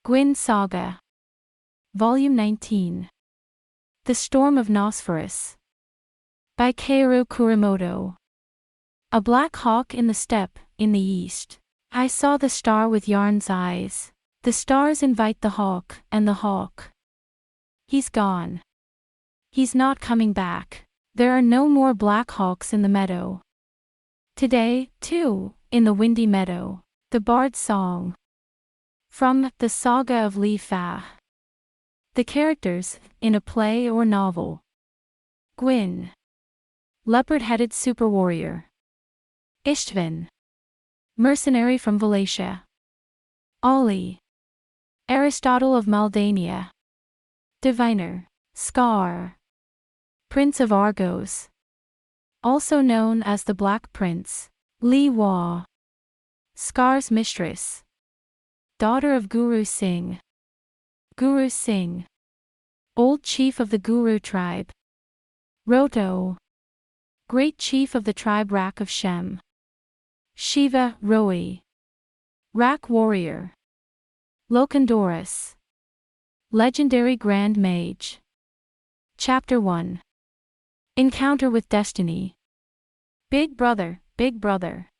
Guin Saga. Volume 19. The Storm of Nosferus. By Kaoru Kurimoto. A black hawk in the steppe, in the east. I saw the star with yarn's eyes. The stars invite the hawk, and the hawk. He's gone. He's not coming back. There are no more black hawks in the meadow. Today, too, in the windy meadow. The Bard's Song. From the Saga of Leopard. The characters, in a play or novel. Guin. Leopard-headed super warrior. Istvan. Mercenary from Wallachia. Ollie. Aristotle of Maldania. Diviner. Scar. Prince of Argos. Also known as the Black Prince. Li Hua. Scar's mistress. Daughter of Guru Singh. Guru Singh. Old chief of the Guru tribe. Roto. Great chief of the tribe Rak of Shem. Shiva, Roi. Rak warrior. Locandoris. Legendary Grand Mage. Chapter 1. Encounter with Destiny. Big brother, big brother.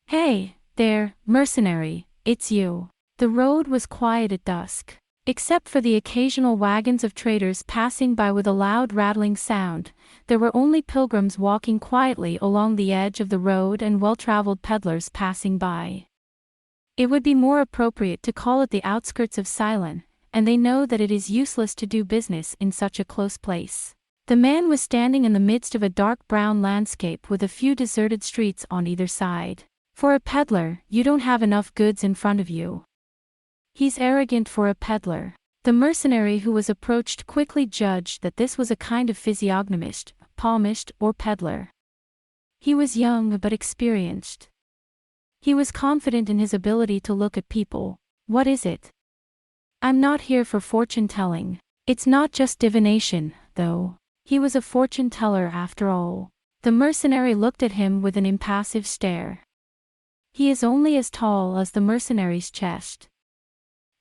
Hey, there, mercenary, it's you. The road was quiet at dusk. Except for the occasional wagons of traders passing by with a loud rattling sound, there were only pilgrims walking quietly along the edge of the road and well-traveled peddlers passing by. It would be more appropriate to call it the outskirts of Ceylon, and they know that it is useless to do business in such a close place. The man was standing in the midst of a dark brown landscape with a few deserted streets on either side. For a peddler, you don't have enough goods in front of you. He's arrogant for a peddler. The mercenary who was approached quickly judged that this was a kind of physiognomist, palmist, or peddler. He was young but experienced. He was confident in his ability to look at people. What is it? I'm not here for fortune-telling. It's not just divination, though. He was a fortune-teller after all. The mercenary looked at him with an impassive stare. He is only as tall as the mercenary's chest.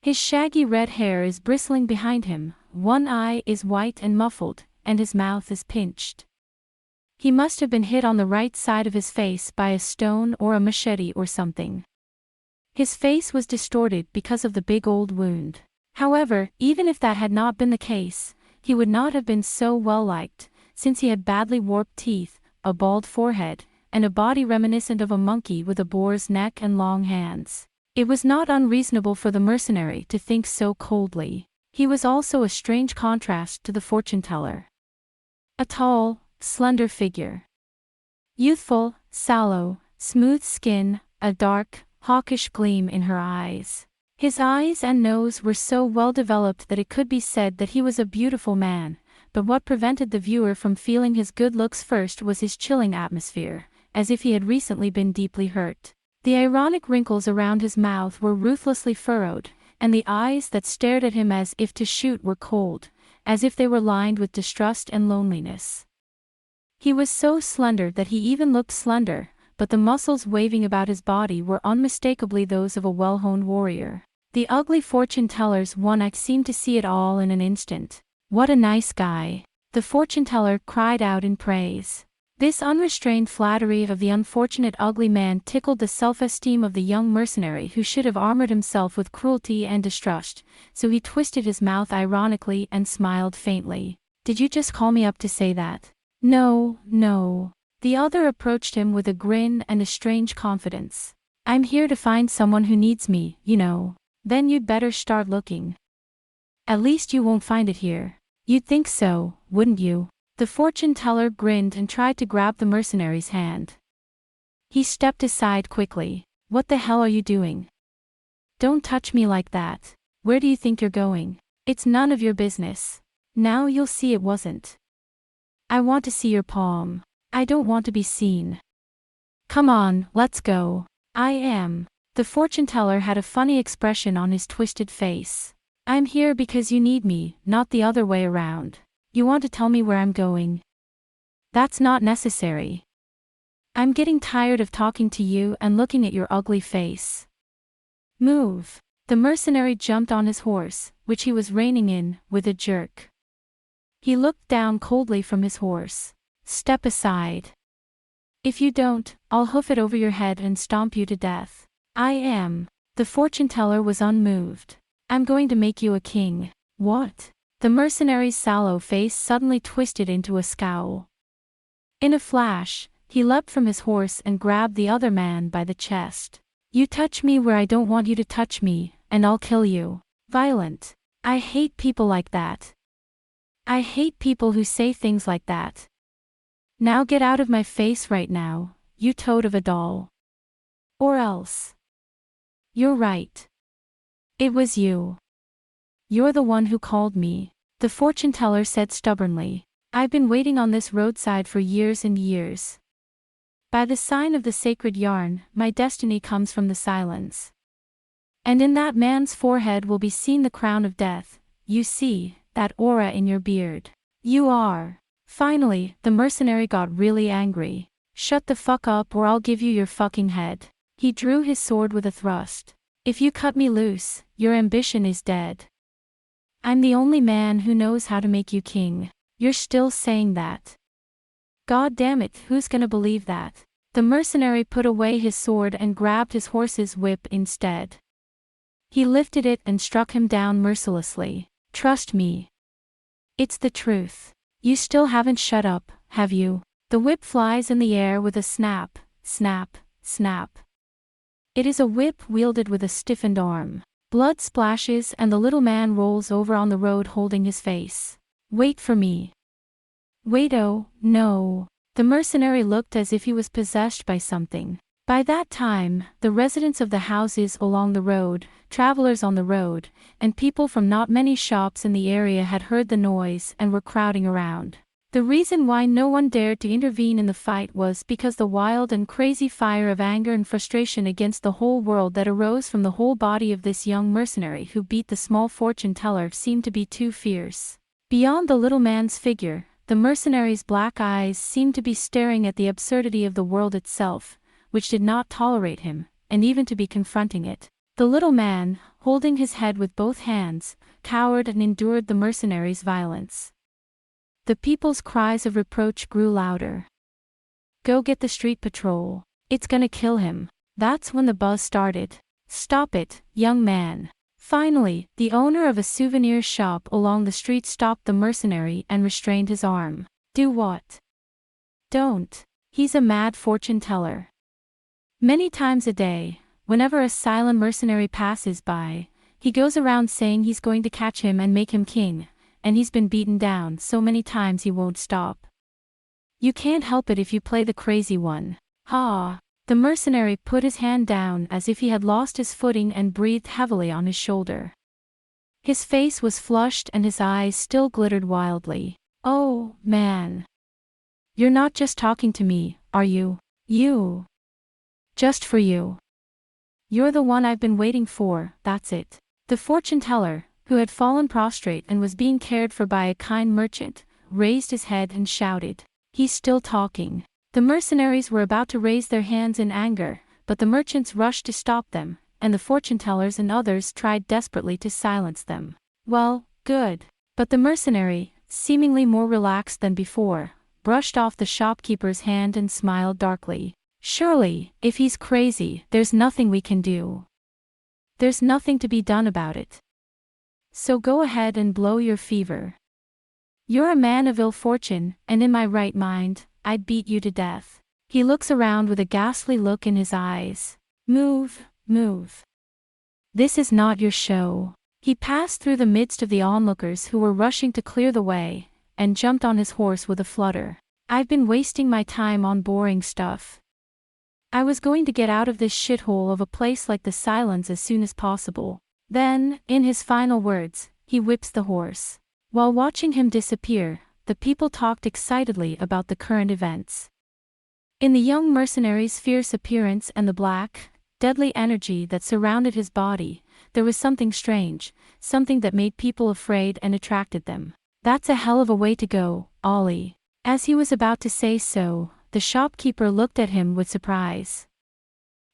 His shaggy red hair is bristling behind him, one eye is white and muffled, and his mouth is pinched. He must have been hit on the right side of his face by a stone or a machete or something. His face was distorted because of the big old wound. However, even if that had not been the case, he would not have been so well-liked, since he had badly warped teeth, a bald forehead, and a body reminiscent of a monkey with a boar's neck and long hands. It was not unreasonable for the mercenary to think so coldly. He was also a strange contrast to the fortune-teller. A tall, slender figure. Youthful, sallow, smooth skin, a dark, hawkish gleam in her eyes. His eyes and nose were so well developed that it could be said that he was a beautiful man, but what prevented the viewer from feeling his good looks first was his chilling atmosphere, as if he had recently been deeply hurt. The ironic wrinkles around his mouth were ruthlessly furrowed, and the eyes that stared at him as if to shoot were cold, as if they were lined with distrust and loneliness. He was so slender that he even looked slender, but the muscles waving about his body were unmistakably those of a well-honed warrior. The ugly fortune-teller's one eye seemed to see it all in an instant. What a nice guy! The fortune-teller cried out in praise. This unrestrained flattery of the unfortunate ugly man tickled the self-esteem of the young mercenary who should have armored himself with cruelty and distrust, so he twisted his mouth ironically and smiled faintly. Did you just call me up to say that? No, no. The other approached him with a grin and a strange confidence. I'm here to find someone who needs me, you know. Then you'd better start looking. At least you won't find it here. You'd think so, wouldn't you? The fortune-teller grinned and tried to grab the mercenary's hand. He stepped aside quickly. What the hell are you doing? Don't touch me like that. Where do you think you're going? It's none of your business. Now you'll see it wasn't. I want to see your palm. I don't want to be seen. Come on, let's go. I am. The fortune-teller had a funny expression on his twisted face. I'm here because you need me, not the other way around. You want to tell me where I'm going? That's not necessary. I'm getting tired of talking to you and looking at your ugly face. Move. The mercenary jumped on his horse, which he was reining in, with a jerk. He looked down coldly from his horse. Step aside. If you don't, I'll hoof it over your head and stomp you to death. I am. The fortune teller was unmoved. I'm going to make you a king. What? The mercenary's sallow face suddenly twisted into a scowl. In a flash, he leapt from his horse and grabbed the other man by the chest. You touch me where I don't want you to touch me, and I'll kill you. Violent. I hate people like that. I hate people who say things like that. Now get out of my face right now, you toad of a doll. Or else. You're right. It was you. You're the one who called me, the fortune teller said stubbornly. I've been waiting on this roadside for years and years. By the sign of the sacred yarn, my destiny comes from the silence. And in that man's forehead will be seen the crown of death, you see, that aura in your beard. You are. Finally, the mercenary got really angry. Shut the fuck up or I'll give you your fucking head. He drew his sword with a thrust. If you cut me loose, your ambition is dead. I'm the only man who knows how to make you king. You're still saying that. God damn it, who's gonna believe that? The mercenary put away his sword and grabbed his horse's whip instead. He lifted it and struck him down mercilessly. Trust me. It's the truth. You still haven't shut up, have you? The whip flies in the air with a snap, snap, snap. It is a whip wielded with a stiffened arm. Blood splashes and the little man rolls over on the road holding his face. Wait for me. Wait, oh, no. The mercenary looked as if he was possessed by something. By that time, the residents of the houses along the road, travelers on the road, and people from not many shops in the area had heard the noise and were crowding around. The reason why no one dared to intervene in the fight was because the wild and crazy fire of anger and frustration against the whole world that arose from the whole body of this young mercenary who beat the small fortune teller seemed to be too fierce. Beyond the little man's figure, the mercenary's black eyes seemed to be staring at the absurdity of the world itself, which did not tolerate him, and even to be confronting it. The little man, holding his head with both hands, cowered and endured the mercenary's violence. The people's cries of reproach grew louder. Go get the street patrol. It's gonna kill him. That's when the buzz started. Stop it, young man. Finally, the owner of a souvenir shop along the street stopped the mercenary and restrained his arm. Do what? Don't. He's a mad fortune teller. Many times a day, whenever a silent mercenary passes by, he goes around saying he's going to catch him and make him king, and he's been beaten down so many times he won't stop. You can't help it if you play the crazy one. Ha! The mercenary put his hand down as if he had lost his footing and breathed heavily on his shoulder. His face was flushed and his eyes still glittered wildly. Oh, man. You're not just talking to me, are you? You. Just for you. You're the one I've been waiting for, that's it. The fortune teller, who had fallen prostrate and was being cared for by a kind merchant, raised his head and shouted. He's still talking. The mercenaries were about to raise their hands in anger, but the merchants rushed to stop them, and the fortune tellers and others tried desperately to silence them. Well, good. But the mercenary, seemingly more relaxed than before, brushed off the shopkeeper's hand and smiled darkly. Surely, if he's crazy, there's nothing we can do. There's nothing to be done about it. So go ahead and blow your fever. You're a man of ill fortune, and in my right mind, I'd beat you to death. He looks around with a ghastly look in his eyes. Move, move. This is not your show. He passed through the midst of the onlookers who were rushing to clear the way, and jumped on his horse with a flutter. I've been wasting my time on boring stuff. I was going to get out of this shithole of a place like the Silence as soon as possible. Then, in his final words, he whips the horse. While watching him disappear, the people talked excitedly about the current events. In the young mercenary's fierce appearance and the black, deadly energy that surrounded his body, there was something strange, something that made people afraid and attracted them. That's a hell of a way to go, Ollie. As he was about to say so, the shopkeeper looked at him with surprise.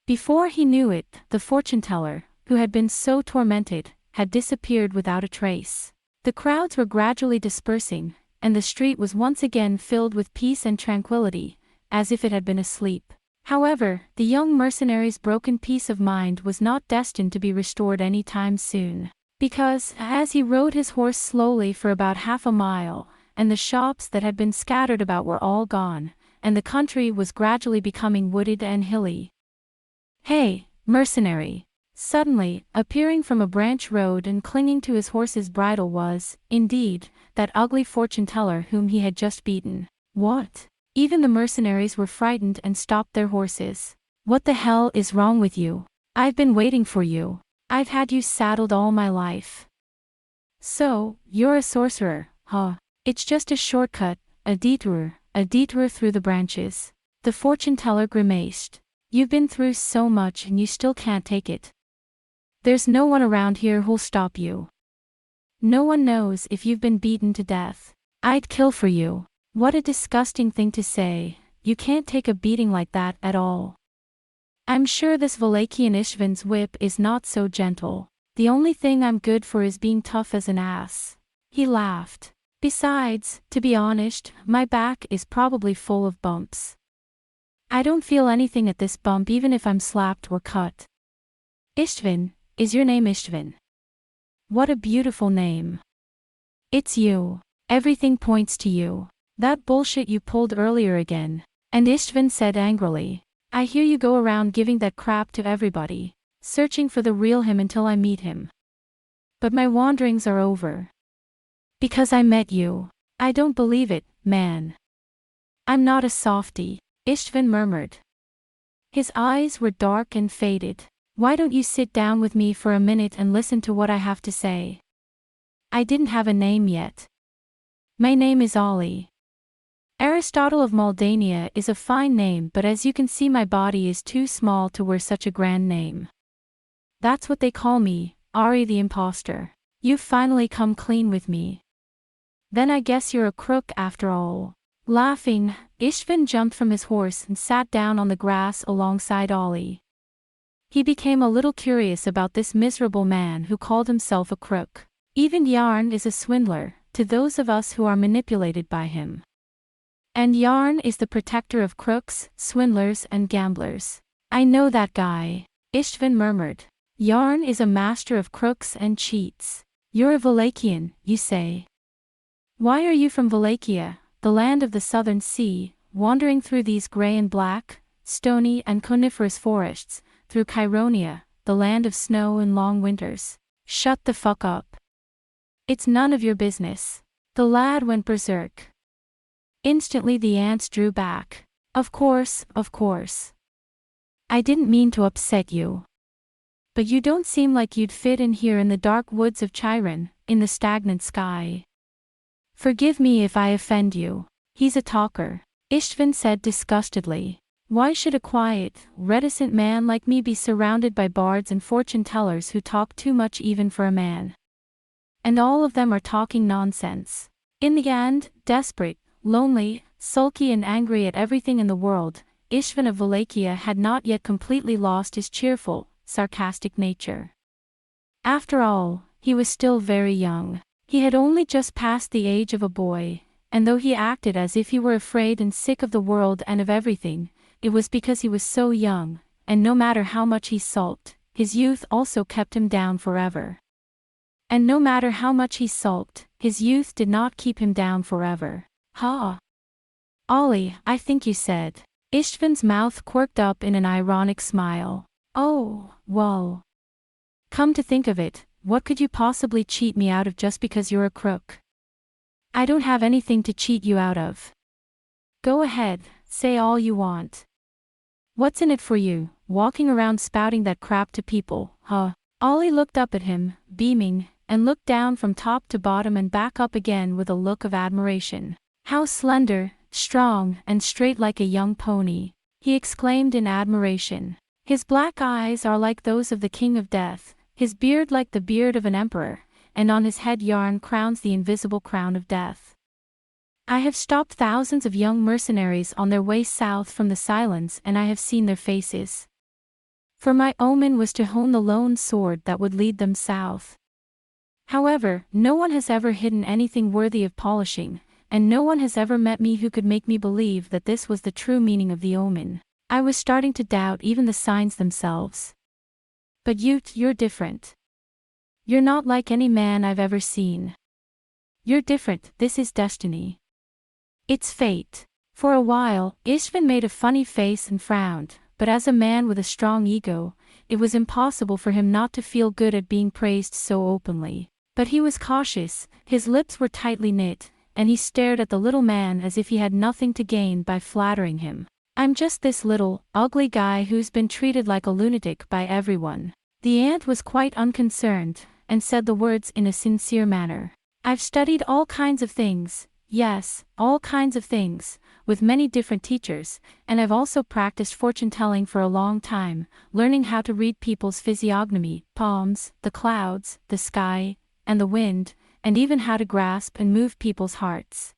Before he knew it, the fortune teller, who had been so tormented, had disappeared without a trace. The crowds were gradually dispersing, and the street was once again filled with peace and tranquility, as if it had been asleep. However, the young mercenary's broken peace of mind was not destined to be restored any time soon. Because, as he rode his horse slowly for about half a mile, and the shops that had been scattered about were all gone, and the country was gradually becoming wooded and hilly. "Hey, mercenary!" Suddenly, appearing from a branch road and clinging to his horse's bridle was, indeed, that ugly fortune-teller whom he had just beaten. "What?" Even the mercenaries were frightened and stopped their horses. "What the hell is wrong with you? I've been waiting for you. I've had you saddled all my life." "So, you're a sorcerer, huh? It's just a shortcut, a detour through the branches." The fortune-teller grimaced. "You've been through so much and you still can't take it. There's no one around here who'll stop you. No one knows if you've been beaten to death. I'd kill for you." "What a disgusting thing to say, you can't take a beating like that at all. I'm sure this Wallachian Istvan's whip is not so gentle. The only thing I'm good for is being tough as an ass." He laughed. "Besides, to be honest, my back is probably full of bumps. I don't feel anything at this bump even if I'm slapped or cut." "Istvan, is your name Istvan? What a beautiful name. It's you. Everything points to you. That bullshit you pulled earlier again." And Istvan said angrily, "I hear you go around giving that crap to everybody, searching for the real him until I meet him. But my wanderings are over. Because I met you. I don't believe it, man." "I'm not a softie," Istvan murmured. His eyes were dark and faded. "Why don't you sit down with me for a minute and listen to what I have to say? I didn't have a name yet. My name is Ollie. Aristotle of Moldania is a fine name, but as you can see my body is too small to wear such a grand name. That's what they call me, Ari the imposter. You've finally come clean with me. Then I guess you're a crook after all." Laughing, Istvan jumped from his horse and sat down on the grass alongside Ollie. He became a little curious about this miserable man who called himself a crook. Even Yarn is a swindler, to those of us who are manipulated by him. And Yarn is the protector of crooks, swindlers and gamblers. "I know that guy," Istvan murmured. "Yarn is a master of crooks and cheats. You're a Wallachian, you say? Why are you from Wallachia, the land of the southern sea, wandering through these grey and black, stony and coniferous forests, through Chironia, the land of snow and long winters?" "Shut the fuck up. It's none of your business." The lad went berserk. Instantly the ants drew back. Of course. I didn't mean to upset you. But you don't seem like you'd fit in here in the dark woods of Chiron, in the stagnant sky. Forgive me if I offend you." "He's a talker," Istvan said disgustedly. "Why should a quiet, reticent man like me be surrounded by bards and fortune-tellers who talk too much even for a man? And all of them are talking nonsense." In the end, desperate, lonely, sulky and angry at everything in the world, Istvan of Wallachia had not yet completely lost his cheerful, sarcastic nature. After all, he was still very young. He had only just passed the age of a boy, and though he acted as if he were afraid and sick of the world and of everything, it was because he was so young, and no matter how much he sulked, his youth also kept him down forever. And no matter how much he sulked, his youth did not keep him down forever. "Ha! Ollie, I think you said." Istvan's mouth quirked up in an ironic smile. "Oh, well. Come to think of it, what could you possibly cheat me out of just because you're a crook? I don't have anything to cheat you out of. Go ahead, say all you want. What's in it for you, walking around spouting that crap to people, huh?" Ollie looked up at him, beaming, and looked down from top to bottom and back up again with a look of admiration. "How slender, strong, and straight like a young pony," he exclaimed in admiration. "His black eyes are like those of the King of Death, his beard like the beard of an emperor, and on his head Yarn crowns the invisible crown of death. I have stopped thousands of young mercenaries on their way south from the Silence and I have seen their faces. For my omen was to hone the lone sword that would lead them south. However, no one has ever hidden anything worthy of polishing, and no one has ever met me who could make me believe that this was the true meaning of the omen. I was starting to doubt even the signs themselves. But you're different. You're not like any man I've ever seen. You're different, this is destiny. It's fate. For a while, Istvan made a funny face and frowned, but as a man with a strong ego, it was impossible for him not to feel good at being praised so openly. But he was cautious, his lips were tightly knit, and he stared at the little man as if he had nothing to gain by flattering him. I'm just this little, ugly guy who's been treated like a lunatic by everyone. The ant was quite unconcerned, and said the words in a sincere manner. I've studied all kinds of things, yes, all kinds of things, with many different teachers, and I've also practiced fortune-telling for a long time, learning how to read people's physiognomy, palms, the clouds, the sky, and the wind, and even how to grasp and move people's hearts.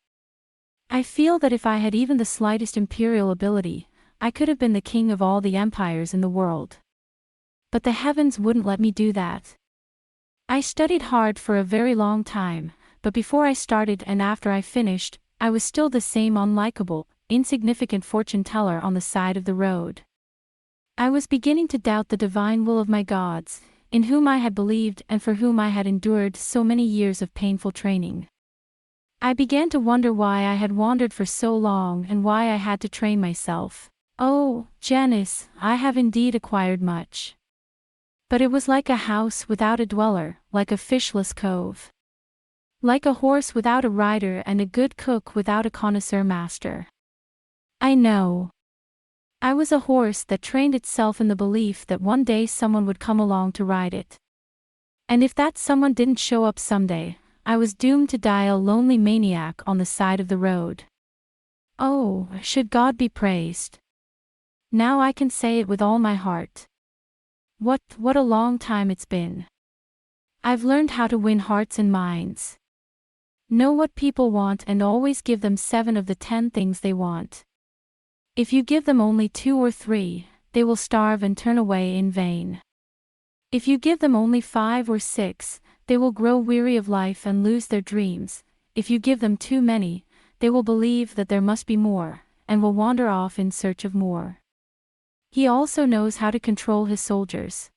I feel that if I had even the slightest imperial ability, I could have been the king of all the empires in the world. But the heavens wouldn't let me do that. I studied hard for a very long time, but before I started and after I finished, I was still the same unlikable, insignificant fortune-teller on the side of the road. I was beginning to doubt the divine will of my gods, in whom I had believed and for whom I had endured so many years of painful training. I began to wonder why I had wandered for so long and why I had to train myself. Oh, Janice, I have indeed acquired much. But it was like a house without a dweller, like a fishless cove. Like a horse without a rider and a good cook without a connoisseur master. I know. I was a horse that trained itself in the belief that one day someone would come along to ride it. And if that someone didn't show up someday, I was doomed to die a lonely maniac on the side of the road. Oh, should God be praised. Now I can say it with all my heart. What a long time it's been. I've learned how to win hearts and minds. Know what people want and always give them 7 of the 10 things they want. If you give them only 2 or 3, they will starve and turn away in vain. If you give them only 5 or 6, they will grow weary of life and lose their dreams. If you give them too many, they will believe that there must be more, and will wander off in search of more. He also knows how to control his soldiers.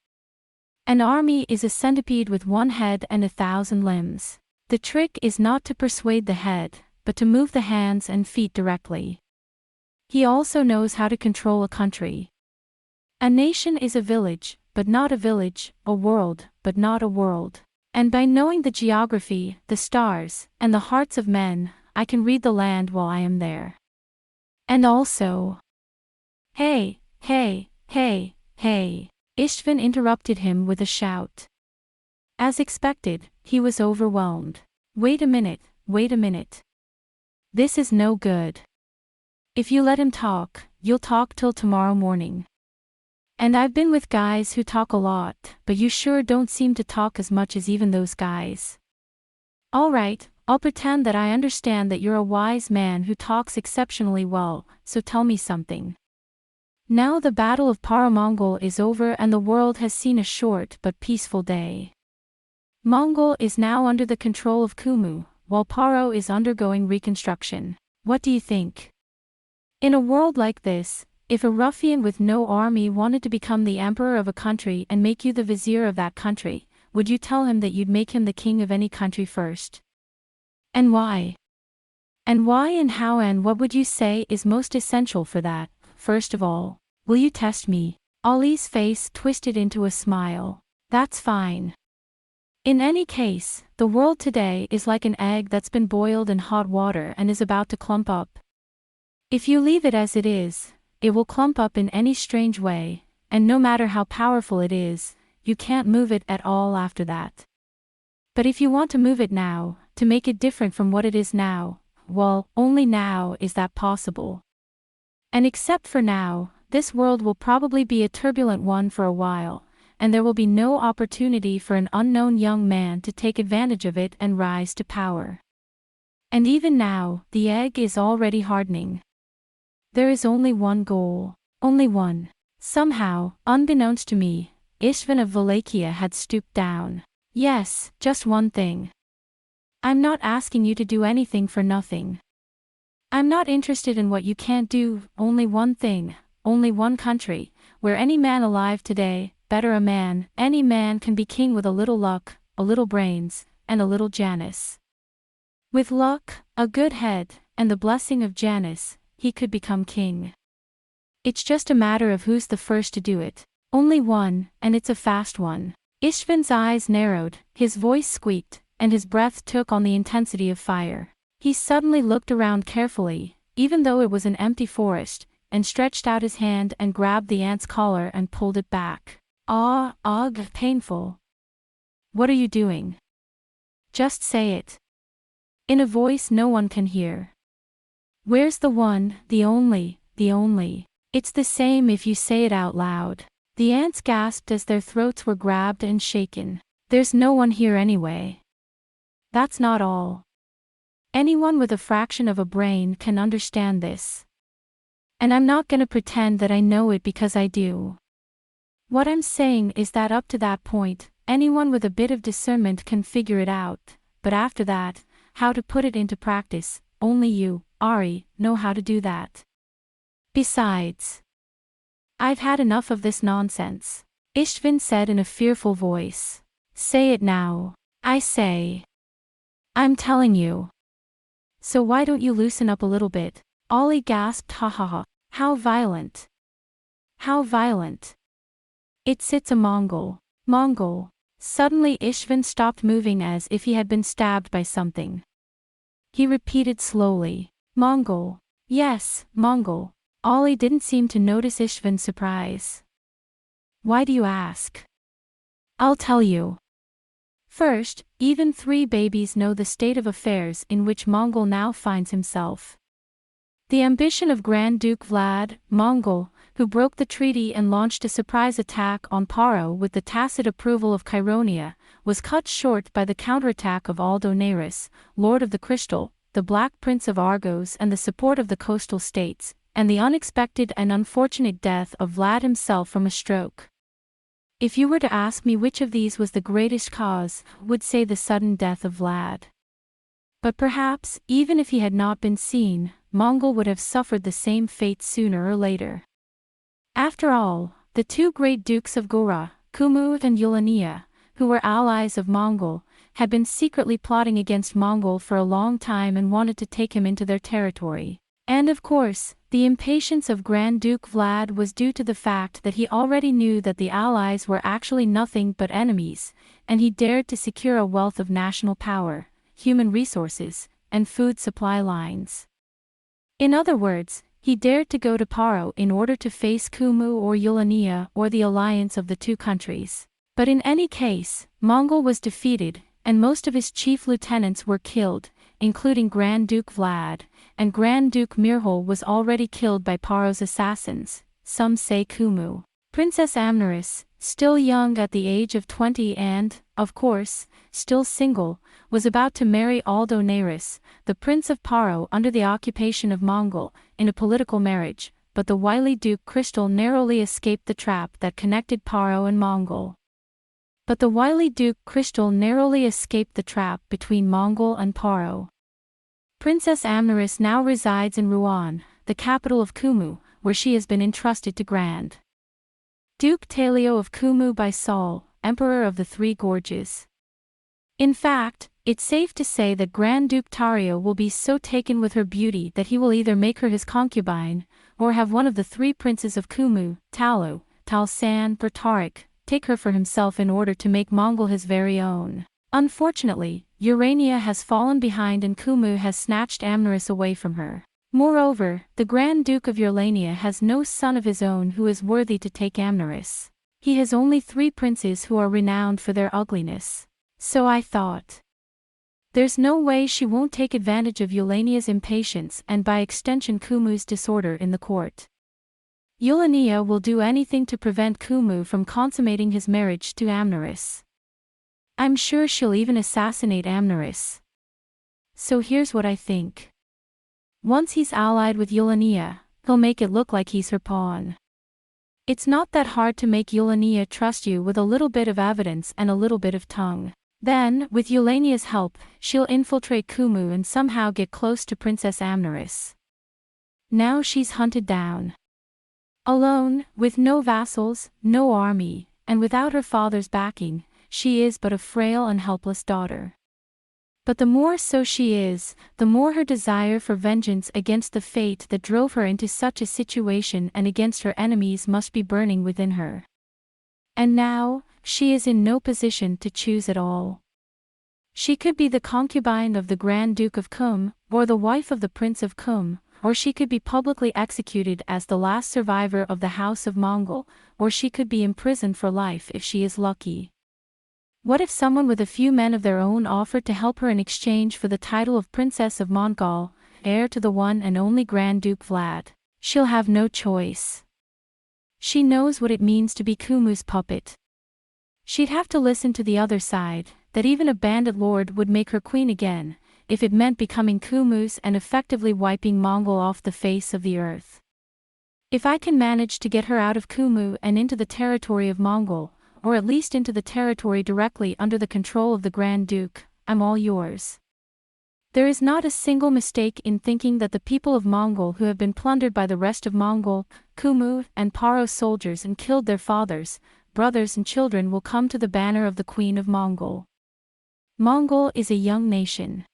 An army is a centipede with 1 head and 1,000 limbs. The trick is not to persuade the head, but to move the hands and feet directly. He also knows how to control a country. A nation is a village, but not a village, a world, but not a world. And by knowing the geography, the stars, and the hearts of men, I can read the land while I am there. And also... Hey, hey, hey, hey! Istvan interrupted him with a shout. As expected, he was overwhelmed. Wait a minute. This is no good. If you let him talk, you'll talk till tomorrow morning. And I've been with guys who talk a lot, but you sure don't seem to talk as much as even those guys. All right, I'll pretend that I understand that you're a wise man who talks exceptionally well, so tell me something. Now the Battle of Para-Mongol is over and the world has seen a short but peaceful day. Mongol is now under the control of Kumu, while Paro is undergoing reconstruction. What do you think? In a world like this, if a ruffian with no army wanted to become the emperor of a country and make you the vizier of that country, would you tell him that you'd make him the king of any country first? And why? And why and how and what would you say is most essential for that? First of all, will you test me? Ali's face twisted into a smile. That's fine. In any case, the world today is like an egg that's been boiled in hot water and is about to clump up. If you leave it as it is, it will clump up in any strange way, and no matter how powerful it is, you can't move it at all after that. But if you want to move it now, to make it different from what it is now, well, only now is that possible. And except for now, this world will probably be a turbulent one for a while, and there will be no opportunity for an unknown young man to take advantage of it and rise to power. And even now, the egg is already hardening. There is only one goal. Only one. Somehow, unbeknownst to me, Istvan of Wallachia had stooped down. Yes, just one thing. I'm not asking you to do anything for nothing. I'm not interested in what you can't do, only one thing, only one country, where any man alive today, better a man, any man can be king with a little luck, a little brains, and a little Janus. With luck, a good head, and the blessing of Janus, he could become king. It's just a matter of who's the first to do it. Only one, and it's a fast one. Istvan's eyes narrowed, his voice squeaked, and his breath took on the intensity of fire. He suddenly looked around carefully, even though it was an empty forest, and stretched out his hand and grabbed the ant's collar and pulled it back. Ugh, painful. What are you doing? Just say it. In a voice no one can hear. Where's the one, the only, the only? It's the same if you say it out loud. The ants gasped as their throats were grabbed and shaken. There's no one here anyway. That's not all. Anyone with a fraction of a brain can understand this. And I'm not gonna pretend that I know it because I do. What I'm saying is that up to that point, anyone with a bit of discernment can figure it out, but after that, how to put it into practice, only you, Aurra, know how to do that. Besides, I've had enough of this nonsense, Istvan said in a fearful voice. Say it now. I say. I'm telling you. So why don't you loosen up a little bit? Ollie gasped, ha ha ha. How violent. How violent. It's a Mongol. Mongol. Suddenly Istvan stopped moving as if he had been stabbed by something. He repeated slowly. Mongol. Yes, Mongol. Ollie didn't seem to notice Istvan's surprise. Why do you ask? I'll tell you. First, even 3 babies know the state of affairs in which Mongol now finds himself. The ambition of Grand Duke Vlad, Mongol, who broke the treaty and launched a surprise attack on Paro with the tacit approval of Chironia, was cut short by the counterattack of Aldonairis, Lord of the Crystal, the Black Prince of Argos, and the support of the coastal states, and the unexpected and unfortunate death of Vlad himself from a stroke. If you were to ask me which of these was the greatest cause, I would say the sudden death of Vlad. But perhaps, even if he had not been seen, Mongol would have suffered the same fate sooner or later. After all, the 2 great dukes of Aurra, Kumu and Ulania, who were allies of Mongol, had been secretly plotting against Mongol for a long time and wanted to take him into their territory. And of course, the impatience of Grand Duke Vlad was due to the fact that he already knew that the allies were actually nothing but enemies, and he dared to secure a wealth of national power, human resources, and food supply lines. In other words, he dared to go to Paro in order to face Kumu or Ulania or the alliance of the 2 countries. But in any case, Mongol was defeated, and most of his chief lieutenants were killed, including Grand Duke Vlad, and Grand Duke Mirhol was already killed by Paro's assassins, some say Kumu. Princess Amneris, still young at the age of 20 and, of course, still single, was about to marry Aldonairis, the Prince of Paro under the occupation of Mongol, in a political marriage, but the wily Duke Crystal narrowly escaped the trap that connected Paro and Mongol. Between Mongol and Paro. Princess Amneris now resides in Rouen, the capital of Kumu, where she has been entrusted to Grand Duke Talio of Kumu by Saul, Emperor of the 3 Gorges. In fact, it's safe to say that Grand Duke Tario will be so taken with her beauty that he will either make her his concubine, or have one of the 3 princes of Kumu, Talo, Talsan or Tarik, take her for himself in order to make Mongol his very own. Unfortunately, Urania has fallen behind and Kumu has snatched Amneris away from her. Moreover, the Grand Duke of Urania has no son of his own who is worthy to take Amneris. He has only 3 princes who are renowned for their ugliness. So I thought. There's no way she won't take advantage of Ulania's impatience and by extension Kumu's disorder in the court. Ulania will do anything to prevent Kumu from consummating his marriage to Amneris. I'm sure she'll even assassinate Amneris. So here's what I think. Once he's allied with Ulania, he'll make it look like he's her pawn. It's not that hard to make Eulania trust you with a little bit of evidence and a little bit of tongue. Then, with Eulania's help, she'll infiltrate Kumu and somehow get close to Princess Amneris. Now she's hunted down. Alone, with no vassals, no army, and without her father's backing, she is but a frail and helpless daughter. But the more so she is, the more her desire for vengeance against the fate that drove her into such a situation and against her enemies must be burning within her. And now, she is in no position to choose at all. She could be the concubine of the Grand Duke of Kum, or the wife of the Prince of Kum, or she could be publicly executed as the last survivor of the House of Mongol, or she could be imprisoned for life if she is lucky. What if someone with a few men of their own offered to help her in exchange for the title of Princess of Mongol, heir to the one and only Grand Duke Vlad? She'll have no choice. She knows what it means to be Kumu's puppet. She'd have to listen to the other side, that even a bandit lord would make her queen again, if it meant becoming Kumu's and effectively wiping Mongol off the face of the earth. If I can manage to get her out of Kumu and into the territory of Mongol, or at least into the territory directly under the control of the Grand Duke, I'm all yours. There is not a single mistake in thinking that the people of Mongol who have been plundered by the rest of Mongol, Kumu, and Paro soldiers and killed their fathers, brothers and children will come to the banner of the Queen of Mongol. Mongol is a young nation.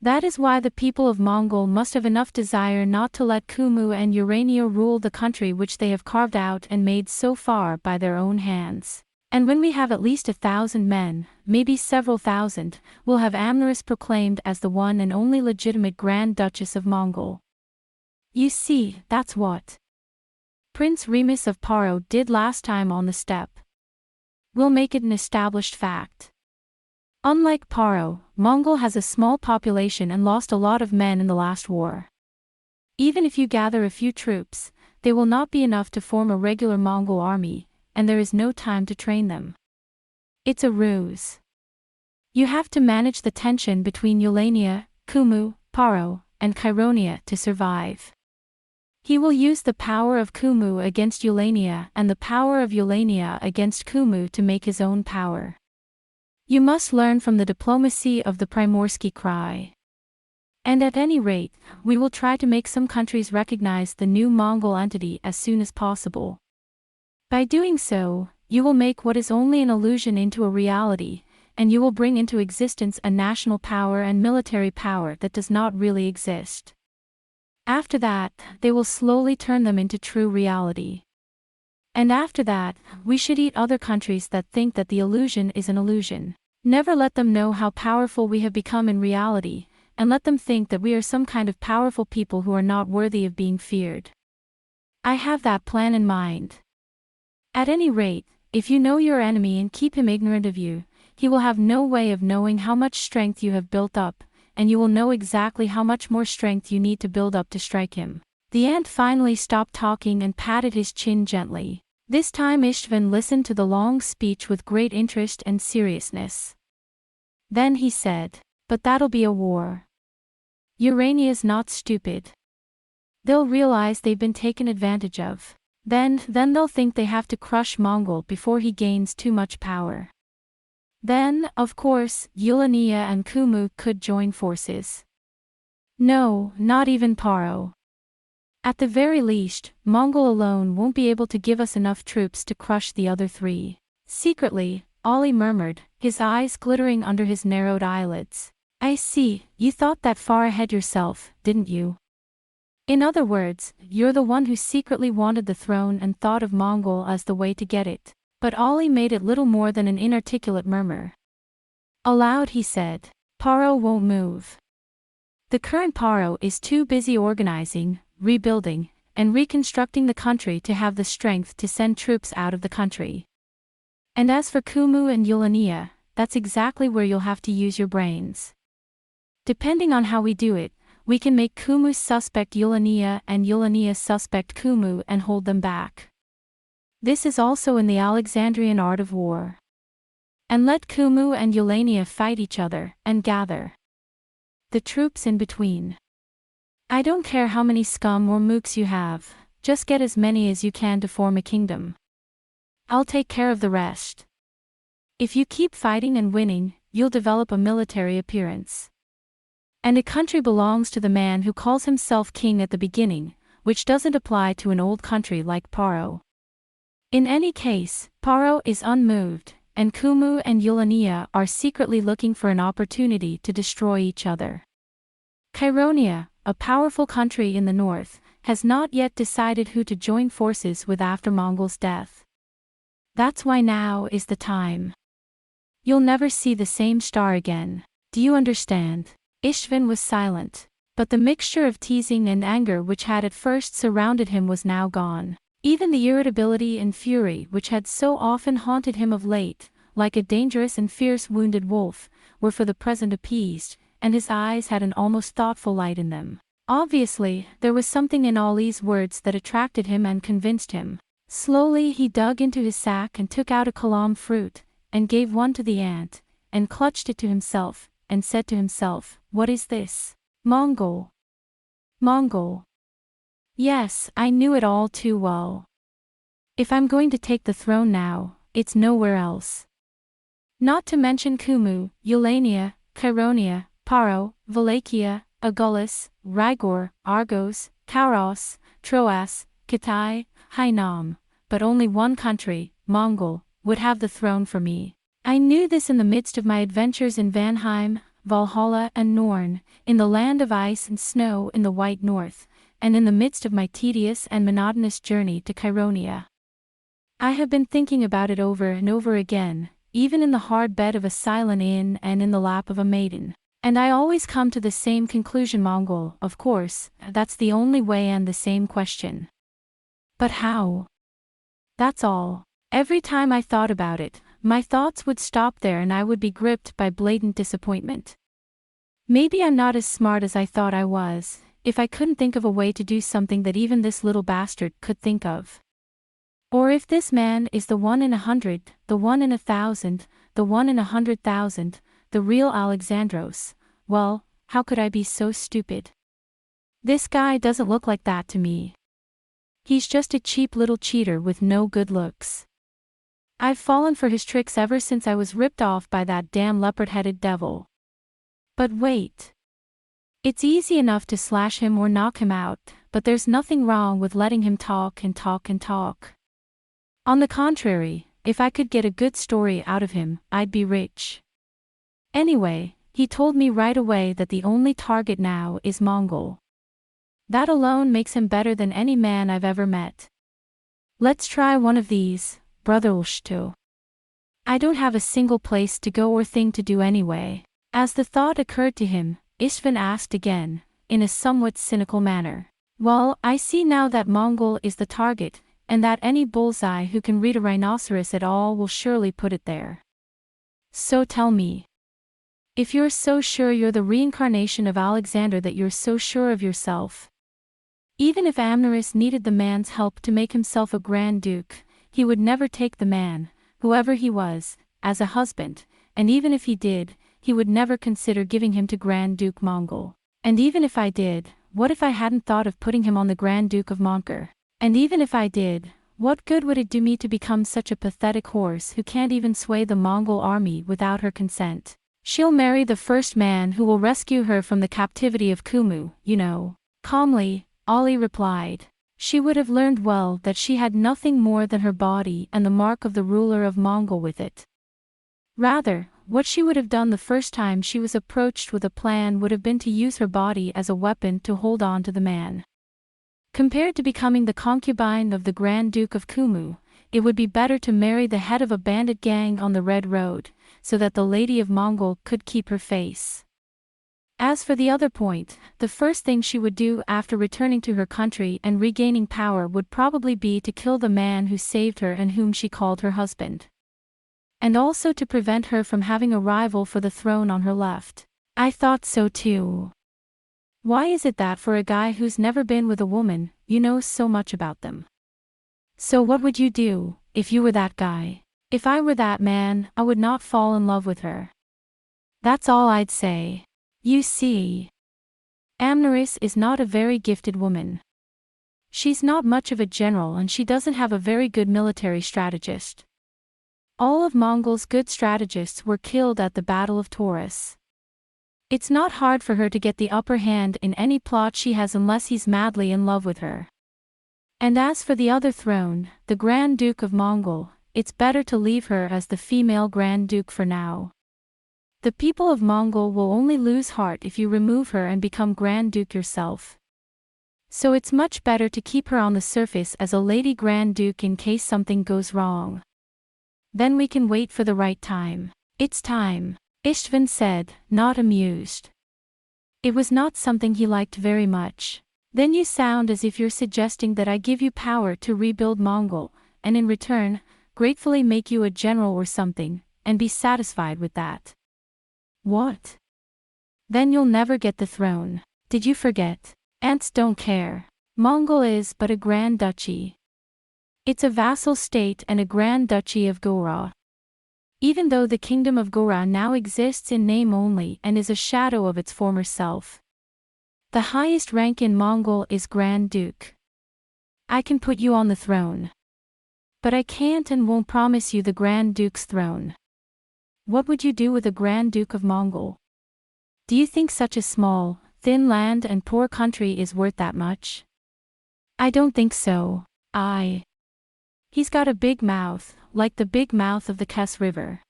That is why the people of Mongol must have enough desire not to let Kumu and Urania rule the country which they have carved out and made so far by their own hands. And when we have at least 1,000 men, maybe several thousand, we'll have Amneris proclaimed as the one and only legitimate Grand Duchess of Mongol. You see, that's what Prince Remus of Paro did last time on the steppe. We'll make it an established fact. Unlike Paro, Mongol has a small population and lost a lot of men in the last war. Even if you gather a few troops, they will not be enough to form a regular Mongol army, and there is no time to train them. It's a ruse. You have to manage the tension between Eulania, Kumu, Paro, and Chironia to survive. He will use the power of Kumu against Eulania and the power of Eulania against Kumu to make his own power. You must learn from the diplomacy of the Primorsky Krai. And at any rate, we will try to make some countries recognize the new Mongol entity as soon as possible. By doing so, you will make what is only an illusion into a reality, and you will bring into existence a national power and military power that does not really exist. After that, they will slowly turn them into true reality. And after that, we should eat other countries that think that the illusion is an illusion. Never let them know how powerful we have become in reality, and let them think that we are some kind of powerful people who are not worthy of being feared. I have that plan in mind. At any rate, if you know your enemy and keep him ignorant of you, he will have no way of knowing how much strength you have built up, and you will know exactly how much more strength you need to build up to strike him. The ant finally stopped talking and patted his chin gently. This time Ishtvan listened to the long speech with great interest and seriousness. Then he said, "But that'll be a war. Urania's not stupid. They'll realize they've been taken advantage of. Then they'll think they have to crush Mongol before he gains too much power. Then, of course, Eulania and Kumu could join forces. No, not even Paro. At the very least, Mongol alone won't be able to give us enough troops to crush the other three." Secretly, Ollie murmured, his eyes glittering under his narrowed eyelids. "I see, you thought that far ahead yourself, didn't you? In other words, you're the one who secretly wanted the throne and thought of Mongol as the way to get it." But Ollie made it little more than an inarticulate murmur. Aloud he said, "Paro won't move. The current Paro is too busy organizing, rebuilding, and reconstructing the country to have the strength to send troops out of the country. And as for Kumu and Eulania, that's exactly where you'll have to use your brains. Depending on how we do it, we can make Kumu suspect Eulania and Eulania suspect Kumu and hold them back. This is also in the Alexandrian art of war. And let Kumu and Eulania fight each other, and gather the troops in between. I don't care how many scum or mooks you have, just get as many as you can to form a kingdom. I'll take care of the rest. If you keep fighting and winning, you'll develop a military appearance. And a country belongs to the man who calls himself king at the beginning, which doesn't apply to an old country like Paro. In any case, Paro is unmoved, and Kumu and Yulania are secretly looking for an opportunity to destroy each other. Chironia, a powerful country in the north, has not yet decided who to join forces with after Mongol's death. That's why now is the time. You'll never see the same star again. Do you understand? Ishvan was silent, but the mixture of teasing and anger which had at first surrounded him was now gone. Even the irritability and fury which had so often haunted him of late, like a dangerous and fierce wounded wolf, were for the present appeased, and his eyes had an almost thoughtful light in them. Obviously, there was something in Ali's words that attracted him and convinced him. Slowly he dug into his sack and took out a kalam fruit, and gave one to the ant, and clutched it to himself, and said to himself, "What is this? Mongol. Mongol. Yes, I knew it all too well. If I'm going to take the throne now, it's nowhere else. Not to mention Kumu, Eulania, Chironia, Paro, Wallachia, Agulhas, Rigor, Argos, Kauros, Troas, Kitai, Hainam, but only one country, Mongol, would have the throne for me. I knew this in the midst of my adventures in Vanheim, Valhalla and Norn, in the land of ice and snow in the white north, and in the midst of my tedious and monotonous journey to Chironia. I have been thinking about it over and over again, even in the hard bed of a silent inn and in the lap of a maiden. And I always come to the same conclusion: Mongol, of course, that's the only way and the same question. But how? That's all. Every time I thought about it, my thoughts would stop there and I would be gripped by blatant disappointment. Maybe I'm not as smart as I thought I was, if I couldn't think of a way to do something that even this little bastard could think of. Or if this man is the 1 in 100, the 1 in 1,000, the 1 in 100,000, the real Alexandros, well, how could I be so stupid? This guy doesn't look like that to me. He's just a cheap little cheater with no good looks. I've fallen for his tricks ever since I was ripped off by that damn leopard-headed devil. But wait. It's easy enough to slash him or knock him out, but there's nothing wrong with letting him talk and talk and talk. On the contrary, if I could get a good story out of him, I'd be rich. Anyway, he told me right away that the only target now is Mongol. That alone makes him better than any man I've ever met. Let's try one of these, brother Ushto. I don't have a single place to go or thing to do anyway. As the thought occurred to him, Istvan asked again, in a somewhat cynical manner. Well, I see now that Mongol is the target, and that any bullseye who can read a rhinoceros at all will surely put it there. So tell me. If you're so sure you're the reincarnation of Alexander, that you're so sure of yourself. Even if Amneris needed the man's help to make himself a Grand Duke, he would never take the man, whoever he was, as a husband, and even if he did, he would never consider giving him to Grand Duke Mongol. And even if I did, what if I hadn't thought of putting him on the Grand Duke of Monker? And even if I did, what good would it do me to become such a pathetic horse who can't even sway the Mongol army without her consent? She'll marry the first man who will rescue her from the captivity of Kumu, you know. Calmly, Ali replied. She would have learned well that she had nothing more than her body and the mark of the ruler of Mongol with it. Rather, what she would have done the first time she was approached with a plan would have been to use her body as a weapon to hold on to the man. Compared to becoming the concubine of the Grand Duke of Kumu, it would be better to marry the head of a bandit gang on the Red Road, so that the Lady of Mongol could keep her face. As for the other point, the first thing she would do after returning to her country and regaining power would probably be to kill the man who saved her and whom she called her husband. And also to prevent her from having a rival for the throne on her left. I thought so too. Why is it that for a guy who's never been with a woman, you know so much about them? So what would you do, if you were that guy? If I were that man, I would not fall in love with her. That's all I'd say. You see, Amneris is not a very gifted woman. She's not much of a general and she doesn't have a very good military strategist. All of Mongol's good strategists were killed at the Battle of Taurus. It's not hard for her to get the upper hand in any plot she has unless he's madly in love with her. And as for the other throne, the Grand Duke of Mongol, it's better to leave her as the female Grand Duke for now. The people of Mongol will only lose heart if you remove her and become Grand Duke yourself. So it's much better to keep her on the surface as a Lady Grand Duke in case something goes wrong. Then we can wait for the right time. It's time, Ishtvan said, not amused. It was not something he liked very much. Then you sound as if you're suggesting that I give you power to rebuild Mongol, and in return, gratefully make you a general or something, and be satisfied with that. What? Then you'll never get the throne. Did you forget? Ants don't care. Mongol is but a grand duchy. It's a vassal state and a grand duchy of Aurra. Even though the kingdom of Aurra now exists in name only and is a shadow of its former self. The highest rank in Mongol is Grand Duke. I can put you on the throne. But I can't and won't promise you the Grand Duke's throne. What would you do with a Grand Duke of Mongol? Do you think such a small, thin land and poor country is worth that much? I don't think so. He's got a big mouth, like the big mouth of the Kes River.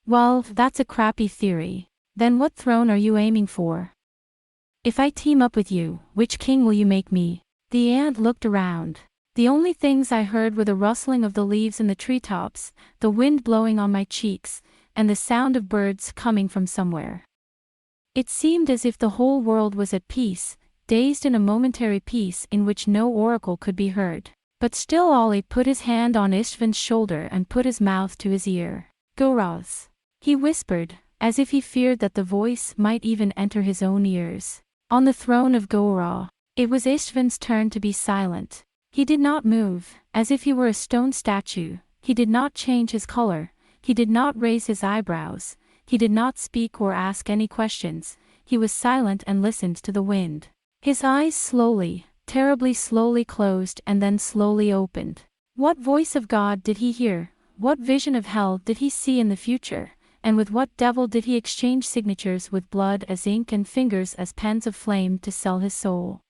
Well, that's a crappy theory. Then what throne are you aiming for? If I team up with you, which king will you make me? The ant looked around. The only things I heard were the rustling of the leaves in the treetops, the wind blowing on my cheeks, and the sound of birds coming from somewhere. It seemed as if the whole world was at peace, dazed in a momentary peace in which no oracle could be heard. But still Ollie put his hand on Ishtvan's shoulder and put his mouth to his ear. Goraz, he whispered, as if he feared that the voice might even enter his own ears. On the throne of Aurra, it was Ishtvan's turn to be silent. He did not move, as if he were a stone statue. He did not change his color. He did not raise his eyebrows. He did not speak or ask any questions. He was silent and listened to the wind. His eyes slowly, terribly slowly closed and then slowly opened. What voice of God did he hear? What vision of hell did he see in the future? And with what devil did he exchange signatures with blood as ink and fingers as pens of flame to sell his soul?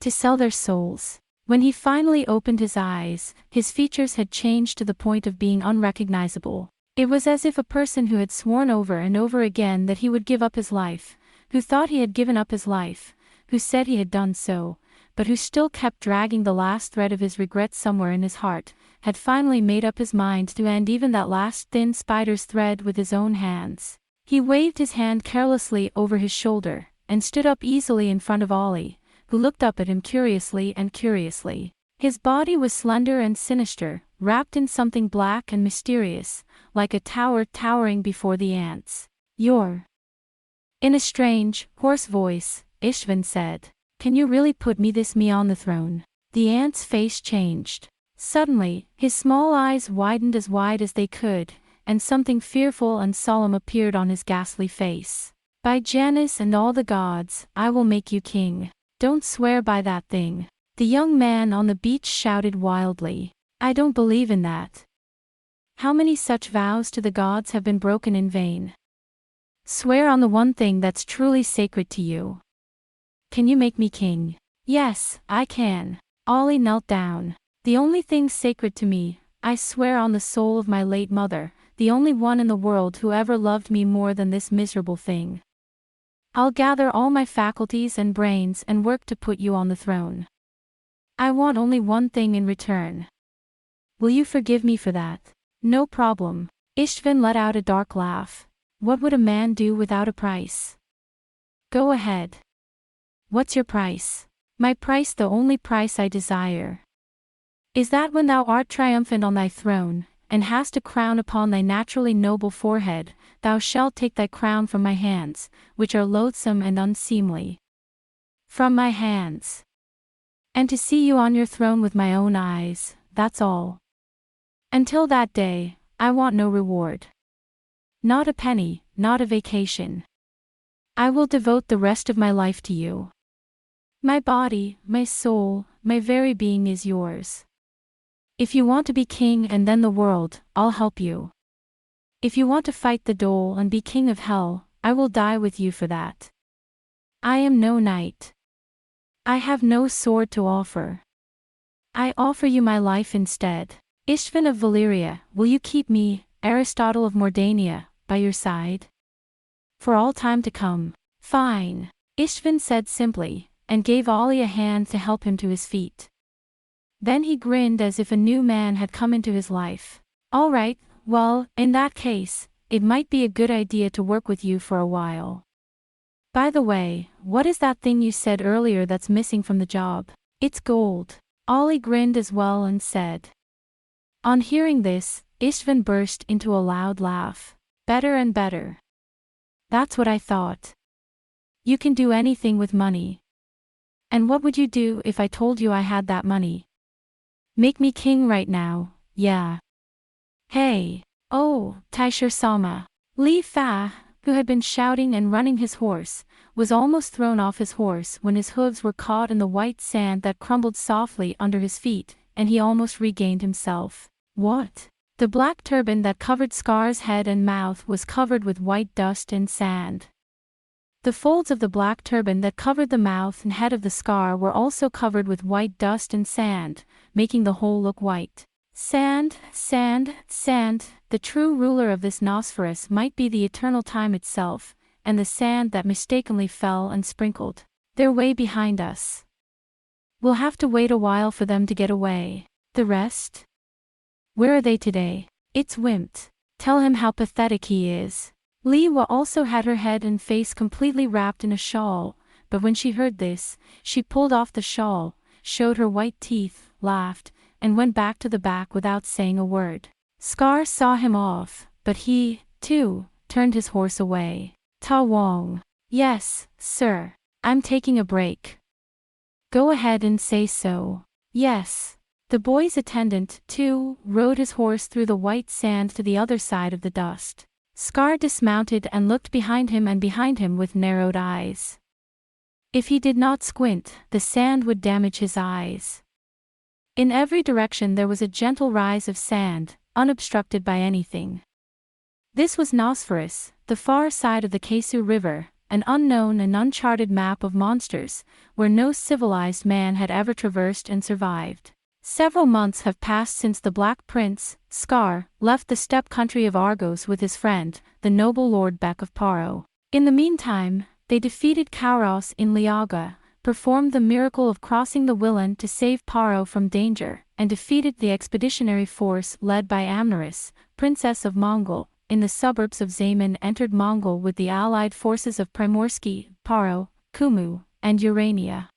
To sell their souls. When he finally opened his eyes, his features had changed to the point of being unrecognizable. It was as if a person who had sworn over and over again that he would give up his life, who thought he had given up his life, who said he had done so, but who still kept dragging the last thread of his regret somewhere in his heart, had finally made up his mind to end even that last thin spider's thread with his own hands. He waved his hand carelessly over his shoulder, and stood up easily in front of Ollie, who looked up at him curiously and curiously. His body was slender and sinister, wrapped in something black and mysterious, like a tower towering before the ants. You're... In a strange, hoarse voice, Ishtvan said. Can you really put me on the throne? The ant's face changed. Suddenly, his small eyes widened as wide as they could, and something fearful and solemn appeared on his ghastly face. By Janus and all the gods, I will make you king. Don't swear by that thing. The young man on the beach shouted wildly. I don't believe in that. How many such vows to the gods have been broken in vain? Swear on the one thing that's truly sacred to you. Can you make me king? Yes, I can. Ollie knelt down. The only thing sacred to me, I swear on the soul of my late mother, the only one in the world who ever loved me more than this miserable thing. I'll gather all my faculties and brains and work to put you on the throne. I want only one thing in return. Will you forgive me for that? No problem. Ishtvan let out a dark laugh. What would a man do without a price? Go ahead. What's your price? My price, the only price I desire. Is that when thou art triumphant on thy throne, and hast a crown upon thy naturally noble forehead, thou shalt take thy crown from my hands, which are loathsome and unseemly. From my hands. And to see you on your throne with my own eyes, that's all. Until that day, I want no reward. Not a penny, not a vacation. I will devote the rest of my life to you. My body, my soul, my very being is yours. If you want to be king and then the world, I'll help you. If you want to fight the Dole and be king of hell, I will die with you for that. I am no knight. I have no sword to offer. I offer you my life instead. Istvan of Valyria, will you keep me, Aristotle of Mordania, by your side? For all time to come. Fine, Istvan said simply, and gave Ollie a hand to help him to his feet. Then he grinned as if a new man had come into his life. All right, well, in that case, it might be a good idea to work with you for a while. By the way, what is that thing you said earlier that's missing from the job? It's gold. Ollie grinned as well and said. On hearing this, Istvan burst into a loud laugh. Better and better. That's what I thought. You can do anything with money. And what would you do if I told you I had that money? Make me king right now, yeah. Hey, oh, Taishir Sama. Li Fa, who had been shouting and running his horse, was almost thrown off his horse when his hooves were caught in the white sand that crumbled softly under his feet, and he almost regained himself. What? The black turban that covered Scar's head and mouth was covered with white dust and sand. The folds of the black turban that covered the mouth and head of the Scar were also covered with white dust and sand, making the whole look white. Sand, sand, sand, the true ruler of this Nosferus might be the eternal time itself, and the sand that mistakenly fell and sprinkled. They're way behind us. We'll have to wait a while for them to get away. The rest? Where are they today? It's Wimped. Tell him how pathetic he is. Liwa also had her head and face completely wrapped in a shawl, but when she heard this, she pulled off the shawl, showed her white teeth, laughed, and went back to the back without saying a word. Scar saw him off, but he, too, turned his horse away. Ta Wong. Yes, sir. I'm taking a break. Go ahead and say so. Yes. The boy's attendant, too, rode his horse through the white sand to the other side of the dust. Scar dismounted and looked behind him with narrowed eyes. If he did not squint, the sand would damage his eyes. In every direction there was a gentle rise of sand, unobstructed by anything. This was Nosferus, the far side of the Kesu River, an unknown and uncharted map of monsters, where no civilized man had ever traversed and survived. Several months have passed since the Black Prince, Scar, left the steppe country of Argos with his friend, the noble Lord Beck of Paro. In the meantime, they defeated Kauros in Liaga, performed the miracle of crossing the Willan to save Paro from danger, and defeated the expeditionary force led by Amneris, Princess of Mongol, in the suburbs of Zamin. Entered Mongol with the allied forces of Primorsky, Paro, Kumu, and Urania.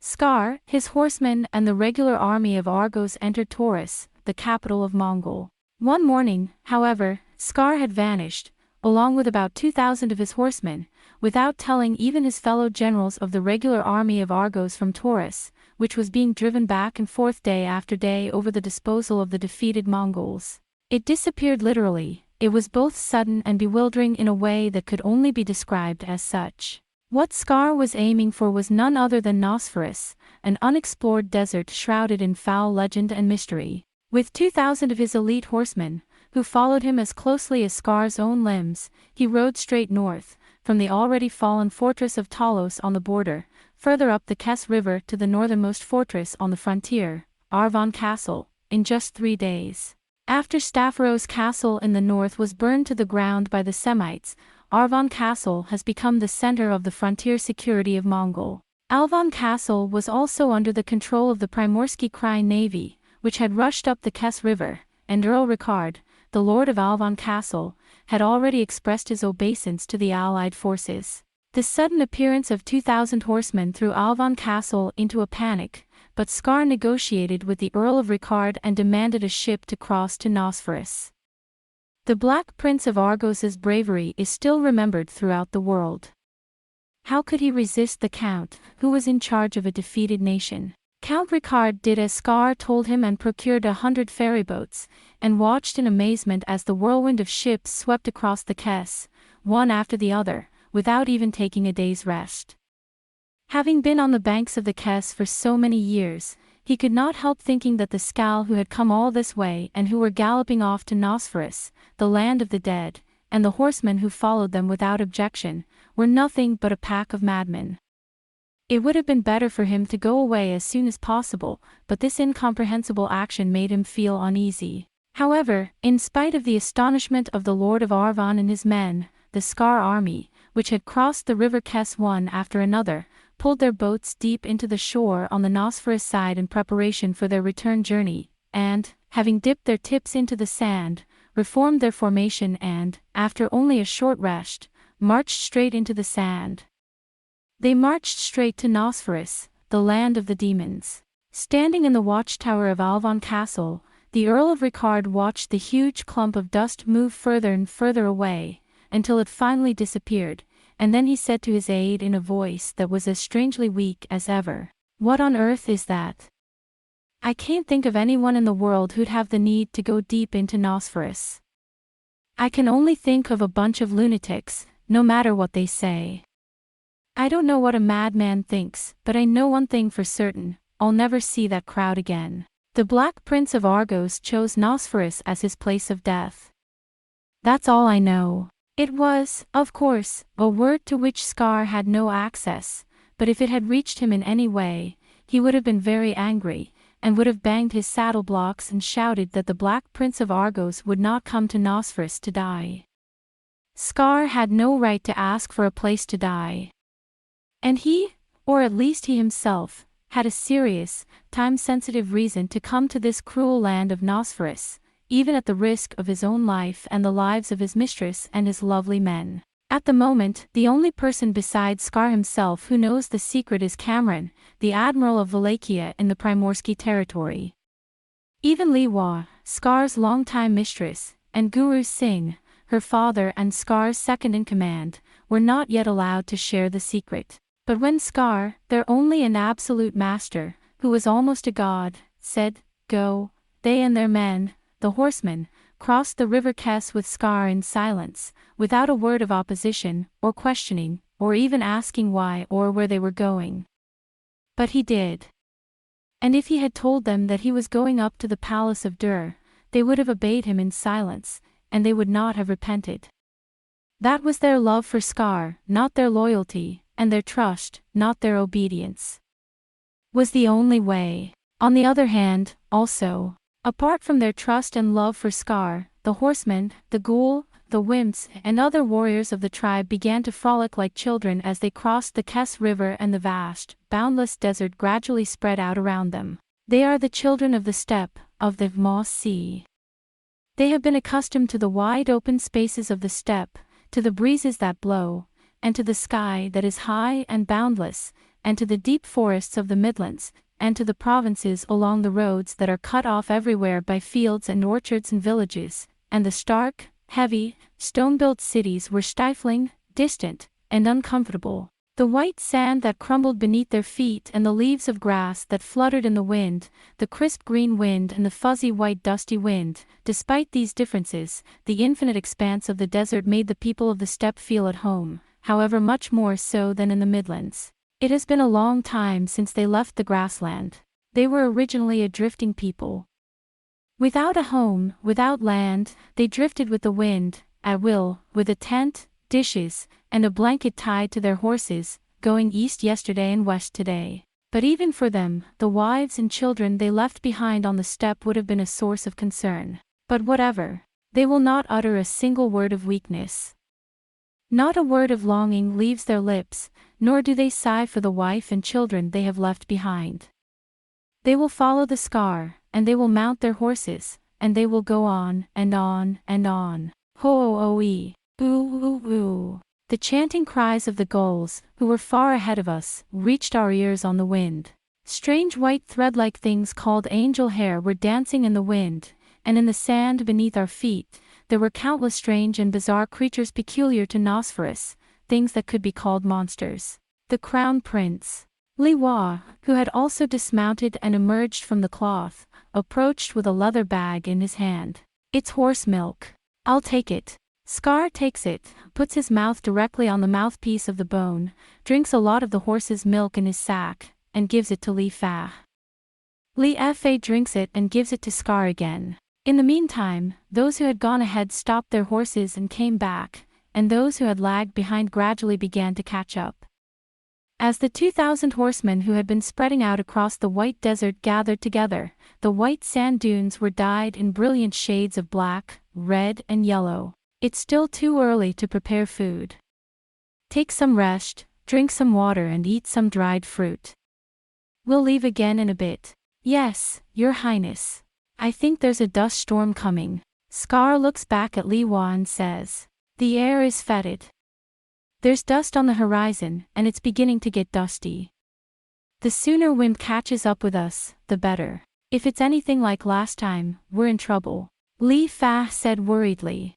Scar, his horsemen and the regular army of Argos entered Taurus, the capital of Mongol. One morning, however, Scar had vanished, along with about 2,000 of his horsemen, without telling even his fellow generals of the regular army of Argos from Taurus, which was being driven back and forth day after day over the disposal of the defeated Mongols. It disappeared literally. It was both sudden and bewildering in a way that could only be described as such. What Scar was aiming for was none other than Nosferus, an unexplored desert shrouded in foul legend and mystery. With 2,000 of his elite horsemen, who followed him as closely as Scar's own limbs, he rode straight north, from the already fallen fortress of Talos on the border, further up the Kes River to the northernmost fortress on the frontier, Arvon Castle, in just 3 days. After Staphyros Castle in the north was burned to the ground by the Semites, Arvon Castle has become the center of the frontier security of Mongol. Alvon Castle was also under the control of the Primorsky Krai Navy, which had rushed up the Kes River, and Earl Ricard, the lord of Alvon Castle, had already expressed his obeisance to the allied forces. The sudden appearance of 2,000 horsemen threw Alvon Castle into a panic, but Scar negotiated with the Earl of Ricard and demanded a ship to cross to Nosferus. The Black Prince of Argos's bravery is still remembered throughout the world. How could he resist the Count, who was in charge of a defeated nation? Count Ricard did as Scar told him and procured 100 ferryboats, and watched in amazement as the whirlwind of ships swept across the Kes, one after the other, without even taking a day's rest. Having been on the banks of the Kess for so many years, he could not help thinking that the Skal who had come all this way and who were galloping off to Nosferus, the land of the dead, and the horsemen who followed them without objection, were nothing but a pack of madmen. It would have been better for him to go away as soon as possible, but this incomprehensible action made him feel uneasy. However, in spite of the astonishment of the Lord of Arvon and his men, the Scar army, which had crossed the river Kess one after another, pulled their boats deep into the shore on the Nosferus side in preparation for their return journey, and, having dipped their tips into the sand, reformed their formation and, after only a short rest, marched straight into the sand. They marched straight to Nosferus, the land of the demons. Standing in the watchtower of Alvon Castle, the Earl of Ricard watched the huge clump of dust move further and further away, until it finally disappeared, and then he said to his aide in a voice that was as strangely weak as ever, "What on earth is that? I can't think of anyone in the world who'd have the need to go deep into Nosferus. I can only think of a bunch of lunatics, no matter what they say. I don't know what a madman thinks, but I know one thing for certain, I'll never see that crowd again." The Black Prince of Argos chose Nosferus as his place of death. That's all I know. It was, of course, a word to which Scar had no access, but if it had reached him in any way, he would have been very angry, and would have banged his saddle blocks and shouted that the Black Prince of Argos would not come to Nosferus to die. Scar had no right to ask for a place to die. And he, or at least he himself, had a serious, time-sensitive reason to come to this cruel land of Nosferus, even at the risk of his own life and the lives of his mistress and his lovely men. At the moment, the only person besides Scar himself who knows the secret is Cameron, the Admiral of Wallachia in the Primorsky territory. Even Liwa, Scar's longtime mistress, and Guru Singh, her father and Scar's second-in-command, were not yet allowed to share the secret. But when Scar, their only and absolute master, who was almost a god, said, "Go," they and their men, the horsemen, crossed the river Kess with Scar in silence, without a word of opposition, or questioning, or even asking why or where they were going. But he did. And if he had told them that he was going up to the palace of Dur, they would have obeyed him in silence, and they would not have repented. That was their love for Scar, not their loyalty, and their trust, not their obedience. Was the only way. On the other hand, also, apart from their trust and love for Scar, the horsemen, the ghoul, the wimps, and other warriors of the tribe began to frolic like children as they crossed the Kess River, and the vast, boundless desert gradually spread out around them. They are the children of the steppe, of the Moss Sea. They have been accustomed to the wide open spaces of the steppe, to the breezes that blow, and to the sky that is high and boundless, and to the deep forests of the Midlands, and to the provinces along the roads that are cut off everywhere by fields and orchards and villages, and the stark, heavy, stone-built cities were stifling, distant, and uncomfortable. The white sand that crumbled beneath their feet and the leaves of grass that fluttered in the wind, the crisp green wind and the fuzzy white dusty wind, despite these differences, the infinite expanse of the desert made the people of the steppe feel at home, however much more so than in the Midlands. It has been a long time since they left the grassland. They were originally a drifting people. Without a home, without land, they drifted with the wind, at will, with a tent, dishes, and a blanket tied to their horses, going east yesterday and west today. But even for them, the wives and children they left behind on the steppe would have been a source of concern. But whatever. They will not utter a single word of weakness. Not a word of longing leaves their lips, nor do they sigh for the wife and children they have left behind. They will follow the Scar, and they will mount their horses, and they will go on, and on, and on. Ho-oh-oh-ee, ooh-ooh-ooh. The chanting cries of the gulls, who were far ahead of us, reached our ears on the wind. Strange white thread-like things called angel hair were dancing in the wind, and in the sand beneath our feet, there were countless strange and bizarre creatures peculiar to Nosferus, things that could be called monsters. The Crown Prince, Liwa, who had also dismounted and emerged from the cloth, approached with a leather bag in his hand. "It's horse milk. I'll take it," Scar takes it, puts his mouth directly on the mouthpiece of the bone, drinks a lot of the horse's milk in his sack, and gives it to Li Fa. Li Fa drinks it and gives it to Scar again. In the meantime, those who had gone ahead stopped their horses and came back, and those who had lagged behind gradually began to catch up. As the 2,000 horsemen who had been spreading out across the white desert gathered together, the white sand dunes were dyed in brilliant shades of black, red, and yellow. It's still too early to prepare food. Take some rest, drink some water and eat some dried fruit. We'll leave again in a bit. Yes, Your Highness. I think there's a dust storm coming. Scar looks back at Li Hua and says, the air is fetid. There's dust on the horizon, and it's beginning to get dusty. The sooner wind catches up with us, the better. If it's anything like last time, we're in trouble. Li Fa said worriedly.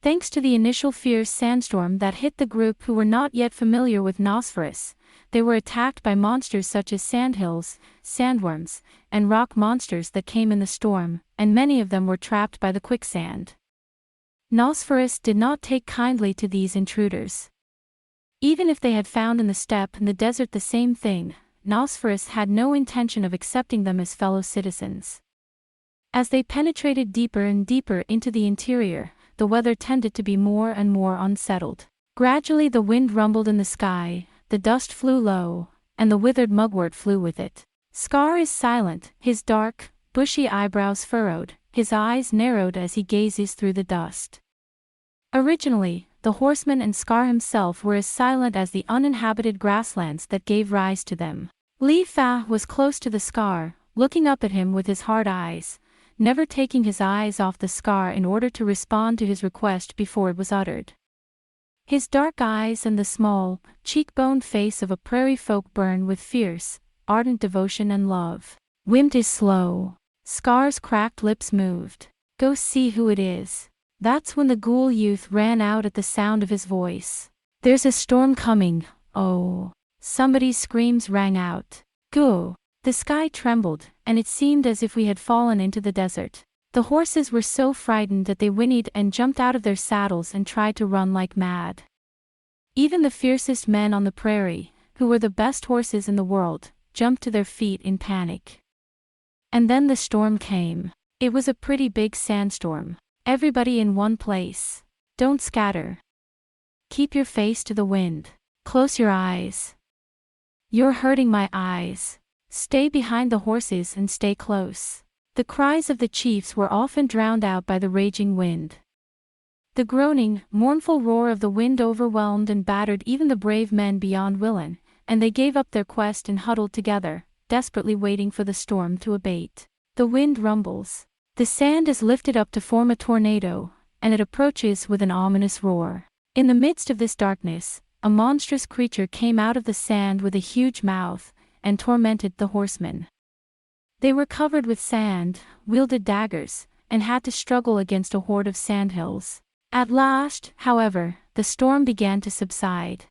Thanks to the initial fierce sandstorm that hit the group who were not yet familiar with Nosferus, they were attacked by monsters such as sandhills, sandworms, and rock monsters that came in the storm, and many of them were trapped by the quicksand. Nosferus did not take kindly to these intruders. Even if they had found in the steppe and the desert the same thing, Nosferus had no intention of accepting them as fellow citizens. As they penetrated deeper and deeper into the interior, the weather tended to be more and more unsettled. Gradually the wind rumbled in the sky, the dust flew low, and the withered mugwort flew with it. Scar is silent, his dark, bushy eyebrows furrowed, his eyes narrowed as he gazes through the dust. Originally, the horseman and Scar himself were as silent as the uninhabited grasslands that gave rise to them. Li Fa was close to the Scar, looking up at him with his hard eyes, never taking his eyes off the Scar in order to respond to his request before it was uttered. His dark eyes and the small, cheekboned face of a prairie folk burn with fierce, ardent devotion and love. Wind is slow. Scar's cracked lips moved. Go see who it is. That's when the ghoul youth ran out at the sound of his voice. There's a storm coming, oh. Somebody's screams rang out. Go. The sky trembled, and it seemed as if we had fallen into the desert. The horses were so frightened that they whinnied and jumped out of their saddles and tried to run like mad. Even the fiercest men on the prairie, who were the best horses in the world, jumped to their feet in panic. And then the storm came. It was a pretty big sandstorm. Everybody in one place. Don't scatter. Keep your face to the wind. Close your eyes. You're hurting my eyes. Stay behind the horses and stay close. The cries of the chiefs were often drowned out by the raging wind. The groaning, mournful roar of the wind overwhelmed and battered even the brave men beyond Willen, and they gave up their quest and huddled together, desperately waiting for the storm to abate. The wind rumbles. The sand is lifted up to form a tornado, and it approaches with an ominous roar. In the midst of this darkness, a monstrous creature came out of the sand with a huge mouth, and tormented the horsemen. They were covered with sand, wielded daggers, and had to struggle against a horde of sandhills. At last, however, the storm began to subside.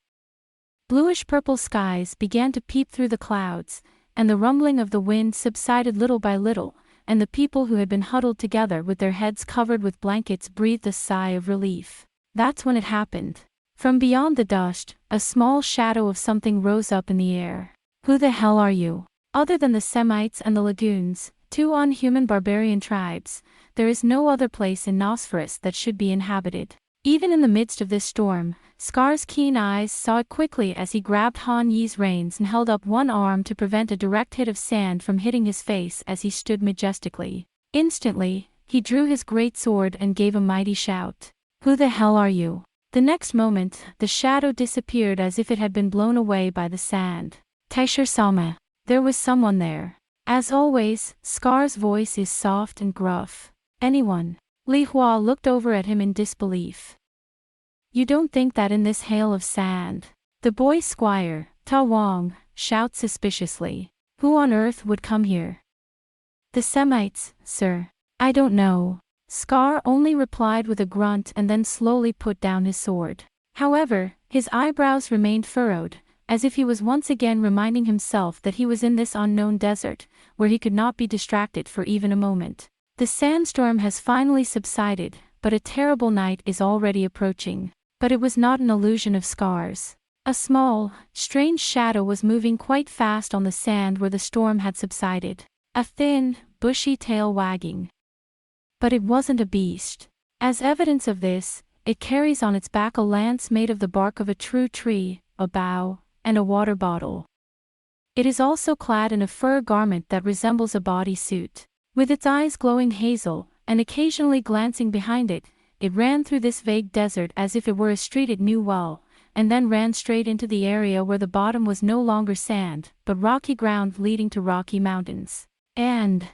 Bluish-purple skies began to peep through the clouds, and the rumbling of the wind subsided little by little, and the people who had been huddled together with their heads covered with blankets breathed a sigh of relief. That's when it happened. From beyond the dust, a small shadow of something rose up in the air. Who the hell are you? Other than the Semites and the Lagoons, two unhuman barbarian tribes, there is no other place in Nosferus that should be inhabited. Even in the midst of this storm, Scar's keen eyes saw it quickly as he grabbed Han Yi's reins and held up one arm to prevent a direct hit of sand from hitting his face as he stood majestically. Instantly, he drew his great sword and gave a mighty shout. Who the hell are you? The next moment, the shadow disappeared as if it had been blown away by the sand. Taisher Sama. There was someone there. As always, Scar's voice is soft and gruff. Anyone? Li Hua looked over at him in disbelief. You don't think that in this hail of sand? The boy squire, Ta Wong, shouts suspiciously. Who on earth would come here? The Semites, sir. I don't know. Scar only replied with a grunt and then slowly put down his sword. However, his eyebrows remained furrowed, as if he was once again reminding himself that he was in this unknown desert, where he could not be distracted for even a moment. The sandstorm has finally subsided, but a terrible night is already approaching. But it was not an illusion of Scar's. A small, strange shadow was moving quite fast on the sand where the storm had subsided. A thin, bushy tail wagging. But it wasn't a beast. As evidence of this, it carries on its back a lance made of the bark of a true tree, a bough, and a water bottle. It is also clad in a fur garment that resembles a bodysuit. With its eyes glowing hazel, and occasionally glancing behind it, it ran through this vague desert as if it were a street it knew well, and then ran straight into the area where the bottom was no longer sand, but rocky ground leading to rocky mountains. And,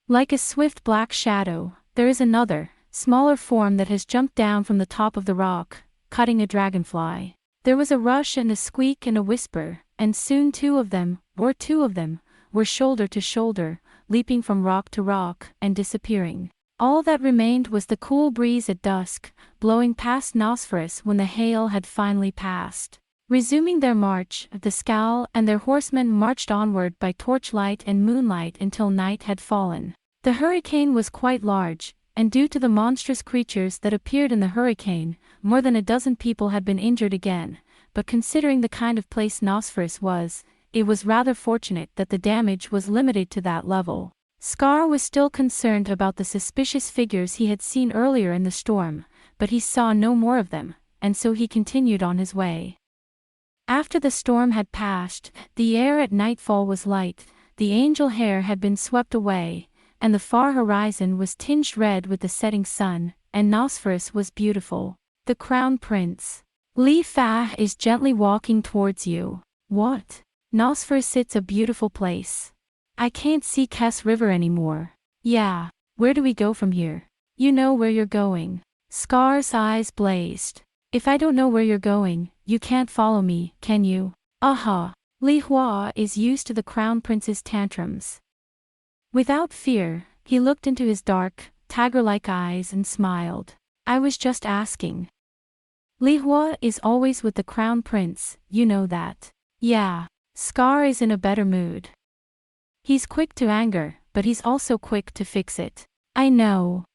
like a swift black shadow, there is another, smaller form that has jumped down from the top of the rock, cutting a dragonfly. There was a rush and a squeak and a whisper, and soon two of them, were shoulder to shoulder, leaping from rock to rock, and disappearing. All that remained was the cool breeze at dusk, blowing past Nosferus when the hail had finally passed. Resuming their march, the scowl and their horsemen marched onward by torchlight and moonlight until night had fallen. The hurricane was quite large, and due to the monstrous creatures that appeared in the hurricane, more than a dozen people had been injured again, but considering the kind of place Nosferus was, it was rather fortunate that the damage was limited to that level. Scar was still concerned about the suspicious figures he had seen earlier in the storm, but he saw no more of them, and so he continued on his way. After the storm had passed, the air at nightfall was light, the angel hair had been swept away, and the far horizon was tinged red with the setting sun, and Nosferus was beautiful. The Crown Prince. Li Fa is gently walking towards you. What? Nosferus, it's a beautiful place. I can't see Kess River anymore. Yeah, where do we go from here? You know where you're going. Scar's eyes blazed. If I don't know where you're going, you can't follow me, can you? Aha! Li Hua is used to the Crown Prince's tantrums. Without fear, he looked into his dark, tiger-like eyes and smiled. I was just asking. Li Hua is always with the Crown Prince, you know that. Yeah. Scar is in a better mood. He's quick to anger, but he's also quick to fix it. I know.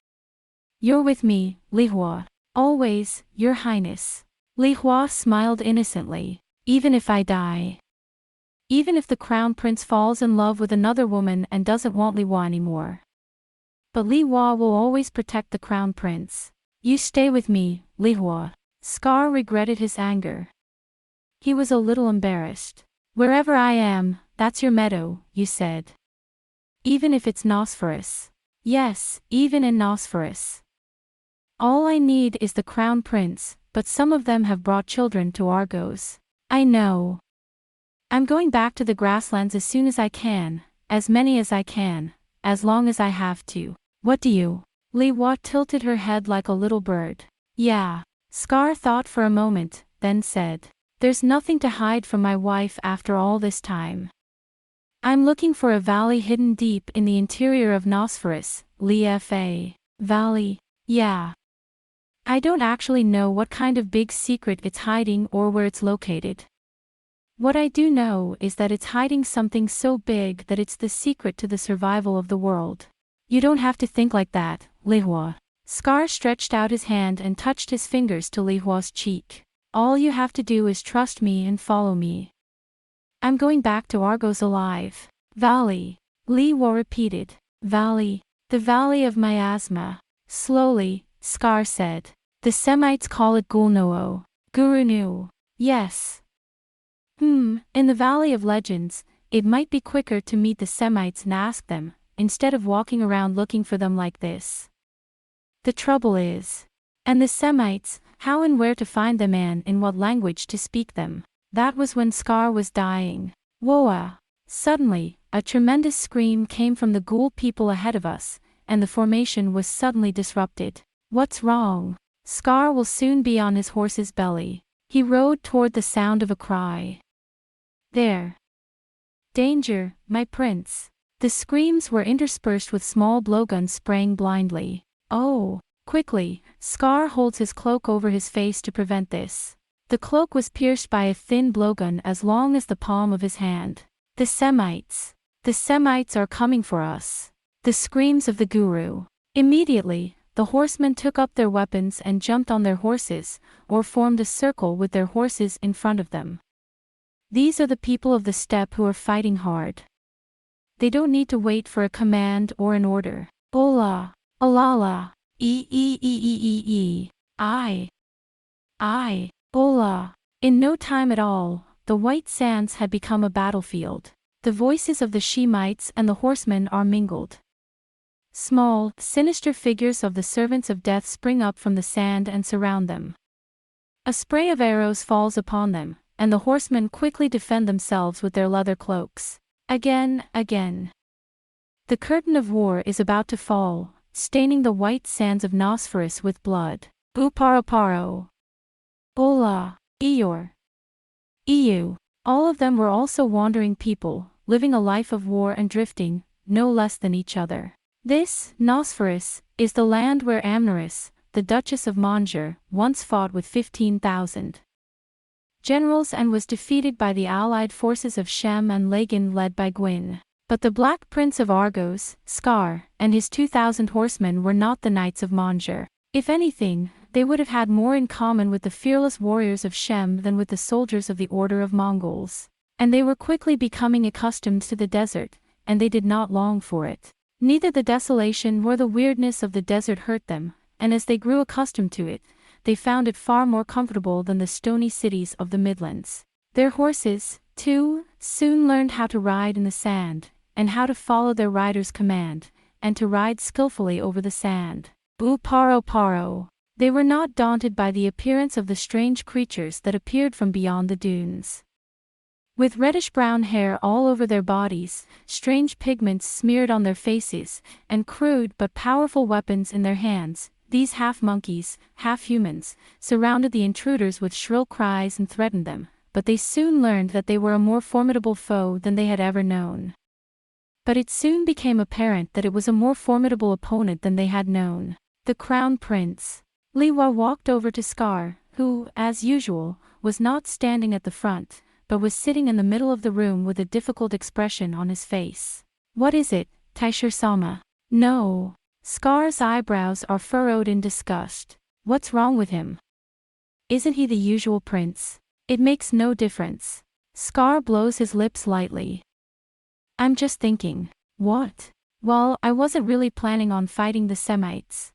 You're with me, Li Hua. Always, Your Highness. Li Hua smiled innocently. Even if I die. Even if the Crown Prince falls in love with another woman and doesn't want Li Hua anymore. But Li Hua will always protect the Crown Prince. You stay with me, Li Hua. Scar regretted his anger. He was a little embarrassed. Wherever I am, that's your meadow, you said. Even if it's Nosferus. Yes, even in Nosferus. All I need is the Crown Prince, but some of them have brought children to Argos. I know. I'm going back to the grasslands as soon as I can, as many as I can, as long as I have to. What do you? Li Hua tilted her head like a little bird. Yeah. Scar thought for a moment, then said. There's nothing to hide from my wife after all this time. I'm looking for a valley hidden deep in the interior of Nosferus, Li Fa. Valley? Yeah. I don't actually know what kind of big secret it's hiding or where it's located. What I do know is that it's hiding something so big that it's the secret to the survival of the world. You don't have to think like that, Li Hua. Scar stretched out his hand and touched his fingers to Li Hua's cheek. All you have to do is trust me and follow me. I'm going back to Argos alive. Valley. Li Hua repeated. Valley. The Valley of Miasma. Slowly, Scar said. The Semites call it Gulnoo. Gurunu. Yes. In the Valley of Legends, it might be quicker to meet the Semites and ask them, instead of walking around looking for them like this. The trouble is. And the Semites, how and where to find them and in what language to speak them. That was when Scar was dying. Woa! Suddenly, a tremendous scream came from the ghoul people ahead of us, and the formation was suddenly disrupted. What's wrong? Scar will soon be on his horse's belly. He rode toward the sound of a cry. There. Danger, my prince. The screams were interspersed with small blowguns spraying blindly. Oh! Quickly, Scar holds his cloak over his face to prevent this. The cloak was pierced by a thin blowgun as long as the palm of his hand. The Semites. The Semites are coming for us. The screams of the guru. Immediately, the horsemen took up their weapons and jumped on their horses, or formed a circle with their horses in front of them. These are the people of the steppe who are fighting hard. They don't need to wait for a command or an order. Ola, alala, I, Ola. In no time at all, the white sands had become a battlefield. The voices of the Shemites and the horsemen are mingled. Small, sinister figures of the servants of death spring up from the sand and surround them. A spray of arrows falls upon them, and the horsemen quickly defend themselves with their leather cloaks. Again. The curtain of war is about to fall, staining the white sands of Nosferus with blood. Uparaparo. Ola, Eeyore. Eyu. All of them were also wandering people, living a life of war and drifting, no less than each other. This, Nosferus, is the land where Amneris, the Duchess of Monjur, once fought with 15,000 generals and was defeated by the allied forces of Shem and Laden led by Guin. But the Black Prince of Argos, Scar, and his 2,000 horsemen were not the knights of Monjur. If anything, they would have had more in common with the fearless warriors of Shem than with the soldiers of the Order of Mongols. And they were quickly becoming accustomed to the desert, and they did not long for it. Neither the desolation nor the weirdness of the desert hurt them, and as they grew accustomed to it, they found it far more comfortable than the stony cities of the Midlands. Their horses, too, soon learned how to ride in the sand, and how to follow their rider's command, and to ride skillfully over the sand. Paro. They were not daunted by the appearance of the strange creatures that appeared from beyond the dunes. With reddish-brown hair all over their bodies, strange pigments smeared on their faces, and crude but powerful weapons in their hands, these half-monkeys, half-humans, surrounded the intruders with shrill cries and threatened them, but they soon learned that they were a more formidable foe than they had ever known. But it soon became apparent that it was a more formidable opponent than they had known. The Crown Prince. Liwa walked over to Scar, who, as usual, was not standing at the front, but was sitting in the middle of the room with a difficult expression on his face. What is it, Taishir-sama? No. Scar's eyebrows are furrowed in disgust. What's wrong with him? Isn't he the usual prince? It makes no difference. Scar blows his lips lightly. I'm just thinking. What? Well, I wasn't really planning on fighting the Semites.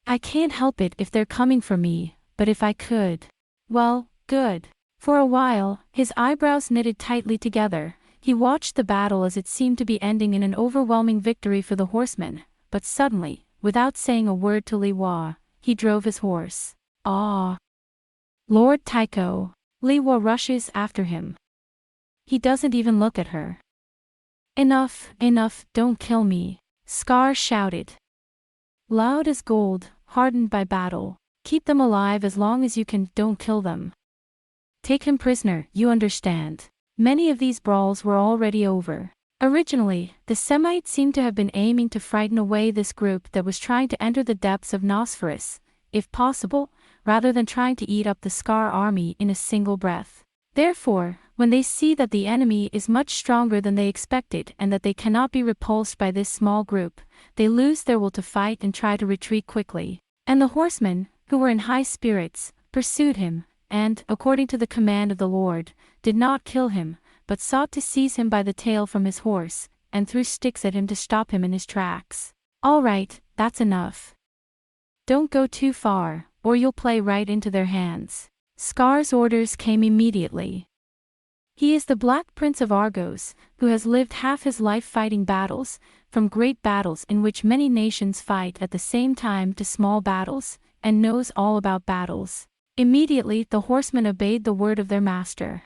I can't help it if they're coming for me, but if I could. Well, good. For a while, his eyebrows knitted tightly together. He watched the battle as it seemed to be ending in an overwhelming victory for the horsemen, but suddenly, without saying a word to Li Hua, he drove his horse. Ah! Lord Tycho! Li Hua rushes after him. He doesn't even look at her. Enough, don't kill me, Scar shouted. Loud as gold, hardened by battle. Keep them alive as long as you can, don't kill them. Take him prisoner, you understand. Many of these brawls were already over. Originally, the Semites seemed to have been aiming to frighten away this group that was trying to enter the depths of Nosferus, if possible, rather than trying to eat up the Scar army in a single breath. Therefore, when they see that the enemy is much stronger than they expected and that they cannot be repulsed by this small group, they lose their will to fight and try to retreat quickly. And the horsemen, who were in high spirits, pursued him, and, according to the command of the Lord, did not kill him, but sought to seize him by the tail from his horse, and threw sticks at him to stop him in his tracks. All right, that's enough. Don't go too far, or you'll play right into their hands. Scar's orders came immediately. He is the Black Prince of Argos, who has lived half his life fighting battles, from great battles in which many nations fight at the same time to small battles, and knows all about battles. Immediately the horsemen obeyed the word of their master.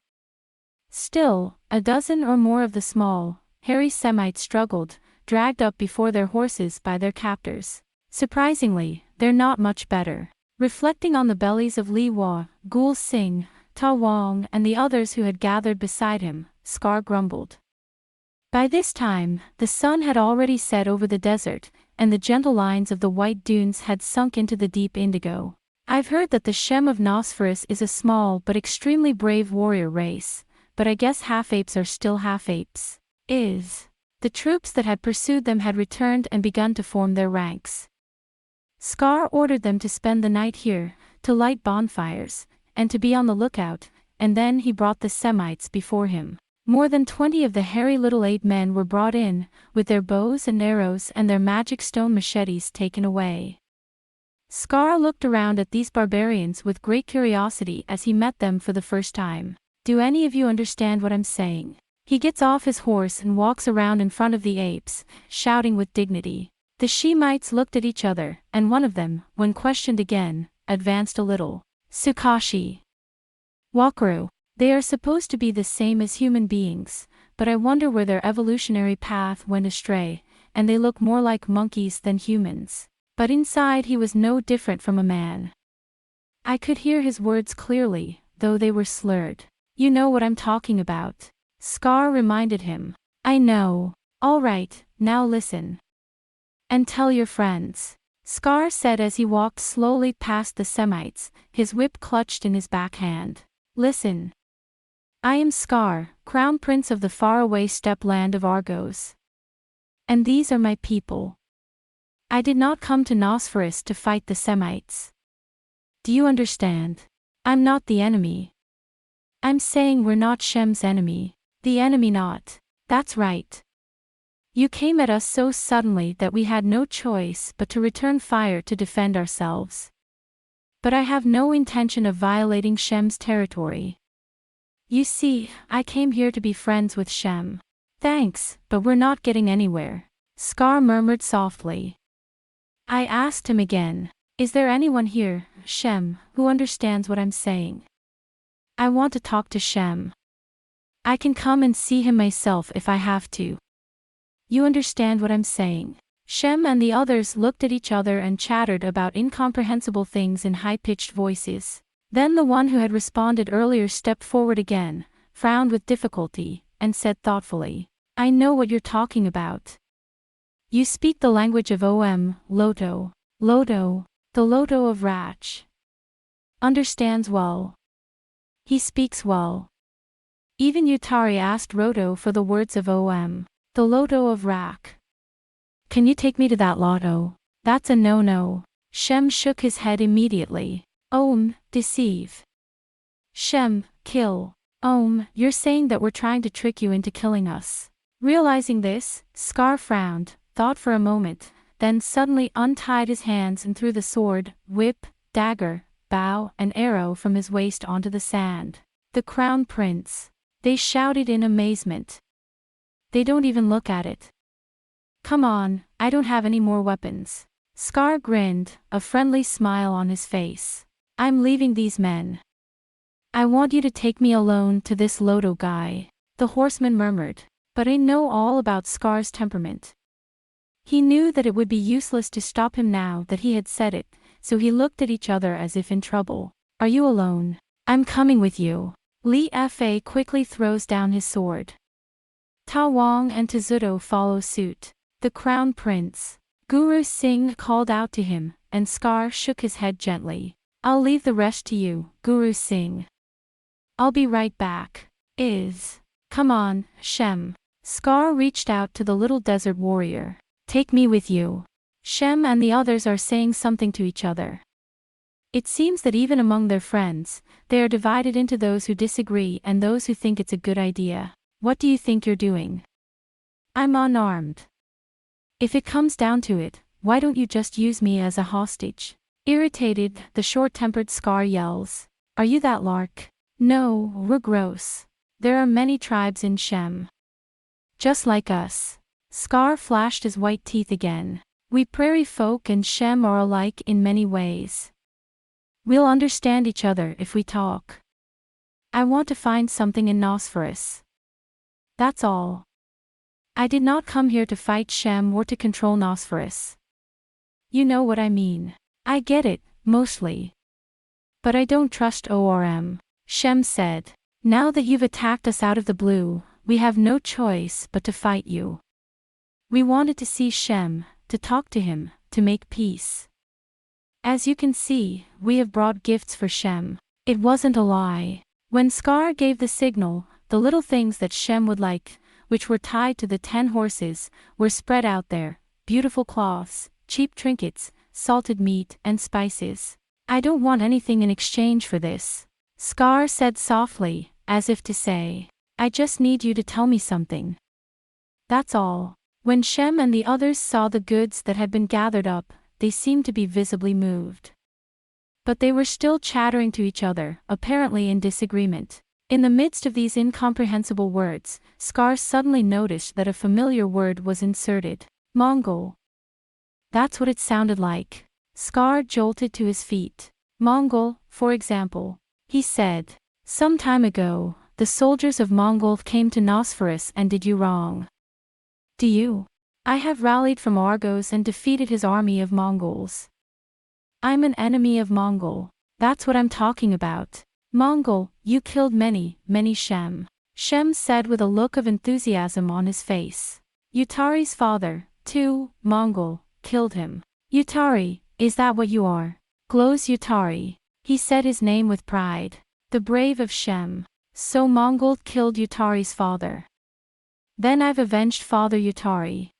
Still, a dozen or more of the small, hairy Semites struggled, dragged up before their horses by their captors. Surprisingly, they're not much better. Reflecting on the bellies of Li Hua, Gul Sing, Ta Wang and the others who had gathered beside him, Scar grumbled. By this time, the sun had already set over the desert, and the gentle lines of the white dunes had sunk into the deep indigo. I've heard that the Shem of Nosferus is a small but extremely brave warrior race, but I guess half-apes are still half-apes. The troops that had pursued them had returned and begun to form their ranks. Scar ordered them to spend the night here, to light bonfires, and to be on the lookout, and then he brought the Semites before him. More than 20 of the hairy little 8 men were brought in, with their bows and arrows and their magic stone machetes taken away. Scar looked around at these barbarians with great curiosity as he met them for the first time. Do any of you understand what I'm saying? He gets off his horse and walks around in front of the apes, shouting with dignity. The Shemites looked at each other, and one of them, when questioned again, advanced a little. Sukashi. Wakaru. They are supposed to be the same as human beings, but I wonder where their evolutionary path went astray, and they look more like monkeys than humans. But inside he was no different from a man. I could hear his words clearly, though they were slurred. You know what I'm talking about. Scar reminded him. I know. All right, now listen. And tell your friends. Scar said as he walked slowly past the Semites, his whip clutched in his backhand. Listen. I am Scar, Crown Prince of the faraway steppe land of Argos. And these are my people. I did not come to Nosferus to fight the Semites. Do you understand? I'm not the enemy. I'm saying we're not Shem's enemy. The enemy not. That's right. You came at us so suddenly that we had no choice but to return fire to defend ourselves. But I have no intention of violating Shem's territory. You see, I came here to be friends with Shem. Thanks, but we're not getting anywhere. Scar murmured softly. I asked him again. Is there anyone here, Shem, who understands what I'm saying? I want to talk to Shem. I can come and see him myself if I have to. You understand what I'm saying? Shem and the others looked at each other and chattered about incomprehensible things in high-pitched voices. Then the one who had responded earlier stepped forward again, frowned with difficulty, and said thoughtfully, I know what you're talking about. You speak the language of Loto. Loto, the Loto of Rach. Understands well. He speaks well. Even Yutari asked Roto for the words of the Loto of Rak. Can you take me to that Loto? That's a no-no. Shem shook his head immediately. Deceive. Shem, kill. You're saying that we're trying to trick you into killing us. Realizing this, Scar frowned, thought for a moment, then suddenly untied his hands and threw the sword, whip, dagger, bow, and arrow from his waist onto the sand. The Crown Prince. They shouted in amazement. They don't even look at it. Come on, I don't have any more weapons. Scar grinned, a friendly smile on his face. I'm leaving these men. I want you to take me alone to this Loto guy. The horseman murmured. But I know all about Scar's temperament. He knew that it would be useless to stop him now that he had said it, so he looked at each other as if in trouble. Are you alone? I'm coming with you. Li Fa quickly throws down his sword. Ta Wong and Tezuto follow suit. The Crown Prince. Guru Singh called out to him, and Scar shook his head gently. I'll leave the rest to you, Guru Singh. I'll be right back. Come on, Shem. Scar reached out to the little desert warrior. Take me with you. Shem and the others are saying something to each other. It seems that even among their friends, they are divided into those who disagree and those who think it's a good idea. What do you think you're doing? I'm unarmed. If it comes down to it, why don't you just use me as a hostage? Irritated, the short-tempered Scar yells. Are you that lark? No, we're gross. There are many tribes in Shem. Just like us. Scar flashed his white teeth again. We prairie folk and Shem are alike in many ways. We'll understand each other if we talk. I want to find something in Nosferus. That's all. I did not come here to fight Shem or to control Nosferus. You know what I mean. I get it, mostly. But I don't trust ORM. Shem said. Now that you've attacked us out of the blue, we have no choice but to fight you. We wanted to see Shem, to talk to him, to make peace. As you can see, we have brought gifts for Shem. It wasn't a lie. When Scar gave the signal, the little things that Shem would like, which were tied to the 10 horses, were spread out there, beautiful cloths, cheap trinkets, salted meat, and spices. I don't want anything in exchange for this, Scar said softly, as if to say, I just need you to tell me something. That's all. When Shem and the others saw the goods that had been gathered up, they seemed to be visibly moved. But they were still chattering to each other, apparently in disagreement. In the midst of these incomprehensible words, Scar suddenly noticed that a familiar word was inserted. Mongol. That's what it sounded like. Scar jolted to his feet. Mongol, for example. He said. Some time ago, the soldiers of Mongol came to Nosferus and did you wrong. Do you? I have rallied from Argos and defeated his army of Mongols. I'm an enemy of Mongol. That's what I'm talking about. Mongol, you killed many, many Shem. Shem said with a look of enthusiasm on his face. Yutari's father, too, Mongol, killed him. Yutari, is that what you are? Glows Yutari. He said his name with pride. The brave of Shem. So Mongol killed Yutari's father. Then I've avenged Father Yutari.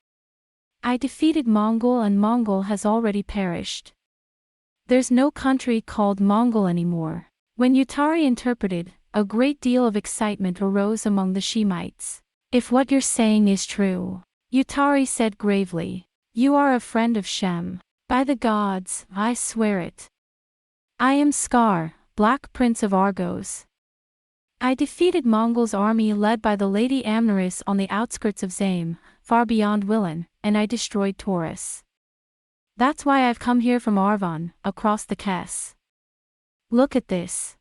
I defeated Mongol and Mongol has already perished. There's no country called Mongol anymore. When Yutari interpreted, a great deal of excitement arose among the Shemites. If what you're saying is true, Yutari said gravely, you are a friend of Shem. By the gods, I swear it. I am Scar, Black Prince of Argos. I defeated Mongol's army led by the Lady Amneris on the outskirts of Zame, far beyond Willan, and I destroyed Taurus. That's why I've come here from Arvon, across the Kess. Look at this.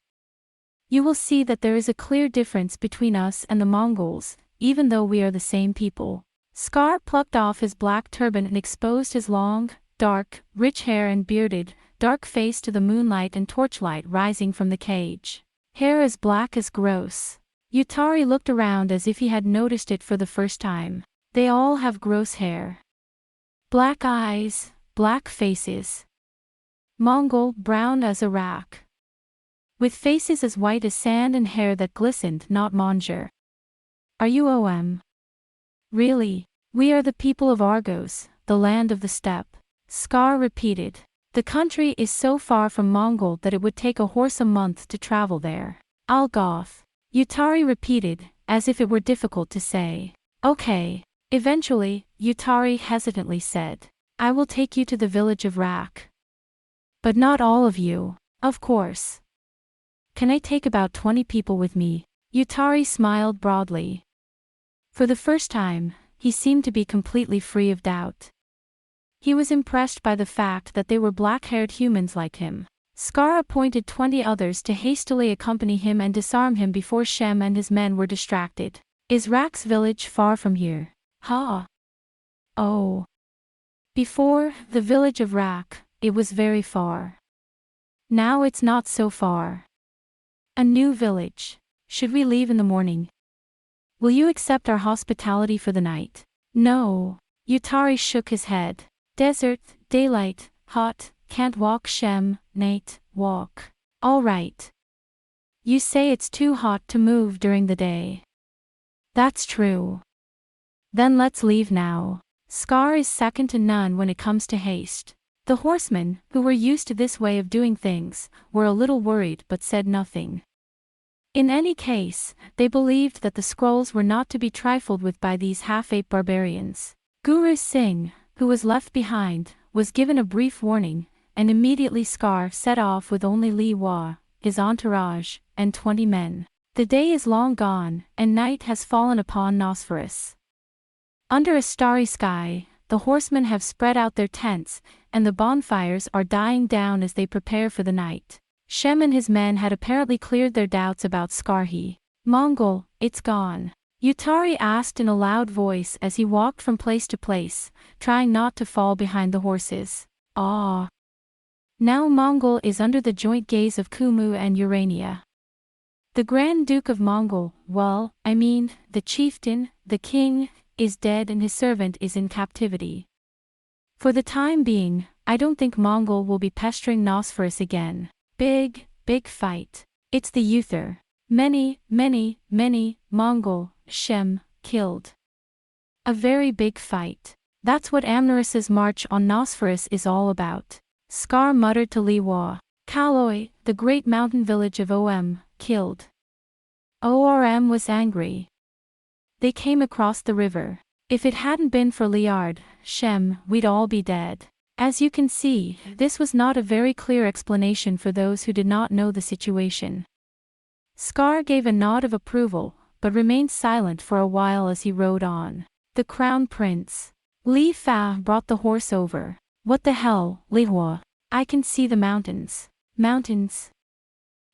You will see that there is a clear difference between us and the Mongols, even though we are the same people. Scar plucked off his black turban and exposed his long, dark, rich hair and bearded, dark face to the moonlight and torchlight rising from the cage. Hair as black as gross. Yutari looked around as if he had noticed it for the first time. They all have gross hair. Black eyes, black faces. Mongol brown as a rack. With faces as white as sand and hair that glistened not monger. Are you OM? Really? We are the people of Argos, the land of the steppe. Scar repeated. The country is so far from Mongol that it would take a horse a month to travel there. Algoth. Yutari repeated, as if it were difficult to say. Okay. Eventually, Yutari hesitantly said. I will take you to the village of Rak. But not all of you, of course. Can I take about 20 people with me? Yutari smiled broadly. For the first time, he seemed to be completely free of doubt. He was impressed by the fact that they were black-haired humans like him. Scar appointed 20 others to hastily accompany him and disarm him before Shem and his men were distracted. Is Rak's village far from here? Ha! Oh. Before, the village of Rak, it was very far. Now it's not so far. A new village. Should we leave in the morning? Will you accept our hospitality for the night? No. Yutari shook his head. Desert, daylight, hot, can't walk Shem, Nate, walk. All right. You say it's too hot to move during the day. That's true. Then let's leave now. Scar is second to none when it comes to haste. The horsemen, who were used to this way of doing things, were a little worried but said nothing. In any case, they believed that the scrolls were not to be trifled with by these half-ape barbarians. Guru Singh, who was left behind, was given a brief warning, and immediately Scar set off with only Li Hua, his entourage, and 20 men. The day is long gone, and night has fallen upon Nosferus. Under a starry sky, the horsemen have spread out their tents, and the bonfires are dying down as they prepare for the night. Shem and his men had apparently cleared their doubts about Scarhi. Mongol, it's gone. Yutari asked in a loud voice as he walked from place to place, trying not to fall behind the horses. Ah. Now Mongol is under the joint gaze of Kumu and Urania. The Grand Duke of Mongol, the chieftain, the king, is dead and his servant is in captivity. For the time being, I don't think Mongol will be pestering Nosferus again. Big fight. It's the Uther. Many, Mongol, Shem, killed. A very big fight. That's what Amneris's march on Nosferus is all about. Scar muttered to Liwa. Kaloi, the great mountain village of Om, killed. Orm was angry. They came across the river. If it hadn't been for Liard, Shem, we'd all be dead. As you can see, this was not a very clear explanation for those who did not know the situation. Scar gave a nod of approval, but remained silent for a while as he rode on. The Crown Prince. Li Fa brought the horse over. What the hell, Li Hua? I can see the mountains. Mountains?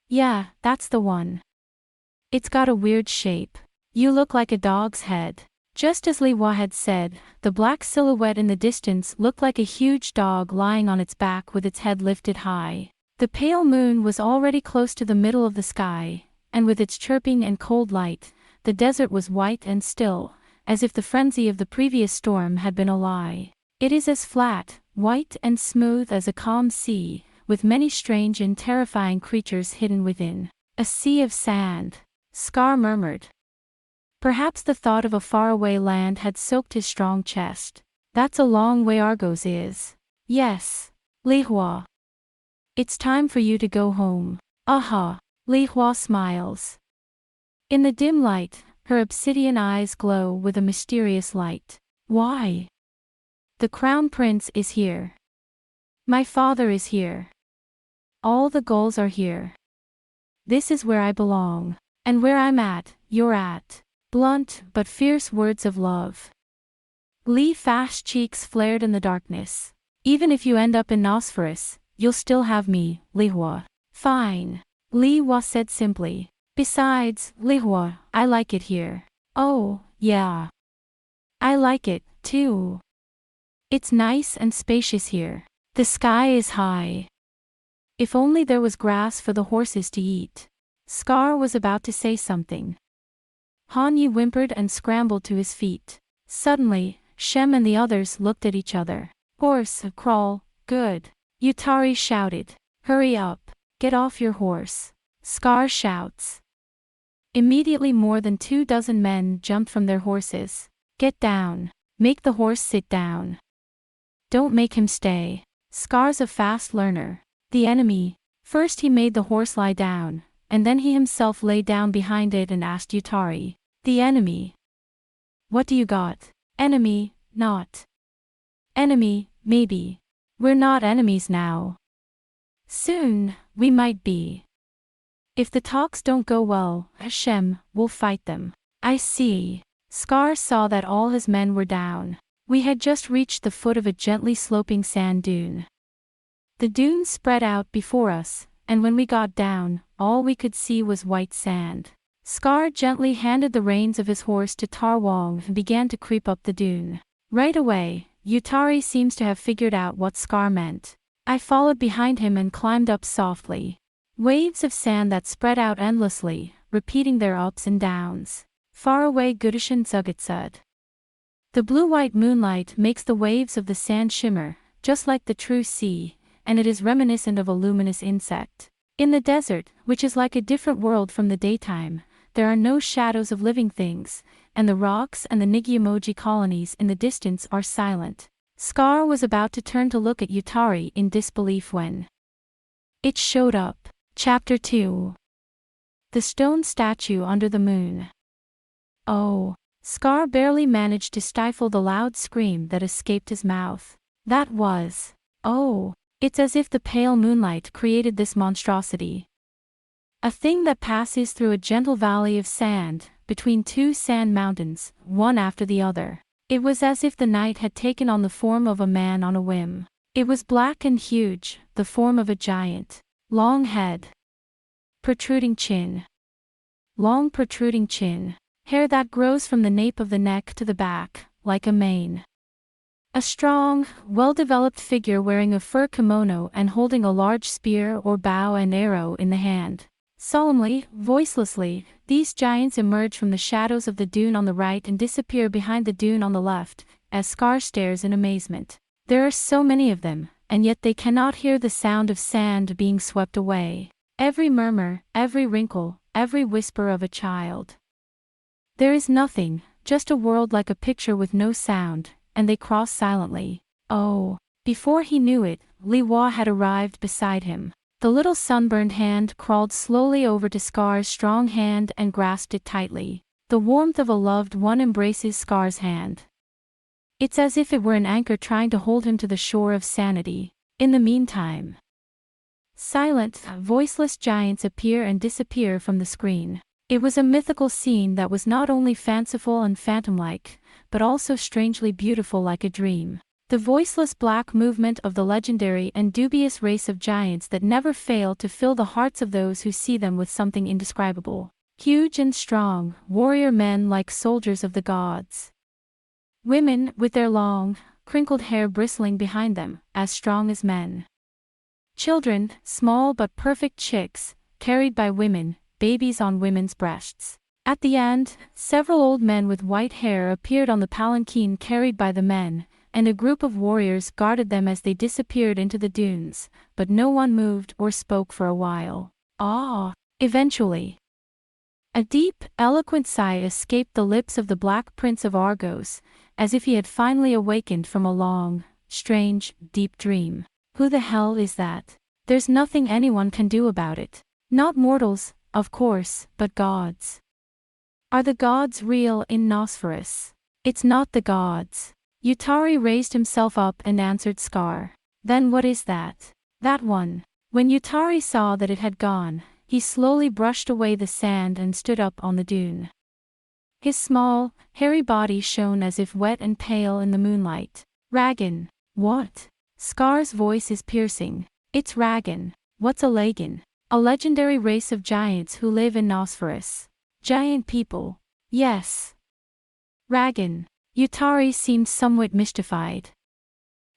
Yeah, that's the one. It's got a weird shape. You look like a dog's head. Just as Li Hua had said, the black silhouette in the distance looked like a huge dog lying on its back with its head lifted high. The pale moon was already close to the middle of the sky, and with its chirping and cold light, the desert was white and still, as if the frenzy of the previous storm had been a lie. It is as flat, white and smooth as a calm sea, with many strange and terrifying creatures hidden within. A sea of sand. Scar murmured. Perhaps the thought of a faraway land had soaked his strong chest. That's a long way Argos is. Yes. Li Hua. It's time for you to go home. Aha. Li Hua smiles. In the dim light, her obsidian eyes glow with a mysterious light. Why? The Crown Prince is here. My father is here. All the gulls are here. This is where I belong. And where I'm at, you're at. Blunt but fierce words of love. Li Fa's cheeks flared in the darkness. Even if you end up in Nosferus, you'll still have me, Li Hua. Fine. Li Hua said simply. Besides, Li Hua, I like it here. Oh, yeah. I like it, too. It's nice and spacious here. The sky is high. If only there was grass for the horses to eat. Scar was about to say something. Hanyi whimpered and scrambled to his feet. Suddenly, Shem and the others looked at each other. Horse, crawl, good. Yutari shouted. Hurry up. Get off your horse. Scar shouts. Immediately more than 24 men jumped from their horses. Get down. Make the horse sit down. Don't make him stay. Scar's a fast learner. The enemy. First he made the horse lie down, and then he himself lay down behind it and asked Yutari. The enemy. What do you got? Enemy, not. Enemy, maybe. We're not enemies now. Soon, we might be. If the talks don't go well, Hashem, we'll fight them. I see. Scar saw that all his men were down. We had just reached the foot of a gently sloping sand dune. The dune spread out before us, and when we got down, all we could see was white sand. Scar gently handed the reins of his horse to Tarwong and began to creep up the dune. Right away, Yutari seems to have figured out what Scar meant. I followed behind him and climbed up softly. Waves of sand that spread out endlessly, repeating their ups and downs. Far away Gudishan Zugatsud. The blue-white moonlight makes the waves of the sand shimmer, just like the true sea, and it is reminiscent of a luminous insect. In the desert, which is like a different world from the daytime, there are no shadows of living things, and the rocks and the Nigyamoji colonies in the distance are silent. Scar was about to turn to look at Yutari in disbelief when it showed up. Chapter 2. The Stone Statue Under the Moon. Oh. Scar barely managed to stifle the loud scream that escaped his mouth. That was. Oh. It's as if the pale moonlight created this monstrosity. A thing that passes through a gentle valley of sand, between two sand mountains, one after the other. It was as if the night had taken on the form of a man on a whim. It was black and huge, the form of a giant. Long head. Protruding chin. Long protruding chin. Hair that grows from the nape of the neck to the back, like a mane. A strong, well-developed figure wearing a fur kimono and holding a large spear or bow and arrow in the hand. Solemnly, voicelessly, these giants emerge from the shadows of the dune on the right and disappear behind the dune on the left, as Scar stares in amazement. There are so many of them, and yet they cannot hear the sound of sand being swept away. Every murmur, every wrinkle, every whisper of a child. There is nothing, just a world like a picture with no sound, and they cross silently. Oh. Before he knew it, Li Hua had arrived beside him. The little sunburned hand crawled slowly over to Scar's strong hand and grasped it tightly. The warmth of a loved one embraces Scar's hand. It's as if it were an anchor trying to hold him to the shore of sanity. In the meantime, silent, voiceless giants appear and disappear from the screen. It was a mythical scene that was not only fanciful and phantom-like, but also strangely beautiful like a dream. The voiceless black movement of the legendary and dubious race of giants that never fail to fill the hearts of those who see them with something indescribable. Huge and strong, warrior men like soldiers of the gods. Women, with their long, crinkled hair bristling behind them, as strong as men. Children, small but perfect chicks, carried by women, babies on women's breasts. At the end, several old men with white hair appeared on the palanquin carried by the men, and a group of warriors guarded them as they disappeared into the dunes, but no one moved or spoke for a while. Eventually, a deep, eloquent sigh escaped the lips of the Black Prince of Argos, as if he had finally awakened from a long, strange, deep dream. Who the hell is that? There's nothing anyone can do about it. Not mortals, of course, but gods. Are the gods real in Nosferus? It's not the gods. Yutari raised himself up and answered Scar. Then what is that? That one. When Yutari saw that it had gone, he slowly brushed away the sand and stood up on the dune. His small, hairy body shone as if wet and pale in the moonlight. Ragan. What? Scar's voice is piercing. It's Ragan. What's a laden? A legendary race of giants who live in Nosferus. Giant people. Yes. Ragan. Yutari seemed somewhat mystified.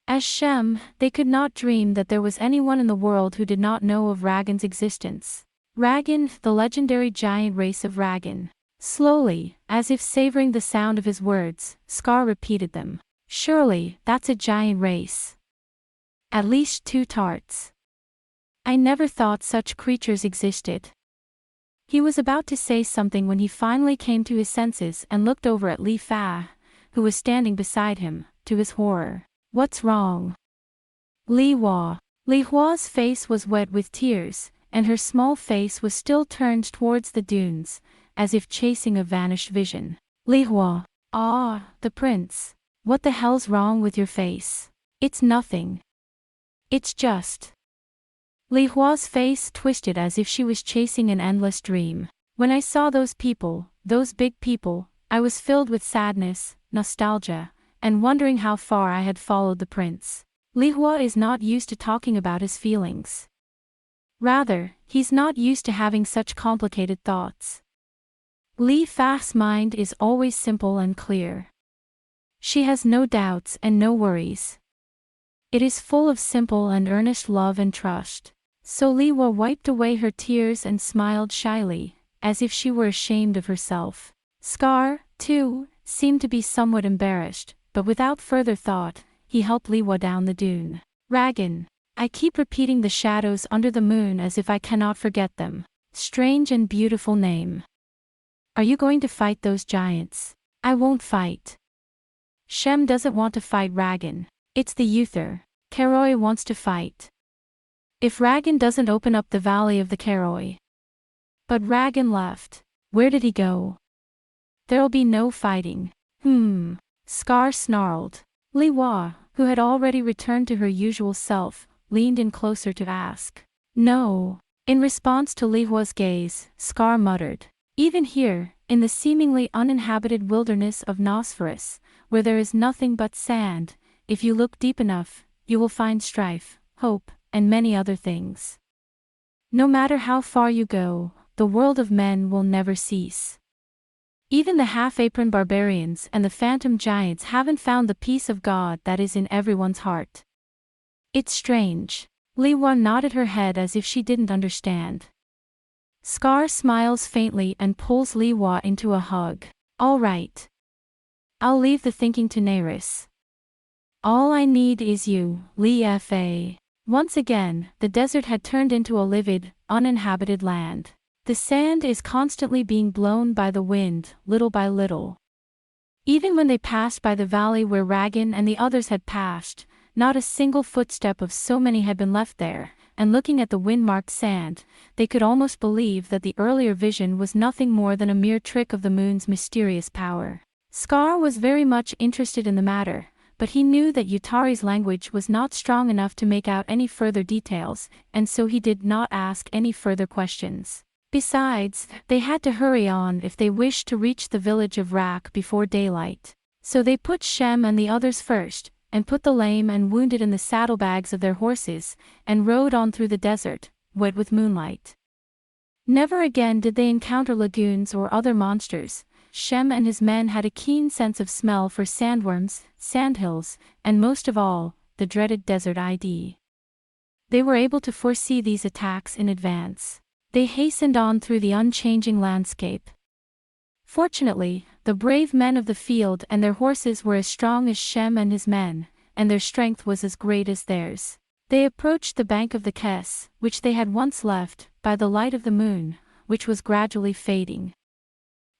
As Shem, they could not dream that there was anyone in the world who did not know of Ragan's existence. Ragan, the legendary giant race of Ragan. Slowly, as if savoring the sound of his words, Scar repeated them. Surely, that's a giant race. At least 2 tarts. I never thought such creatures existed. He was about to say something when he finally came to his senses and looked over at Li Fa, who was standing beside him, to his horror. What's wrong? Li Hua. Li Hua's face was wet with tears, and her small face was still turned towards the dunes, as if chasing a vanished vision. Li Hua. The prince. What the hell's wrong with your face? It's nothing. It's just. Li Hua's face twisted as if she was chasing an endless dream. When I saw those people, those big people, I was filled with sadness, nostalgia, and wondering how far I had followed the prince. Li Hua is not used to talking about his feelings. Rather, he's not used to having such complicated thoughts. Li Fa's mind is always simple and clear. She has no doubts and no worries. It is full of simple and earnest love and trust. So Li Hua wiped away her tears and smiled shyly, as if she were ashamed of herself. Scar, too, seemed to be somewhat embarrassed, but without further thought, he helped Li Hua down the dune. Ragan. I keep repeating the shadows under the moon as if I cannot forget them. Strange and beautiful name. Are you going to fight those giants? I won't fight. Shem doesn't want to fight Ragan. It's the Uther. Karoi wants to fight. If Ragan doesn't open up the valley of the Karoi. But Ragan left. Where did he go? There'll be no fighting. Scar snarled. Li Hua, who had already returned to her usual self, leaned in closer to ask. No. In response to Li Hua's gaze, Scar muttered. Even here, in the seemingly uninhabited wilderness of Nosferus, where there is nothing but sand, if you look deep enough, you will find strife, hope, and many other things. No matter how far you go, the world of men will never cease. Even the half-apron barbarians and the phantom giants haven't found the peace of God that is in everyone's heart. It's strange. Li Hua nodded her head as if she didn't understand. Scar smiles faintly and pulls Li Hua into a hug. All right. I'll leave the thinking to Neris. All I need is you, Li Fa. Once again, the desert had turned into a livid, uninhabited land. The sand is constantly being blown by the wind, little by little. Even when they passed by the valley where Ragan and the others had passed, Not a single footstep of so many had been left there, and looking at the wind-marked sand, they could almost believe that the earlier vision was nothing more than a mere trick of the moon's mysterious power. Scar was very much interested in the matter, but he knew that Yutari's language was not strong enough to make out any further details, and so he did not ask any further questions. Besides, they had to hurry on if they wished to reach the village of Rak before daylight. So they put Shem and the others first, and put the lame and wounded in the saddlebags of their horses, and rode on through the desert, wet with moonlight. Never again did they encounter lagoons or other monsters. Shem and his men had a keen sense of smell for sandworms, sandhills, and most of all, the dreaded desert ID. They were able to foresee these attacks in advance. They hastened on through the unchanging landscape. Fortunately, the brave men of the field and their horses were as strong as Shem and his men, and their strength was as great as theirs. They approached the bank of the Kess, which they had once left, by the light of the moon, which was gradually fading.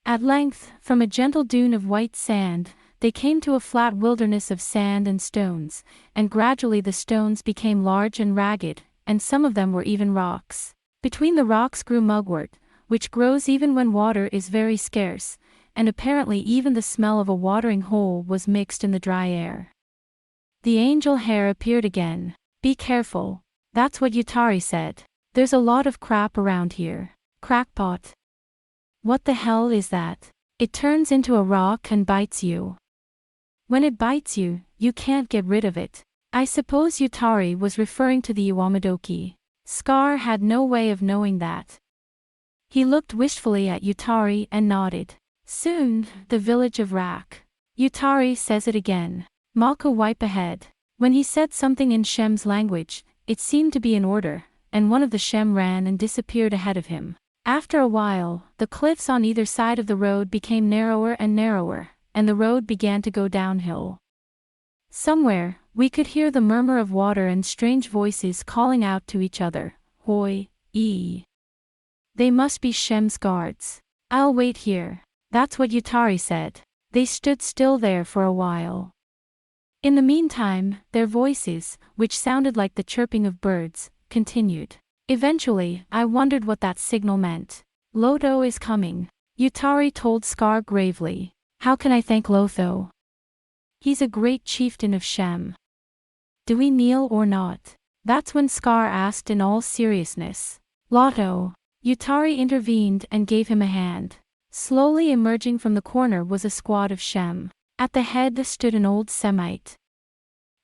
At length, from a gentle dune of white sand, they came to a flat wilderness of sand and stones, and gradually the stones became large and ragged, and some of them were even rocks. Between the rocks grew mugwort, which grows even when water is very scarce, and apparently even the smell of a watering hole was mixed in the dry air. The angel hare appeared again. "Be careful. That's what Yutari said. There's a lot of crap around here." Crackpot. What the hell is that? It turns into a rock and bites you. When it bites you, you can't get rid of it. I suppose Yutari was referring to the Uwamadoki. Scar had no way of knowing that. He looked wistfully at Yutari and nodded. "Soon, the village of Rak." Yutari says it again. Mako wipe ahead. When he said something in Shem's language, it seemed to be in order, and one of the Shem ran and disappeared ahead of him. After a while, the cliffs on either side of the road became narrower and narrower, and the road began to go downhill. Somewhere, we could hear the murmur of water and strange voices calling out to each other. "Hoi, ee." They must be Shem's guards. "I'll wait here." That's what Yutari said. They stood still there for a while. In the meantime, their voices, which sounded like the chirping of birds, continued. Eventually, I wondered what that signal meant. "Lotho is coming," Yutari told Scar gravely. "How can I thank Lotho? He's a great chieftain of Shem. Do we kneel or not?" That's when Scar asked in all seriousness. "Lotho." Yutari intervened and gave him a hand. Slowly emerging from the corner was a squad of Shem. At the head stood an old Semite.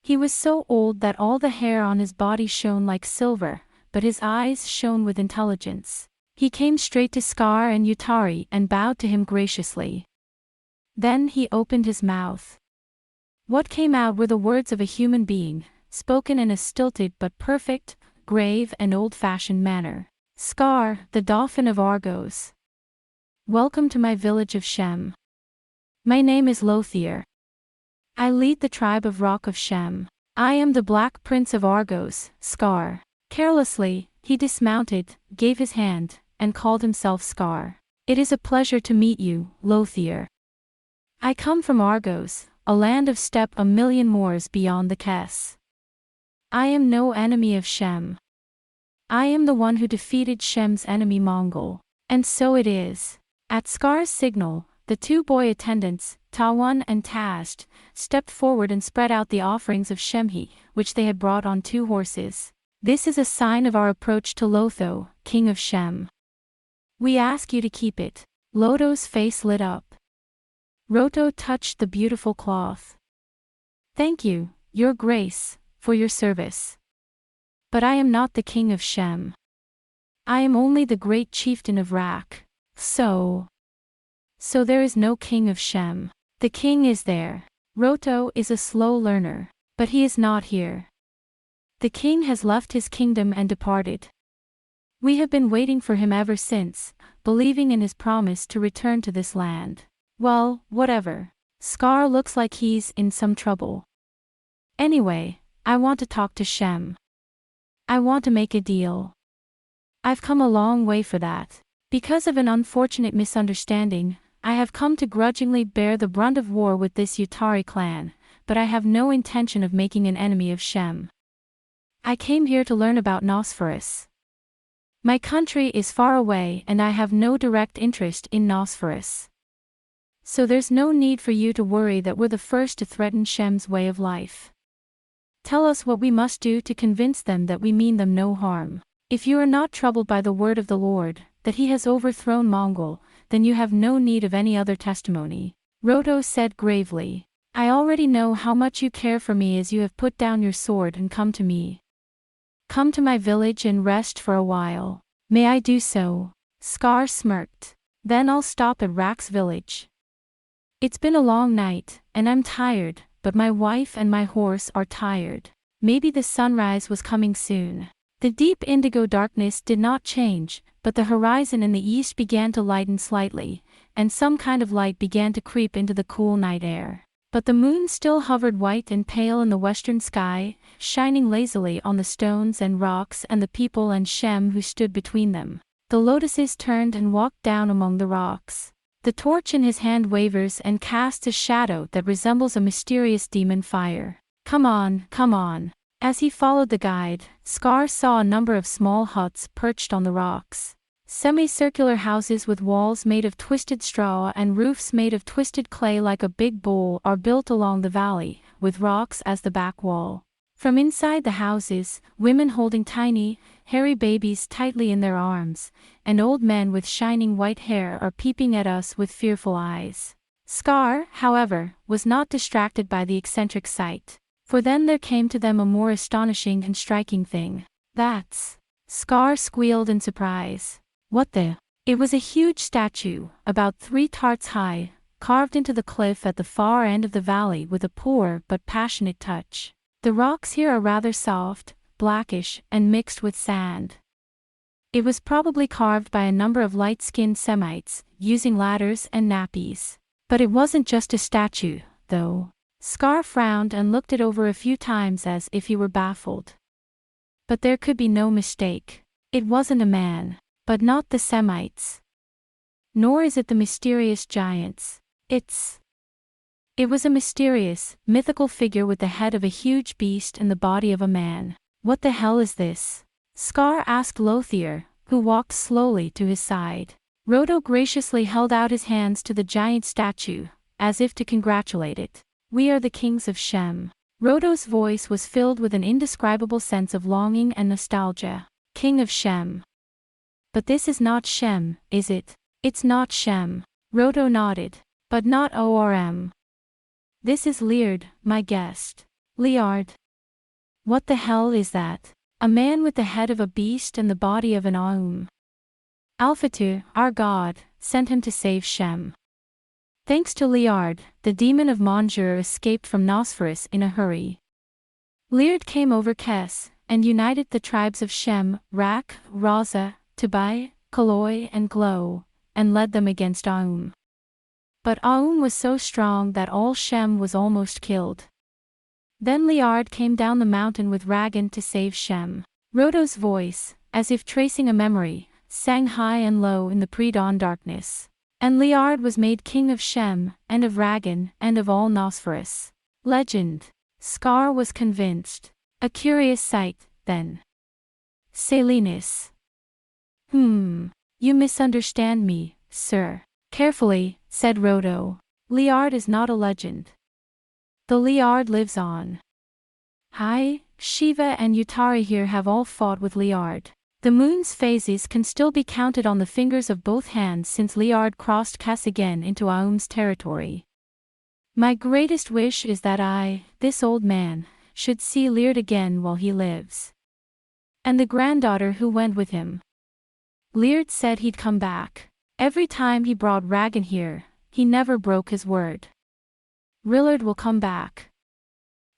He was so old that all the hair on his body shone like silver, but his eyes shone with intelligence. He came straight to Scar and Yutari and bowed to him graciously. Then he opened his mouth. What came out were the words of a human being, spoken in a stilted but perfect, grave and old-fashioned manner. "Scar, the Dauphin of Argos. Welcome to my village of Shem. My name is Lothier. I lead the tribe of Rock of Shem. I am the Black Prince of Argos." Scar. Carelessly, he dismounted, gave his hand, and called himself Scar. "It is a pleasure to meet you, Lothier. I come from Argos, a land of steppe a million moors beyond the Kess. I am no enemy of Shem. I am the one who defeated Shem's enemy Mongol." And so it is. At Scar's signal, the two boy attendants, Tawan and Tast, stepped forward and spread out the offerings of Shemhi, which they had brought on 2 horses. "This is a sign of our approach to Lotho, king of Shem. We ask you to keep it." Lotho's face lit up. Roto touched the beautiful cloth. "Thank you, your grace, for your service. But I am not the king of Shem. I am only the great chieftain of Rak. So there is no king of Shem. The king is there. Roto is a slow learner, but he is not here. The king has left his kingdom and departed. We have been waiting for him ever since, believing in his promise to return to this land. Well, whatever. Scar looks like he's in some trouble. Anyway, I want to talk to Shem. I want to make a deal. I've come a long way for that. Because of an unfortunate misunderstanding, I have come to grudgingly bear the brunt of war with this Yutari clan, but I have no intention of making an enemy of Shem. I came here to learn about Nosferus. My country is far away and I have no direct interest in Nosferus. So there's no need for you to worry that we're the first to threaten Shem's way of life. Tell us what we must do to convince them that we mean them no harm. If you are not troubled by the word of the Lord, that he has overthrown Mongol, then you have no need of any other testimony. Roto said gravely. I already know how much you care for me as you have put down your sword and come to me. Come to my village and rest for a while. May I do so? Scar smirked. Then I'll stop at Rak's village. It's been a long night, and I'm tired, but my wife and my horse are tired. Maybe the sunrise was coming soon. The deep indigo darkness did not change, but the horizon in the east began to lighten slightly, and some kind of light began to creep into the cool night air. But the moon still hovered white and pale in the western sky, shining lazily on the stones and rocks and the people and Shem who stood between them. The lotuses turned and walked down among the rocks. The torch in his hand wavers and casts a shadow that resembles a mysterious demon fire. Come on, come on. As he followed the guide, Scar saw a number of small huts perched on the rocks. Semicircular houses with walls made of twisted straw and roofs made of twisted clay like a big bowl are built along the valley, with rocks as the back wall. From inside the houses, women holding tiny, hairy babies tightly in their arms, and old men with shining white hair are peeping at us with fearful eyes. Scar, however, was not distracted by the eccentric sight. For then there came to them a more astonishing and striking thing. That's... Scar squealed in surprise. What the? It was a huge statue, about 3 tarts high, carved into the cliff at the far end of the valley with a poor but passionate touch. The rocks here are rather soft, blackish, and mixed with sand. It was probably carved by a number of light-skinned Semites, using ladders and nappies. But it wasn't just a statue, though. Scar frowned and looked it over a few times as if he were baffled. But there could be no mistake. It wasn't a man. But not the Semites. Nor is it the mysterious giants. It was a mysterious, mythical figure with the head of a huge beast and the body of a man. What the hell is this? Scar asked Lothier, who walked slowly to his side. Roto graciously held out his hands to the giant statue, as if to congratulate it. We are the kings of Shem. Roto's voice was filled with an indescribable sense of longing and nostalgia. King of Shem. But this is not Shem, is it? It's not Shem. Roto nodded. But not Orm. This is Leard, my guest. Leard. What the hell is that? A man with the head of a beast and the body of an Aum. Alphatu, our god, sent him to save Shem. Thanks to Leard, the demon of Monjur escaped from Nosferus in a hurry. Leard came over Kes, and united the tribes of Shem, Rak, Raza, Tubai, Kaloi and Glow, and led them against Aum. But Aum was so strong that all Shem was almost killed. Then Leard came down the mountain with Ragan to save Shem. Roto's voice, as if tracing a memory, sang high and low in the pre-dawn darkness. And Leard was made king of Shem, and of Ragan, and of all Nosferus. Legend. Scar was convinced. A curious sight, then. Salinis. You misunderstand me, sir. Carefully, said Roto. Leard is not a legend. The Leard lives on. Hi, Shiva and Utari here have all fought with Leard. The moon's phases can still be counted on the fingers of both hands since Leard crossed Kes again into Aum's territory. My greatest wish is that I, this old man, should see Leard again while he lives. And the granddaughter who went with him. Leard said he'd come back. Every time he brought Ragan here, he never broke his word. Rillard will come back.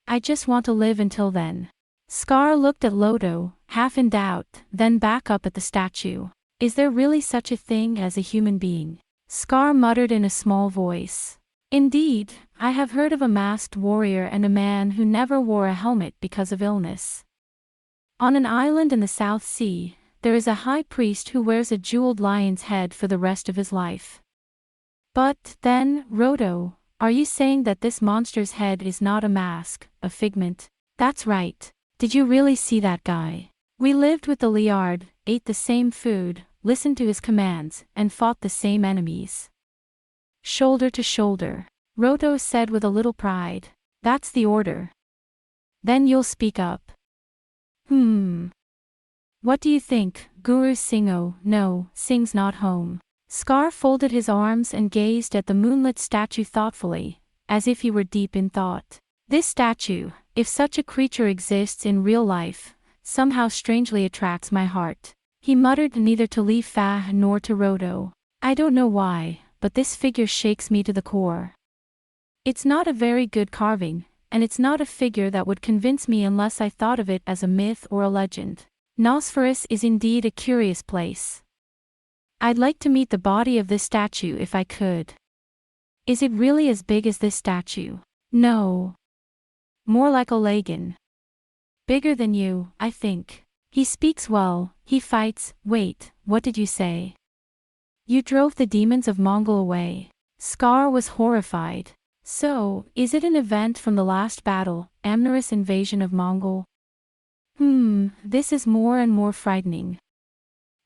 I just want to live until then. Scar looked at Loto, half in doubt, then back up at the statue. Is there really such a thing as a human being? Scar muttered in a small voice. Indeed, I have heard of a masked warrior and a man who never wore a helmet because of illness. On an island in the South Sea, there is a high priest who wears a jeweled lion's head for the rest of his life. But, then, Roto, Are you saying that this monster's head is not a mask, a figment? That's right. Did you really see that guy? We lived with the leopard, ate the same food, listened to his commands, and fought the same enemies. Shoulder to shoulder, Roto said with a little pride. That's the order. Then you'll speak up. What do you think, Guru Singo? No, Sing's not home. Scar folded his arms and gazed at the moonlit statue thoughtfully, as if he were deep in thought. This statue, if such a creature exists in real life, somehow strangely attracts my heart. He muttered neither to Li Fa nor to Roto. I don't know why, but this figure shakes me to the core. It's not a very good carving, and it's not a figure that would convince me unless I thought of it as a myth or a legend. Nosferus is indeed a curious place. I'd like to meet the body of this statue if I could. Is it really as big as this statue? No. More like a laden. Bigger than you, I think. He speaks well, he fights. Wait, what did you say? You drove the demons of Mongol away. Scar was horrified. So, is it an event from the last battle, Amneris invasion of Mongol? This is more and more frightening.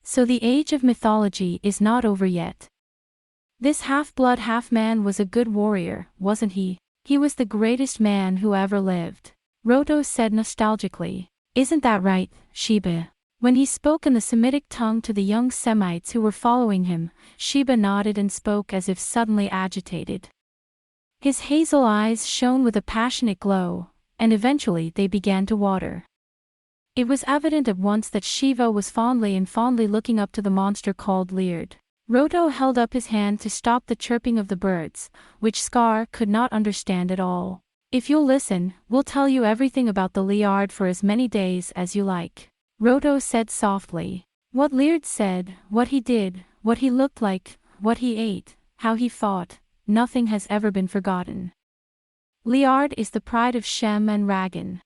So the age of mythology is not over yet. This half-blood half-man was a good warrior, wasn't he? He was the greatest man who ever lived. Roto said nostalgically. Isn't that right, Sheba? When he spoke in the Semitic tongue to the young Semites who were following him, Sheba nodded and spoke as if suddenly agitated. His hazel eyes shone with a passionate glow, and eventually they began to water. It was evident at once that Shiva was fondly looking up to the monster called Leopard. Roto held up his hand to stop the chirping of the birds, which Scar could not understand at all. If you'll listen, we'll tell you everything about the leopard for as many days as you like. Roto said softly. What Leopard said, what he did, what he looked like, what he ate, how he fought, nothing has ever been forgotten. Leopard is the pride of Shem and Ragan.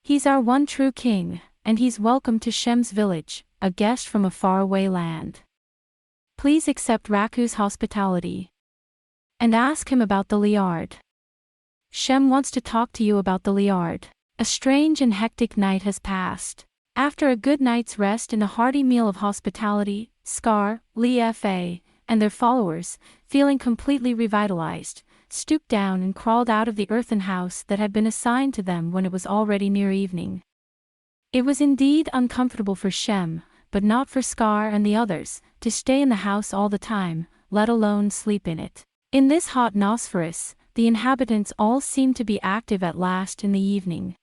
He's our one true king, and he's welcome to Shem's village, a guest from a faraway land. Please accept Raku's hospitality. And ask him about the leopard. Shem wants to talk to you about the leopard. A strange and hectic night has passed. After a good night's rest and a hearty meal of hospitality, Scar, Li Fa, and their followers, feeling completely revitalized, stooped down and crawled out of the earthen house that had been assigned to them when it was already near evening. It was indeed uncomfortable for Shem, but not for Scar and the others, to stay in the house all the time, let alone sleep in it. In this hot Nosferus, the inhabitants all seemed to be active at last in the evening.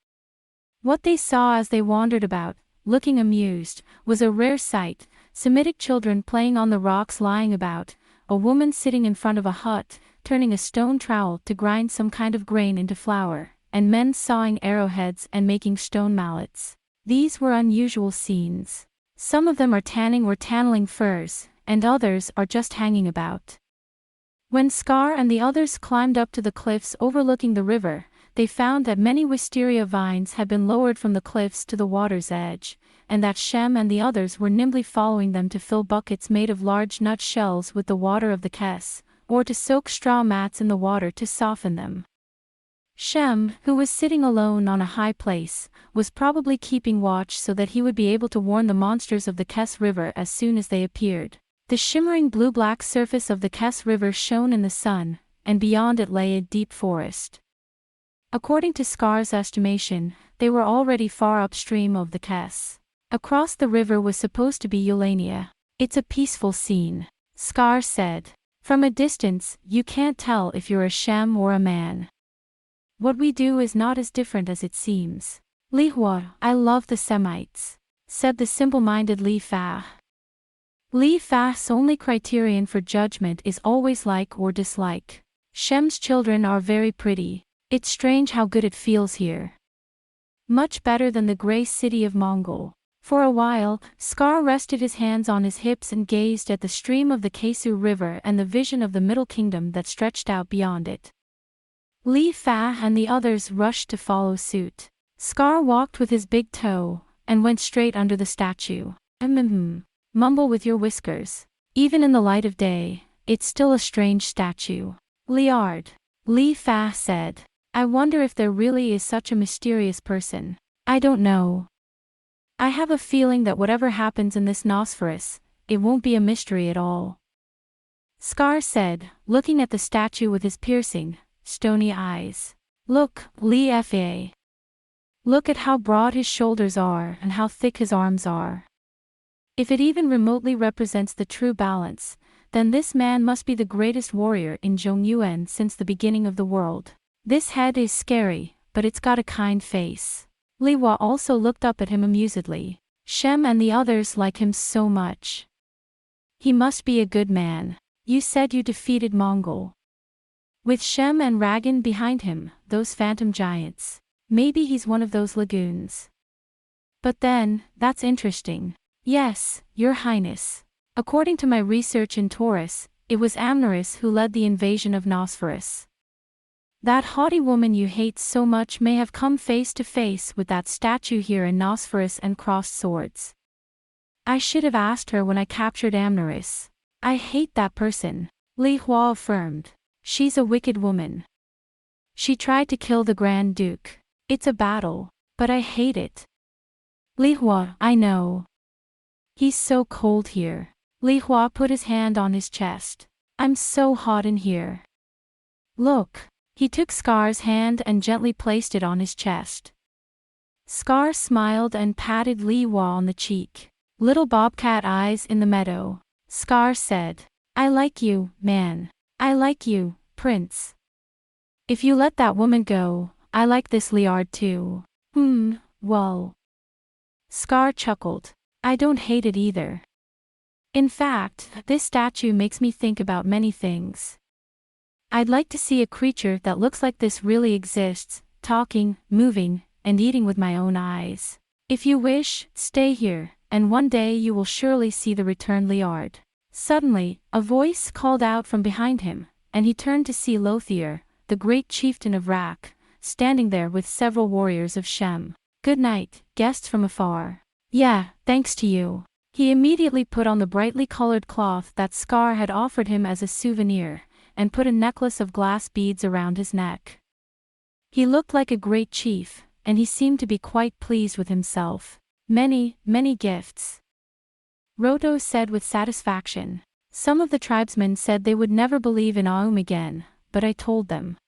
What they saw as they wandered about, looking amused, was a rare sight: Semitic children playing on the rocks lying about, a woman sitting in front of a hut, turning a stone trowel to grind some kind of grain into flour, and men sawing arrowheads and making stone mallets. These were unusual scenes. Some of them are tanning or tanneling furs, and others are just hanging about. When Scar and the others climbed up to the cliffs overlooking the river, they found that many wisteria vines had been lowered from the cliffs to the water's edge, and that Shem and the others were nimbly following them to fill buckets made of large nut shells with the water of the Kess, or to soak straw mats in the water to soften them. Shem, who was sitting alone on a high place, was probably keeping watch so that he would be able to warn the monsters of the Kess River as soon as they appeared. The shimmering blue-black surface of the Kess River shone in the sun, and beyond it lay a deep forest. According to Scar's estimation, they were already far upstream of the Kess. Across the river was supposed to be Eulania. It's a peaceful scene, Scar said. From a distance, you can't tell if you're a Shem or a man. What we do is not as different as it seems. Li Hua, I love the Semites, said the simple-minded Li Fa. Li Fa's only criterion for judgment is always like or dislike. Shem's children are very pretty. It's strange how good it feels here. Much better than the grey city of Mongol. For a while, Scar rested his hands on his hips and gazed at the stream of the Kesu River and the vision of the Middle Kingdom that stretched out beyond it. Li Fa and the others rushed to follow suit. Scar walked with his big toe, and went straight under the statue. Mumble with your whiskers. Even in the light of day, it's still a strange statue. Leopard. Li Fa said. I wonder if there really is such a mysterious person. I don't know. I have a feeling that whatever happens in this Nosferus, it won't be a mystery at all. Scar said, looking at the statue with his piercing, stony eyes. Look, Li Fa. Look at how broad his shoulders are and how thick his arms are. If it even remotely represents the true balance, then this man must be the greatest warrior in Zhongyuan since the beginning of the world. This head is scary, but it's got a kind face. Li Hua also looked up at him amusedly. Shem and the others like him so much. He must be a good man. You said you defeated Mongol. With Shem and Ragan behind him, those phantom giants. Maybe he's one of those lagoons. But then, that's interesting. Yes, Your Highness. According to my research in Taurus, it was Amneris who led the invasion of Nosferus. That haughty woman you hate so much may have come face to face with that statue here in Nosferus and crossed swords. I should have asked her when I captured Amneris. I hate that person, Li Hua affirmed. She's a wicked woman. She tried to kill the Grand Duke. It's a battle, but I hate it. Li Hua, I know. He's so cold here. Li Hua put his hand on his chest. I'm so hot in here. Look. He took Scar's hand and gently placed it on his chest. Scar smiled and patted Li Hua on the cheek. Little bobcat eyes in the meadow. Scar said, I like you, man. I like you, prince. If you let that woman go, I like this leopard too. Well. Scar chuckled. I don't hate it either. In fact, this statue makes me think about many things. I'd like to see a creature that looks like this really exists, talking, moving, and eating with my own eyes. If you wish, stay here, and one day you will surely see the returned leopard. Suddenly, a voice called out from behind him, and he turned to see Lothier, the great chieftain of Rak, standing there with several warriors of Shem. Good night, guests from afar. Yeah, thanks to you. He immediately put on the brightly colored cloth that Scar had offered him as a souvenir, and put a necklace of glass beads around his neck. He looked like a great chief, and he seemed to be quite pleased with himself. Many, many gifts. Roto said with satisfaction. Some of the tribesmen said they would never believe in Aum again, but I told them.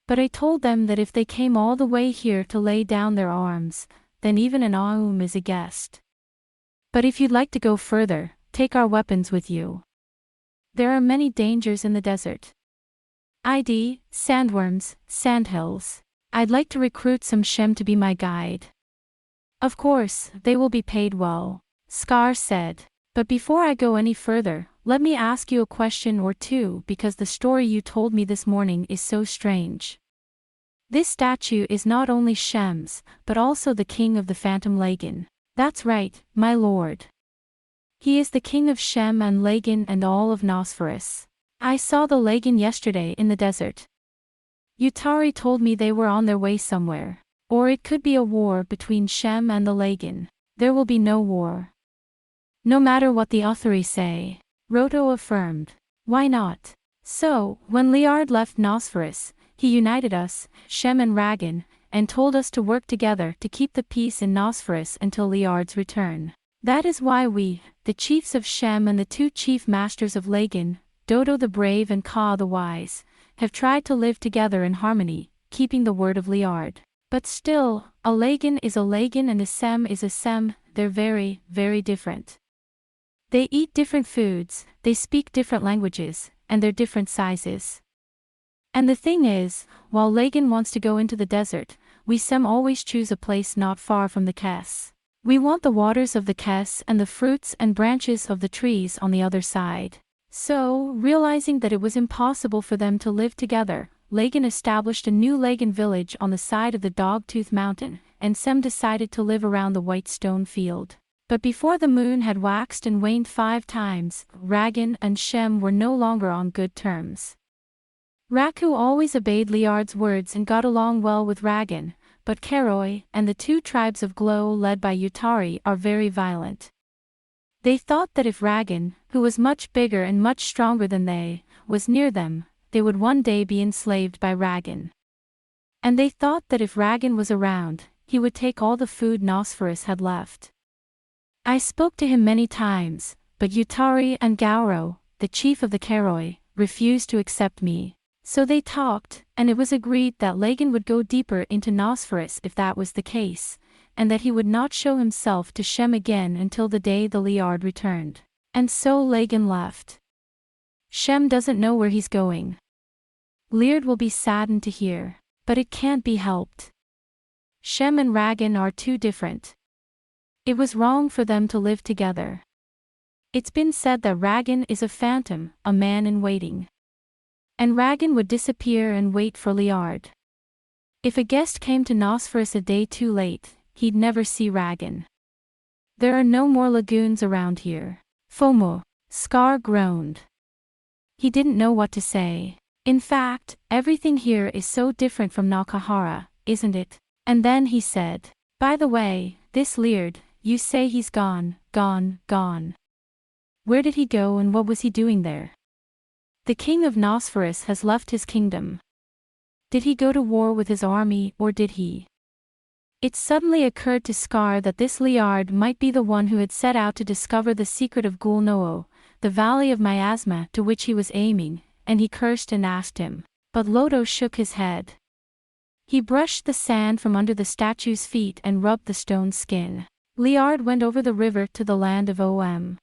That if they came all the way here to lay down their arms, then even an Aum is a guest. But if you'd like to go further, take our weapons with you. There are many dangers in the desert. Sandworms, sandhills. I'd like to recruit some Shem to be my guide. Of course, they will be paid well, Scar said. But before I go any further, let me ask you a question or two because the story you told me this morning is so strange. This statue is not only Shem's, but also the king of the Phantom Lagan. That's right, my lord. He is the king of Shem and Lagan and all of Nosferus. I saw the Lagan yesterday in the desert. Yutari told me they were on their way somewhere. Or it could be a war between Shem and the Lagan. There will be no war. No matter what the Othari say, Roto affirmed. Why not? So, when Leopard left Nosferus, he united us, Shem and Ragan, and told us to work together to keep the peace in Nosferus until Leopard's return. That is why we, the chiefs of Shem and the two chief masters of Lagan, Dodo the Brave and Ka the Wise, have tried to live together in harmony, keeping the word of Leopard. But still, a Lagan is a Lagan and a Sem is a Sem, they're very, very different. They eat different foods, they speak different languages, and they're different sizes. And the thing is, while Lagan wants to go into the desert, we Sem always choose a place not far from the Kess. We want the waters of the Kess and the fruits and branches of the trees on the other side. So, realizing that it was impossible for them to live together, Lagan established a new Lagan village on the side of the Dogtooth Mountain, and Sem decided to live around the White Stone Field. But before the moon had waxed and waned 5 times, Ragan and Shem were no longer on good terms. Raku always obeyed Leopard's words and got along well with Ragan, but Karoi and the 2 tribes of Glow led by Yutari are very violent. They thought that if Ragan, who was much bigger and much stronger than they, was near them, they would one day be enslaved by Ragan. And they thought that if Ragan was around, he would take all the food Nosferus had left. I spoke to him many times, but Yutari and Gauro, the chief of the Karoi, refused to accept me. So they talked, and it was agreed that Lagan would go deeper into Nosferus if that was the case, and that he would not show himself to Shem again until the day the leopard returned. And so Lagan left. Shem doesn't know where he's going. Leard will be saddened to hear, but it can't be helped. Shem and Ragan are too different. It was wrong for them to live together. It's been said that Ragan is a phantom, a man in waiting. And Ragan would disappear and wait for Leard. If a guest came to Nosferus a day too late, he'd never see Ragan. There are no more lagoons around here. FOMO. Scar groaned. He didn't know what to say. In fact, everything here is so different from Nakahara, isn't it? And then he said, by the way, this Leard, you say he's gone. Where did he go and what was he doing there? The king of Nosferus has left his kingdom. Did he go to war with his army or did he? It suddenly occurred to Scar that this Leard might be the one who had set out to discover the secret of Gulnoo, the valley of miasma to which he was aiming, and he cursed and asked him. But Lodo shook his head. He brushed the sand from under the statue's feet and rubbed the stone skin. Leard went over the river to the land of Om.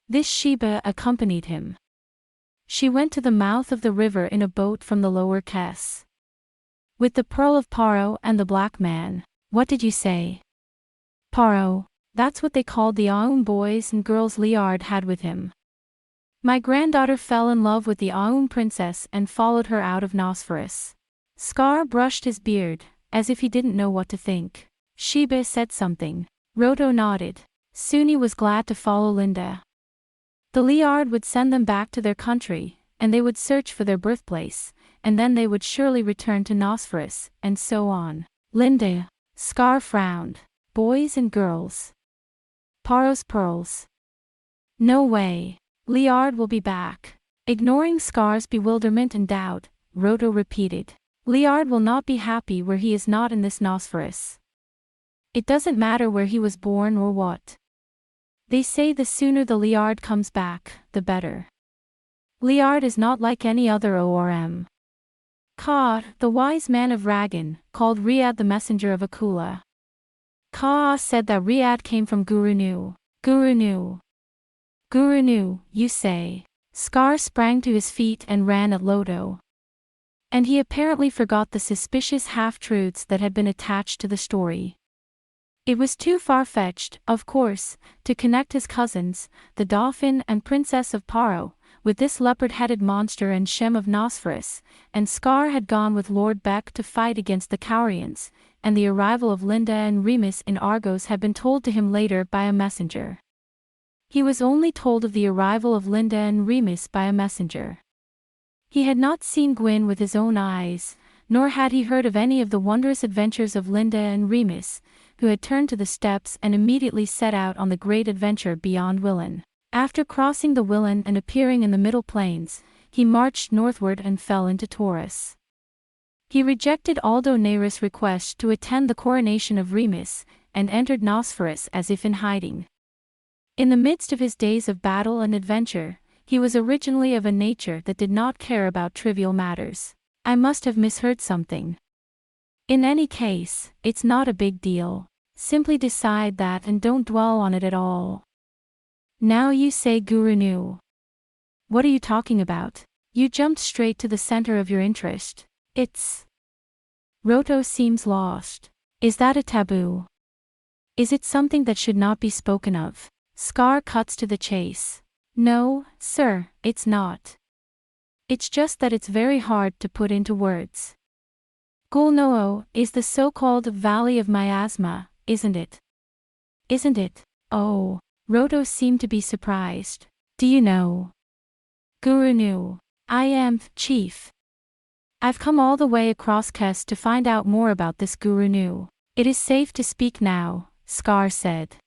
This Sheba accompanied him. She went to the mouth of the river in a boat from the lower Kess. With the pearl of Paro and the black man. What did you say? Paro, that's what they called the Aum boys and girls Leard had with him. My granddaughter fell in love with the Aum princess and followed her out of Nosferus. Scar brushed his beard, as if he didn't know what to think. Sheba said something. Roto nodded. Suni was glad to follow Linda. The Leard would send them back to their country, and they would search for their birthplace, and then they would surely return to Nosferus, and so on. Linda. Scar frowned. Boys and girls. Paro's pearls. No way. Leard will be back. Ignoring Scar's bewilderment and doubt, Roto repeated. Leard will not be happy where he is not in this Nosferus. It doesn't matter where he was born or what. They say the sooner the Leard comes back, the better. Leard is not like any other Orm. Ka, the wise man of Ragan, called Riad the messenger of Akula. Ka said that Riad came from Gurunu. Gurunu, you say. Scar sprang to his feet and ran at Lodo. And he apparently forgot the suspicious half-truths that had been attached to the story. It was too far-fetched, of course, to connect his cousins, the Dauphin and Princess of Paro, with this leopard-headed monster and Shem of Nosferus, and Scar had gone with Lord Beck to fight against the Kaurians, and the arrival of Linda and Remus in Argos had been told to him later by a messenger. He was only told of the arrival of Linda and Remus by a messenger. He had not seen Guin with his own eyes, nor had he heard of any of the wondrous adventures of Linda and Remus, who had turned to the steppes and immediately set out on the great adventure beyond Willen. After crossing the Willen and appearing in the Middle Plains, he marched northward and fell into Taurus. He rejected Aldo Neyris' request to attend the coronation of Remus, and entered Nosferus as if in hiding. In the midst of his days of battle and adventure, he was originally of a nature that did not care about trivial matters. I must have misheard something. In any case, it's not a big deal. Simply decide that and don't dwell on it at all. Now you say Gurunu. What are you talking about? You jumped straight to the center of your interest. It's... Roto seems lost. Is that a taboo? Is it something that should not be spoken of? Scar cuts to the chase. No, sir, it's not. It's just that it's very hard to put into words. Gulnoo is the so-called Valley of Miasma, isn't it? Isn't it? Oh, Roto seemed to be surprised. Do you know? Gurunu. I am, Chief. I've come all the way across Kess to find out more about this Gurunu. It is safe to speak now, Scar said.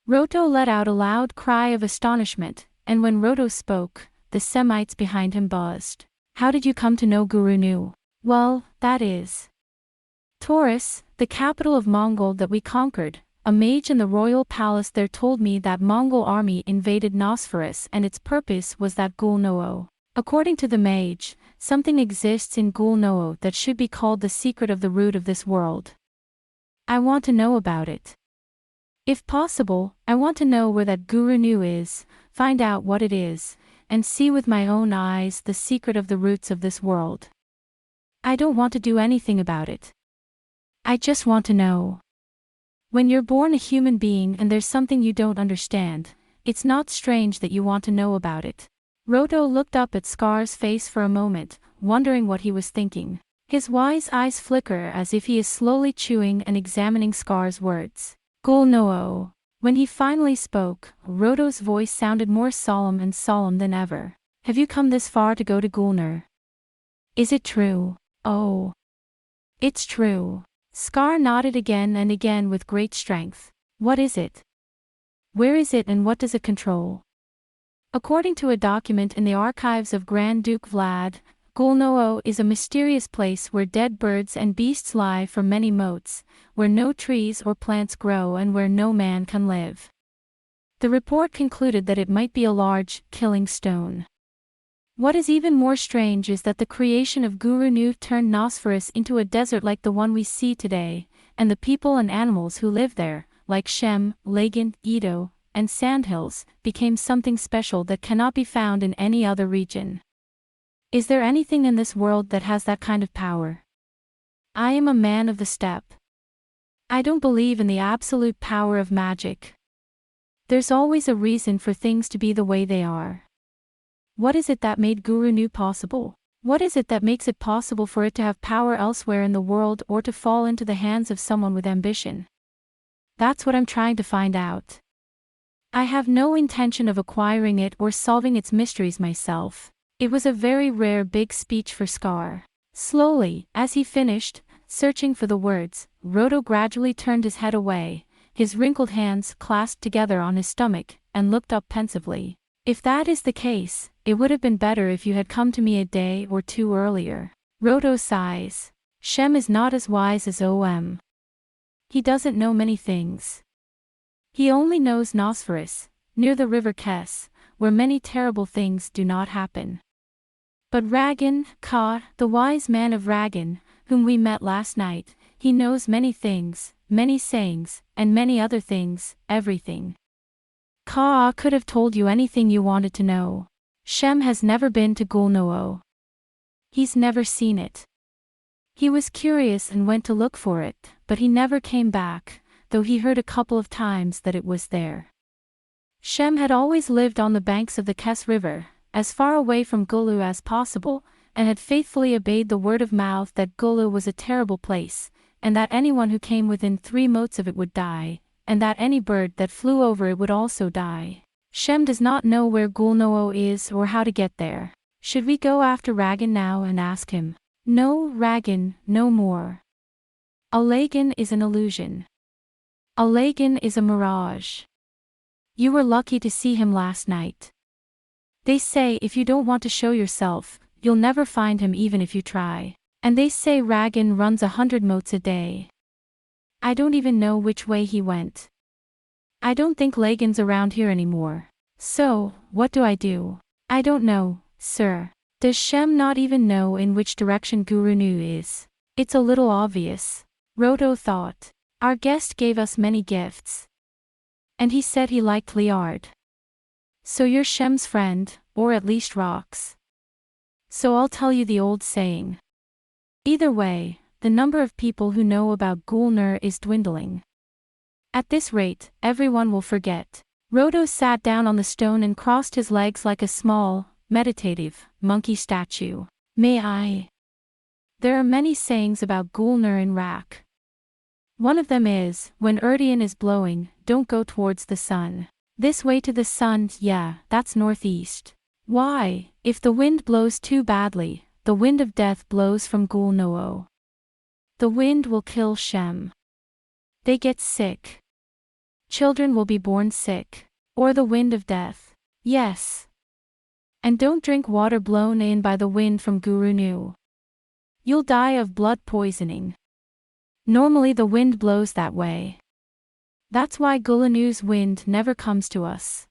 Roto let out a loud cry of astonishment, and when Roto spoke, the Semites behind him buzzed. How did you come to know Guru Nu? Well, that is Taurus, the capital of Mongol that we conquered. A mage in the royal palace there told me that Mongol army invaded Nosferus and its purpose was that Gulnoo. According to the mage, something exists in Gulnoo that should be called the secret of the root of this world. I want to know about it. If possible, I want to know where that Guru Nu is, find out what it is, and see with my own eyes the secret of the roots of this world. I don't want to do anything about it. I just want to know. When you're born a human being and there's something you don't understand, it's not strange that you want to know about it. Roto looked up at Scar's face for a moment, wondering what he was thinking. His wise eyes flicker as if he is slowly chewing and examining Scar's words. Gulnoo. When he finally spoke, Roto's voice sounded more solemn than ever. Have you come this far to go to Gulnur? Is it true? Oh. It's true. Scar nodded again and again with great strength. What is it? Where is it and what does it control? According to a document in the archives of Grand Duke Vlad, Gulnoo is a mysterious place where dead birds and beasts lie for many moats, where no trees or plants grow and where no man can live. The report concluded that it might be a large, killing stone. What is even more strange is that the creation of Guru Nu turned Nosferus into a desert like the one we see today, and the people and animals who live there, like Shem, Laden, Edo, and Sandhills, became something special that cannot be found in any other region. Is there anything in this world that has that kind of power? I am a man of the steppe. I don't believe in the absolute power of magic. There's always a reason for things to be the way they are. What is it that made Guru Nu possible? What is it that makes it possible for it to have power elsewhere in the world or to fall into the hands of someone with ambition? That's what I'm trying to find out. I have no intention of acquiring it or solving its mysteries myself. It was a very rare big speech for Scar. Slowly, as he finished, searching for the words, Roto gradually turned his head away, his wrinkled hands clasped together on his stomach, and looked up pensively. If that is the case, it would have been better if you had come to me a day or two earlier. Roto sighs. Shem is not as wise as OM. He doesn't know many things. He only knows Nosferus, near the river Kes, where many terrible things do not happen. But Ragan, the wise man of Ragan, whom we met last night, he knows many things, many sayings, and many other things, everything. Ka could have told you anything you wanted to know. Shem has never been to Gulnoo. He's never seen it. He was curious and went to look for it, but he never came back, though he heard a couple of times that it was there. Shem had always lived on the banks of the Kes River, as far away from Gulu as possible, and had faithfully obeyed the word of mouth that Gulu was a terrible place, and that anyone who came within 3 motes of it would die, and that any bird that flew over it would also die. Shem does not know where Gulnoo is or how to get there. Should we go after Ragan now and ask him? No, Ragan, no more. A laden is an illusion. A laden is a mirage. You were lucky to see him last night. They say if you don't want to show yourself, you'll never find him even if you try. And they say Ragan runs 100 motes a day. I don't even know which way he went. I don't think Lagan's around here anymore. So, what do I do? I don't know, sir. Does Shem not even know in which direction Guru Nu is? It's a little obvious. Roto thought. Our guest gave us many gifts. And he said he liked Liard. So you're Shem's friend, or at least Rock's. So I'll tell you the old saying. Either way, the number of people who know about Gulnur is dwindling. At this rate, everyone will forget. Roto sat down on the stone and crossed his legs like a small, meditative, monkey statue. May I? There are many sayings about Gulnur in Rak. One of them is, when Urdian is blowing, don't go towards the sun. This way to the sun, yeah, that's northeast. Why, if the wind blows too badly, the wind of death blows from Gulnoo. The wind will kill Shem. They get sick. Children will be born sick. Or the wind of death. Yes. And don't drink water blown in by the wind from Guru Nu. You'll die of blood poisoning. Normally the wind blows that way. That's why Gulunu's wind never comes to us.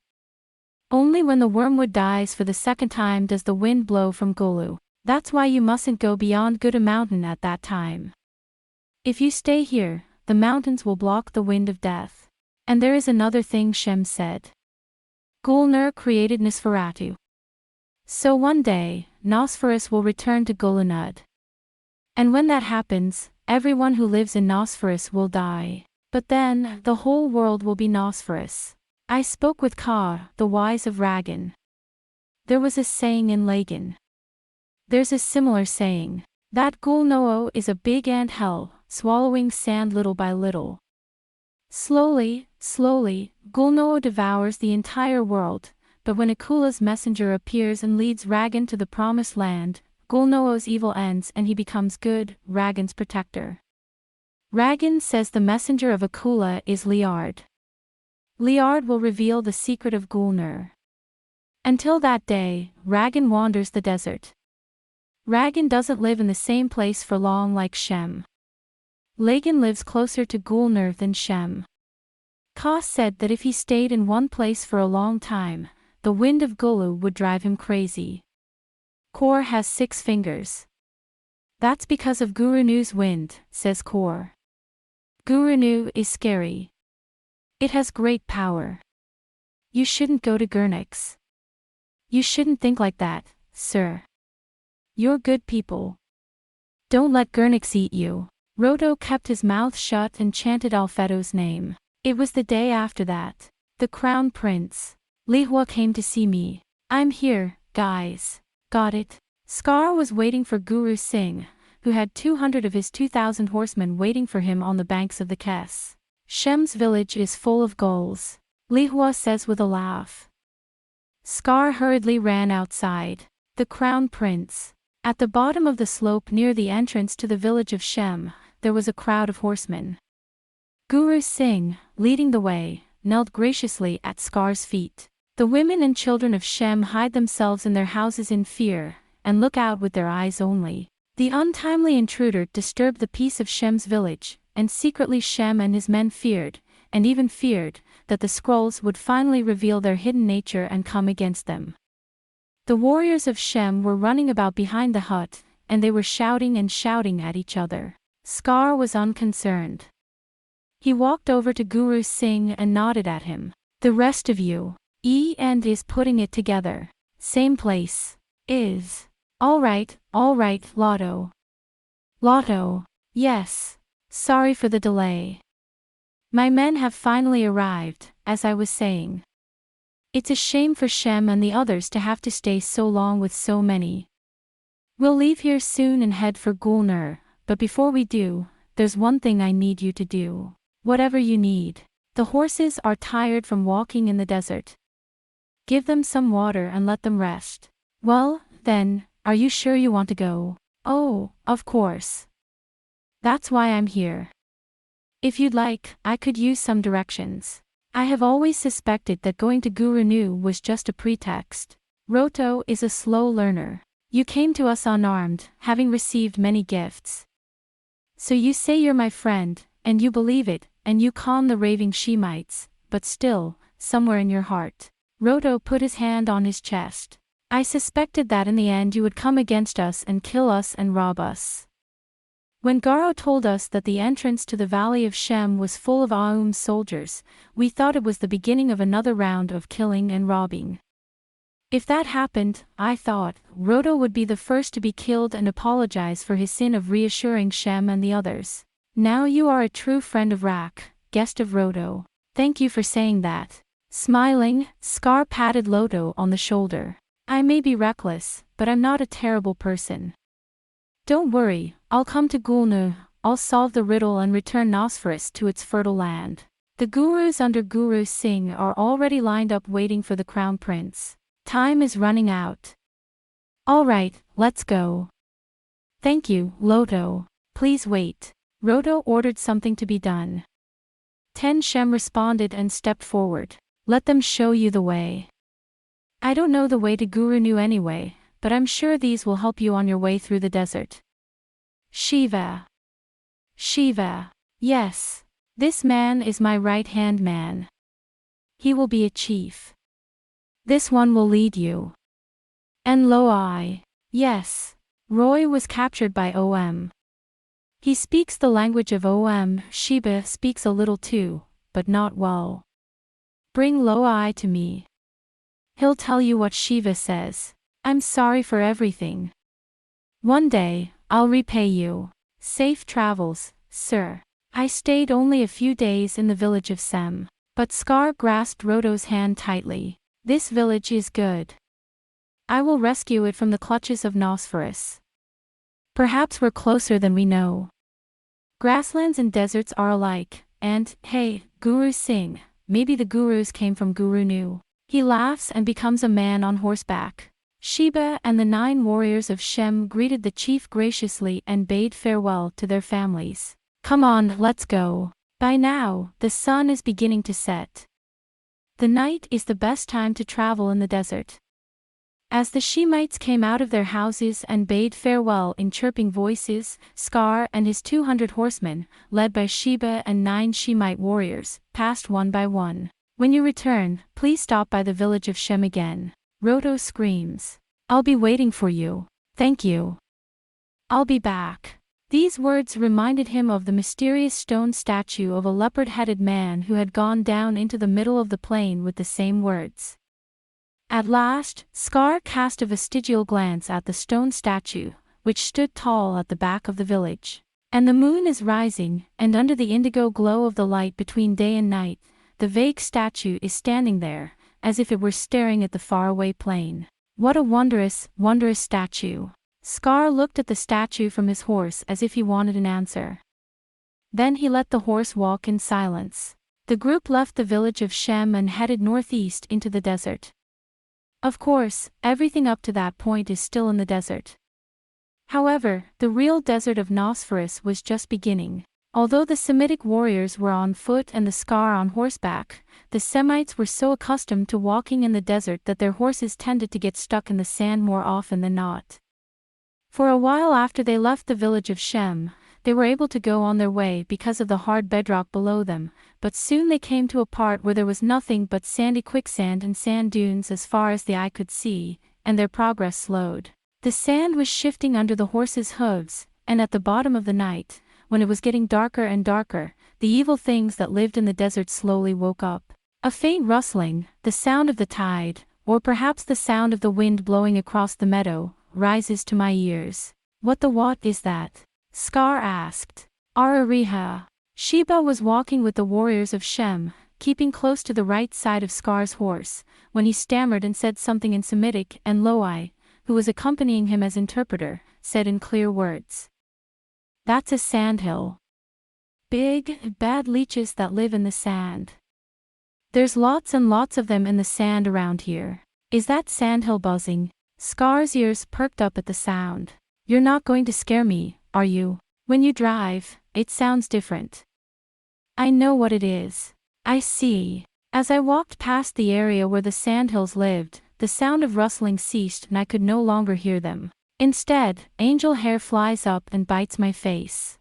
Only when the wormwood dies for the second time does the wind blow from Gulu. That's why you mustn't go beyond Guda Mountain at that time. If you stay here, the mountains will block the wind of death. And there is another thing Shem said. Gulnur created Nosferatu. So one day, Nosferus will return to Gulunud. And when that happens, everyone who lives in Nosferus will die. But then, the whole world will be Nosferus. I spoke with Ka, the wise of Ragan. There was a saying in Lagan. There's a similar saying. That Gulnoo is a big ant hell, swallowing sand little by little. Slowly, Gulnoo devours the entire world, but when Akula's messenger appears and leads Ragan to the promised land, Gulnoo's evil ends and he becomes good, Ragan's protector. Ragan says the messenger of Akula is Leopard. Leopard will reveal the secret of Gulnur. Until that day, Ragan wanders the desert. Ragan doesn't live in the same place for long like Shem. Lagan lives closer to Gulnur than Shem. Ka said that if he stayed in one place for a long time, the wind of Gulu would drive him crazy. Kor has 6 fingers. That's because of Guru Nu's wind, says Kor. Guru Nu is scary. It has great power. You shouldn't go to Gurnix. You shouldn't think like that, sir. You're good people. Don't let Gurnix eat you. Roto kept his mouth shut and chanted Alfedo's name. It was the day after that. The crown prince. Lihua came to see me. I'm here, guys. Got it? Scar was waiting for Guru Singh, who had 200 of his 2,000 horsemen waiting for him on the banks of the Kes. Shem's village is full of gulls, Lihua says with a laugh. Scar hurriedly ran outside. The crown prince. At the bottom of the slope near the entrance to the village of Shem, there was a crowd of horsemen. Guru Singh, leading the way, knelt graciously at Scar's feet. The women and children of Shem hide themselves in their houses in fear, and look out with their eyes only. The untimely intruder disturbed the peace of Shem's village, and secretly Shem and his men feared, and even feared, that the scrolls would finally reveal their hidden nature and come against them. The warriors of Shem were running about behind the hut, and they were shouting at each other. Scar was unconcerned. He walked over to Guru Singh and nodded at him. The rest of you, is putting it together. Same place. Is. All right, Lotto. Lotto. Yes. Sorry for the delay. My men have finally arrived, as I was saying. It's a shame for Shem and the others to have to stay so long with so many. We'll leave here soon and head for Gulnur, but before we do, there's one thing I need you to do. Whatever you need. The horses are tired from walking in the desert. Give them some water and let them rest. Well, then, are you sure you want to go? Oh, of course. That's why I'm here. If you'd like, I could use some directions. I have always suspected that going to Guru Nu was just a pretext. Roto is a slow learner. You came to us unarmed, having received many gifts. So you say you're my friend, and you believe it, and you calm the raving Shemites, but still, somewhere in your heart. Roto put his hand on his chest. I suspected that in the end you would come against us and kill us and rob us. When Garo told us that the entrance to the valley of Shem was full of Aum's soldiers, we thought it was the beginning of another round of killing and robbing. If that happened, I thought, Roto would be the first to be killed and apologize for his sin of reassuring Shem and the others. Now you are a true friend of Rak, guest of Roto. Thank you for saying that. Smiling, Scar patted Loto on the shoulder. I may be reckless, but I'm not a terrible person. Don't worry, I'll come to Gulnu, I'll solve the riddle and return Nosferus to its fertile land. The gurus under Guru Singh are already lined up waiting for the crown prince. Time is running out. All right, let's go. Thank you, Loto. Please wait. Roto ordered something to be done. Ten Shem responded and stepped forward. Let them show you the way. I don't know the way to Gurunu anyway, but I'm sure these will help you on your way through the desert. Shiva. Shiva. Yes. This man is my right-hand man. He will be a chief. This one will lead you. And Loi. Yes. Roy was captured by OM. He speaks the language of OM. Shiva speaks a little too, but not well. Bring Loi to me. He'll tell you what Shiva says. I'm sorry for everything. One day, I'll repay you. Safe travels, sir. I stayed only a few days in the village of Sem. But Scar grasped Roto's hand tightly. This village is good. I will rescue it from the clutches of Nosferus. Perhaps we're closer than we know. Grasslands and deserts are alike, and, hey, Guru Singh, maybe the gurus came from Gurunu. He laughs and becomes a man on horseback. Sheba and the 9 warriors of Shem greeted the chief graciously and bade farewell to their families. Come on, let's go. By now, the sun is beginning to set. The night is the best time to travel in the desert. As the Shemites came out of their houses and bade farewell in chirping voices, Scar and his 200 horsemen, led by Sheba and 9 Shemite warriors, passed one by one. When you return, please stop by the village of Shem again. Roto screams. I'll be waiting for you. Thank you. I'll be back. These words reminded him of the mysterious stone statue of a leopard-headed man who had gone down into the middle of the plain with the same words. At last, Scar cast a vestigial glance at the stone statue, which stood tall at the back of the village. And the moon is rising, and under the indigo glow of the light between day and night, the vague statue is standing there, as if it were staring at the faraway plain. What a wondrous, wondrous statue! Scar looked at the statue from his horse as if he wanted an answer. Then he let the horse walk in silence. The group left the village of Shem and headed northeast into the desert. Of course, everything up to that point is still in the desert. However, the real desert of Nosferus was just beginning. Although the Semitic warriors were on foot and the Scar on horseback, the Semites were so accustomed to walking in the desert that their horses tended to get stuck in the sand more often than not. For a while after they left the village of Shem, they were able to go on their way because of the hard bedrock below them, but soon they came to a part where there was nothing but sandy quicksand and sand dunes as far as the eye could see, and their progress slowed. The sand was shifting under the horses' hooves, and at the bottom of the night, when it was getting darker and darker, the evil things that lived in the desert slowly woke up. A faint rustling, the sound of the tide, or perhaps the sound of the wind blowing across the meadow, rises to my ears. What is that? Scar asked. Aurra. Sheba was walking with the warriors of Shem, keeping close to the right side of Scar's horse, when he stammered and said something in Semitic, and Loi, who was accompanying him as interpreter, said in clear words. That's a sandhill. Big, bad leeches that live in the sand. There's lots and lots of them in the sand around here. Is that sandhill buzzing? Scar's ears perked up at the sound. You're not going to scare me, are you? When you drive, it sounds different. I know what it is. I see. As I walked past the area where the sandhills lived, the sound of rustling ceased and I could no longer hear them. Instead, angel hair flies up and bites my face.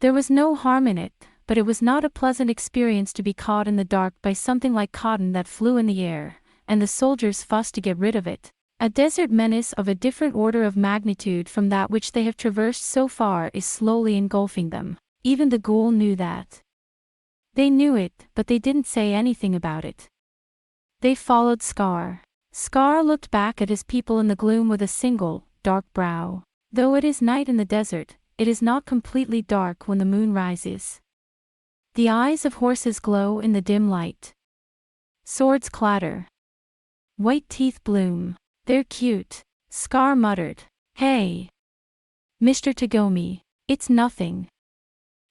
There was no harm in it, but it was not a pleasant experience to be caught in the dark by something like cotton that flew in the air, and the soldiers fussed to get rid of it. A desert menace of a different order of magnitude from that which they have traversed so far is slowly engulfing them. Even the ghoul knew that. They knew it, but they didn't say anything about it. They followed Scar. Scar looked back at his people in the gloom with a single, dark brow. Though it is night in the desert, it is not completely dark when the moon rises. The eyes of horses glow in the dim light. Swords clatter. White teeth bloom. They're cute. Scar muttered. Hey. Mr. Tagomi. It's nothing.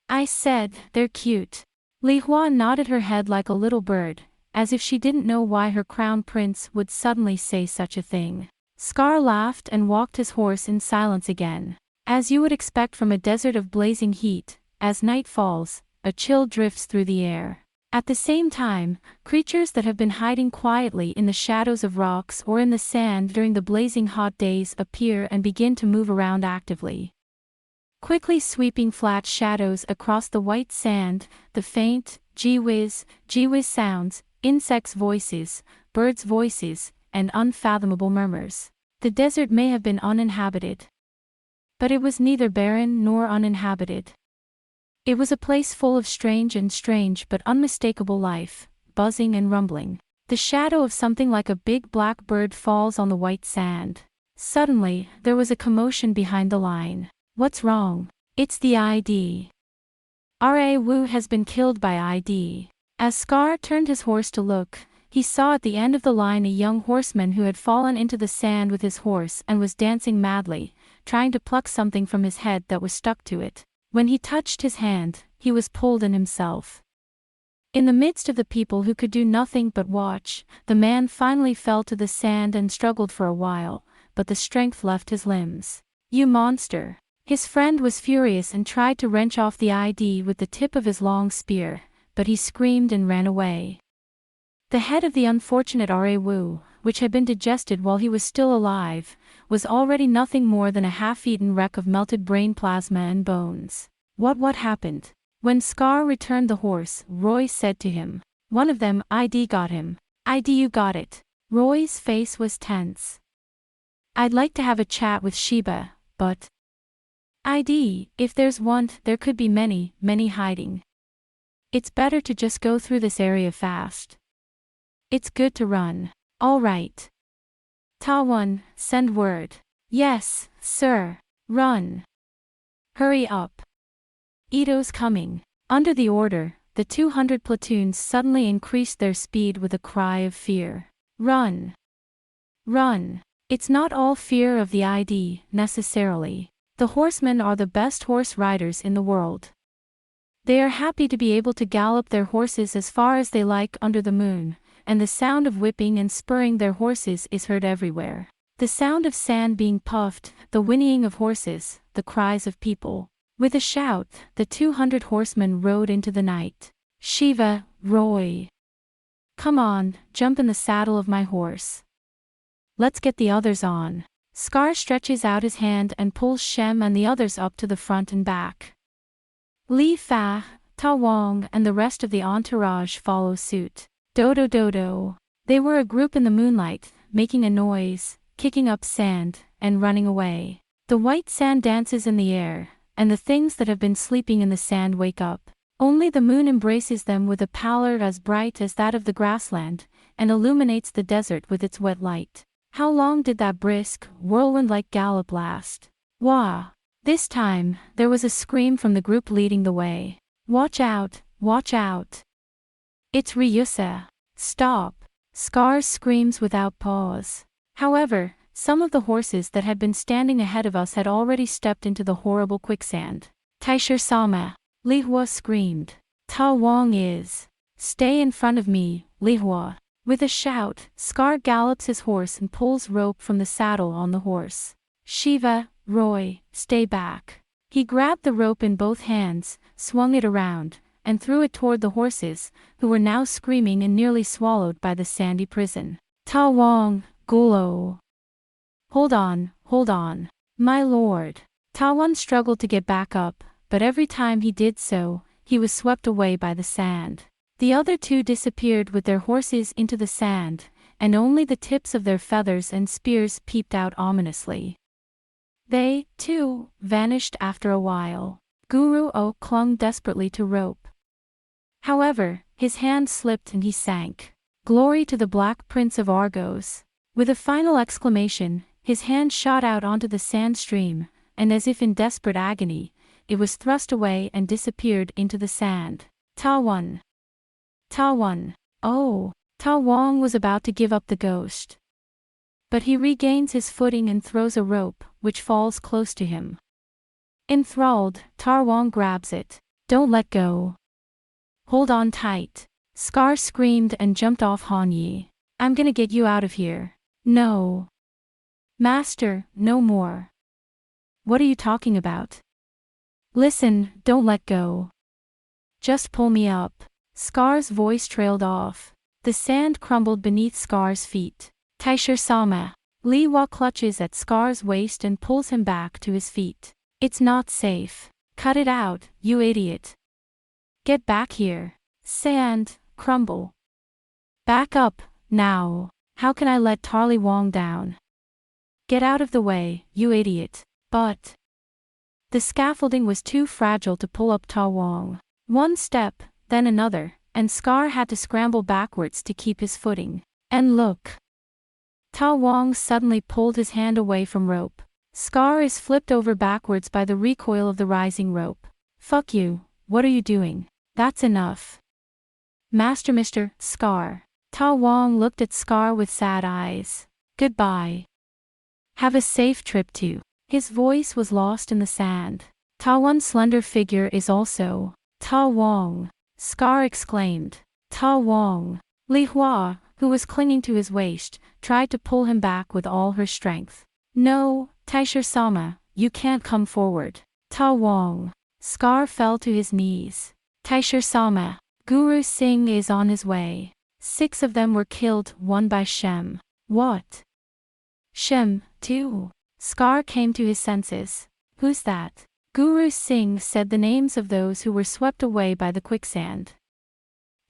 I said, they're cute. Li Hua nodded her head like a little bird, as if she didn't know why her crown prince would suddenly say such a thing. Scar laughed and walked his horse in silence again. As you would expect from a desert of blazing heat, as night falls, a chill drifts through the air. At the same time, creatures that have been hiding quietly in the shadows of rocks or in the sand during the blazing hot days appear and begin to move around actively. Quickly sweeping flat shadows across the white sand, the faint, gee-whiz sounds, insects' voices, birds' voices, and unfathomable murmurs. The desert may have been uninhabited. But it was neither barren nor uninhabited. It was a place full of strange but unmistakable life, buzzing and rumbling. The shadow of something like a big black bird falls on the white sand. Suddenly, there was a commotion behind the line. What's wrong? It's the ID. Aurra Wu has been killed by ID. As Scar turned his horse to look, he saw at the end of the line a young horseman who had fallen into the sand with his horse and was dancing madly, trying to pluck something from his head that was stuck to it. When he touched his hand, he was pulled in himself. In the midst of the people who could do nothing but watch, the man finally fell to the sand and struggled for a while, but the strength left his limbs. "You monster!" His friend was furious and tried to wrench off the ID with the tip of his long spear, but he screamed and ran away. The head of the unfortunate Aurra Wu, which had been digested while he was still alive, was already nothing more than a half-eaten wreck of melted brain plasma and bones. What happened? When Scar returned the horse, Roy said to him. "One of them, ID got him." "ID, you got it." Roy's face was tense. "I'd like to have a chat with Sheba, but..." "ID, if there's one, there could be many hiding. It's better to just go through this area fast. It's good to run." "All right. Ta-1, send word." "Yes, sir. Run. Hurry up. Ito's coming." Under the order, the 200 platoons suddenly increased their speed with a cry of fear. "Run. Run." It's not all fear of the ID, necessarily. The horsemen are the best horse riders in the world. They are happy to be able to gallop their horses as far as they like under the moon, and the sound of whipping and spurring their horses is heard everywhere. The sound of sand being puffed, the whinnying of horses, the cries of people. With a shout, the 200 horsemen rode into the night. "Shiva, Roy. Come on, jump in the saddle of my horse. Let's get the others on." Scar stretches out his hand and pulls Shem and the others up to the front and back. Li Fa, Ta Wong and the rest of the entourage follow suit. Dodo. They were a group in the moonlight, making a noise, kicking up sand, and running away. The white sand dances in the air, and the things that have been sleeping in the sand wake up. Only the moon embraces them with a pallor as bright as that of the grassland, and illuminates the desert with its wet light. How long did that brisk, whirlwind-like gallop last? Wah! This time, there was a scream from the group leading the way. "Watch out! Watch out! It's Ryusa! Stop!" Scar screams without pause. However, some of the horses that had been standing ahead of us had already stepped into the horrible quicksand. "Taishir-sama!" Li Hua screamed. "Ta Wong is. Stay in front of me, Li Hua." With a shout, Scar gallops his horse and pulls rope from the saddle on the horse. "Shiva, Roy, stay back." He grabbed the rope in both hands, swung it around, and threw it toward the horses, who were now screaming and nearly swallowed by the sandy prison. "Ta Wong, Gulo. Hold on. My lord." Tawan struggled to get back up, but every time he did so, he was swept away by the sand. The other two disappeared with their horses into the sand, and only the tips of their feathers and spears peeped out ominously. They, too, vanished after a while. Guru O clung desperately to rope. However, his hand slipped and he sank. Glory to the Black Prince of Argos. With a final exclamation, his hand shot out onto the sand stream, and as if in desperate agony, it was thrust away and disappeared into the sand. Ta-1. Oh! Ta Wong was about to give up the ghost. But he regains his footing and throws a rope, which falls close to him. Enthralled, Ta Wong grabs it. "Don't let go. Hold on tight." Scar screamed and jumped off Han Yi. "I'm gonna get you out of here." "No. Master, no more." "What are you talking about?" "Listen, don't let go. Just pull me up." Scar's voice trailed off. The sand crumbled beneath Scar's feet. Taisher-sama. Li Hua clutches at Scar's waist and pulls him back to his feet. It's not safe. Cut it out, you idiot. Get back here. Sand, crumble. Back up, now. How can I let Tarly Wong down? Get out of the way, you idiot. But the scaffolding was too fragile to pull up Ta Wong. One step, then another, and Scar had to scramble backwards to keep his footing. And look. Ta Wong suddenly pulled his hand away from rope. Scar is flipped over backwards by the recoil of the rising rope. Fuck you, what are you doing? That's enough. Master Mr. Scar. Ta Wong looked at Scar with sad eyes. Goodbye. Have a safe trip too. His voice was lost in the sand. Ta Wong's slender figure is also. Ta Wong. Scar exclaimed. Ta Wong. Li Hua, who was clinging to his waist, tried to pull him back with all her strength. No, Taisher-sama, you can't come forward. Ta Wong. Scar fell to his knees. Taisher-sama. Guru Singh is on his way. 6 of them were killed, one by Shem. What? Shem, too. Scar came to his senses. Who's that? Guru Singh said the names of those who were swept away by the quicksand.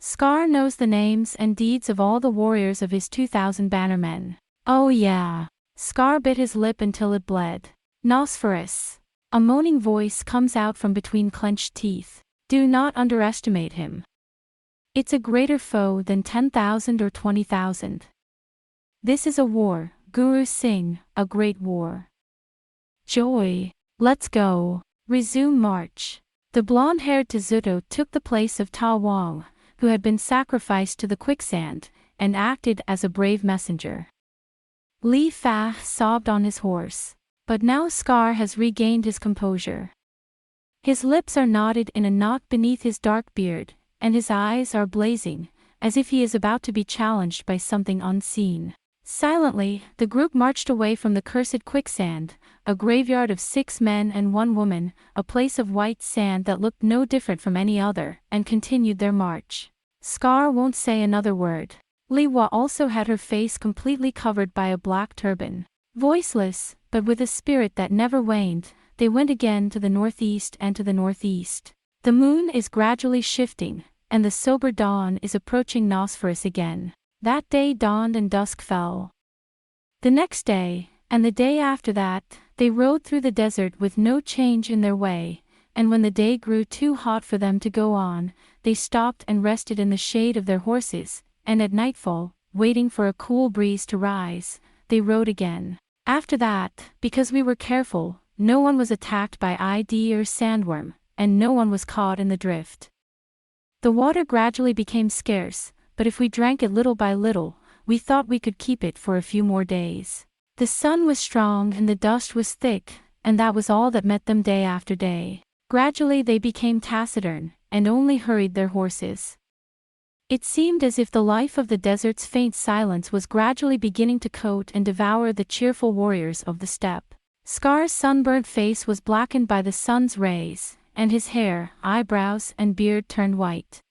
Scar knows the names and deeds of all the warriors of his 2,000 bannermen. Oh yeah. Scar bit his lip until it bled. Nosferus. A moaning voice comes out from between clenched teeth. Do not underestimate him. It's a greater foe than 10,000 or 20,000. This is a war, Guru Singh, a great war. Joy. Let's go. Resume march. The blonde-haired Tezuto took the place of Ta Wong, who had been sacrificed to the quicksand, and acted as a brave messenger. Li Fa sobbed on his horse. But now Scar has regained his composure. His lips are knotted in a knot beneath his dark beard, and his eyes are blazing, as if he is about to be challenged by something unseen. Silently, the group marched away from the cursed quicksand, a graveyard of 6 men and 1 woman, a place of white sand that looked no different from any other, and continued their march. Scar won't say another word. Li Hua also had her face completely covered by a black turban. Voiceless, but with a spirit that never waned, they went again to the northeast and to the northeast. The moon is gradually shifting, and the sober dawn is approaching Nosferus again. That day dawned and dusk fell. The next day, and the day after that, they rode through the desert with no change in their way, and when the day grew too hot for them to go on, they stopped and rested in the shade of their horses, and at nightfall, waiting for a cool breeze to rise, they rode again. After that, because we were careful, no one was attacked by ID or sandworm, and no one was caught in the drift. The water gradually became scarce, but if we drank it little by little, we thought we could keep it for a few more days. The sun was strong and the dust was thick, and that was all that met them day after day. Gradually they became taciturn, and only hurried their horses. It seemed as if the life of the desert's faint silence was gradually beginning to coat and devour the cheerful warriors of the steppe. Scar's sunburnt face was blackened by the sun's rays, and his hair, eyebrows, and beard turned white.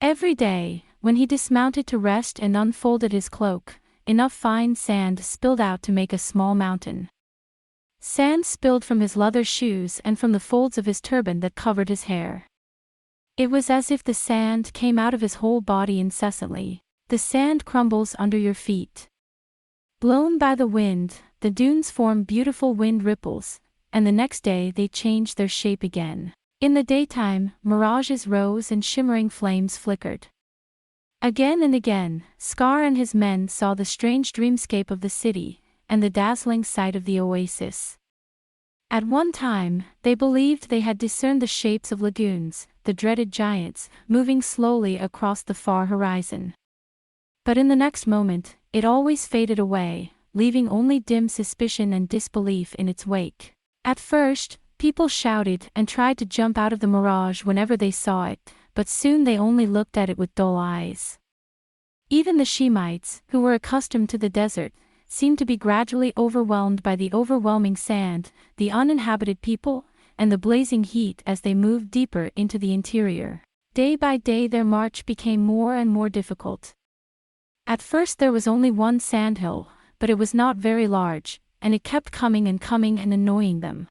Every day, when he dismounted to rest and unfolded his cloak, enough fine sand spilled out to make a small mountain. Sand spilled from his leather shoes and from the folds of his turban that covered his hair. It was as if the sand came out of his whole body incessantly. The sand crumbles under your feet. Blown by the wind, the dunes form beautiful wind ripples, and the next day they change their shape again. In the daytime, mirages rose and shimmering flames flickered. Again and again, Scar and his men saw the strange dreamscape of the city, and the dazzling sight of the oasis. At one time, they believed they had discerned the shapes of lagoons, the dreaded giants, moving slowly across the far horizon. But in the next moment, it always faded away, leaving only dim suspicion and disbelief in its wake. At first, people shouted and tried to jump out of the mirage whenever they saw it, but soon they only looked at it with dull eyes. Even the Shemites, who were accustomed to the desert, seemed to be gradually overwhelmed by the overwhelming sand, the uninhabited people, and the blazing heat as they moved deeper into the interior. Day by day their march became more and more difficult. At first there was only one sandhill, but it was not very large, and it kept coming and annoying them.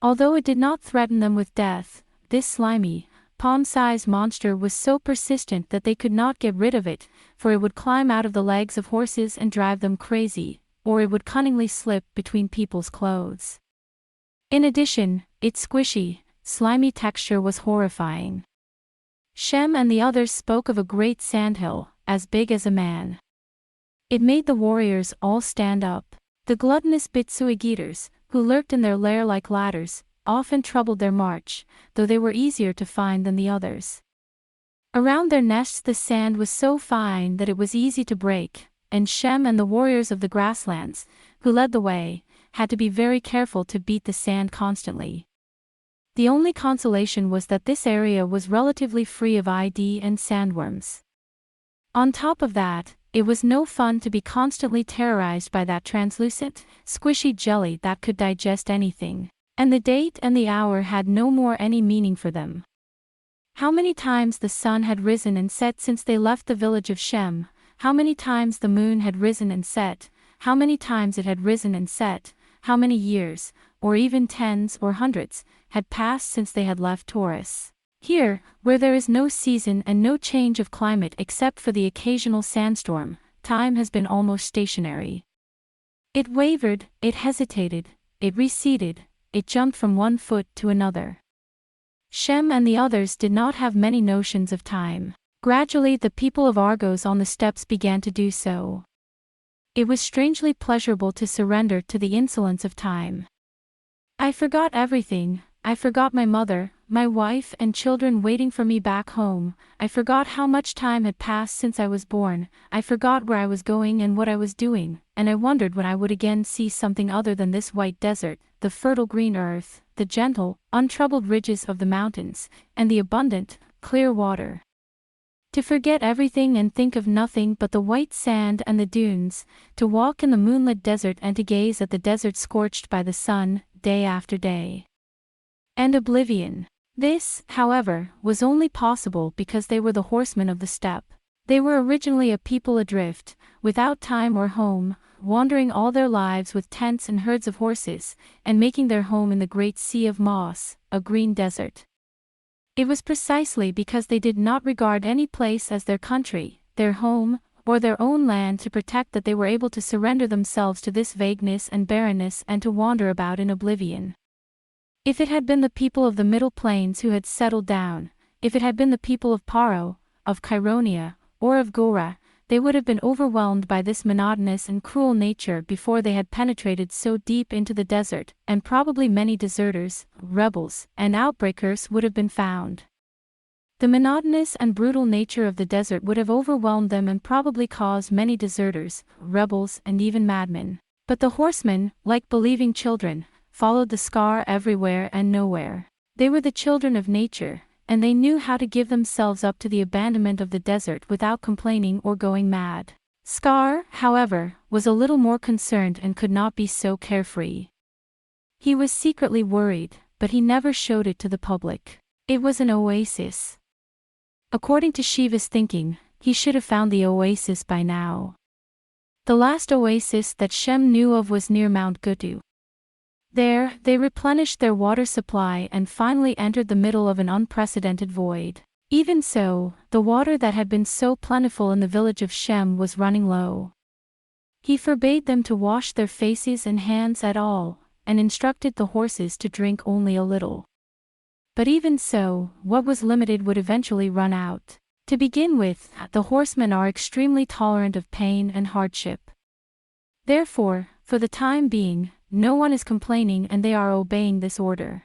Although it did not threaten them with death, this slimy, palm-sized monster was so persistent that they could not get rid of it, for it would climb out of the legs of horses and drive them crazy, or it would cunningly slip between people's clothes. In addition, its squishy, slimy texture was horrifying. Shem and the others spoke of a great sandhill, as big as a man. It made the warriors all stand up. The gluttonous Bitsuig-eaters, who lurked in their lair like ladders, often troubled their march, though they were easier to find than the others. Around their nests the sand was so fine that it was easy to break, and Shem and the warriors of the grasslands, who led the way, had to be very careful to beat the sand constantly. The only consolation was that this area was relatively free of ID and sandworms. On top of that, it was no fun to be constantly terrorized by that translucent, squishy jelly that could digest anything, and the date and the hour had no more any meaning for them. How many times the sun had risen and set since they left the village of Shem, how many times the moon had risen and set, how many times it had risen and set, how many years, or even tens or hundreds, had passed since they had left Taurus. Here, where there is no season and no change of climate except for the occasional sandstorm, time has been almost stationary. It wavered, it hesitated, it receded, it jumped from one foot to another. Shem and the others did not have many notions of time. Gradually the people of Argos on the steppes began to do so. It was strangely pleasurable to surrender to the insolence of time. I forgot everything. I forgot my mother, my wife and children waiting for me back home. I forgot how much time had passed since I was born. I forgot where I was going and what I was doing, and I wondered when I would again see something other than this white desert, the fertile green earth, the gentle, untroubled ridges of the mountains, and the abundant, clear water. To forget everything and think of nothing but the white sand and the dunes, to walk in the moonlit desert and to gaze at the desert scorched by the sun, day after day. And oblivion. This, however, was only possible because they were the horsemen of the steppe. They were originally a people adrift, without time or home, wandering all their lives with tents and herds of horses, and making their home in the great sea of moss, a green desert. It was precisely because they did not regard any place as their country, their home, or their own land to protect that they were able to surrender themselves to this vagueness and barrenness and to wander about in oblivion. If it had been the people of the Middle Plains who had settled down, if it had been the people of Paro, of Cheironia, or of Gora, they would have been overwhelmed by this monotonous and cruel nature before they had penetrated so deep into the desert, and probably many deserters, rebels, and outbreakers would have been found. The monotonous and brutal nature of the desert would have overwhelmed them and probably caused many deserters, rebels, and even madmen. But the horsemen, like believing children, followed the scar everywhere and nowhere. They were the children of nature, and they knew how to give themselves up to the abandonment of the desert without complaining or going mad. Scar, however, was a little more concerned and could not be so carefree. He was secretly worried, but he never showed it to the public. It was an oasis. According to Shiva's thinking, he should have found the oasis by now. The last oasis that Shem knew of was near Mount Gutu. There, they replenished their water supply and finally entered the middle of an unprecedented void. Even so, the water that had been so plentiful in the village of Shem was running low. He forbade them to wash their faces and hands at all, and instructed the horses to drink only a little. But even so, what was limited would eventually run out. To begin with, the horsemen are extremely tolerant of pain and hardship. Therefore, for the time being, no one is complaining and they are obeying this order.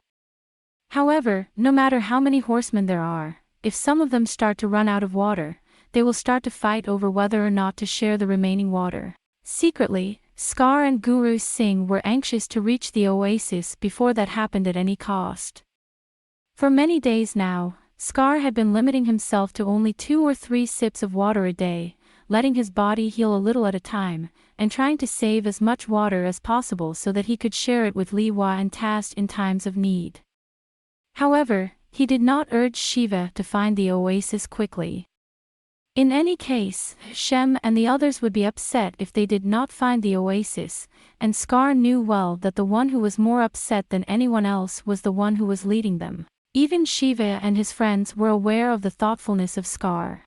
However, no matter how many horsemen there are, if some of them start to run out of water, they will start to fight over whether or not to share the remaining water. Secretly, Scar and Guru Singh were anxious to reach the oasis before that happened at any cost. For many days now, Scar had been limiting himself to only 2 or 3 sips of water a day, letting his body heal a little at a time, and trying to save as much water as possible so that he could share it with Liwa and Tast in times of need. However, He did not urge Shiva to find the oasis quickly. In any case, Shem and the others would be upset if they did not find the oasis, and Scar knew well that the one who was more upset than anyone else was the one who was leading them. Even Shiva and his friends were aware of the thoughtfulness of Scar.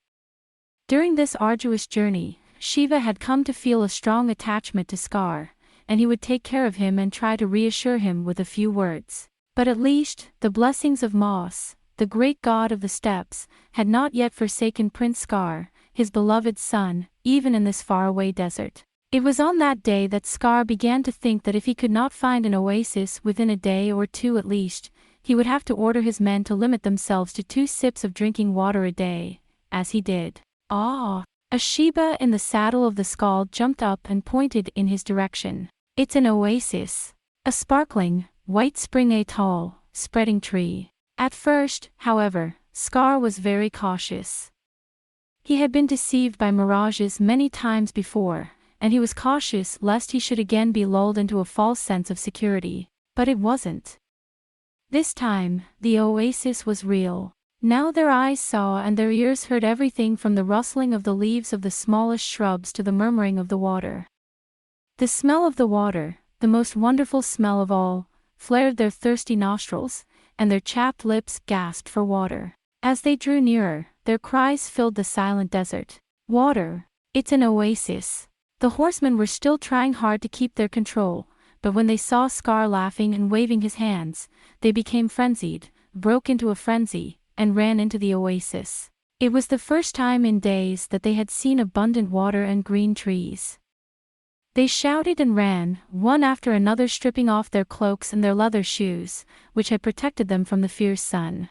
During this arduous journey, Shiva had come to feel a strong attachment to Scar, and he would take care of him and try to reassure him with a few words. But at least, the blessings of Moss, the great god of the steppes, had not yet forsaken Prince Scar, his beloved son, even in this faraway desert. It was on that day that Scar began to think that if he could not find an oasis within a day or two at least, he would have to order his men to limit themselves to 2 sips of drinking water a day, as he did. Ah! A Sheba in the saddle of the Skald jumped up and pointed in his direction. It's an oasis. A sparkling, white spring, a tall, spreading tree. At first, however, Scar was very cautious. He had been deceived by mirages many times before, and he was cautious lest he should again be lulled into a false sense of security. But it wasn't. This time, the oasis was real. Now their eyes saw and their ears heard everything from the rustling of the leaves of the smallest shrubs to the murmuring of the water. The smell of the water, the most wonderful smell of all, flared their thirsty nostrils, and their chapped lips gasped for water. As they drew nearer, their cries filled the silent desert. Water! It's an oasis! The horsemen were still trying hard to keep their control, but when they saw Scar laughing and waving his hands, they became frenzied, broke into a frenzy, and ran into the oasis. It was the first time in days that they had seen abundant water and green trees. They shouted and ran, one after another, stripping off their cloaks and their leather shoes, which had protected them from the fierce sun.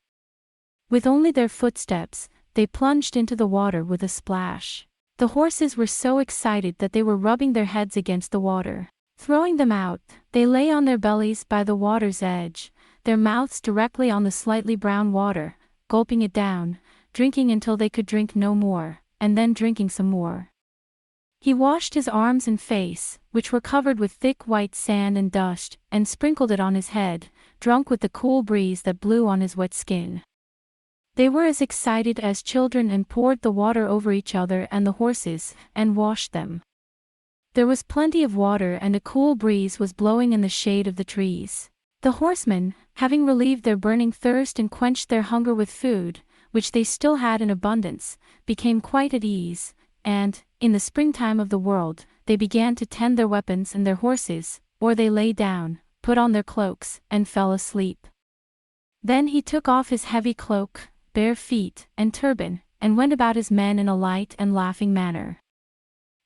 With only their footsteps, they plunged into the water with a splash. The horses were so excited that they were rubbing their heads against the water. Throwing them out, they lay on their bellies by the water's edge, their mouths directly on the slightly brown water, gulping it down, drinking until they could drink no more, and then drinking some more. He washed his arms and face, which were covered with thick white sand and dust, and sprinkled it on his head, drunk with the cool breeze that blew on his wet skin. They were as excited as children and poured the water over each other and the horses, and washed them. There was plenty of water and a cool breeze was blowing in the shade of the trees. The horsemen, having relieved their burning thirst and quenched their hunger with food, which they still had in abundance, became quite at ease, and, in the springtime of the world, they began to tend their weapons and their horses, or they lay down, put on their cloaks, and fell asleep. Then he took off his heavy cloak, bare feet, and turban, and went about his men in a light and laughing manner.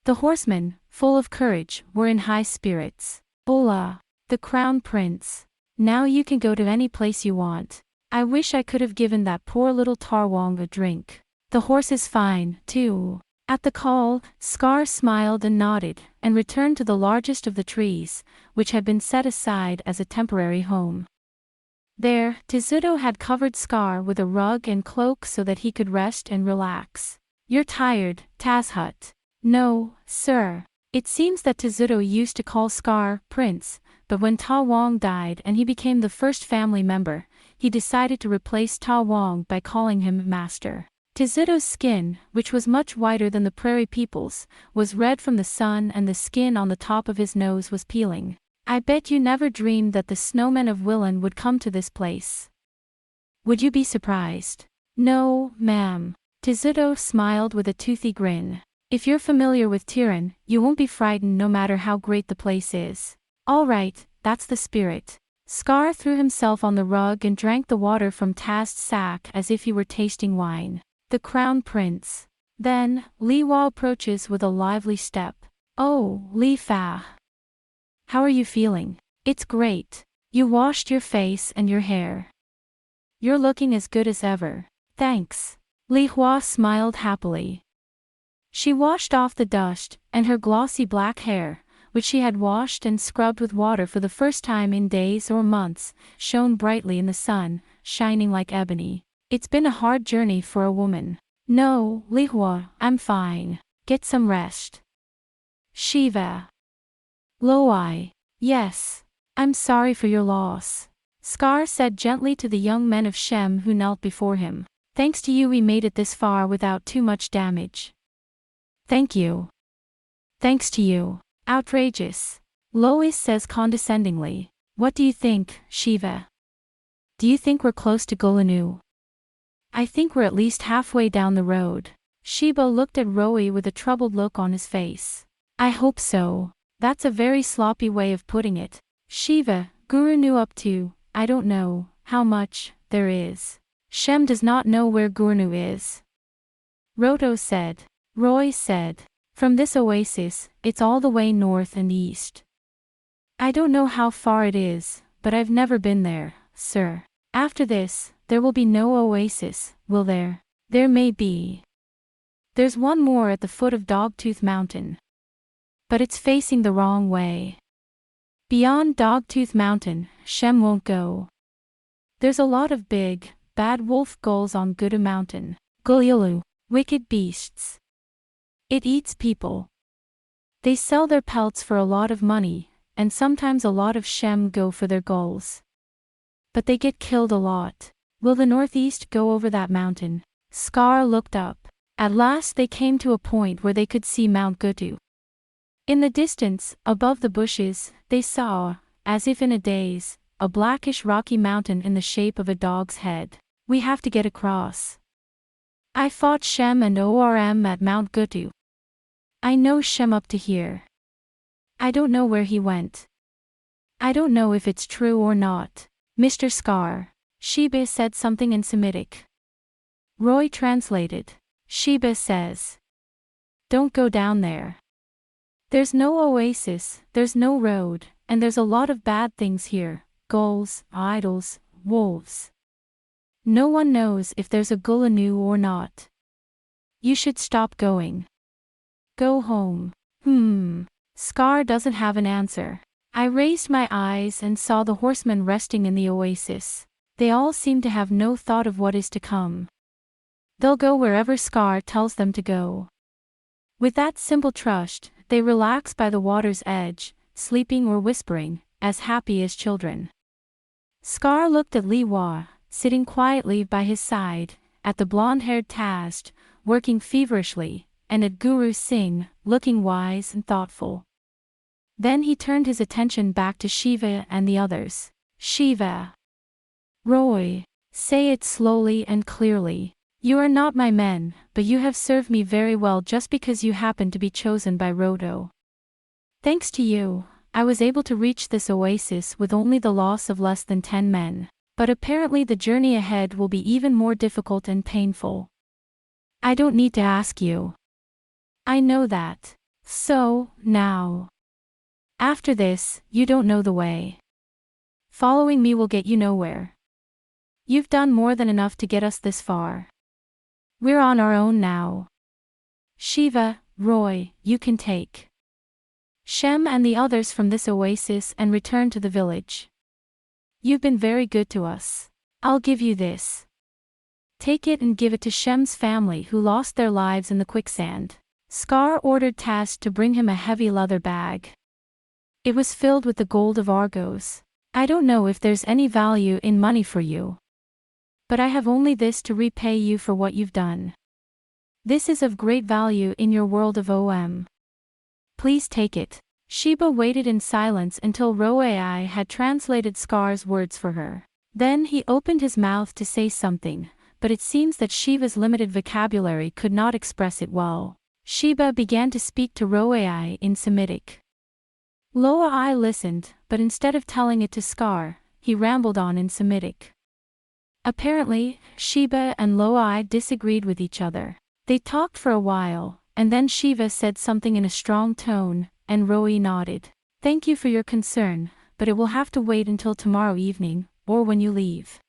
The horsemen, full of courage, were in high spirits. Hola! The Crown Prince! Now you can go to any place you want. I wish I could have given that poor little Tarwong a drink. The horse is fine, too. At the call, Scar smiled and nodded, and returned to the largest of the trees, which had been set aside as a temporary home. There, Tezuto had covered Scar with a rug and cloak so that he could rest and relax. You're tired, Tazhut. No, sir. It seems that Tezuto used to call Scar Prince, but when Ta Wong died and he became the first family member, he decided to replace Ta Wong by calling him Master. Tezuto's skin, which was much whiter than the prairie people's, was red from the sun and the skin on the top of his nose was peeling. I bet you never dreamed that the snowmen of Willen would come to this place. Would you be surprised? No, ma'am. Tezuto smiled with a toothy grin. If you're familiar with Tiran, you won't be frightened no matter how great the place is. All right, that's the spirit. Scar threw himself on the rug and drank the water from Taz's sack as if he were tasting wine. The Crown Prince. Then, Li Hua approaches with a lively step. Oh, Li Fa. How are you feeling? It's great. You washed your face and your hair. You're looking as good as ever. Thanks. Li Hua smiled happily. She washed off the dust, and her glossy black hair, which she had washed and scrubbed with water for the first time in days or months, shone brightly in the sun, shining like ebony. It's been a hard journey for a woman. No, Li Hua, I'm fine. Get some rest. Shiva. Loi. Yes. I'm sorry for your loss. Scar said gently to the young men of Shem who knelt before him. Thanks to you we made it this far without too much damage. Thank you. Thanks to you. Outrageous. Lois says condescendingly. What do you think, Shiva? Do you think we're close to Golanu? I think we're at least halfway down the road. Shiva looked at Roe with a troubled look on his face. I hope so. That's a very sloppy way of putting it. Shiva, Guru knew up to, I don't know, how much, there is. Shem does not know where Gurnu is. Roto said. Roy said. From this oasis, it's all the way north and east. I don't know how far it is, but I've never been there, sir. After this, there will be no oasis, will there? There may be. There's one more at the foot of Dogtooth Mountain. But it's facing the wrong way. Beyond Dogtooth Mountain, Shem won't go. There's a lot of big, bad wolf gulls on Gudu Mountain. Gulyalu, wicked beasts. It eats people. They sell their pelts for a lot of money, and sometimes a lot of Shem go for their gulls. But they get killed a lot. Will the northeast go over that mountain? Scar looked up. At last they came to a point where they could see Mount Gudu. In the distance, above the bushes, they saw, as if in a daze, a blackish rocky mountain in the shape of a dog's head. We have to get across. I fought Shem and Orm at Mount Gudu. I know Shem up to here. I don't know where he went. I don't know if it's true or not. Mr. Scar. Sheba said something in Semitic. Roy translated. Sheba says. Don't go down there. There's no oasis, there's no road, and there's a lot of bad things here. Gulls, idols, wolves. No one knows if there's a Gulanu or not. You should stop going. Go home. Scar doesn't have an answer. I raised my eyes and saw the horsemen resting in the oasis. They all seem to have no thought of what is to come. They'll go wherever Scar tells them to go. With that simple trust, they relax by the water's edge, sleeping or whispering, as happy as children. Scar looked at Li Hua, sitting quietly by his side, at the blonde-haired Tast, working feverishly, and at Guru Singh, looking wise and thoughtful. Then he turned his attention back to Shiva and the others. Shiva. Roy. Say it slowly and clearly. You are not my men, but you have served me very well just because you happened to be chosen by Roto. Thanks to you, I was able to reach this oasis with only the loss of less than 10 men. But apparently the journey ahead will be even more difficult and painful. I don't need to ask you. I know that. So, now. After this, you don't know the way. Following me will get you nowhere. You've done more than enough to get us this far. We're on our own now. Shiva, Roy, you can take Shem and the others from this oasis and return to the village. You've been very good to us. I'll give you this. Take it and give it to Shem's family who lost their lives in the quicksand. Scar ordered Tast to bring him a heavy leather bag. It was filled with the gold of Argos. I don't know if there's any value in money for you. But I have only this to repay you for what you've done. This is of great value in your world of OM. Please take it. Sheba waited in silence until Roai had translated Scar's words for her. Then he opened his mouth to say something, but it seems that Shiva's limited vocabulary could not express it well. Sheba began to speak to Roai in Semitic. Loai listened, but instead of telling it to Scar, he rambled on in Semitic. Apparently, Sheba and Loai disagreed with each other. They talked for a while, and then Shiva said something in a strong tone, and Roe nodded. Thank you for your concern, but it will have to wait until tomorrow evening, or when you leave.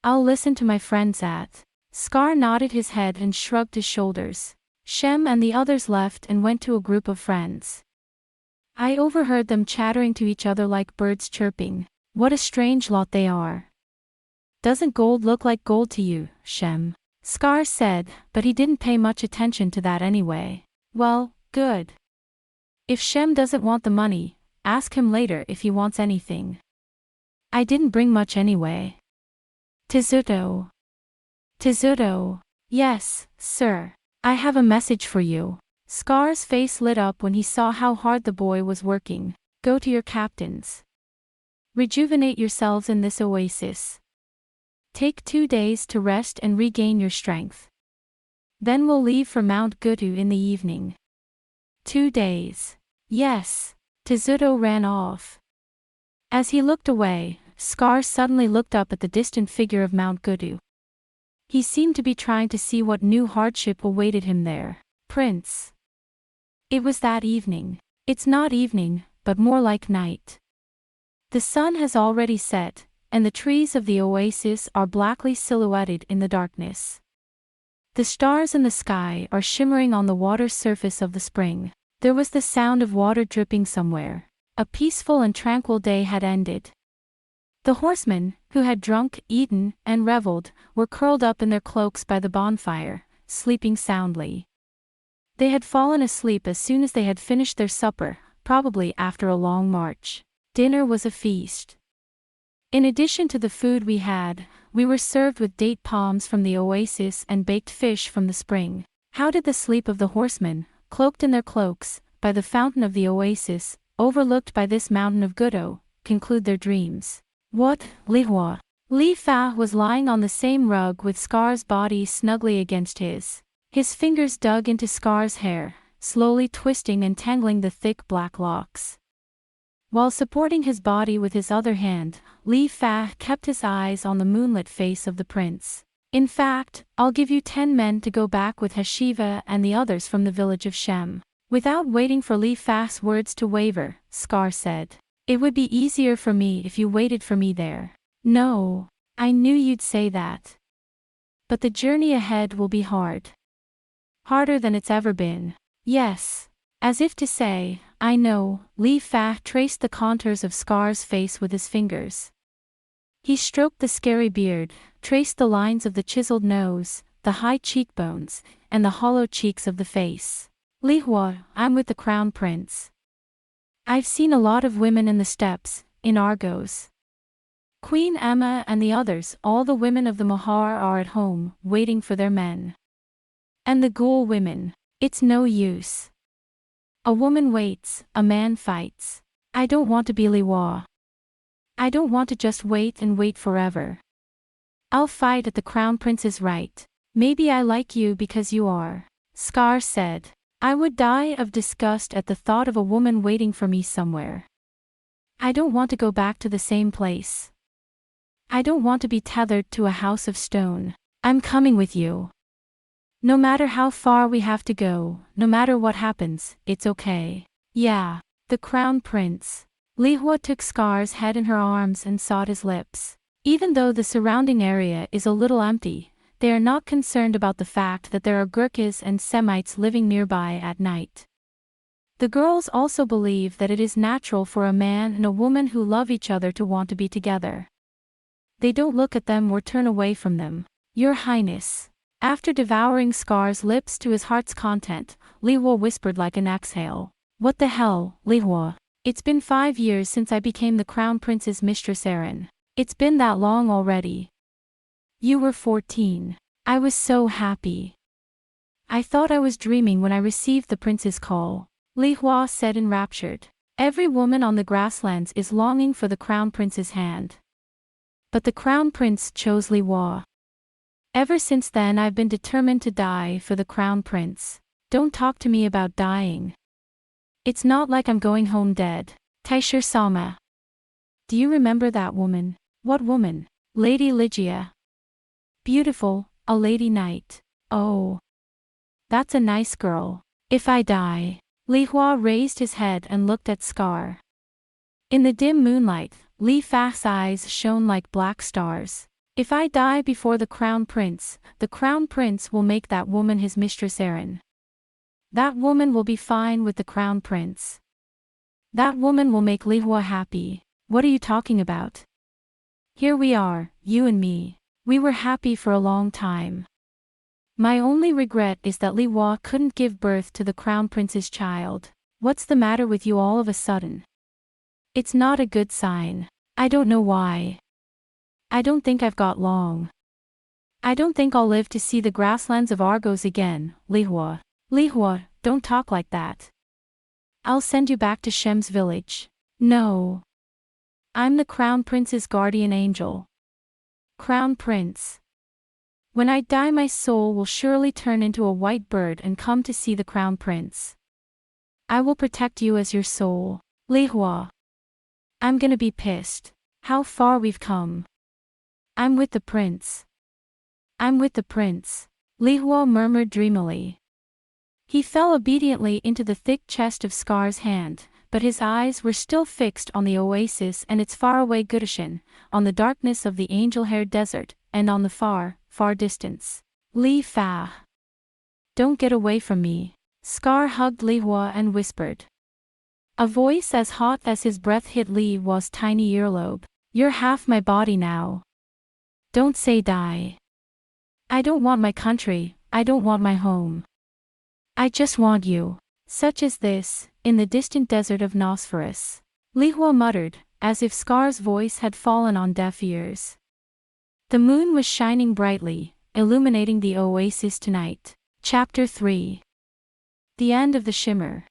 I'll listen to my friends at. Scar nodded his head and shrugged his shoulders. Shem and the others left and went to a group of friends. I overheard them chattering to each other like birds chirping. What a strange lot they are. Doesn't gold look like gold to you, Shem? Scar said, but he didn't pay much attention to that anyway. Well, good. If Shem doesn't want the money, ask him later if he wants anything. I didn't bring much anyway. Tezuto. Tezuto. Yes, sir. I have a message for you. Scar's face lit up when he saw how hard the boy was working. Go to your captains. Rejuvenate yourselves in this oasis. Take 2 days to rest and regain your strength. Then we'll leave for Mount Gudu in the evening. 2 days. Yes. Tezuto ran off. As he looked away, Scar suddenly looked up at the distant figure of Mount Gudu. He seemed to be trying to see what new hardship awaited him there. Prince. It was that evening. It's not evening, but more like night. The sun has already set, and the trees of the oasis are blackly silhouetted in the darkness. The stars in the sky are shimmering on the water surface of the spring. There was the sound of water dripping somewhere. A peaceful and tranquil day had ended. The horsemen, who had drunk, eaten, and reveled, were curled up in their cloaks by the bonfire, sleeping soundly. They had fallen asleep as soon as they had finished their supper, probably after a long march. Dinner was a feast. In addition to the food we were served with date palms from the oasis and baked fish from the spring. How did the sleep of the horsemen, cloaked in their cloaks, by the fountain of the oasis, overlooked by this mountain of Gudo, conclude their dreams? What, Li Hua? Li Fa was lying on the same rug with Scar's body snugly against his. His fingers dug into Scar's hair, slowly twisting and tangling the thick black locks. While supporting his body with his other hand, Li Fa kept his eyes on the moonlit face of the prince. In fact, I'll give you 10 men to go back with Hashiva and the others from the village of Shem. Without waiting for Li Fa's words to waver, Scar said. It would be easier for me if you waited for me there. No, I knew you'd say that. But the journey ahead will be hard. Harder than it's ever been. Yes. As if to say, I know, Li Fa traced the contours of Scar's face with his fingers. He stroked the scary beard, traced the lines of the chiseled nose, the high cheekbones, and the hollow cheeks of the face. Li Hua, I'm with the crown prince. I've seen a lot of women in the steppes, in Argos. Queen Emma and the others, all the women of the Mahar are at home, waiting for their men. And the ghoul women, it's no use. A woman waits, a man fights. I don't want to be Li Hua. I don't want to just wait and wait forever. I'll fight at the crown prince's right. Maybe I like you because you are. Scar said. I would die of disgust at the thought of a woman waiting for me somewhere. I don't want to go back to the same place. I don't want to be tethered to a house of stone. I'm coming with you. No matter how far we have to go, no matter what happens, it's okay. Yeah, the crown prince. Li Hua took Scar's head in her arms and sought his lips. Even though the surrounding area is a little empty, they are not concerned about the fact that there are Gurkhas and Semites living nearby at night. The girls also believe that it is natural for a man and a woman who love each other to want to be together. They don't look at them or turn away from them. Your Highness. After devouring Scar's lips to his heart's content, Li Hua whispered like an exhale. What the hell, Li Hua? It's been 5 years since I became the crown prince's mistress Erin. It's been that long already. You were 14. I was so happy. I thought I was dreaming when I received the prince's call. Li Hua said enraptured. Every woman on the grasslands is longing for the crown prince's hand. But the crown prince chose Li Hua. Ever since then I've been determined to die for the crown prince. Don't talk to me about dying. It's not like I'm going home dead. Taishir Sama. Do you remember that woman? What woman? Lady Ligia. Beautiful, a lady knight. Oh. That's a nice girl. If I die. Li Hua raised his head and looked at Scar. In the dim moonlight, Li Fa's eyes shone like black stars. If I die before the crown prince will make that woman his mistress Erin. That woman will be fine with the crown prince. That woman will make Li Hua happy. What are you talking about? Here we are, you and me. We were happy for a long time. My only regret is that Li Hua couldn't give birth to the crown prince's child. What's the matter with you all of a sudden? It's not a good sign. I don't know why. I don't think I've got long. I don't think I'll live to see the grasslands of Argos again, Lihua. Lihua, don't talk like that. I'll send you back to Shem's village. No. I'm the Crown Prince's guardian angel. Crown Prince. When I die, my soul will surely turn into a white bird and come to see the Crown Prince. I will protect you as your soul. Lihua. I'm gonna be pissed. How far we've come. I'm with the prince. I'm with the prince. Lihua murmured dreamily. He fell obediently into the thick chest of Scar's hand, but his eyes were still fixed on the oasis and its faraway Gudashin, on the darkness of the angel-haired desert, and on the far, far distance. Li Fa. Don't get away from me. Scar hugged Lihua and whispered. A voice as hot as his breath hit Lihua's tiny earlobe. You're half my body now. Don't say die. I don't want my country, I don't want my home. I just want you. Such as this, in the distant desert of Nosferus. Lihua muttered, as if Scar's voice had fallen on deaf ears. The moon was shining brightly, illuminating the oasis tonight. Chapter 3. The end of the shimmer.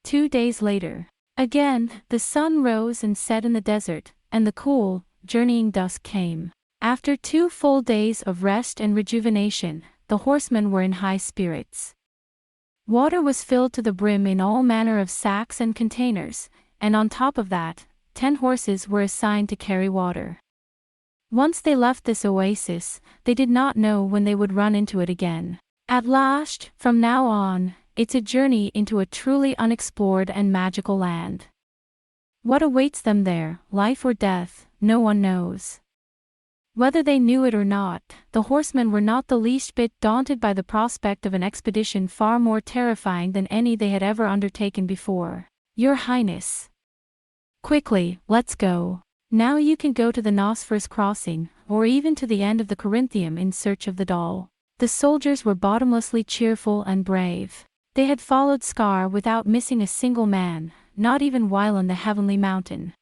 2 days later. Again, the sun rose and set in the desert, and the cool, journeying dusk came. After 2 full days of rest and rejuvenation, the horsemen were in high spirits. Water was filled to the brim in all manner of sacks and containers, and on top of that, 10 horses were assigned to carry water. Once they left this oasis, they did not know when they would run into it again. At last, from now on, it's a journey into a truly unexplored and magical land. What awaits them there, life or death, no one knows. Whether they knew it or not, the horsemen were not the least bit daunted by the prospect of an expedition far more terrifying than any they had ever undertaken before. Your Highness. Quickly, let's go. Now you can go to the Nosferus crossing, or even to the end of the Corinthium in search of the doll. The soldiers were bottomlessly cheerful and brave. They had followed Scar without missing a single man, not even while on the heavenly mountain.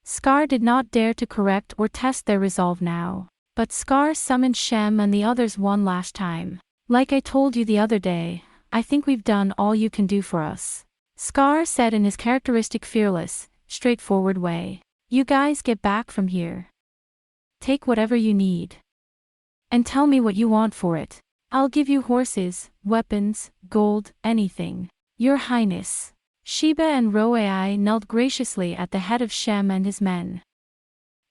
Scar did not dare to correct or test their resolve now. But Scar summoned Shem and the others one last time. Like I told you the other day, I think we've done all you can do for us. Scar said in his characteristic fearless, straightforward way. You guys get back from here. Take whatever you need. And tell me what you want for it. I'll give you horses, weapons, gold, anything. Your Highness. Sheba and Roai knelt graciously at the head of Shem and his men.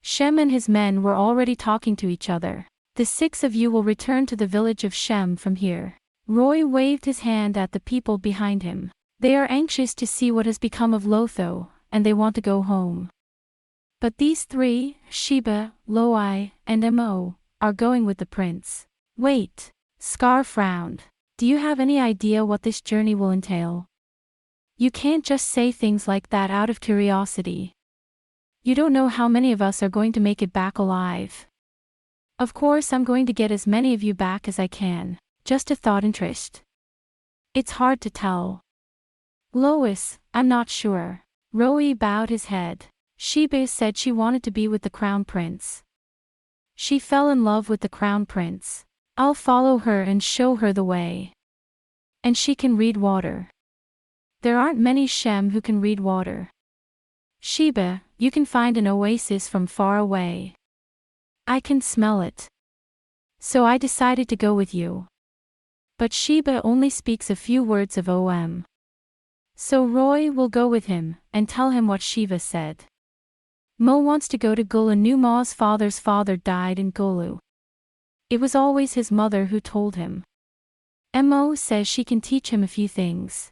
Shem and his men were already talking to each other. The 6 of you will return to the village of Shem from here. Roy waved his hand at the people behind him. They are anxious to see what has become of Lotho, and they want to go home. But these 3, Sheba, Loai, and Mo, are going with the prince. Wait. Scar frowned. Do you have any idea what this journey will entail? You can't just say things like that out of curiosity. You don't know how many of us are going to make it back alive. Of course I'm going to get as many of you back as I can. Just a thought interest. It's hard to tell. Lois, I'm not sure. Roe bowed his head. Sheba said she wanted to be with the Crown Prince. She fell in love with the Crown Prince. I'll follow her and show her the way. And she can read water. There aren't many Shem who can read water. Sheba, you can find an oasis from far away. I can smell it. So I decided to go with you. But Sheba only speaks a few words of OM. So Roy will go with him, and tell him what Shiva said. Mo wants to go to Gulu. Ma's father's father died in Gulu. It was always his mother who told him. Mo says she can teach him a few things.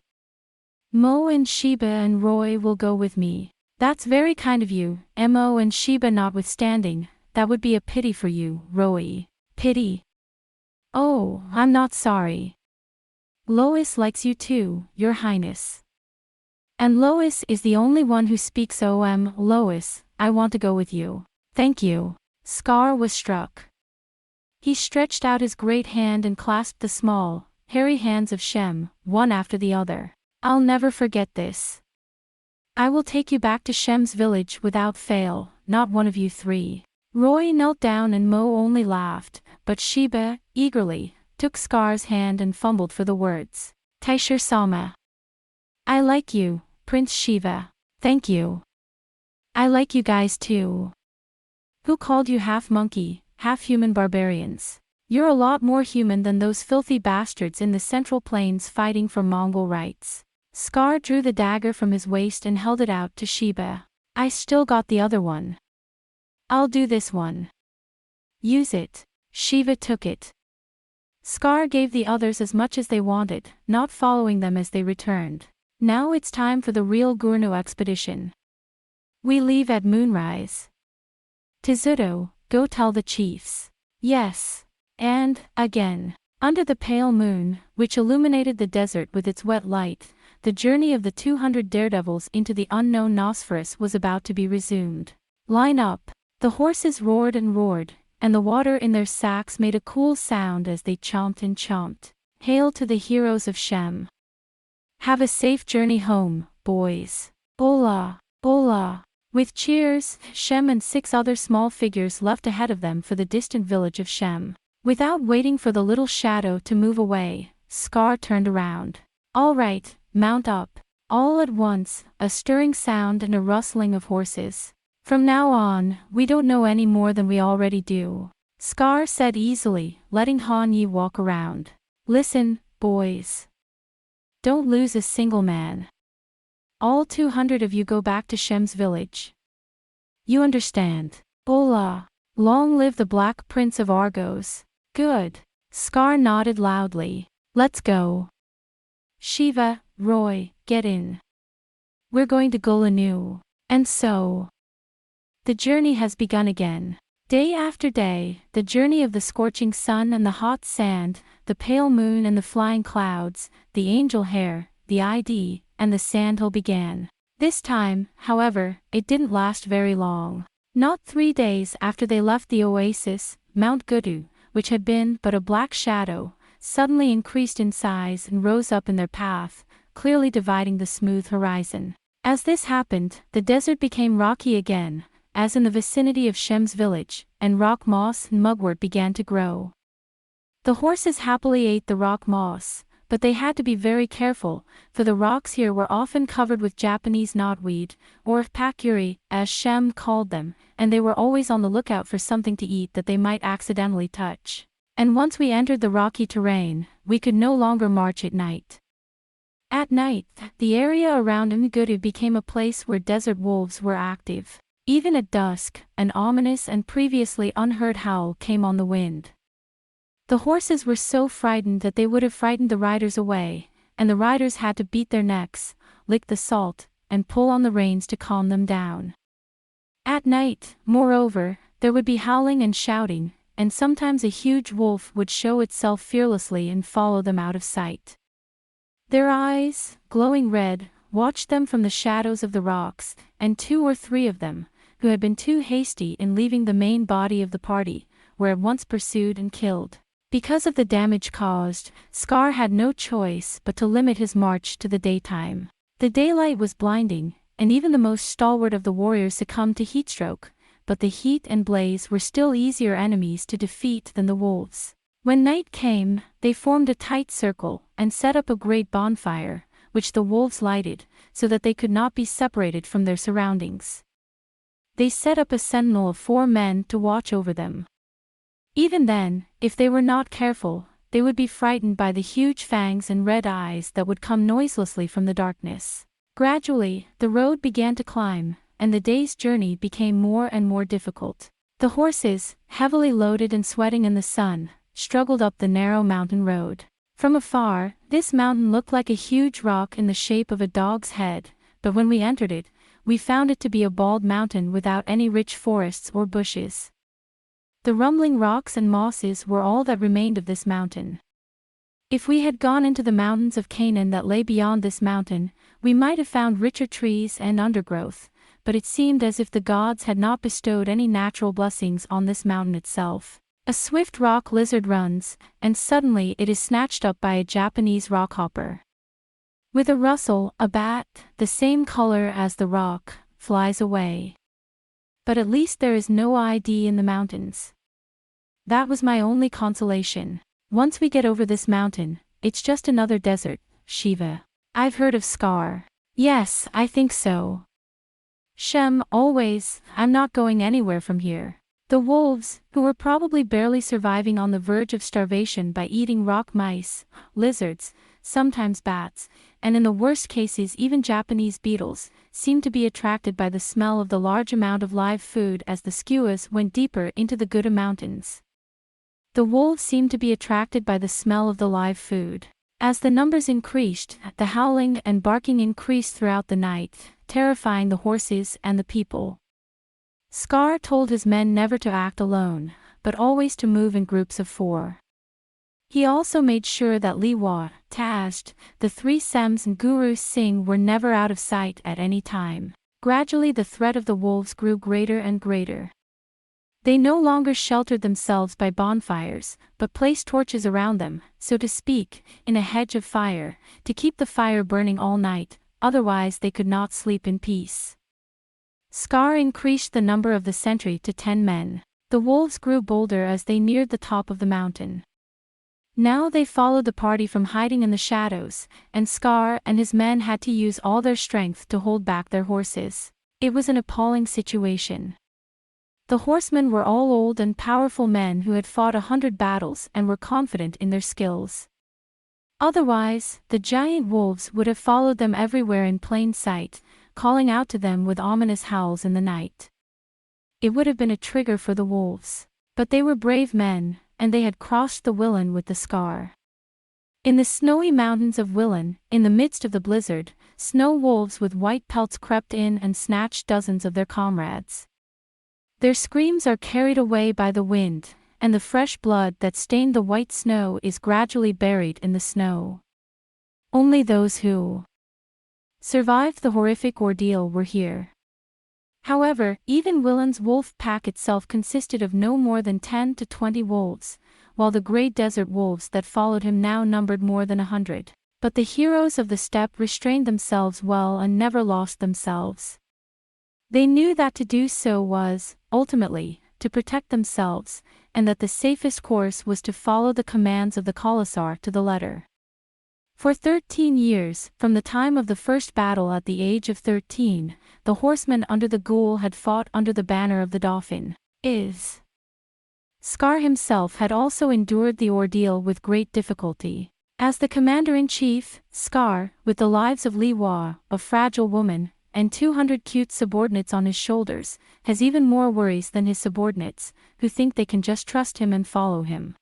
Mo and Sheba and Roy will go with me. That's very kind of you, Mo and Sheba notwithstanding, that would be a pity for you, Roy. Pity? Oh, I'm not sorry. Lois likes you too, Your Highness. And Lois is the only one who speaks OM. Lois, I want to go with you. Thank you. Scar was struck. He stretched out his great hand and clasped the small, hairy hands of Shem, one after the other. I'll never forget this. I will take you back to Shem's village without fail, not one of you three. Roy knelt down and Mo only laughed, but Sheba, eagerly, took Scar's hand and fumbled for the words. Taishir Sama. I like you, Prince Shiva. Thank you. I like you guys too. Who called you half monkey, half human barbarians? You're a lot more human than those filthy bastards in the Central Plains fighting for Mongol rights. Scar drew the dagger from his waist and held it out to Sheba. I still got the other one. I'll do this one. Use it. Shiva took it. Scar gave the others as much as they wanted, not following them as they returned. Now it's time for the real Gurno expedition. We leave at moonrise. Tizuto, go tell the chiefs. Yes. And, again. Under the pale moon, which illuminated the desert with its wet light, the journey of the 200 daredevils into the unknown Nosferus was about to be resumed. Line up. The horses roared and roared, and the water in their sacks made a cool sound as they chomped and chomped. Hail to the heroes of Shem. Have a safe journey home, boys. Ola, Ola. With cheers, Shem and 6 other small figures left ahead of them for the distant village of Shem. Without waiting for the little shadow to move away, Scar turned around. All right, mount up. All at once, a stirring sound and a rustling of horses. From now on, we don't know any more than we already do. Scar said easily, letting Han Yi walk around. Listen, boys. Don't lose a single man. All 200 of you go back to Shem's village. You understand? Ola. Long live the Black Prince of Argos. Good. Scar nodded loudly. Let's go. Shiva, Roy, get in. We're going to Golanu. And so. The journey has begun again. Day after day, the journey of the scorching sun and the hot sand, the pale moon and the flying clouds, the angel hair, the ID, and the sandhill began. This time, however, it didn't last very long. Not 3 days after they left the oasis, Mount Gudu, which had been but a black shadow, suddenly increased in size and rose up in their path, clearly dividing the smooth horizon. As this happened, the desert became rocky again, as in the vicinity of Shem's village, and rock moss and mugwort began to grow. The horses happily ate the rock moss, but they had to be very careful, for the rocks here were often covered with Japanese knotweed, or pakuri, as Shem called them, and they were always on the lookout for something to eat that they might accidentally touch. And once we entered the rocky terrain, we could no longer march at night. At night, the area around Ngudu became a place where desert wolves were active. Even at dusk, an ominous and previously unheard howl came on the wind. The horses were so frightened that they would have frightened the riders away, and the riders had to beat their necks, lick the salt, and pull on the reins to calm them down. At night, moreover, there would be howling and shouting, and sometimes a huge wolf would show itself fearlessly and follow them out of sight. Their eyes, glowing red, watched them from the shadows of the rocks, and 2 or 3 of them, who had been too hasty in leaving the main body of the party, were at once pursued and killed. Because of the damage caused, Scar had no choice but to limit his march to the daytime. The daylight was blinding, and even the most stalwart of the warriors succumbed to heatstroke, but the heat and blaze were still easier enemies to defeat than the wolves. When night came, they formed a tight circle and set up a great bonfire, which the wolves lighted, so that they could not be separated from their surroundings. They set up a sentinel of 4 men to watch over them. Even then, if they were not careful, they would be frightened by the huge fangs and red eyes that would come noiselessly from the darkness. Gradually, the road began to climb, and the day's journey became more and more difficult. The horses, heavily loaded and sweating in the sun, struggled up the narrow mountain road. From afar, this mountain looked like a huge rock in the shape of a dog's head, but when we entered it, we found it to be a bald mountain without any rich forests or bushes. The rumbling rocks and mosses were all that remained of this mountain. If we had gone into the mountains of Canaan that lay beyond this mountain, we might have found richer trees and undergrowth, but it seemed as if the gods had not bestowed any natural blessings on this mountain itself. A swift rock lizard runs, and suddenly it is snatched up by a Japanese rockhopper. With a rustle, a bat, the same color as the rock, flies away. But at least there is no ID in the mountains. That was my only consolation. Once we get over this mountain, it's just another desert, Shiva. I've heard of Scar. Yes, I think so. Shem, always, I'm not going anywhere from here. The wolves, who were probably barely surviving on the verge of starvation by eating rock mice, lizards, sometimes bats, and in the worst cases even Japanese beetles, seemed to be attracted by the smell of the large amount of live food as the skuas went deeper into the Gouda Mountains. The wolves seemed to be attracted by the smell of the live food. As the numbers increased, the howling and barking increased throughout the night, terrifying the horses and the people. Scar told his men never to act alone, but always to move in groups of 4. He also made sure that Liwa, Tazd, the 3 Sems and Guru Singh were never out of sight at any time. Gradually the threat of the wolves grew greater and greater. They no longer sheltered themselves by bonfires, but placed torches around them, so to speak, in a hedge of fire, to keep the fire burning all night, otherwise they could not sleep in peace. Scar increased the number of the sentry to 10 men. The wolves grew bolder as they neared the top of the mountain. Now they followed the party from hiding in the shadows, and Scar and his men had to use all their strength to hold back their horses. It was an appalling situation. The horsemen were all old and powerful men who had fought 100 battles and were confident in their skills. Otherwise, the giant wolves would have followed them everywhere in plain sight, calling out to them with ominous howls in the night. It would have been a trigger for the wolves. But they were brave men, and they had crossed the Willan with the Scar. In the snowy mountains of Willan, in the midst of the blizzard, snow wolves with white pelts crept in and snatched dozens of their comrades. Their screams are carried away by the wind, and the fresh blood that stained the white snow is gradually buried in the snow. Only those who survived the horrific ordeal were here. However, even Willan's wolf pack itself consisted of no more than 10 to 20 wolves, while the grey desert wolves that followed him now numbered more than 100. But the heroes of the steppe restrained themselves well and never lost themselves. They knew that to do so was, ultimately, to protect themselves, and that the safest course was to follow the commands of the Khalasar to the letter. For 13 years, from the time of the first battle at the age of 13, the horsemen under the ghoul had fought under the banner of the Dauphin. Scar himself had also endured the ordeal with great difficulty. As the commander-in-chief, Scar, with the lives of Liwa, a fragile woman, and 200 cute subordinates on his shoulders, has even more worries than his subordinates, who think they can just trust him and follow him.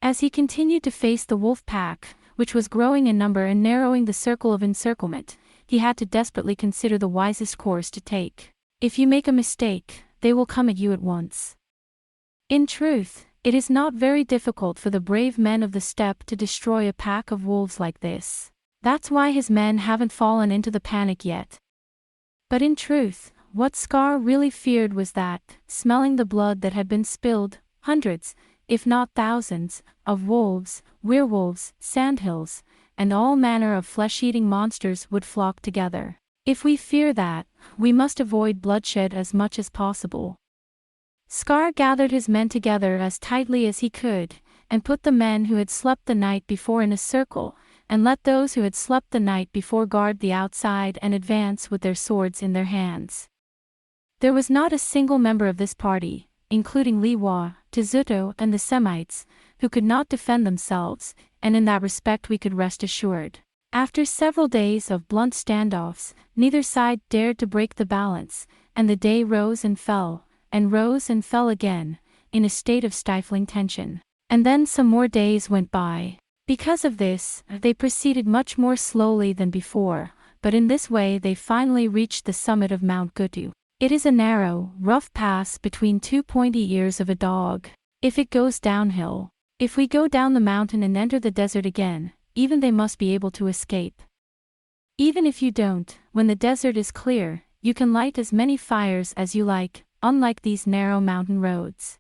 As he continued to face the wolf pack, which was growing in number and narrowing the circle of encirclement, he had to desperately consider the wisest course to take. If you make a mistake, they will come at you at once. In truth, it is not very difficult for the brave men of the steppe to destroy a pack of wolves like this. That's why his men haven't fallen into the panic yet. But in truth, what Scar really feared was that, smelling the blood that had been spilled, hundreds, if not thousands, of wolves, werewolves, sandhills, and all manner of flesh-eating monsters would flock together. If we fear that, we must avoid bloodshed as much as possible. Scar gathered his men together as tightly as he could, and put the men who had slept the night before in a circle, and let those who had slept the night before guard the outside and advance with their swords in their hands. There was not a single member of this party, including Liwa, Tizuto and the Semites, who could not defend themselves, and in that respect we could rest assured. After several days of blunt standoffs, neither side dared to break the balance, and the day rose and fell again, in a state of stifling tension. And then some more days went by. Because of this, they proceeded much more slowly than before, but in this way they finally reached the summit of Mount Gutu. It is a narrow, rough pass between 2 pointy ears of a dog. If it goes downhill, if we go down the mountain and enter the desert again, even they must be able to escape. Even if you don't, when the desert is clear, you can light as many fires as you like, unlike these narrow mountain roads.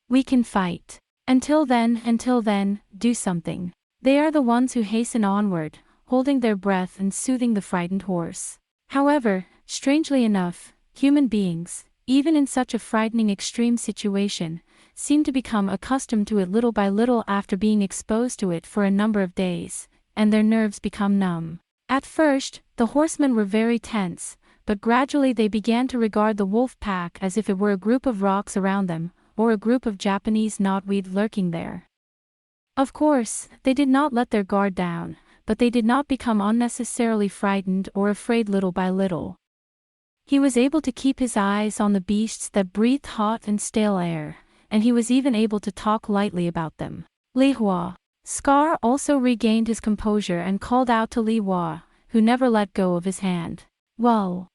We can fight. Until then, do something. They are the ones who hasten onward, holding their breath and soothing the frightened horse. However, strangely enough, human beings, even in such a frightening extreme situation, seem to become accustomed to it little by little after being exposed to it for a number of days, and their nerves become numb. At first, the horsemen were very tense, but gradually they began to regard the wolf pack as if it were a group of rocks around them, or a group of Japanese knotweed lurking there. Of course, they did not let their guard down, but they did not become unnecessarily frightened or afraid little by little. He was able to keep his eyes on the beasts that breathed hot and stale air, and he was even able to talk lightly about them. Li Hua. Scar also regained his composure and called out to Li Hua, who never let go of his hand. Well.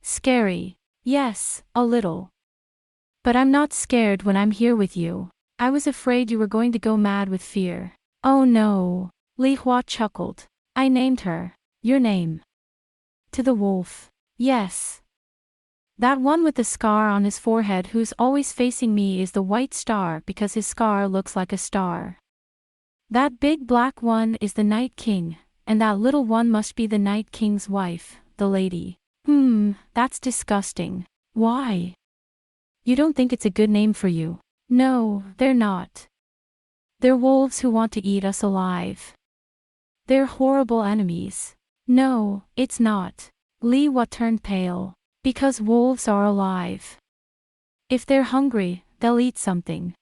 Scary. Yes, a little. But I'm not scared when I'm here with you. I was afraid you were going to go mad with fear. Oh no. Li Hua chuckled. I named her. Your name. To the wolf. Yes. That one with the scar on his forehead who's always facing me is the white star because his scar looks like a star. That big black one is the Night King, and that little one must be the Night King's wife, the lady. That's disgusting. Why? You don't think it's a good name for you? No, they're not. They're wolves who want to eat us alive. They're horrible enemies. No, it's not. Li Hua turned pale. Because wolves are alive. If they're hungry, they'll eat something.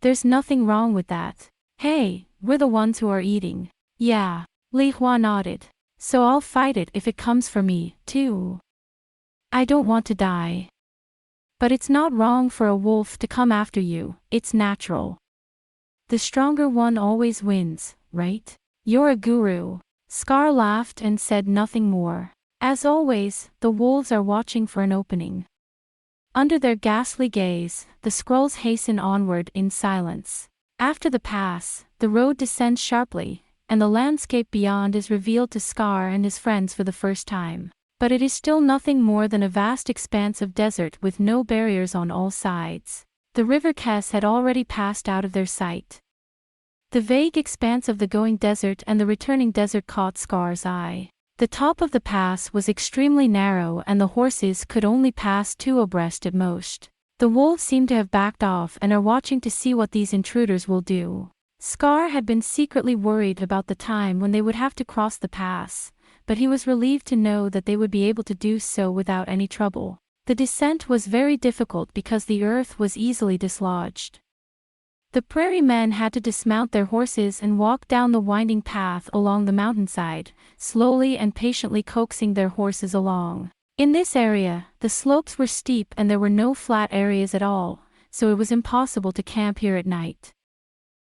There's nothing wrong with that. Hey, we're the ones who are eating. Yeah. Li Hua nodded. So I'll fight it if it comes for me, too. I don't want to die. But it's not wrong for a wolf to come after you, it's natural. The stronger one always wins, right? You're a guru. Scar laughed and said nothing more. As always, the wolves are watching for an opening. Under their ghastly gaze, the squirrels hasten onward in silence. After the pass, the road descends sharply, and the landscape beyond is revealed to Scar and his friends for the first time. But it is still nothing more than a vast expanse of desert with no barriers on all sides. The river Kes had already passed out of their sight. The vague expanse of the going desert and the returning desert caught Scar's eye. The top of the pass was extremely narrow and the horses could only pass two abreast at most. The wolves seem to have backed off and are watching to see what these intruders will do. Scar had been secretly worried about the time when they would have to cross the pass, but he was relieved to know that they would be able to do so without any trouble. The descent was very difficult because the earth was easily dislodged. The prairie men had to dismount their horses and walk down the winding path along the mountainside, slowly and patiently coaxing their horses along. In this area, the slopes were steep and there were no flat areas at all, so it was impossible to camp here at night.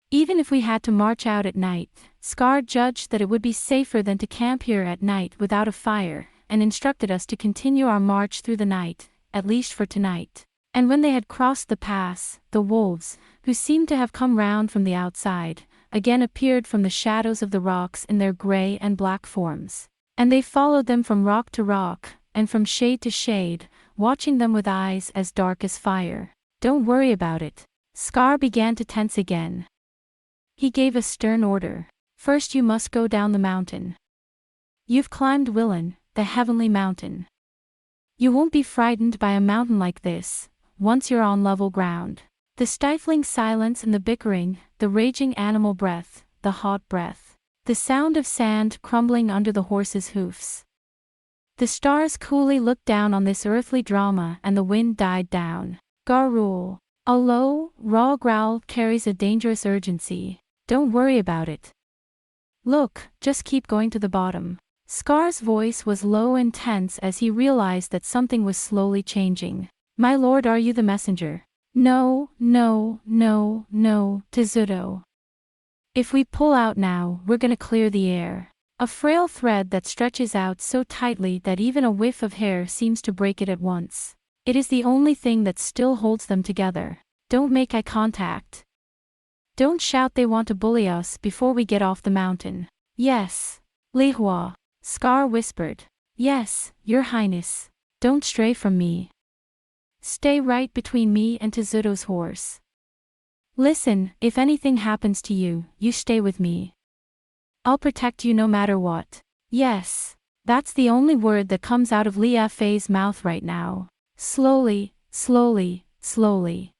Even if we had to march out at night, Scar judged that it would be safer than to camp here at night without a fire, and instructed us to continue our march through the night, at least for tonight. And when they had crossed the pass, the wolves, who seemed to have come round from the outside, again appeared from the shadows of the rocks in their gray and black forms. And they followed them from rock to rock, and from shade to shade, watching them with eyes as dark as fire. Don't worry about it. Scar began to tense again. He gave a stern order. First you must go down the mountain. You've climbed Willen, the heavenly mountain. You won't be frightened by a mountain like this, once you're on level ground. The stifling silence and the bickering, the raging animal breath, the hot breath. The sound of sand crumbling under the horses' hoofs. The stars coolly looked down on this earthly drama and the wind died down. Garul. A low, raw growl carries a dangerous urgency. Don't worry about it. Look, just keep going to the bottom. Scar's voice was low and tense as he realized that something was slowly changing. My lord, are you the messenger? No, Tezuto. If we pull out now, we're gonna clear the air. A frail thread that stretches out so tightly that even a whiff of hair seems to break it at once. It is the only thing that still holds them together. Don't make eye contact. Don't shout they want to bully us before we get off the mountain. Yes. Li Hua. Scar whispered. Yes, your highness. Don't stray from me. Stay right between me and Tezuto's horse. Listen, if anything happens to you, you stay with me. I'll protect you no matter what. Yes. That's the only word that comes out of Li Fei's mouth right now. Slowly, slowly, slowly.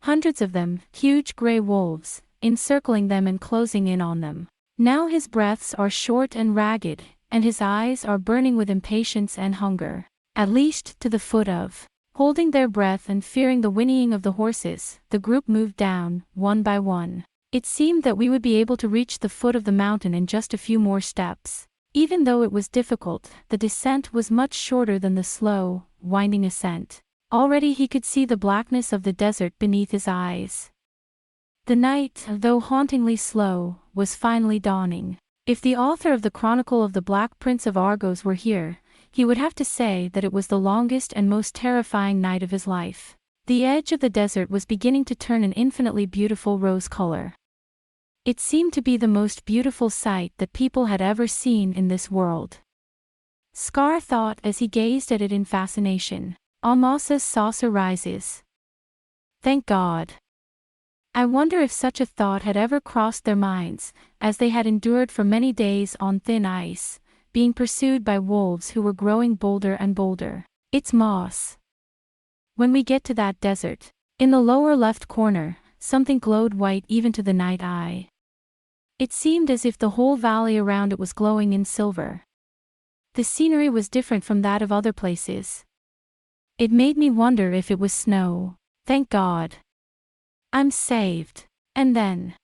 Hundreds of them, huge gray wolves, encircling them and closing in on them. Now his breaths are short and ragged, and his eyes are burning with impatience and hunger. At least to the foot of. Holding their breath and fearing the whinnying of the horses, the group moved down, one by one. It seemed that we would be able to reach the foot of the mountain in just a few more steps. Even though it was difficult, the descent was much shorter than the slow, winding ascent. Already he could see the blackness of the desert beneath his eyes. The night, though hauntingly slow, was finally dawning. If the author of the Chronicle of the Black Prince of Argos were here, he would have to say that it was the longest and most terrifying night of his life. The edge of the desert was beginning to turn an infinitely beautiful rose color. It seemed to be the most beautiful sight that people had ever seen in this world. Scar thought as he gazed at it in fascination. Almasa's saucer rises. Thank God. I wonder if such a thought had ever crossed their minds, as they had endured for many days on thin ice, being pursued by wolves who were growing bolder and bolder. It's moss. When we get to that desert, in the lower left corner, something glowed white even to the night eye. It seemed as if the whole valley around it was glowing in silver. The scenery was different from that of other places. It made me wonder if it was snow. Thank God. I'm saved. And then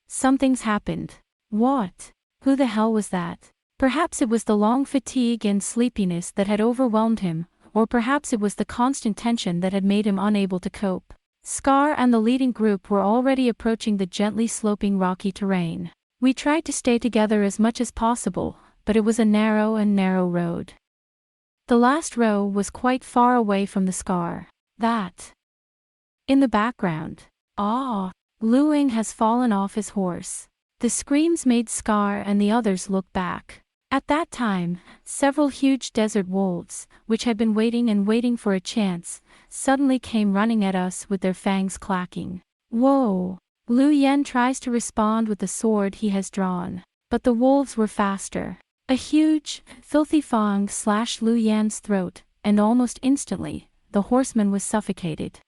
something's happened. What? Who the hell was that? Perhaps it was the long fatigue and sleepiness that had overwhelmed him, or perhaps it was the constant tension that had made him unable to cope. Scar and the leading group were already approaching the gently sloping rocky terrain. We tried to stay together as much as possible, but it was a narrow road. The last row was quite far away from the Scar. That. In the background. Ah! Luing has fallen off his horse. The screams made Scar and the others look back. At that time, several huge desert wolves, which had been waiting for a chance, suddenly came running at us with their fangs clacking. Whoa! Lu Yen tries to respond with the sword he has drawn. But the wolves were faster. A huge, filthy fang slashed Lu Yan's throat, and almost instantly, the horseman was suffocated.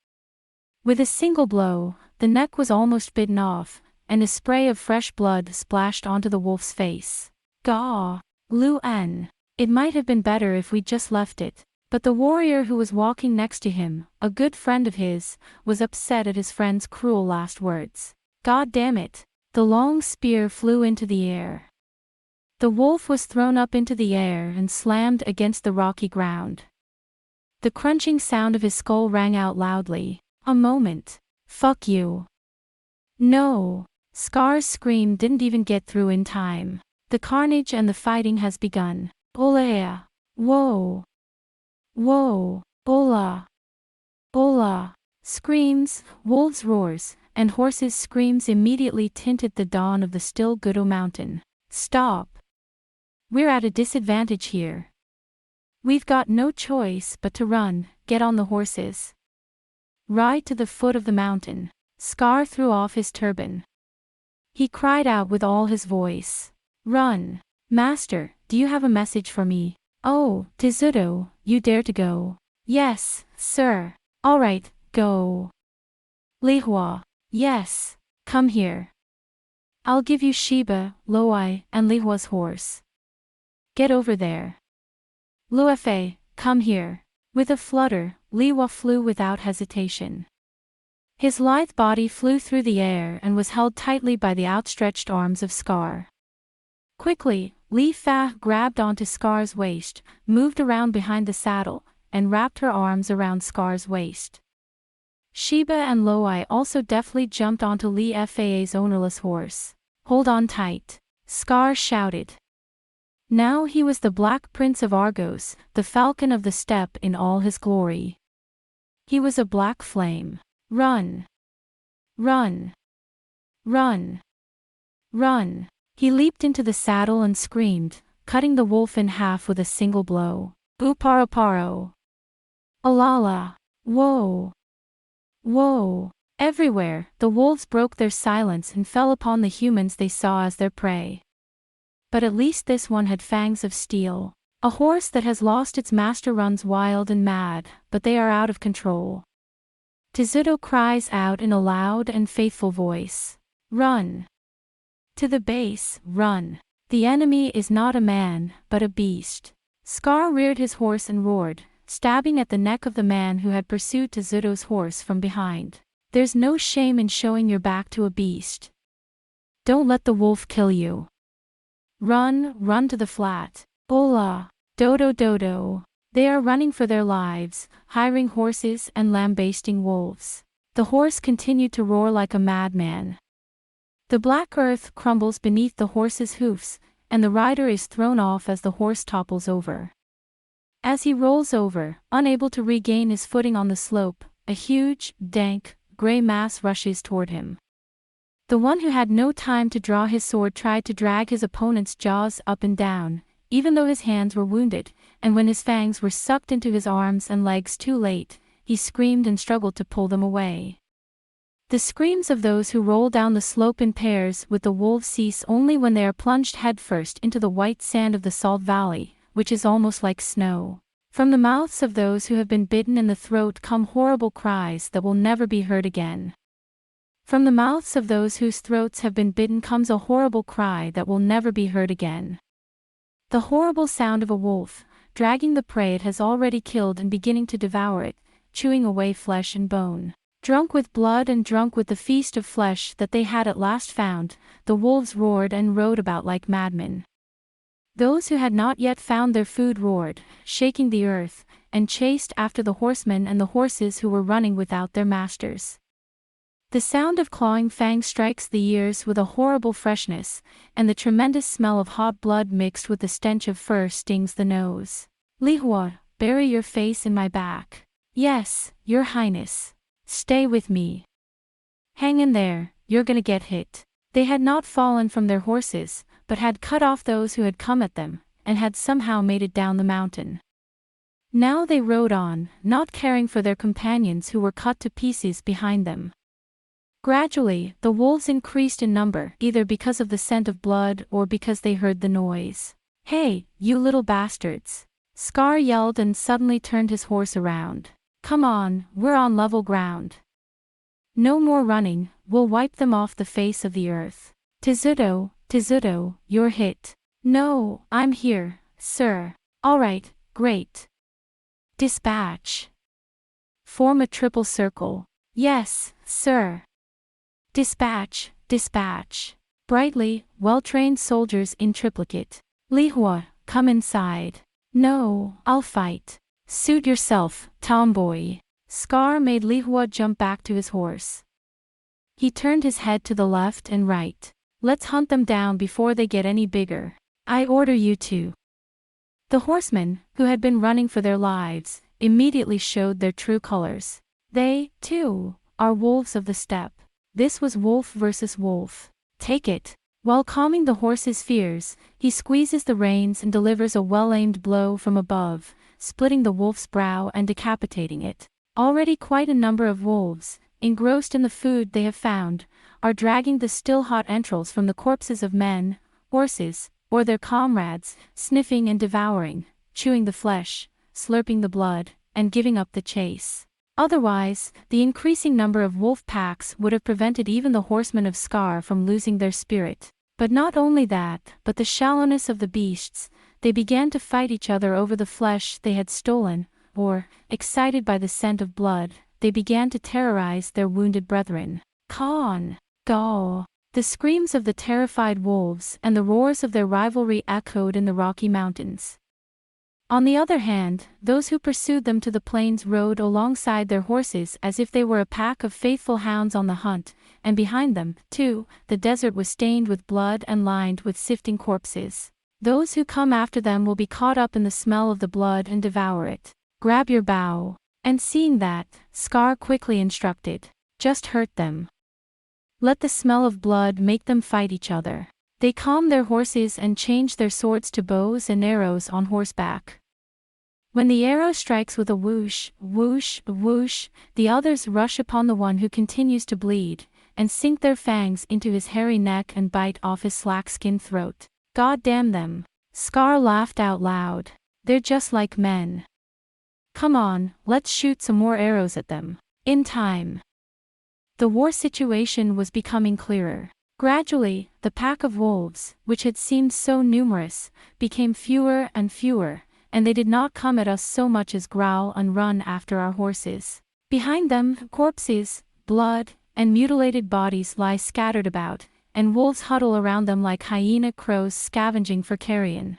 With a single blow, the neck was almost bitten off, and a spray of fresh blood splashed onto the wolf's face. Gah! Lu En. It might have been better if we'd just left it. But the warrior who was walking next to him, a good friend of his, was upset at his friend's cruel last words. God damn it! The long spear flew into the air. The wolf was thrown up into the air and slammed against the rocky ground. The crunching sound of his skull rang out loudly. A moment. Fuck you. No. Scar's scream didn't even get through in time. The carnage and the fighting has begun. Olea. Whoa. Whoa. Ola. Ola. Screams, wolves' roars, and horses' screams immediately tinted the dawn of the still Gudo mountain. Stop. We're at a disadvantage here. We've got no choice but to run, get on the horses. Ride to the foot of the mountain. Scar threw off his turban. He cried out with all his voice. Run. Master, do you have a message for me? Oh, Tizuto, you dare to go? Yes, sir. All right, go. Lihua. Yes. Come here. I'll give you Shiba, Loai, and Lihua's horse. Get over there. Luefei, come here. With a flutter, Lihua flew without hesitation. His lithe body flew through the air and was held tightly by the outstretched arms of Scar. Quickly, Li Fa grabbed onto Scar's waist, moved around behind the saddle, and wrapped her arms around Scar's waist. Shiba and Loai also deftly jumped onto Li Fa's ownerless horse. Hold on tight. Scar shouted. Now he was the Black Prince of Argos, the Falcon of the Steppe in all his glory. He was a black flame. Run! Run! Run! Run! He leaped into the saddle and screamed, cutting the wolf in half with a single blow. Uparaparo! Alala! Whoa! Whoa! Everywhere, the wolves broke their silence and fell upon the humans they saw as their prey. But at least this one had fangs of steel. A horse that has lost its master runs wild and mad, but they are out of control. Tezuto cries out in a loud and faithful voice. Run! To the base, run! The enemy is not a man, but a beast. Scar reared his horse and roared, stabbing at the neck of the man who had pursued Tezuto's horse from behind. There's no shame in showing your back to a beast. Don't let the wolf kill you. Run, run to the flat. Hola! Dodo dodo! They are running for their lives, hiring horses and lambasting wolves. The horse continued to roar like a madman. The black earth crumbles beneath the horse's hoofs, and the rider is thrown off as the horse topples over. As he rolls over, unable to regain his footing on the slope, a huge, dank, gray mass rushes toward him. The one who had no time to draw his sword tried to drag his opponent's jaws up and down, even though his hands were wounded, and when his fangs were sucked into his arms and legs too late, he screamed and struggled to pull them away. The screams of those who roll down the slope in pairs with the wolves cease only when they are plunged headfirst into the white sand of the salt valley, which is almost like snow. From the mouths of those who have been bitten in the throat come horrible cries that will never be heard again. From the mouths of those whose throats have been bitten comes a horrible cry that will never be heard again. The horrible sound of a wolf, dragging the prey it has already killed and beginning to devour it, chewing away flesh and bone. Drunk with blood and drunk with the feast of flesh that they had at last found, the wolves roared and rode about like madmen. Those who had not yet found their food roared, shaking the earth, and chased after the horsemen and the horses who were running without their masters. The sound of clawing fangs strikes the ears with a horrible freshness, and the tremendous smell of hot blood mixed with the stench of fur stings the nose. Lihua, bury your face in my back. Yes, your highness. Stay with me. Hang in there, you're gonna get hit. They had not fallen from their horses, but had cut off those who had come at them, and had somehow made it down the mountain. Now they rode on, not caring for their companions who were cut to pieces behind them. Gradually, the wolves increased in number, either because of the scent of blood or because they heard the noise. Hey, you little bastards! Scar yelled and suddenly turned his horse around. Come on, we're on level ground. No more running, we'll wipe them off the face of the earth. Tezuto, Tezuto, you're hit. No, I'm here, sir. Alright, great. Dispatch. Form a triple circle. Yes, sir. Dispatch, dispatch. Brightly, well-trained soldiers in triplicate. Lihua, come inside. No, I'll fight. Suit yourself, tomboy. Scar made Lihua jump back to his horse. He turned his head to the left and right. Let's hunt them down before they get any bigger. I order you to. The horsemen, who had been running for their lives, immediately showed their true colors. They, too, are wolves of the steppe. This was wolf versus wolf. Take it. While calming the horse's fears, he squeezes the reins and delivers a well-aimed blow from above, splitting the wolf's brow and decapitating it. Already quite a number of wolves, engrossed in the food they have found, are dragging the still hot entrails from the corpses of men, horses, or their comrades, sniffing and devouring, chewing the flesh, slurping the blood, and giving up the chase. Otherwise, the increasing number of wolf packs would have prevented even the horsemen of Scar from losing their spirit. But not only that, but the shallowness of the beasts, they began to fight each other over the flesh they had stolen, or, excited by the scent of blood, they began to terrorize their wounded brethren. Khan! Gaw! The screams of the terrified wolves and the roars of their rivalry echoed in the Rocky Mountains. On the other hand, those who pursued them to the plains rode alongside their horses as if they were a pack of faithful hounds on the hunt, and behind them, too, the desert was stained with blood and lined with sifting corpses. Those who come after them will be caught up in the smell of the blood and devour it. Grab your bow. And seeing that, Scar quickly instructed. Just hurt them. Let the smell of blood make them fight each other. They calmed their horses and changed their swords to bows and arrows on horseback. When the arrow strikes with a whoosh, whoosh, whoosh, the others rush upon the one who continues to bleed, and sink their fangs into his hairy neck and bite off his slack-skinned throat. God damn them. Scar laughed out loud. They're just like men. Come on, let's shoot some more arrows at them. In time. The war situation was becoming clearer. Gradually, the pack of wolves, which had seemed so numerous, became fewer and fewer, and they did not come at us so much as growl and run after our horses. Behind them, corpses, blood, and mutilated bodies lie scattered about, and wolves huddle around them like hyena crows scavenging for carrion.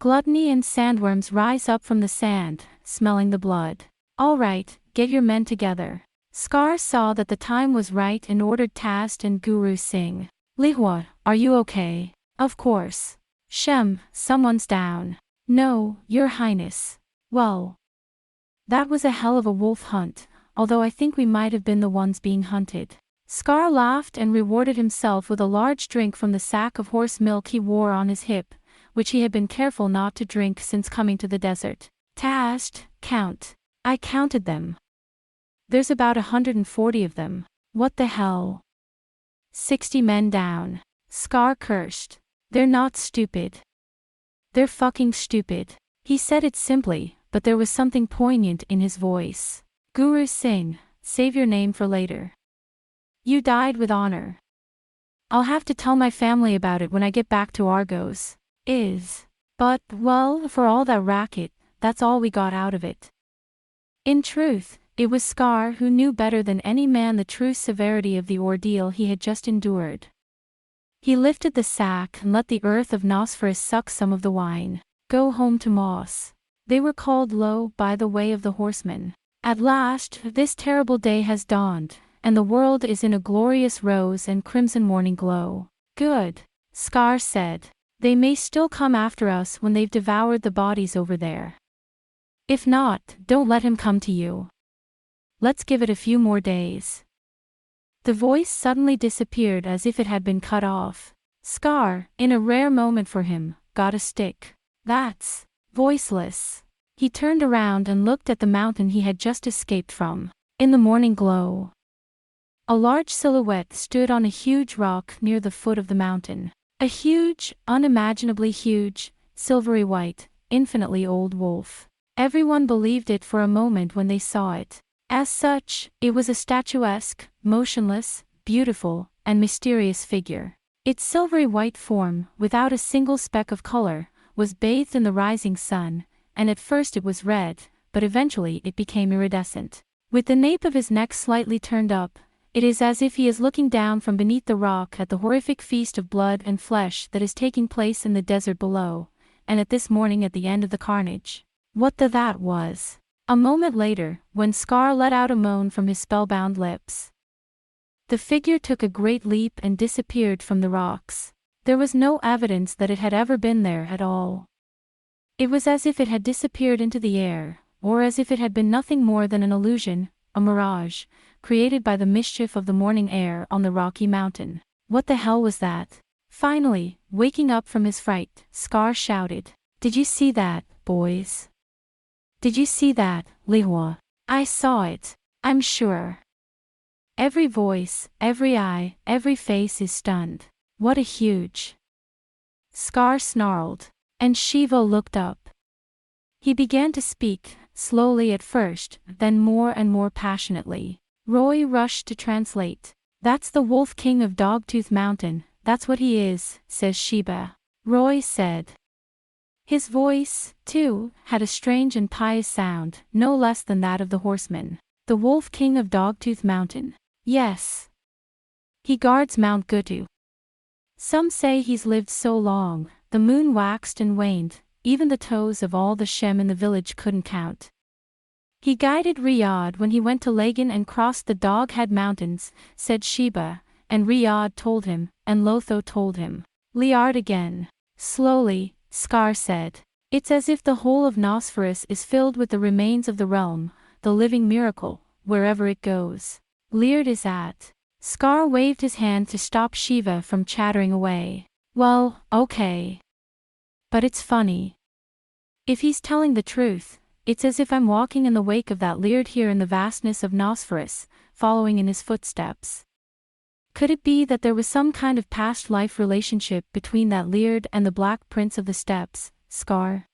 Gluttony and sandworms rise up from the sand, smelling the blood. All right, get your men together. Scar saw that the time was right and ordered Tast and Guru Singh. Lihua, are you okay? Of course. Shem, someone's down. No, Your Highness. Well, that was a hell of a wolf hunt, although I think we might have been the ones being hunted. Scar laughed and rewarded himself with a large drink from the sack of horse milk he wore on his hip, which he had been careful not to drink since coming to the desert. Tast, count. I counted them. There's about 140 of them. What the hell? 60 men down. Scar cursed. They're not stupid. They're fucking stupid. He said it simply, but there was something poignant in his voice. Guru Singh, save your name for later. You died with honor. I'll have to tell my family about it when I get back to Argos. But, well, for all that racket, that's all we got out of it. In truth, it was Scar who knew better than any man the true severity of the ordeal he had just endured. He lifted the sack and let the earth of Nosferus suck some of the wine. Go home to Moss. They were called low by the way of the horsemen. At last, this terrible day has dawned, and the world is in a glorious rose and crimson morning glow. Good, Scar said. They may still come after us when they've devoured the bodies over there. If not, don't let him come to you. Let's give it a few more days. The voice suddenly disappeared as if it had been cut off. Scar, in a rare moment for him, got a stick. That's voiceless. He turned around and looked at the mountain he had just escaped from. In the morning glow, a large silhouette stood on a huge rock near the foot of the mountain. A huge, unimaginably huge, silvery white, infinitely old wolf. Everyone believed it for a moment when they saw it. As such, it was a statuesque, motionless, beautiful, and mysterious figure. Its silvery white form, without a single speck of color, was bathed in the rising sun, and at first it was red, but eventually it became iridescent. With the nape of his neck slightly turned up, it is as if he is looking down from beneath the rock at the horrific feast of blood and flesh that is taking place in the desert below, and at this morning at the end of the carnage. What that was. A moment later, when Scar let out a moan from his spellbound lips, the figure took a great leap and disappeared from the rocks. There was no evidence that it had ever been there at all. It was as if it had disappeared into the air, or as if it had been nothing more than an illusion, a mirage, created by the mischief of the morning air on the rocky mountain. What the hell was that? Finally, waking up from his fright, Scar shouted, "Did you see that, boys? Did you see that, Lihua?" "I saw it. I'm sure." Every voice, every eye, every face is stunned. What a huge... Scar snarled. And Shiva looked up. He began to speak, slowly at first, then more and more passionately. Roy rushed to translate. "That's the Wolf King of Dogtooth Mountain, that's what he is," says Shiva. Roy said. His voice, too, had a strange and pious sound, no less than that of the horseman. "The Wolf King of Dogtooth Mountain. Yes. He guards Mount Gutu. Some say he's lived so long, the moon waxed and waned, even the toes of all the Shem in the village couldn't count. He guided Riyadh when he went to Lagan and crossed the Doghead Mountains," said Sheba, and Riyadh told him, and Lotho told him. Liard again. Slowly, Scar said. "It's as if the whole of Nosferus is filled with the remains of the realm, the living miracle, wherever it goes. Liard is at." Scar waved his hand to stop Shiva from chattering away. "Well, okay. But it's funny. If he's telling the truth, it's as if I'm walking in the wake of that leopard here in the vastness of Nosferus, following in his footsteps. Could it be that there was some kind of past life relationship between that leopard and the Black Prince of the Steppes, Scar?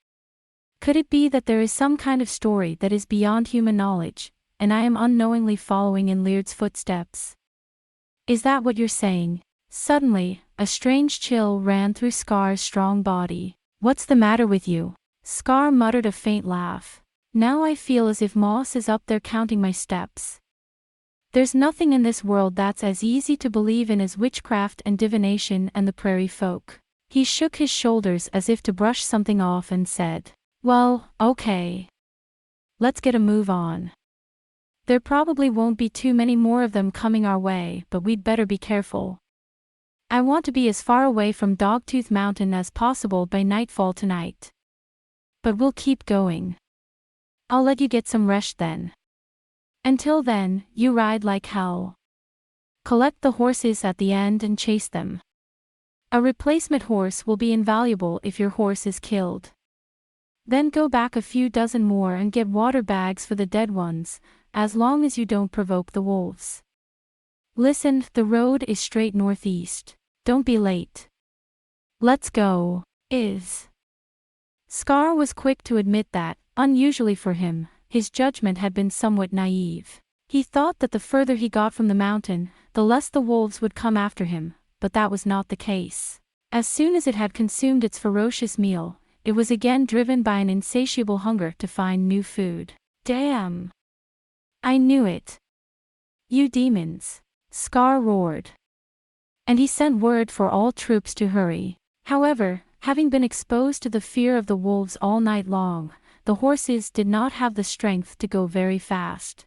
Could it be that there is some kind of story that is beyond human knowledge, and I am unknowingly following in leopard's footsteps? Is that what you're saying? Suddenly, a strange chill ran through Scar's strong body. What's the matter with you? Scar muttered a faint laugh. Now I feel as if Moss is up there counting my steps. There's nothing in this world that's as easy to believe in as witchcraft and divination and the prairie folk. He shook his shoulders as if to brush something off and said, "Well, okay. Let's get a move on. There probably won't be too many more of them coming our way, but we'd better be careful. I want to be as far away from Dogtooth Mountain as possible by nightfall tonight. But we'll keep going. I'll let you get some rest then. Until then, you ride like hell. Collect the horses at the end and chase them. A replacement horse will be invaluable if your horse is killed. Then go back a few dozen more and get water bags for the dead ones, as long as you don't provoke the wolves. Listen, the road is straight northeast. Don't be late. Let's go." Scar was quick to admit that, unusually for him, his judgment had been somewhat naive. He thought that the further he got from the mountain, the less the wolves would come after him, but that was not the case. As soon as it had consumed its ferocious meal, it was again driven by an insatiable hunger to find new food. "Damn! I knew it. You demons!" Scar roared. And he sent word for all troops to hurry. However, having been exposed to the fear of the wolves all night long, the horses did not have the strength to go very fast.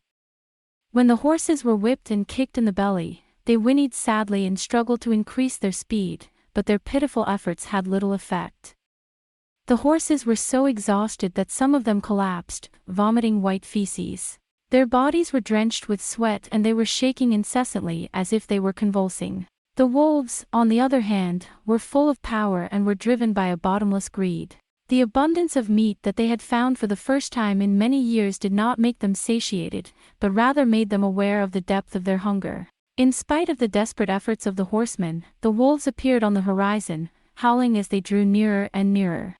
When the horses were whipped and kicked in the belly, they whinnied sadly and struggled to increase their speed, but their pitiful efforts had little effect. The horses were so exhausted that some of them collapsed, vomiting white feces. Their bodies were drenched with sweat and they were shaking incessantly as if they were convulsing. The wolves, on the other hand, were full of power and were driven by a bottomless greed. The abundance of meat that they had found for the first time in many years did not make them satiated, but rather made them aware of the depth of their hunger. In spite of the desperate efforts of the horsemen, the wolves appeared on the horizon, howling as they drew nearer and nearer.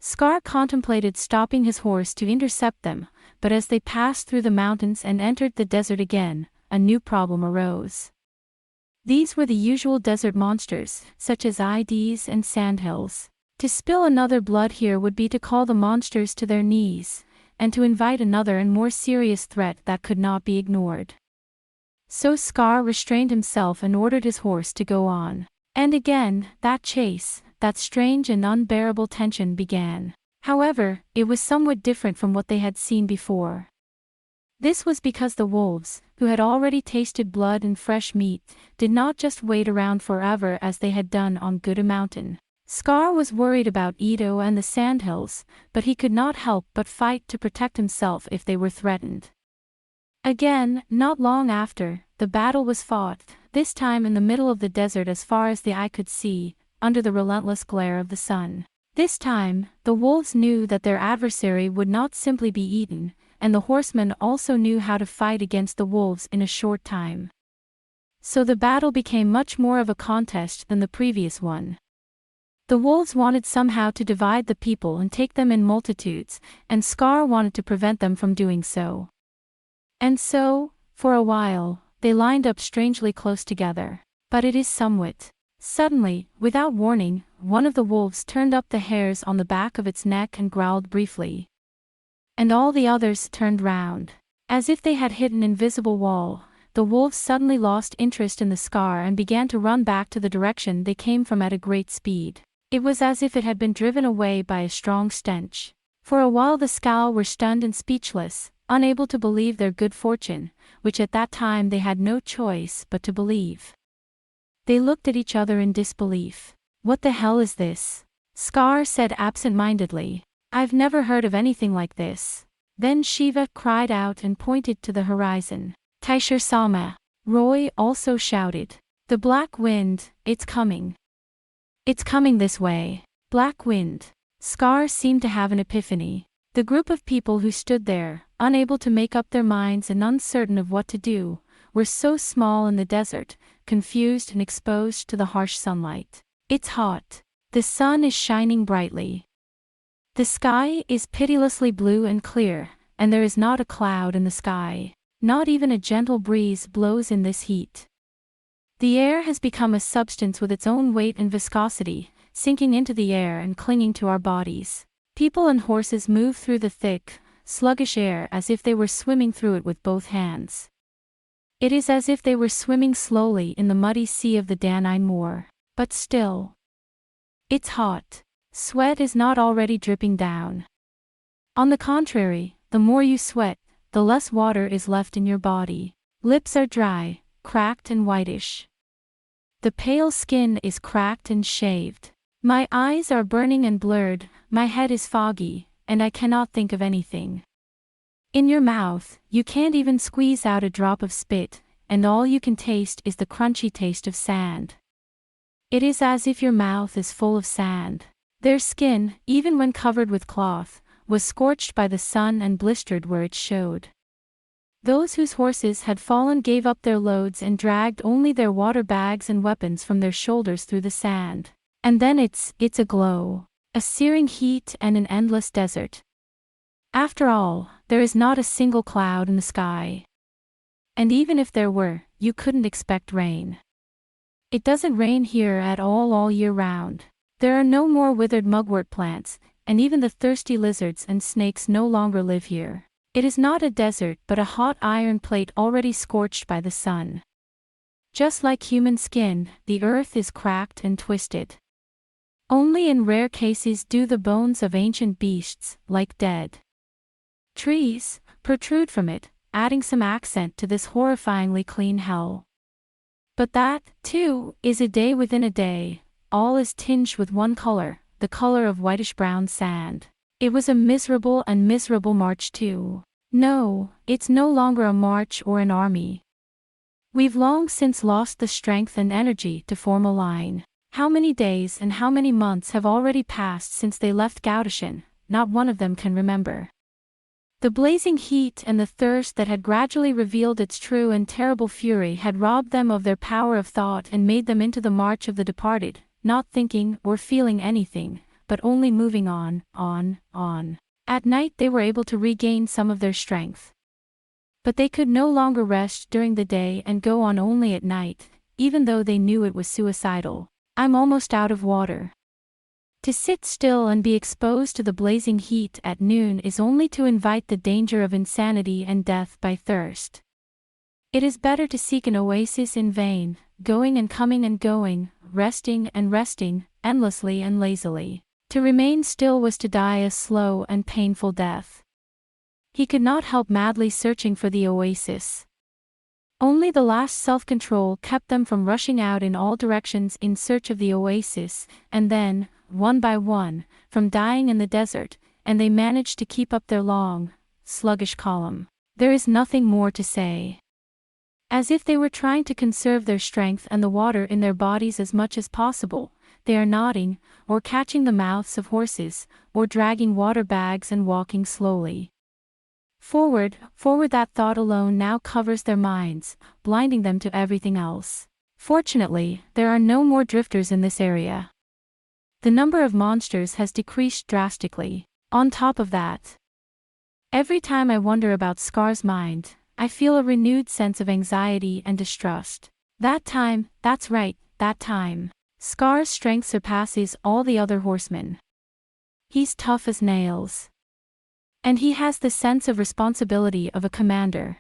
Scar contemplated stopping his horse to intercept them, but as they passed through the mountains and entered the desert again, a new problem arose. These were the usual desert monsters, such as ids and sandhills. To spill another blood here would be to call the monsters to their knees, and to invite another and more serious threat that could not be ignored. So Scar restrained himself and ordered his horse to go on. And again, that chase, that strange and unbearable tension began. However, it was somewhat different from what they had seen before. This was because the wolves, who had already tasted blood and fresh meat, did not just wait around forever as they had done on Guin Mountain. Scar was worried about Ito and the sandhills, but he could not help but fight to protect himself if they were threatened. Again, not long after, the battle was fought, this time in the middle of the desert as far as the eye could see, under the relentless glare of the sun. This time, the wolves knew that their adversary would not simply be eaten, and the horsemen also knew how to fight against the wolves in a short time. So the battle became much more of a contest than the previous one. The wolves wanted somehow to divide the people and take them in multitudes, and Scar wanted to prevent them from doing so. And so, for a while, they lined up strangely close together. But it is somewhat. Suddenly, without warning, one of the wolves turned up the hairs on the back of its neck and growled briefly. And all the others turned round. As if they had hit an invisible wall, the wolves suddenly lost interest in the Scar and began to run back to the direction they came from at a great speed. It was as if it had been driven away by a strong stench. For a while the Scowl were stunned and speechless, unable to believe their good fortune, which at that time they had no choice but to believe. They looked at each other in disbelief. "What the hell is this?" Scar said absent-mindedly. "I've never heard of anything like this." Then Shiva cried out and pointed to the horizon. "Taishir Sama!" Roy also shouted. "The black wind, it's coming. It's coming this way." "Black wind?" Scar seemed to have an epiphany. The group of people who stood there, unable to make up their minds and uncertain of what to do, were so small in the desert, confused and exposed to the harsh sunlight. It's hot. The sun is shining brightly. The sky is pitilessly blue and clear, and there is not a cloud in the sky. Not even a gentle breeze blows in this heat. The air has become a substance with its own weight and viscosity, sinking into the air and clinging to our bodies. People and horses move through the thick, sluggish air as if they were swimming through it with both hands. It is as if they were swimming slowly in the muddy sea of the Danine Moor. But still, it's hot. Sweat is not already dripping down. On the contrary, the more you sweat, the less water is left in your body. Lips are dry, cracked and whitish. The pale skin is cracked and shaved. My eyes are burning and blurred, my head is foggy, and I cannot think of anything. In your mouth, you can't even squeeze out a drop of spit, and all you can taste is the crunchy taste of sand. It is as if your mouth is full of sand. Their skin, even when covered with cloth, was scorched by the sun and blistered where it showed. Those whose horses had fallen gave up their loads and dragged only their water bags and weapons from their shoulders through the sand. And then it's a glow, a searing heat and an endless desert. After all, there is not a single cloud in the sky. And even if there were, you couldn't expect rain. It doesn't rain here at all year round. There are no more withered mugwort plants, and even the thirsty lizards and snakes no longer live here. It is not a desert but a hot iron plate already scorched by the sun. Just like human skin, the earth is cracked and twisted. Only in rare cases do the bones of ancient beasts, like dead trees, protrude from it, adding some accent to this horrifyingly clean hell. But that, too, is a day within a day. All is tinged with one color, the color of whitish-brown sand. It was a miserable and miserable march too. No, it's no longer a march or an army. We've long since lost the strength and energy to form a line. How many days and how many months have already passed since they left Gaudishan? Not one of them can remember. The blazing heat and the thirst that had gradually revealed its true and terrible fury had robbed them of their power of thought and made them into the march of the departed, not thinking or feeling anything, but only moving on. At night they were able to regain some of their strength. But they could no longer rest during the day and go on only at night, even though they knew it was suicidal. I'm almost out of water. To sit still and be exposed to the blazing heat at noon is only to invite the danger of insanity and death by thirst. It is better to seek an oasis in vain, going and coming and going, resting and resting, endlessly and lazily. To remain still was to die a slow and painful death. He could not help madly searching for the oasis. Only the last self-control kept them from rushing out in all directions in search of the oasis, and then, one by one, from dying in the desert, and they managed to keep up their long, sluggish column. There is nothing more to say. As if they were trying to conserve their strength and the water in their bodies as much as possible, they are nodding, or catching the mouths of horses, or dragging water bags and walking slowly. Forward, that thought alone now covers their minds, blinding them to everything else. Fortunately, there are no more drifters in this area. The number of monsters has decreased drastically. On top of that, every time I wonder about Scar's mind, I feel a renewed sense of anxiety and distrust. That time, that's right, that time. Scar's strength surpasses all the other horsemen. He's tough as nails. And he has the sense of responsibility of a commander.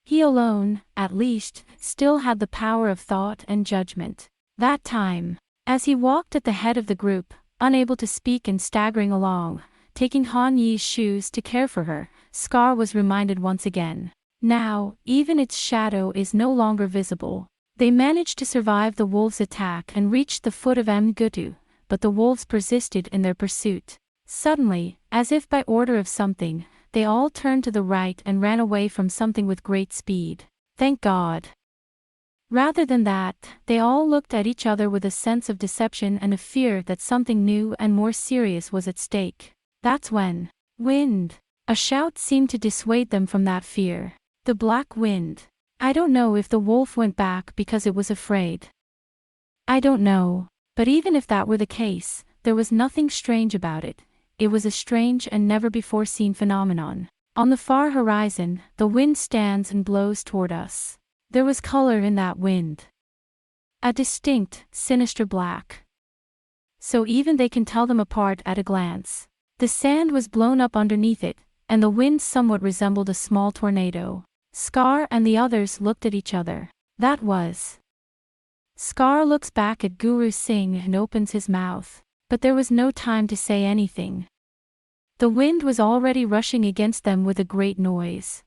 He alone, at least, still had the power of thought and judgment. That time, as he walked at the head of the group, unable to speak and staggering along, taking Han Yi's shoes to care for her, Scar was reminded once again. Now, even its shadow is no longer visible. They managed to survive the wolves' attack and reached the foot of Mgutu, but the wolves persisted in their pursuit. Suddenly, as if by order of something, they all turned to the right and ran away from something with great speed. Thank God. Rather than that, they all looked at each other with a sense of deception and a fear that something new and more serious was at stake. That's when, wind! A shout seemed to dissuade them from that fear. The black wind. I don't know if the wolf went back because it was afraid. I don't know. But even if that were the case, there was nothing strange about it. It was a strange and never-before-seen phenomenon. On the far horizon, the wind stands and blows toward us. There was color in that wind. A distinct, sinister black. So even they can tell them apart at a glance. The sand was blown up underneath it, and the wind somewhat resembled a small tornado. Scar and the others looked at each other. That was. Scar looks back at Guru Singh and opens his mouth. But there was no time to say anything. The wind was already rushing against them with a great noise.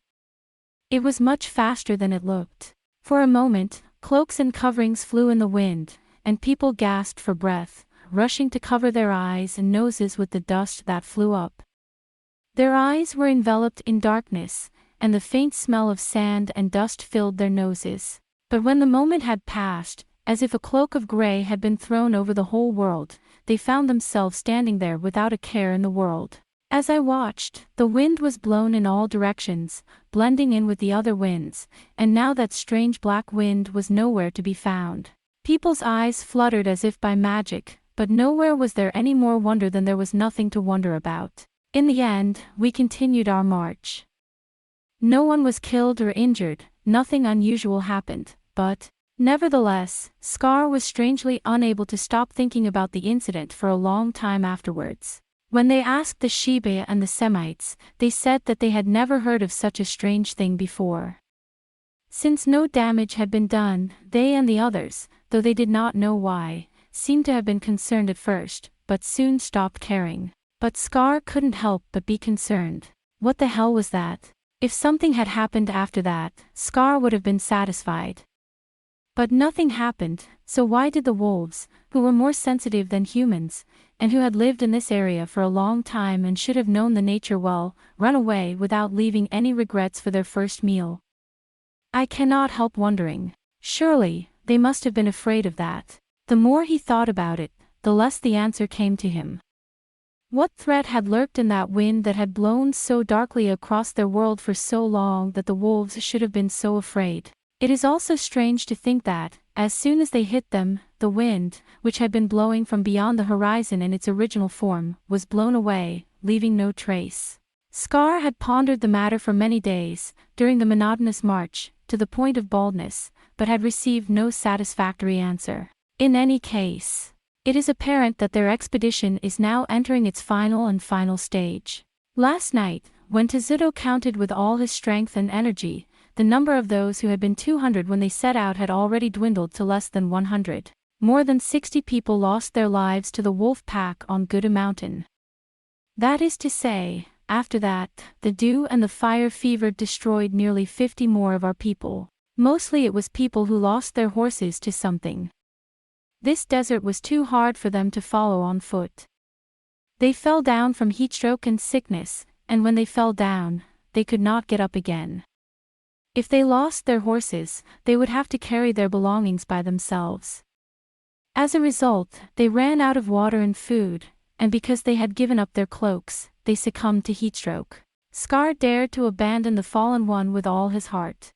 It was much faster than it looked. For a moment, cloaks and coverings flew in the wind, and people gasped for breath, rushing to cover their eyes and noses with the dust that flew up. Their eyes were enveloped in darkness, and the faint smell of sand and dust filled their noses. But when the moment had passed, as if a cloak of gray had been thrown over the whole world, they found themselves standing there without a care in the world. As I watched, the wind was blown in all directions, blending in with the other winds, and now that strange black wind was nowhere to be found. People's eyes fluttered as if by magic, but nowhere was there any more wonder than there was nothing to wonder about. In the end, we continued our march. No one was killed or injured, nothing unusual happened, but, nevertheless, Scar was strangely unable to stop thinking about the incident for a long time afterwards. When they asked the Sheba and the Semites, they said that they had never heard of such a strange thing before. Since no damage had been done, they and the others, though they did not know why, seemed to have been concerned at first, but soon stopped caring. But Scar couldn't help but be concerned. What the hell was that? If something had happened after that, Scar would have been satisfied. But nothing happened, so why did the wolves, who were more sensitive than humans, and who had lived in this area for a long time and should have known the nature well, run away without leaving any regrets for their first meal? I cannot help wondering. Surely, they must have been afraid of that. The more he thought about it, the less the answer came to him. What threat had lurked in that wind that had blown so darkly across their world for so long that the wolves should have been so afraid? It is also strange to think that, as soon as they hit them, the wind, which had been blowing from beyond the horizon in its original form, was blown away, leaving no trace. Scar had pondered the matter for many days, during the monotonous march, to the point of baldness, but had received no satisfactory answer. In any case, it is apparent that their expedition is now entering its final stage. Last night, when Tezuto counted with all his strength and energy, the number of those who had been 200 when they set out had already dwindled to less than 100. More than 60 people lost their lives to the wolf pack on Guin Mountain. That is to say, after that, the dew and the fire fever destroyed nearly 50 more of our people. Mostly it was people who lost their horses to something. This desert was too hard for them to follow on foot. They fell down from heatstroke and sickness, and when they fell down, they could not get up again. If they lost their horses, they would have to carry their belongings by themselves. As a result, they ran out of water and food, and because they had given up their cloaks, they succumbed to heatstroke. Scar dared to abandon the fallen one with all his heart.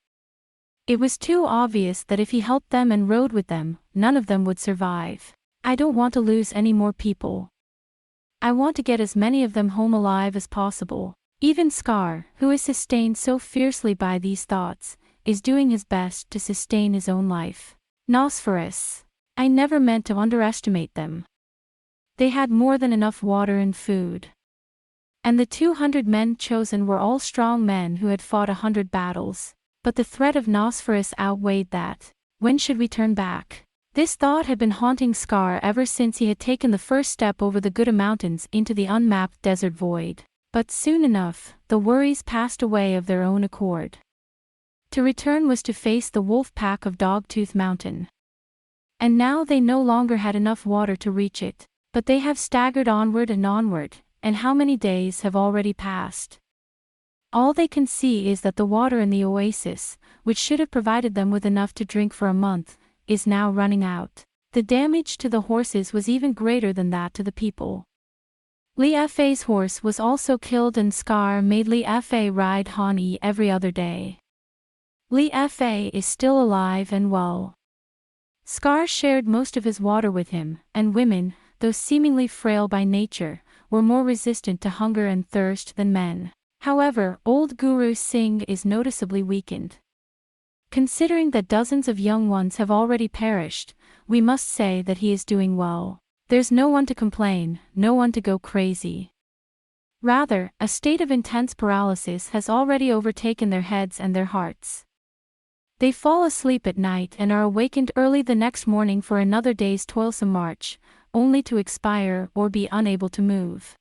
It was too obvious that if he helped them and rode with them, none of them would survive. I don't want to lose any more people. I want to get as many of them home alive as possible. Even Scar, who is sustained so fiercely by these thoughts, is doing his best to sustain his own life. Nosferus. I never meant to underestimate them. They had more than enough water and food. And the 200 men chosen were all strong men who had fought 100 battles. But the threat of Nosferus outweighed that. When should we turn back? This thought had been haunting Scar ever since he had taken the first step over the Guin Mountains into the unmapped desert void. But soon enough, the worries passed away of their own accord. To return was to face the wolf pack of Dogtooth Mountain. And now they no longer had enough water to reach it, but they have staggered onward, and how many days have already passed? All they can see is that the water in the oasis, which should have provided them with enough to drink for a month, is now running out. The damage to the horses was even greater than that to the people. Li Fei's horse was also killed, and Scar made Li Fei ride Han Yi every other day. Li Fei is still alive and well. Scar shared most of his water with him, and women, though seemingly frail by nature, were more resistant to hunger and thirst than men. However, old Guru Singh is noticeably weakened. Considering that dozens of young ones have already perished, we must say that he is doing well. There's no one to complain, no one to go crazy. Rather, a state of intense paralysis has already overtaken their heads and their hearts. They fall asleep at night and are awakened early the next morning for another day's toilsome march, only to expire or be unable to move.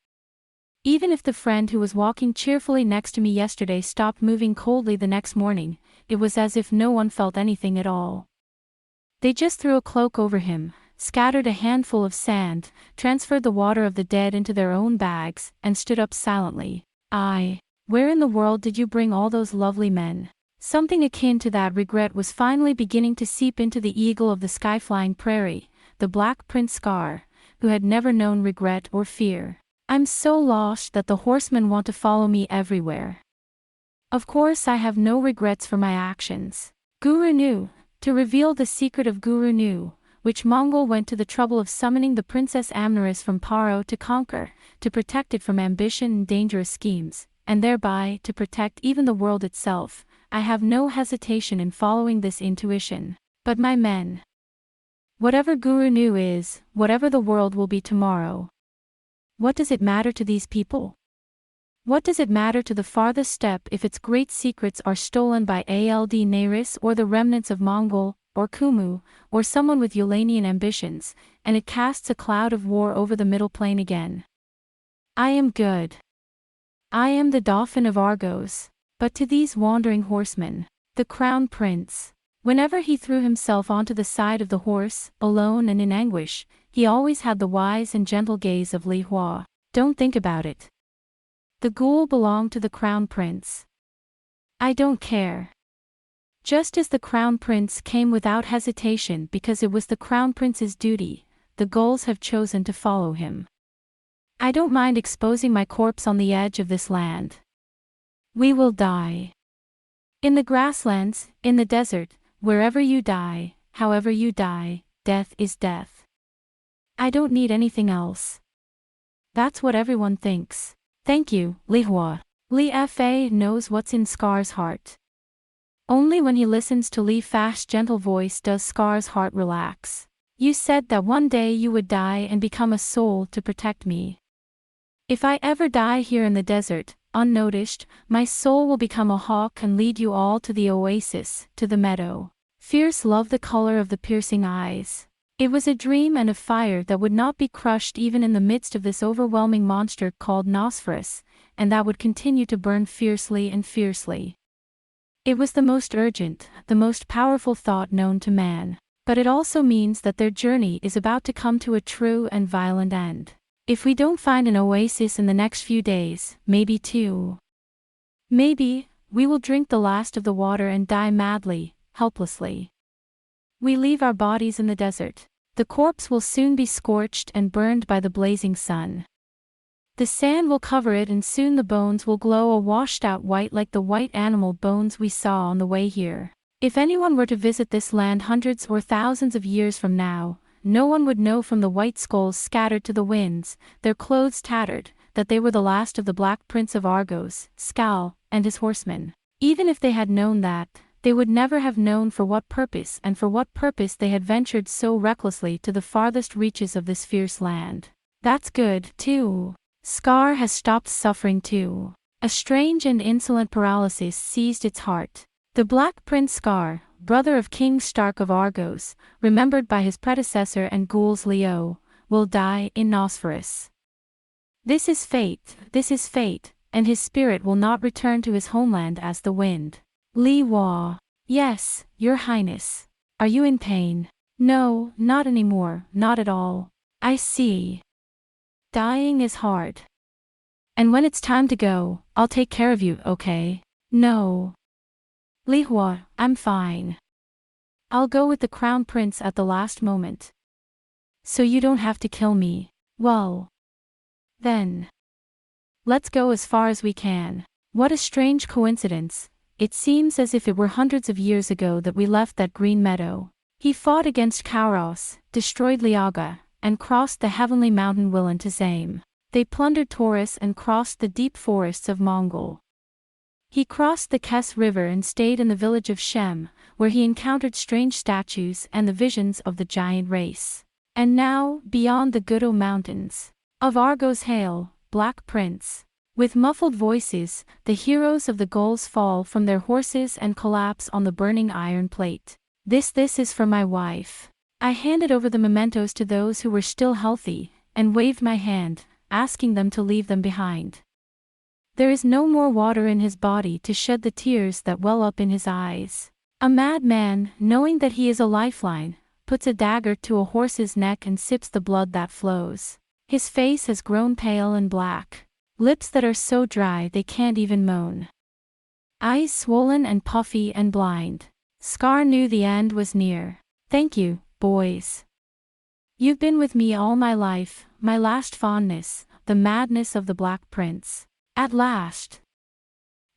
Even if the friend who was walking cheerfully next to me yesterday stopped moving coldly the next morning, it was as if no one felt anything at all. They just threw a cloak over him, scattered a handful of sand, transferred the water of the dead into their own bags, and stood up silently. Where in the world did you bring all those lovely men? Something akin to that regret was finally beginning to seep into the eagle of the sky-flying prairie, the Black Prince Scar, who had never known regret or fear. I'm so lost that the horsemen want to follow me everywhere. Of course I have no regrets for my actions. Guru Nu, to reveal the secret of Guru Nu, which Mongol went to the trouble of summoning the Princess Amneris from Paro to conquer, to protect it from ambition and dangerous schemes, and thereby to protect even the world itself. I have no hesitation in following this intuition. But my men. Whatever Guru Nu is, whatever the world will be tomorrow. What does it matter to these people? What does it matter to the farthest steppe if its great secrets are stolen by Ald Naris or the remnants of Mongol, or Kumu, or someone with Ulanian ambitions, and it casts a cloud of war over the middle plain again? I am good. I am the Dauphin of Argos. But to these wandering horsemen, the Crown Prince, whenever he threw himself onto the side of the horse, alone and in anguish, he always had the wise and gentle gaze of Li Hua. Don't think about it. The ghoul belonged to the Crown Prince. I don't care. Just as the Crown Prince came without hesitation because it was the Crown Prince's duty, the ghouls have chosen to follow him. I don't mind exposing my corpse on the edge of this land. We will die. In the grasslands, in the desert, wherever you die, however you die, death is death. I don't need anything else. That's what everyone thinks. Thank you, Li Hua. Li Fei knows what's in Scar's heart. Only when he listens to Li Fei's gentle voice does Scar's heart relax. You said that one day you would die and become a soul to protect me. If I ever die here in the desert, unnoticed, my soul will become a hawk and lead you all to the oasis, to the meadow. Fierce love the color of the piercing eyes. It was a dream and a fire that would not be crushed even in the midst of this overwhelming monster called Nosferus, and that would continue to burn fiercely and fiercely. It was the most urgent, the most powerful thought known to man. But it also means that their journey is about to come to a true and violent end. If we don't find an oasis in the next few days, maybe we will drink the last of the water and die madly, helplessly. We leave our bodies in the desert. The corpse will soon be scorched and burned by the blazing sun. The sand will cover it and soon the bones will glow a washed-out white like the white animal bones we saw on the way here. If anyone were to visit this land hundreds or thousands of years from now, no one would know from the white skulls scattered to the winds, their clothes tattered, that they were the last of the Black Prince of Argos, Skal, and his horsemen. Even if they had known that, they would never have known for what purpose they had ventured so recklessly to the farthest reaches of this fierce land. That's good, too. Scar has stopped suffering too. A strange and insolent paralysis seized its heart. The Black Prince Scar, brother of King Stark of Argos, remembered by his predecessor and ghouls Leo, will die in Nosferus. This is fate, and his spirit will not return to his homeland as the wind. Li Hua. Yes, Your Highness. Are you in pain? No, not anymore, not at all. I see. Dying is hard. And when it's time to go, I'll take care of you, okay? No. Li Hua, I'm fine. I'll go with the crown prince at the last moment. So you don't have to kill me. Well. Then. Let's go as far as we can. What a strange coincidence. It seems as if it were hundreds of years ago that we left that green meadow. He fought against Kauros, destroyed Liaga, and crossed the heavenly mountain Willan to Zame. They plundered Taurus and crossed the deep forests of Mongol. He crossed the Kes River and stayed in the village of Shem, where he encountered strange statues and the visions of the giant race. And now, beyond the Gudo Mountains, of Argos hail, Black Prince. With muffled voices, the heroes of the Gauls fall from their horses and collapse on the burning iron plate. This is for my wife. I handed over the mementos to those who were still healthy, and waved my hand, asking them to leave them behind. There is no more water in his body to shed the tears that well up in his eyes. A madman, knowing that he is a lifeline, puts a dagger to a horse's neck and sips the blood that flows. His face has grown pale and black. Lips that are so dry they can't even moan. Eyes swollen and puffy and blind. Scar knew the end was near. Thank you, boys. You've been with me all my life, my last fondness, the madness of the Black Prince. At last.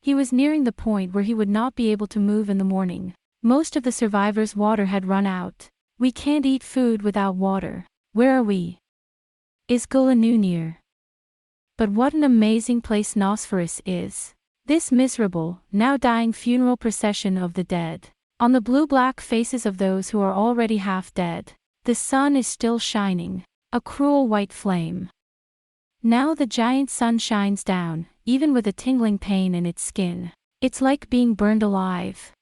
He was nearing the point where he would not be able to move in the morning. Most of the survivors' water had run out. We can't eat food without water. Where are we? Is Gulanu near? But what an amazing place Nosferus is. This miserable, now dying funeral procession of the dead. On the blue-black faces of those who are already half dead. The sun is still shining. A cruel white flame. Now the giant sun shines down, even with a tingling pain in its skin. It's like being burned alive.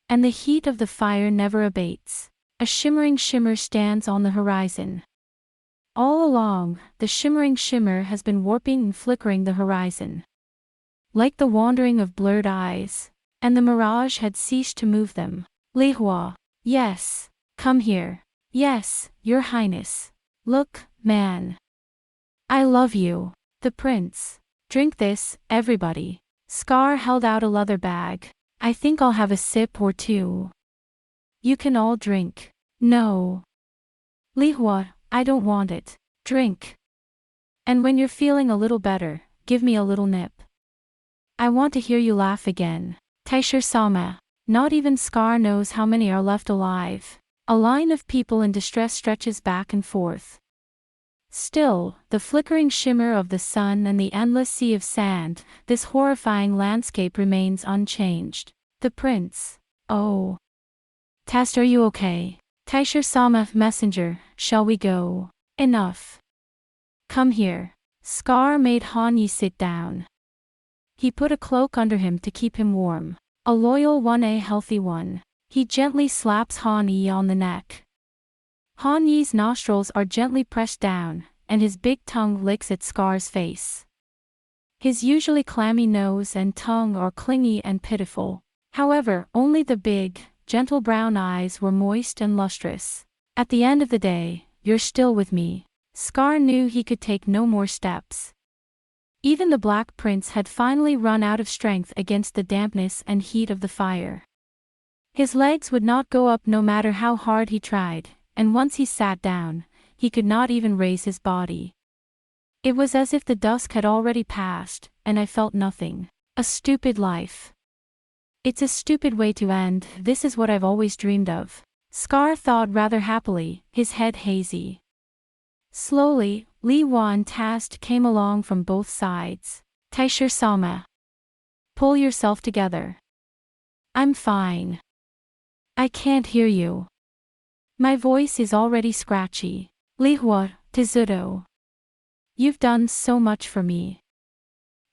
And the heat of the fire never abates. A shimmering shimmer stands on the horizon. All along, the shimmering shimmer has been warping and flickering the horizon. Like the wandering of blurred eyes. And the mirage had ceased to move them. Li Hua. Yes. Come here. Yes, Your Highness. Look, man. I love you. The prince. Drink this, everybody. Scar held out a leather bag. I think I'll have a sip or two. You can all drink. No. Li Hua, I don't want it. Drink. And when you're feeling a little better, give me a little nip. I want to hear you laugh again. Taisher Sama. Not even Scar knows how many are left alive. A line of people in distress stretches back and forth. Still, the flickering shimmer of the sun and the endless sea of sand, this horrifying landscape remains unchanged. The prince. Oh. Tast, are you okay? Taisher Sama, messenger, shall we go? Enough. Come here. Scar made Han Yi sit down. He put a cloak under him to keep him warm. A loyal one, a healthy one. He gently slaps Han Yi on the neck. Han Yi's nostrils are gently pressed down, and his big tongue licks at Scar's face. His usually clammy nose and tongue are clingy and pitiful. However, only the big, gentle brown eyes were moist and lustrous. At the end of the day, you're still with me. Scar knew he could take no more steps. Even the Black Prince had finally run out of strength against the dampness and heat of the fire. His legs would not go up no matter how hard he tried, and once he sat down, he could not even raise his body. It was as if the dusk had already passed, and I felt nothing. A stupid life. It's a stupid way to end. This is what I've always dreamed of. Scar thought rather happily, his head hazy. Slowly, Li Hua and Tast came along from both sides. Taisher Sama. Pull yourself together. I'm fine. I can't hear you. My voice is already scratchy. Li Hua, Tezudo. You've done so much for me.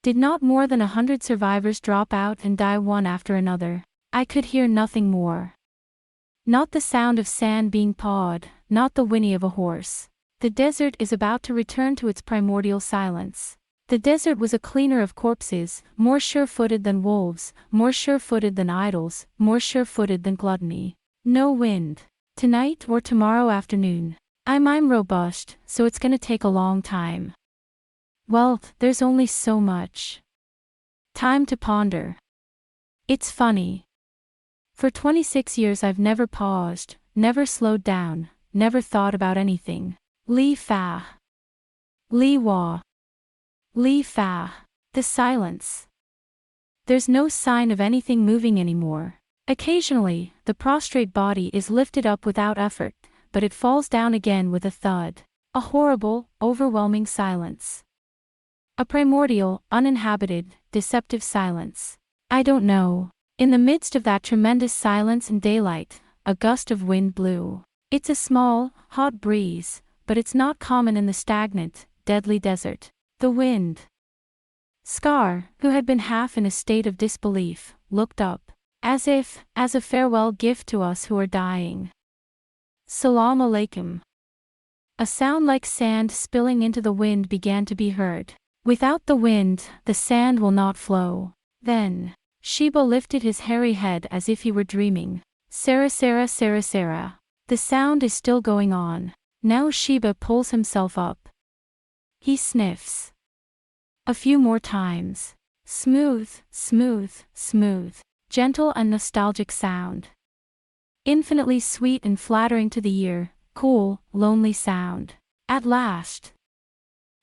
Did not more than 100 survivors drop out and die one after another? I could hear nothing more. Not the sound of sand being pawed, not the whinny of a horse. The desert is about to return to its primordial silence. The desert was a cleaner of corpses, more sure-footed than wolves, more sure-footed than idols, more sure-footed than gluttony. No wind. Tonight or tomorrow afternoon. I'm robust, so it's gonna take a long time. Well, there's only so much time to ponder. It's funny. For 26 years I've never paused, never slowed down, never thought about anything. Li fa. Li wa. Li fa. The silence. There's no sign of anything moving anymore. Occasionally, the prostrate body is lifted up without effort, but it falls down again with a thud. A horrible, overwhelming silence. A primordial, uninhabited, deceptive silence. I don't know. In the midst of that tremendous silence and daylight, a gust of wind blew. It's a small, hot breeze, but it's not common in the stagnant, deadly desert. The wind. Scar, who had been half in a state of disbelief, looked up, as if, as a farewell gift to us who are dying. Salam alaikum. A sound like sand spilling into the wind began to be heard. Without the wind, the sand will not flow. Then, Sheba lifted his hairy head as if he were dreaming. Sarah, Sarah, Sarah, Sarah. The sound is still going on. Now Sheba pulls himself up. He sniffs. A few more times. Smooth, smooth, smooth. Gentle and nostalgic sound. Infinitely sweet and flattering to the ear, cool, lonely sound. At last.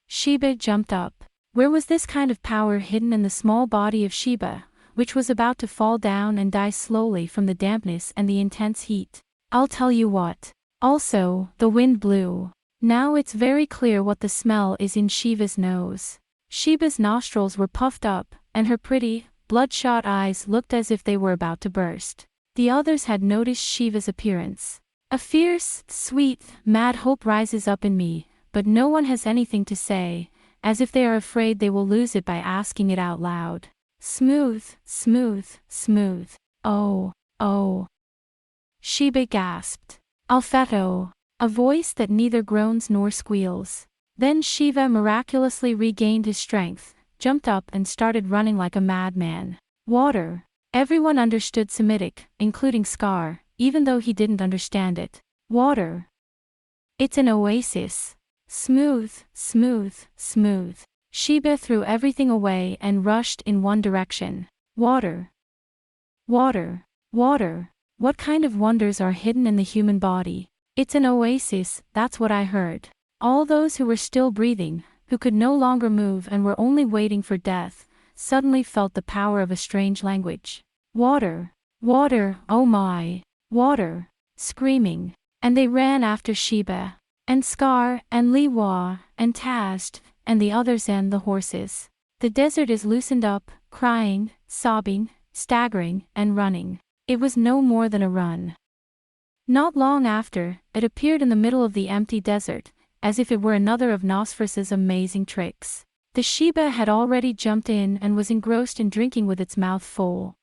Sheba jumped up. Where was this kind of power hidden in the small body of Sheba, which was about to fall down and die slowly from the dampness and the intense heat? I'll tell you what. Also, the wind blew. Now it's very clear what the smell is in Sheba's nose. Sheba's nostrils were puffed up, and her pretty, bloodshot eyes looked as if they were about to burst. The others had noticed Sheba's appearance. A fierce, sweet, mad hope rises up in me, but no one has anything to say, as if they are afraid they will lose it by asking it out loud. Smooth, smooth, smooth. Oh, oh. Sheba gasped. Alfetto. A voice that neither groans nor squeals. Then Shiva miraculously regained his strength, jumped up and started running like a madman. Water. Everyone understood Semitic, including Scar, even though he didn't understand it. Water. It's an oasis. Smooth, smooth, smooth. Sheba threw everything away and rushed in one direction. Water. Water. Water. What kind of wonders are hidden in the human body? It's an oasis, that's what I heard. All those who were still breathing, who could no longer move and were only waiting for death, suddenly felt the power of a strange language. Water. Water, oh my. Water. Screaming. And they ran after Sheba, and Scar, and Liwa, and Tazd, and the others and the horses. The desert is loosened up, crying, sobbing, staggering, and running. It was no more than a run. Not long after, it appeared in the middle of the empty desert, as if it were another of Nosferus's amazing tricks. The Sheba had already jumped in and was engrossed in drinking with its mouth full.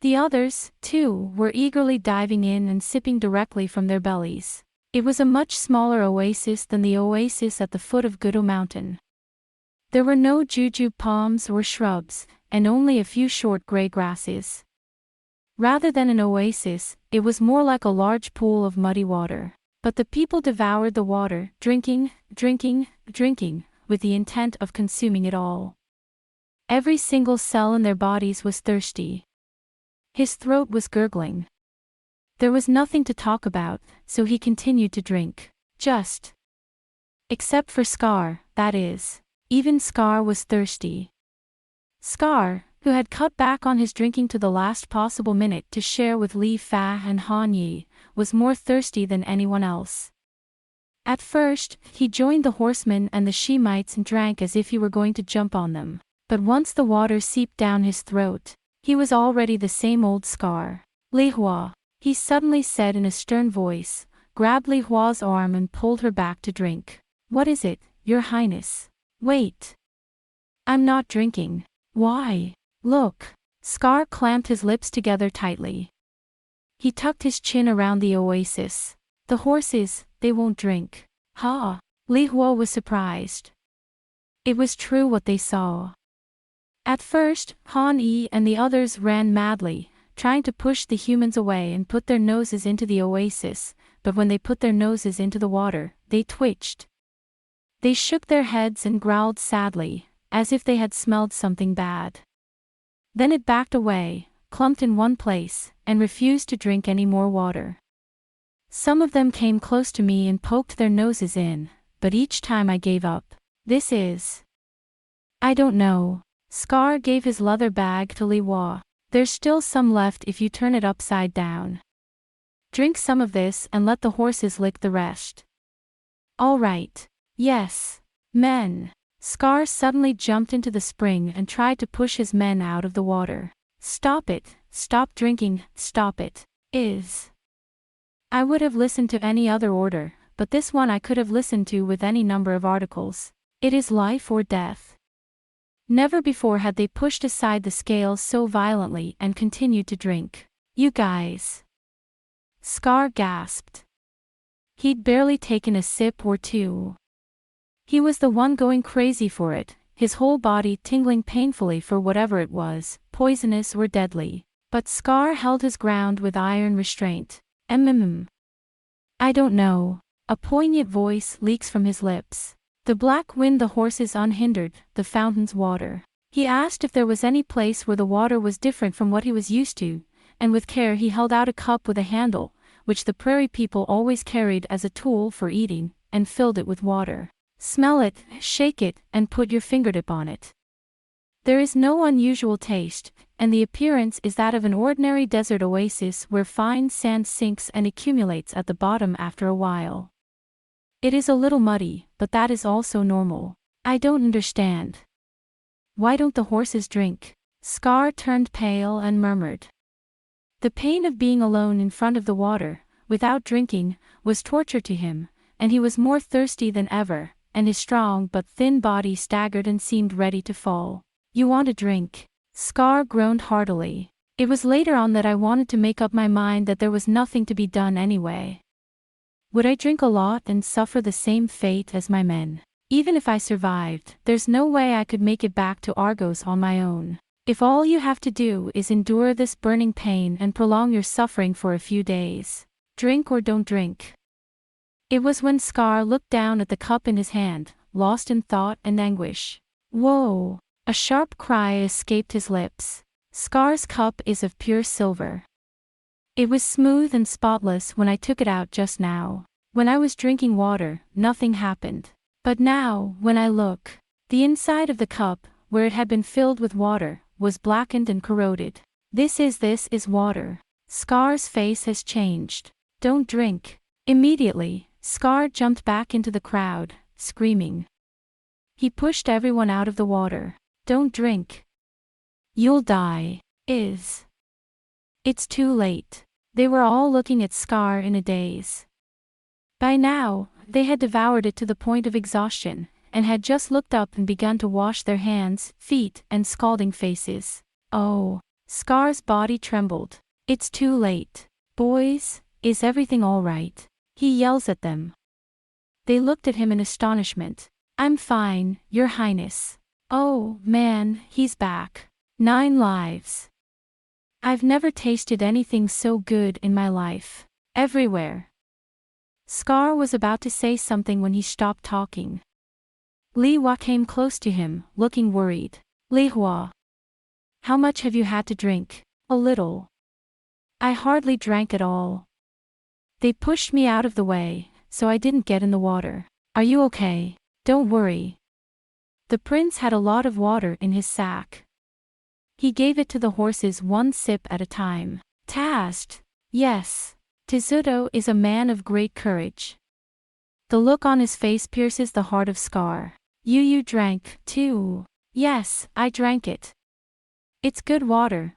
The others, too, were eagerly diving in and sipping directly from their bellies. It was a much smaller oasis than the oasis at the foot of Gudo Mountain. There were no jujube palms or shrubs, and only a few short gray grasses. Rather than an oasis, it was more like a large pool of muddy water. But the people devoured the water, drinking, drinking, drinking, with the intent of consuming it all. Every single cell in their bodies was thirsty. His throat was gurgling. There was nothing to talk about, so he continued to drink. Just. Except for Scar, that is. Even Scar was thirsty. Scar, who had cut back on his drinking to the last possible minute to share with Li Fa and Han Yi, was more thirsty than anyone else. At first, he joined the horsemen and the Shemites and drank as if he were going to jump on them. But once the water seeped down his throat, he was already the same old Scar. Li Hua, he suddenly said in a stern voice, grabbed Li Hua's arm and pulled her back to drink. What is it, Your Highness? Wait. I'm not drinking. Why? Look. Scar clamped his lips together tightly. He tucked his chin around the oasis. The horses, they won't drink. Ha! Li Hua was surprised. It was true what they saw. At first, Han Yi and the others ran madly, trying to push the humans away and put their noses into the oasis, but when they put their noses into the water, they twitched. They shook their heads and growled sadly, as if they had smelled something bad. Then it backed away, clumped in one place, and refused to drink any more water. Some of them came close to me and poked their noses in, but each time I gave up. This is... I don't know. Scar gave his leather bag to Li Hua. There's still some left if you turn it upside down. Drink some of this and let the horses lick the rest. All right. Yes. Men. Scar suddenly jumped into the spring and tried to push his men out of the water. Stop it. Stop drinking. Stop it. I would have listened to any other order, but this one I could have listened to with any number of articles. It is life or death. Never before had they pushed aside the scales so violently and continued to drink. You guys. Scar gasped. He'd barely taken a sip or two. He was the one going crazy for it, his whole body tingling painfully for whatever it was, poisonous or deadly. But Scar held his ground with iron restraint. I don't know. A poignant voice leaks from his lips. The black wind the horses unhindered, the fountain's water. He asked if there was any place where the water was different from what he was used to, and with care he held out a cup with a handle, which the prairie people always carried as a tool for eating, and filled it with water. Smell it, shake it, and put your fingertip on it. There is no unusual taste, and the appearance is that of an ordinary desert oasis where fine sand sinks and accumulates at the bottom after a while. It is a little muddy, but that is also normal. I don't understand. Why don't the horses drink? Scar turned pale and murmured. The pain of being alone in front of the water, without drinking, was torture to him, and he was more thirsty than ever, and his strong but thin body staggered and seemed ready to fall. You want a drink? Scar groaned heartily. It was later on that I wanted to make up my mind that there was nothing to be done anyway. Would I drink a lot and suffer the same fate as my men? Even if I survived, there's no way I could make it back to Argos on my own. If all you have to do is endure this burning pain and prolong your suffering for a few days, drink or don't drink. It was when Scar looked down at the cup in his hand, lost in thought and anguish. Whoa! A sharp cry escaped his lips. Scar's cup is of pure silver. It was smooth and spotless when I took it out just now. When I was drinking water, nothing happened. But now, when I look, the inside of the cup, where it had been filled with water, was blackened and corroded. This is water. Scar's face has changed. Don't drink. Immediately, Scar jumped back into the crowd, screaming. He pushed everyone out of the water. Don't drink. You'll die. It's too late. They were all looking at Scar in a daze. By now, they had devoured it to the point of exhaustion, and had just looked up and begun to wash their hands, feet, and scalding faces. Oh! Scar's body trembled. It's too late. Boys, is everything all right? He yells at them. They looked at him in astonishment. I'm fine, Your Highness. Oh, man, he's back. 9 lives. I've never tasted anything so good in my life. Everywhere. Scar was about to say something when he stopped talking. Li Hua came close to him, looking worried. Li Hua. How much have you had to drink? A little. I hardly drank at all. They pushed me out of the way, so I didn't get in the water. Are you okay? Don't worry. The prince had a lot of water in his sack. He gave it to the horses one sip at a time. Tast. Yes. Tizuto is a man of great courage. The look on his face pierces the heart of Scar. You drank, too. Yes, I drank it. It's good water,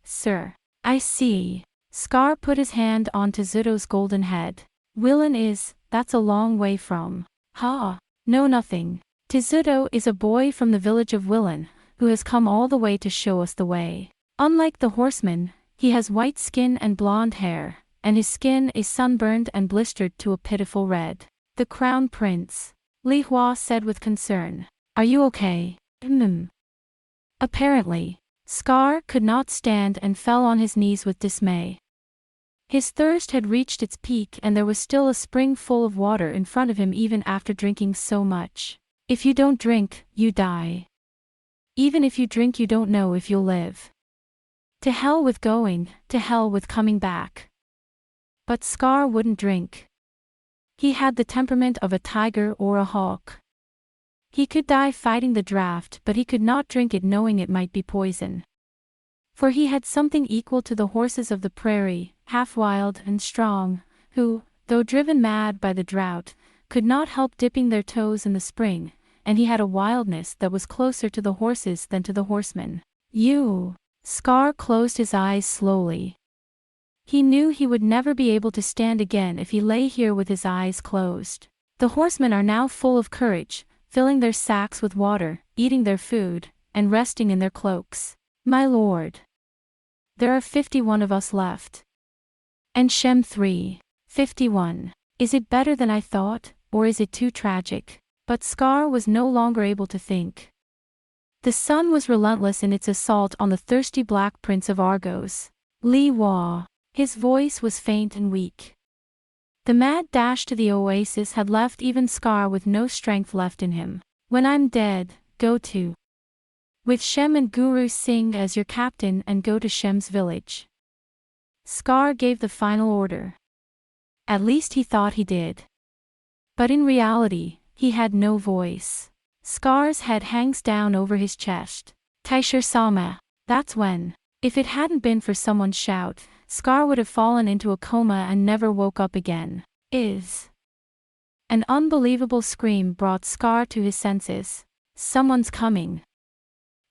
sir. I see. Scar put his hand on Tizuto's golden head. That's a long way from. Ha. No, nothing. Tizuto is a boy from the village of Willen, who has come all the way to show us the way. Unlike the horseman, he has white skin and blonde hair, and his skin is sunburned and blistered to a pitiful red. The crown prince. Li Hua said with concern. Are you okay? Apparently. Scar could not stand and fell on his knees with dismay. His thirst had reached its peak and there was still a spring full of water in front of him even after drinking so much. If you don't drink, you die. Even if you drink, you don't know if you'll live. To hell with going, to hell with coming back. But Scar wouldn't drink. He had the temperament of a tiger or a hawk. He could die fighting the draft, but he could not drink it knowing it might be poison. For he had something equal to the horses of the prairie, half wild and strong, who, though driven mad by the drought, could not help dipping their toes in the spring, and he had a wildness that was closer to the horses than to the horsemen. Scar closed his eyes slowly. He knew he would never be able to stand again if he lay here with his eyes closed. The horsemen are now full of courage, filling their sacks with water, eating their food, and resting in their cloaks. My lord. There are 51 of us left. And Shem 3. 51. Is it better than I thought, or is it too tragic? But Scar was no longer able to think. The sun was relentless in its assault on the thirsty black prince of Argos. Li Wa. His voice was faint and weak. The mad dash to the oasis had left even Scar with no strength left in him. When I'm dead, go to. With Shem and Guru Singh as your captain and go to Shem's village. Scar gave the final order. At least he thought he did. But in reality, he had no voice. Scar's head hangs down over his chest. Taishir Sama. That's when. If it hadn't been for someone's shout, Scar would have fallen into a coma and never woke up again. An unbelievable scream brought Scar to his senses. Someone's coming.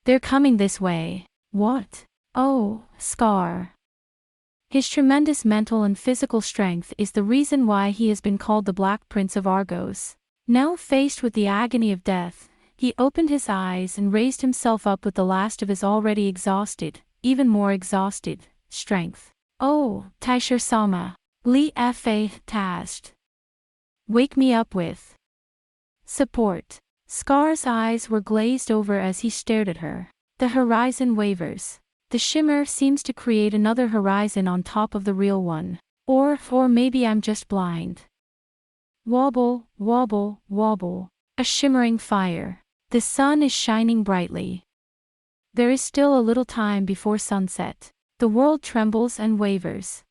They're coming this way. What? Oh, Scar. His tremendous mental and physical strength is the reason why he has been called the Black Prince of Argos. Now faced with the agony of death, he opened his eyes and raised himself up with the last of his already exhausted, even more exhausted, strength. Oh, Taishir Sama. Li Fa Tast. Wake me up with support. Scar's eyes were glazed over as he stared at her. The horizon wavers. The shimmer seems to create another horizon on top of the real one. Or maybe I'm just blind. Wobble, wobble, wobble. A shimmering fire. The sun is shining brightly. There is still a little time before sunset. The world trembles and wavers.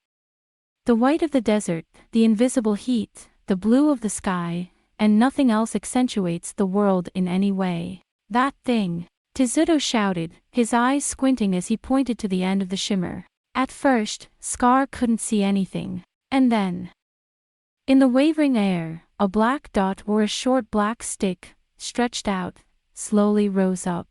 The white of the desert, the invisible heat, the blue of the sky, and nothing else accentuates the world in any way. That thing. Tizuto shouted, his eyes squinting as he pointed to the end of the shimmer. At first, Scar couldn't see anything. And then, in the wavering air, a black dot or a short black stick, stretched out, slowly rose up.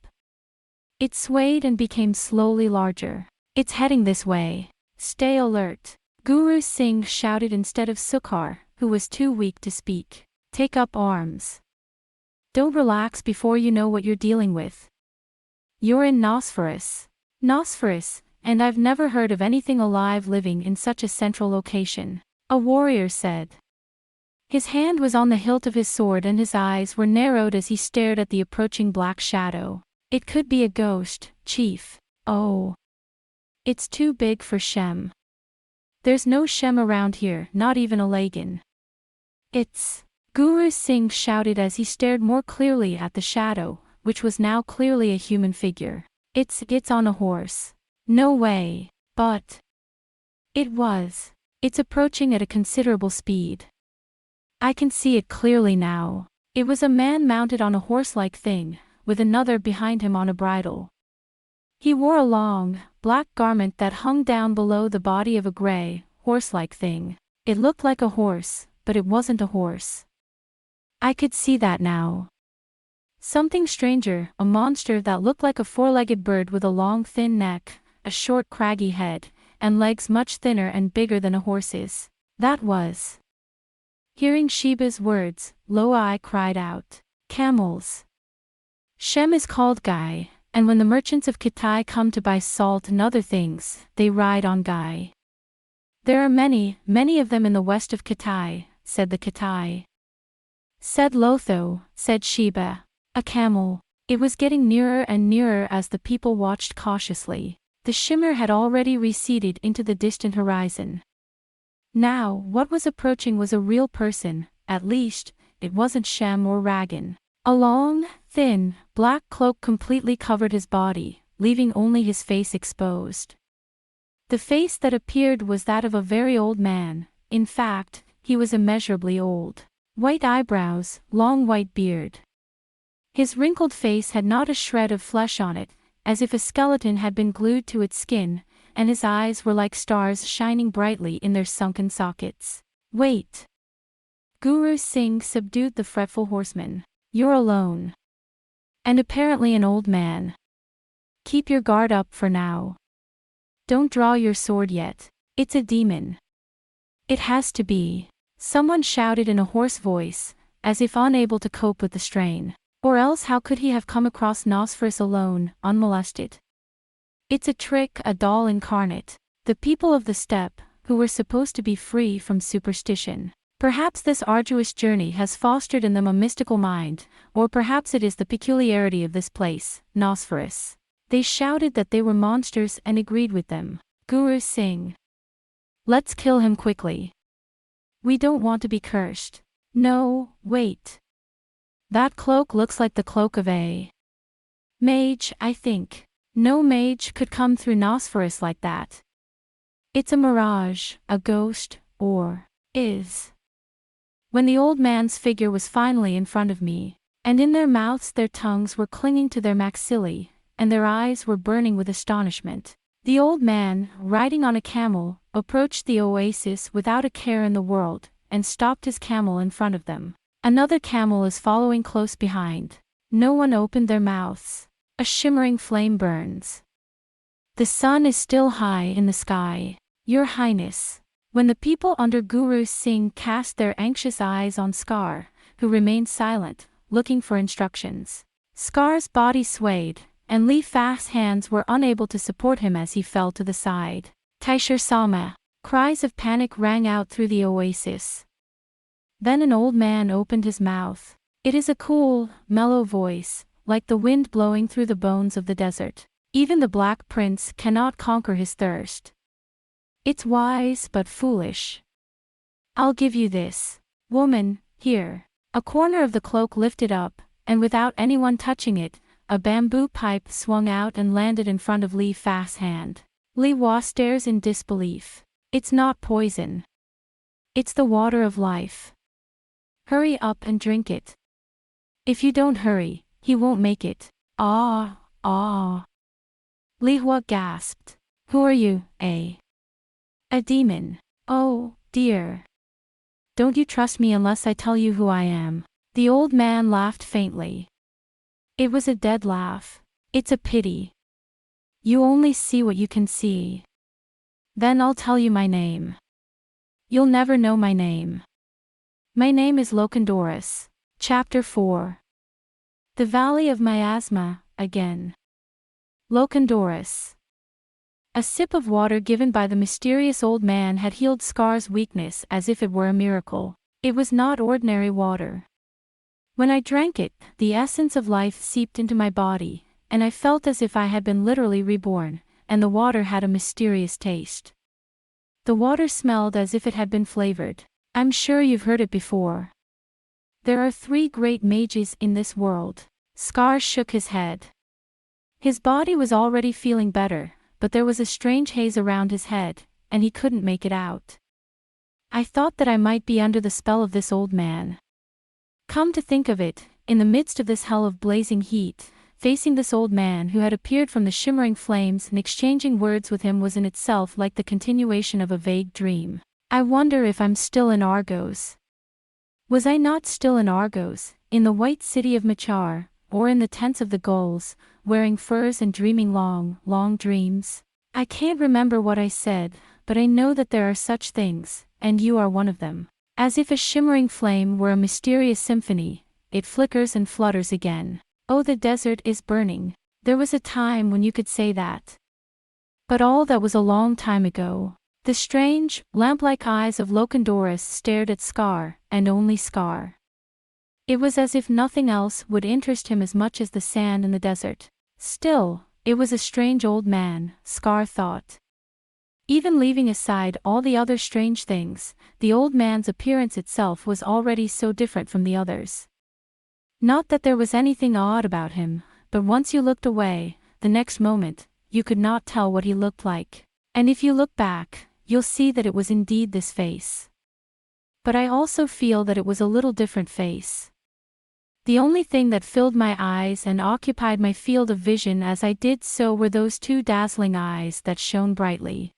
It swayed and became slowly larger. It's heading this way. Stay alert. Guru Singh shouted instead of Sukhar, who was too weak to speak. Take up arms. Don't relax before you know what you're dealing with. You're in Nosferus. Nosferus, and I've never heard of anything alive living in such a central location. A warrior said. His hand was on the hilt of his sword and his eyes were narrowed as he stared at the approaching black shadow. It could be a ghost, Chief. Oh. It's too big for Shem. There's no Shem around here, not even a laden. It's. Guru Singh shouted as he stared more clearly at the shadow, which was now clearly a human figure. It's on a horse. No way. But. It was. It's approaching at a considerable speed. I can see it clearly now. It was a man mounted on a horse-like thing, with another behind him on a bridle. He wore a long, black garment that hung down below the body of a gray, horse-like thing. It looked like a horse, but it wasn't a horse. I could see that now. Something stranger, a monster that looked like a four-legged bird with a long thin neck, a short craggy head, and legs much thinner and bigger than a horse's. That was. Hearing Sheba's words, Lo-I cried out, camels. Shem is called Guy, and when the merchants of Kitai come to buy salt and other things, they ride on Guy. There are many, many of them in the west of Kitai, said the Kitai. Said Lotho, said Sheba. A camel. It was getting nearer and nearer as the people watched cautiously. The shimmer had already receded into the distant horizon. Now, what was approaching was a real person, at least, it wasn't Shem or Ragan. A long, thin, black cloak completely covered his body, leaving only his face exposed. The face that appeared was that of a very old man. In fact, he was immeasurably old. White eyebrows, long white beard. His wrinkled face had not a shred of flesh on it, as if a skeleton had been glued to its skin, and his eyes were like stars shining brightly in their sunken sockets. Wait! Guru Singh subdued the fretful horseman. You're alone. And apparently an old man. Keep your guard up for now. Don't draw your sword yet. It's a demon. It has to be. Someone shouted in a hoarse voice, as if unable to cope with the strain. Or else how could he have come across Nosferus alone, unmolested? It's a trick, a doll incarnate. The people of the steppe, who were supposed to be free from superstition. Perhaps this arduous journey has fostered in them a mystical mind, or perhaps it is the peculiarity of this place, Nosferus. They shouted that they were monsters and agreed with them. Guru Singh. Let's kill him quickly. We don't want to be cursed. No, wait. That cloak looks like the cloak of a mage, I think. No mage could come through Nosferus like that. It's a mirage, a ghost, or is. When the old man's figure was finally in front of me, and in their mouths their tongues were clinging to their maxillae, and their eyes were burning with astonishment, the old man, riding on a camel, approached the oasis without a care in the world, and stopped his camel in front of them. Another camel is following close behind. No one opened their mouths. A shimmering flame burns. The sun is still high in the sky. Your Highness. When the people under Guru Singh cast their anxious eyes on Scar, who remained silent, looking for instructions. Scar's body swayed, and Li Fast's hands were unable to support him as he fell to the side. Taishir Sama. Cries of panic rang out through the oasis. Then an old man opened his mouth. It is a cool, mellow voice, like the wind blowing through the bones of the desert. Even the Black Prince cannot conquer his thirst. It's wise but foolish. I'll give you this. Woman, here. A corner of the cloak lifted up, and without anyone touching it, a bamboo pipe swung out and landed in front of Li Fast's hand. Li Hua stares in disbelief. It's not poison. It's the water of life. Hurry up and drink it. If you don't hurry, he won't make it. Ah. Li Hua gasped. Who are you, A demon. Oh, dear. Don't you trust me unless I tell you who I am? The old man laughed faintly. It was a dead laugh. It's a pity. You only see what you can see. Then I'll tell you my name. You'll never know my name. My name is Locandorus. Chapter 4. The Valley of Miasma, again. Locandorus. A sip of water given by the mysterious old man had healed Scar's weakness as if it were a miracle. It was not ordinary water. When I drank it, the essence of life seeped into my body, and I felt as if I had been literally reborn, and the water had a mysterious taste. The water smelled as if it had been flavored. I'm sure you've heard it before. There are 3 great mages in this world. Scar shook his head. His body was already feeling better, but there was a strange haze around his head, and he couldn't make it out. I thought that I might be under the spell of this old man. Come to think of it, in the midst of this hell of blazing heat, facing this old man who had appeared from the shimmering flames and exchanging words with him was in itself like the continuation of a vague dream. I wonder if I'm still in Argos. Was I not still in Argos, in the white city of Machar, or in the tents of the gulls, wearing furs and dreaming long dreams? I can't remember what I said, but I know that there are such things, and you are one of them. As if a shimmering flame were a mysterious symphony, it flickers and flutters again. Oh, the desert is burning. There was a time when you could say that. But all that was a long time ago. The strange, lamp-like eyes of Locandorus stared at Scar, and only Scar. It was as if nothing else would interest him as much as the sand in the desert. Still, it was a strange old man, Scar thought. Even leaving aside all the other strange things, the old man's appearance itself was already so different from the others. Not that there was anything odd about him, but once you looked away, the next moment, you could not tell what he looked like. And if you look back, you'll see that it was indeed this face. But I also feel that it was a little different face. The only thing that filled my eyes and occupied my field of vision as I did so were those two dazzling eyes that shone brightly.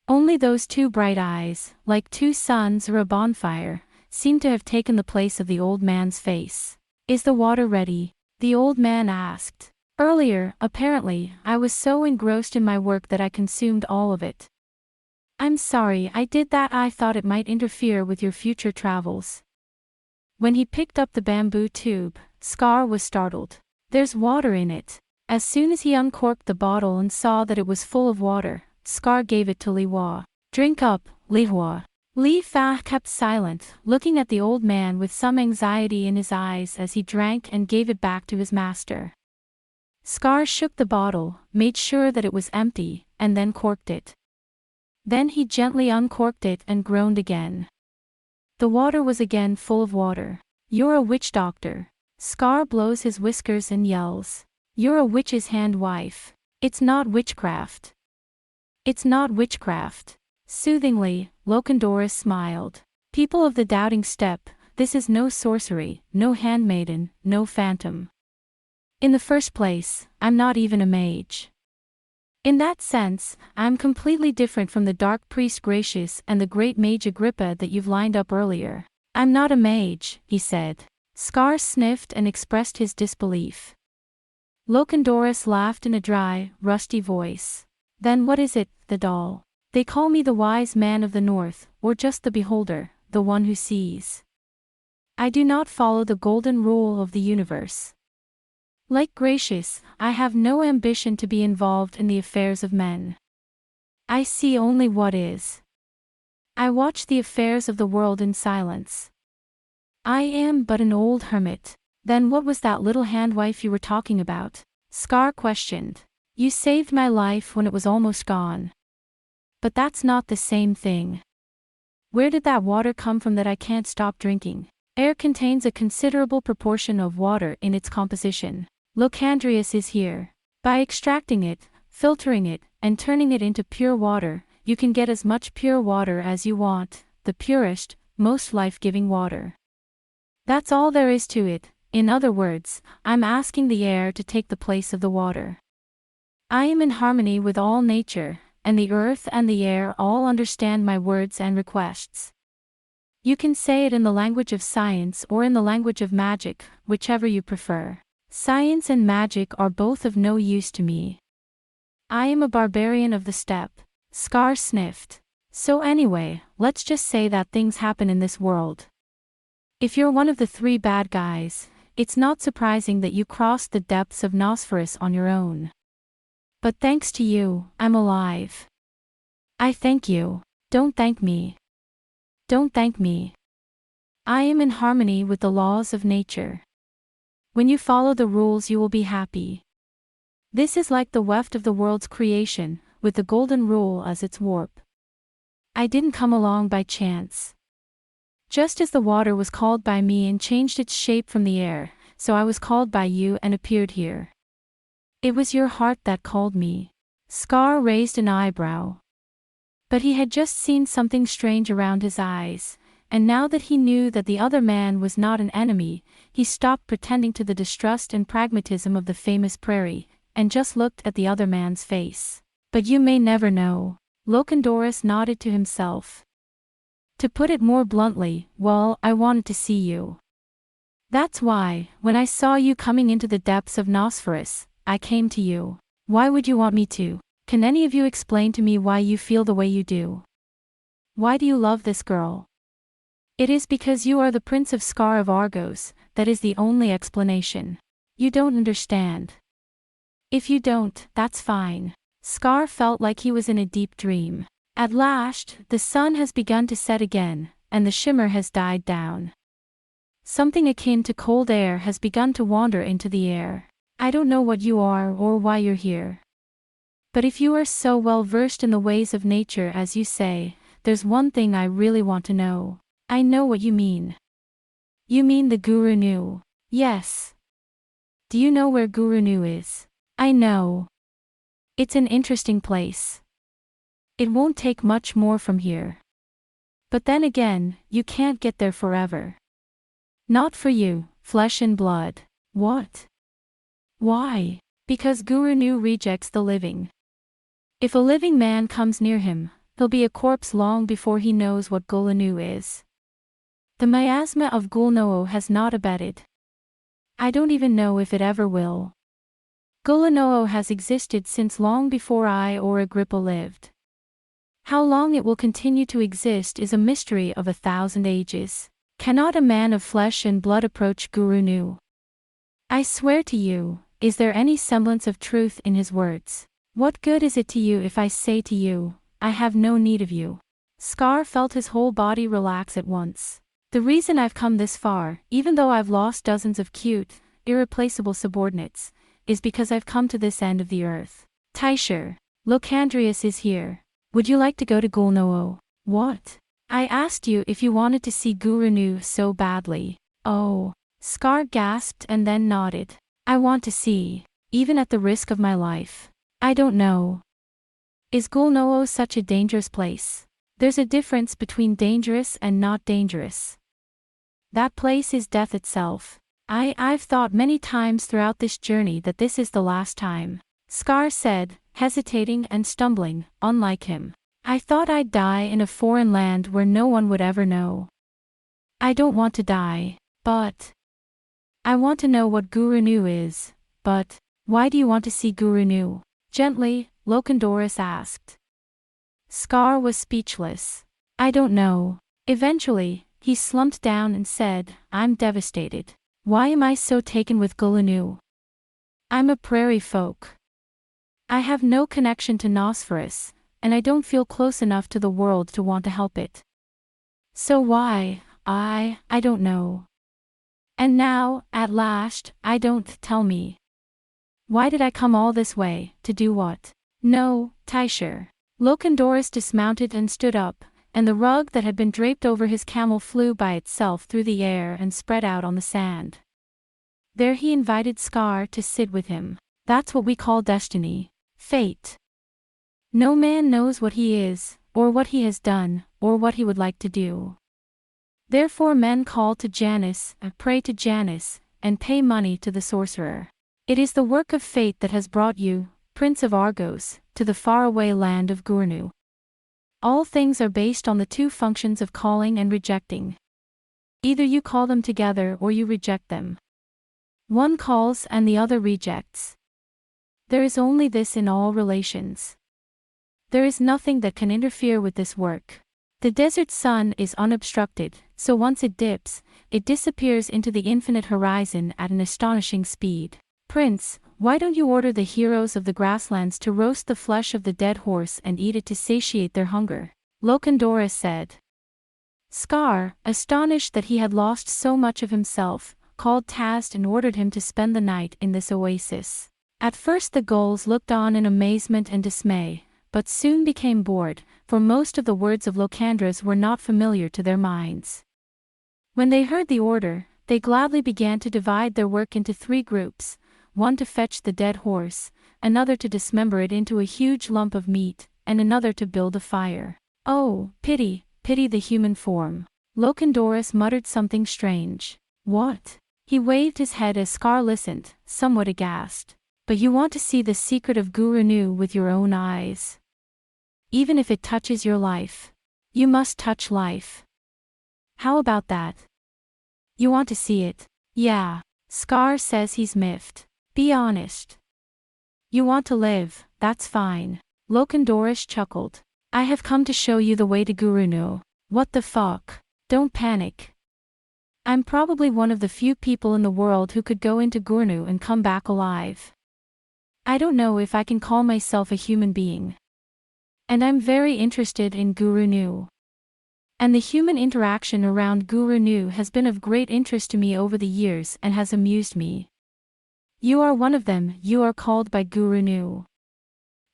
Only those two bright eyes, like two suns or a bonfire, seemed to have taken the place of the old man's face. "Is the water ready?" the old man asked. "Earlier, apparently, I was so engrossed in my work that I consumed all of it. I'm sorry I did that. I thought it might interfere with your future travels." When he picked up the bamboo tube, Scar was startled. "There's water in it." As soon as he uncorked the bottle and saw that it was full of water, Scar gave it to Li Hua. "Drink up, Li Hua." Li Fa kept silent, looking at the old man with some anxiety in his eyes as he drank and gave it back to his master. Scar shook the bottle, made sure that it was empty, and then corked it. Then he gently uncorked it and groaned again. The water was again full of water. "You're a witch doctor." Scar blows his whiskers and yells. "You're a witch's hand wife. It's not witchcraft. It's not witchcraft." Soothingly, Locandorus smiled. "People of the doubting step, this is no sorcery, no handmaiden, no phantom. In the first place, I'm not even a mage. In that sense, I'm completely different from the dark priest Gracious and the great mage Agrippa that you've lined up earlier." "I'm not a mage," he said. Scar sniffed and expressed his disbelief. Locandorus laughed in a dry, rusty voice. "Then what is it, the doll? They call me the wise man of the north, or just the beholder, the one who sees. I do not follow the golden rule of the universe. Like Gracious, I have no ambition to be involved in the affairs of men. I see only what is. I watch the affairs of the world in silence. I am but an old hermit." "Then what was that little handwife you were talking about?" Scar questioned. "You saved my life when it was almost gone. But that's not the same thing. Where did that water come from that I can't stop drinking?" "Air contains a considerable proportion of water in its composition. Locandrius is here. By extracting it, filtering it, and turning it into pure water, you can get as much pure water as you want, the purest, most life-giving water. That's all there is to it. In other words, I'm asking the air to take the place of the water. I am in harmony with all nature, and the earth and the air all understand my words and requests. You can say it in the language of science or in the language of magic, whichever you prefer. Science and magic are both of no use to me. I am a barbarian of the steppe." Scar sniffed. "So anyway, let's just say that things happen in this world. If you're one of the three bad guys, it's not surprising that you crossed the depths of Nosferus on your own. But thanks to you, I'm alive. I thank you. Don't thank me. Don't thank me. I am in harmony with the laws of nature. When you follow the rules you will be happy. This is like the weft of the world's creation, with the golden rule as its warp. I didn't come along by chance. Just as the water was called by me and changed its shape from the air, so I was called by you and appeared here. It was your heart that called me." Scar raised an eyebrow. But he had just seen something strange around his eyes, and now that he knew that the other man was not an enemy, he stopped pretending to the distrust and pragmatism of the famous prairie, and just looked at the other man's face. "But you may never know." Locandorus nodded to himself. "To put it more bluntly, well, I wanted to see you. That's why, when I saw you coming into the depths of Nosferus, I came to you." "Why would you want me to? Can any of you explain to me why you feel the way you do? Why do you love this girl?" "It is because you are the Prince of Scar of Argos, that is the only explanation. You don't understand. If you don't, that's fine." Scar felt like he was in a deep dream. At last, the sun has begun to set again, and the shimmer has died down. Something akin to cold air has begun to wander into the air. "I don't know what you are or why you're here. But if you are so well versed in the ways of nature as you say, there's one thing I really want to know. I know what you mean. You mean the Guru Nu? Yes. Do you know where Guru Nu is? I know. It's an interesting place. It won't take much more from here. But then again, you can't get there forever. Not for you, flesh and blood. What? Why? Because Guru Nu rejects the living. If a living man comes near him, he'll be a corpse long before he knows what Guru Nu is. The miasma of Guru Nu has not abated. I don't even know if it ever will. Guru Nu has existed since long before I or Agrippa lived. How long it will continue to exist is a mystery of 1,000 ages. Cannot a man of flesh and blood approach Guru Nu? I swear to you, is there any semblance of truth in his words? What good is it to you if I say to you, I have no need of you? Scar felt his whole body relax at once. The reason I've come this far, even though I've lost dozens of cute, irreplaceable subordinates, is because I've come to this end of the earth. Teicher, Locandrius is here. Would you like to go to Guru Nu? What? I asked you if you wanted to see Guru Nu so badly. Oh. Scar gasped and then nodded. I want to see, even at the risk of my life. I don't know. Is Guru Nu such a dangerous place? There's a difference between dangerous and not dangerous. That place is death itself. I've thought many times throughout this journey that this is the last time. Scar said, hesitating and stumbling, unlike him. I thought I'd die in a foreign land where no one would ever know. I don't want to die, but I want to know what Guru Nu is. But why do you want to see Guru Nu? Gently, Locandorus asked. Scar was speechless. I don't know. Eventually, he slumped down and said, I'm devastated. Why am I so taken with Guru Nu? I'm a prairie folk. I have no connection to Nosferus, and I don't feel close enough to the world to want to help it. So why, I don't know. And now, at last, I don't tell me. Why did I come all this way, to do what? No, Teicher. Locandorus dismounted and stood up, and the rug that had been draped over his camel flew by itself through the air and spread out on the sand. There he invited Scar to sit with him. That's what we call destiny. Fate. No man knows what he is, or what he has done, or what he would like to do. Therefore men call to Janus, pray to Janus, and pay money to the sorcerer. It is the work of fate that has brought you, Prince of Argos, to the faraway land of Guru Nu. All things are based on the two functions of calling and rejecting. Either you call them together or you reject them. One calls and the other rejects. There is only this in all relations. There is nothing that can interfere with this work. The desert sun is unobstructed, so once it dips, it disappears into the infinite horizon at an astonishing speed. Prince, why don't you order the heroes of the grasslands to roast the flesh of the dead horse and eat it to satiate their hunger? Locandorus said. Scar, astonished that he had lost so much of himself, called Tast and ordered him to spend the night in this oasis. At first the gulls looked on in amazement and dismay, but soon became bored, for most of the words of Locandrus were not familiar to their minds. When they heard the order, they gladly began to divide their work into 3 groups, one to fetch the dead horse, another to dismember it into a huge lump of meat, and another to build a fire. Oh, pity, pity the human form. Locandorus muttered something strange. What? He waved his head as Scar listened, somewhat aghast. But you want to see the secret of Guru Nu with your own eyes. Even if it touches your life. You must touch life. How about that? You want to see it? Yeah. Scar says he's miffed. Be honest. You want to live, that's fine. Locandorus chuckled. I have come to show you the way to Guru Nu. What the fuck? Don't panic. I'm probably one of the few people in the world who could go into Guru Nu and come back alive. I don't know if I can call myself a human being. And I'm very interested in Guru Nu. And the human interaction around Guru Nu has been of great interest to me over the years and has amused me. You are one of them, you are called by Guru Nu.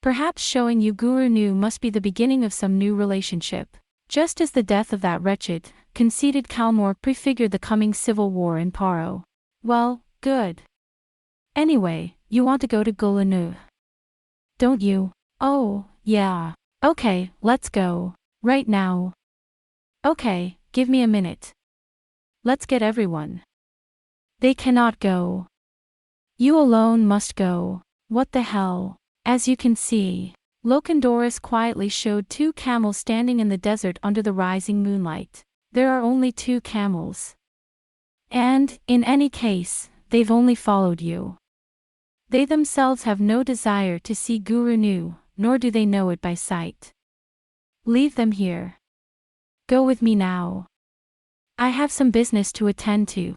Perhaps showing you Guru Nu must be the beginning of some new relationship. Just as the death of that wretched, conceited Kalmor prefigured the coming civil war in Paro. Well, good. Anyway, you want to go to Guru Nu, don't you? Oh, yeah. Okay, let's go. Right now. Okay, give me a minute. Let's get everyone. They cannot go. You alone must go. What the hell? As you can see, Locandoris quietly showed 2 camels standing in the desert under the rising moonlight. There are only 2 camels. And, in any case, they've only followed you. They themselves have no desire to see Guru Nu, nor do they know it by sight. Leave them here. Go with me now. I have some business to attend to.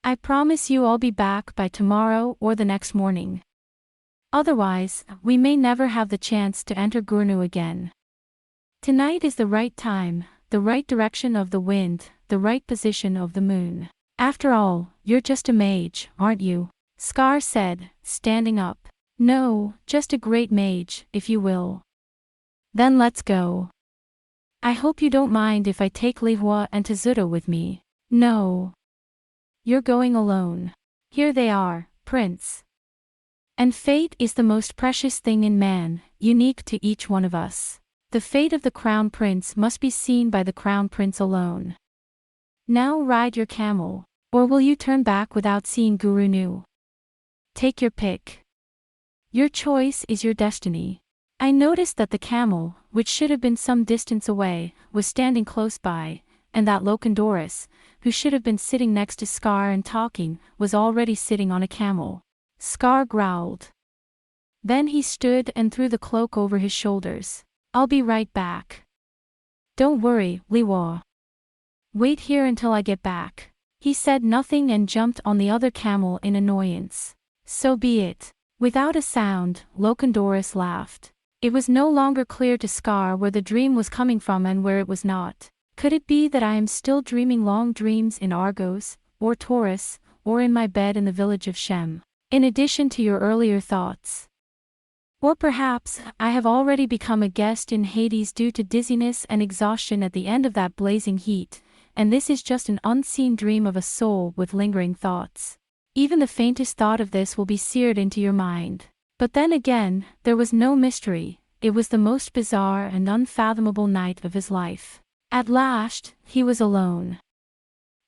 I promise you I'll be back by tomorrow or the next morning. Otherwise, we may never have the chance to enter Guru Nu again. Tonight is the right time, the right direction of the wind, the right position of the moon. After all, you're just a mage, aren't you? Scar said, standing up. No, just a great mage, if you will. Then let's go. I hope you don't mind if I take Lihua and Tezuto with me. No. You're going alone. Here they are, Prince. And fate is the most precious thing in man, unique to each one of us. The fate of the Crown Prince must be seen by the Crown Prince alone. Now ride your camel, or will you turn back without seeing Guru Nu? Take your pick. Your choice is your destiny. I noticed that the camel, which should have been some distance away, was standing close by, and that Locandoris, who should have been sitting next to Scar and talking, was already sitting on a camel. Scar growled. Then he stood and threw the cloak over his shoulders. I'll be right back. Don't worry, Liwa. Wait here until I get back. He said nothing and jumped on the other camel in annoyance. So be it. Without a sound, Locandoris laughed. It was no longer clear to Scar where the dream was coming from and where it was not. Could it be that I am still dreaming long dreams in Argos, or Taurus, or in my bed in the village of Shem, in addition to your earlier thoughts? Or perhaps, I have already become a guest in Hades due to dizziness and exhaustion at the end of that blazing heat, and this is just an unseen dream of a soul with lingering thoughts. Even the faintest thought of this will be seared into your mind. But then again, there was no mystery, it was the most bizarre and unfathomable night of his life. At last, he was alone.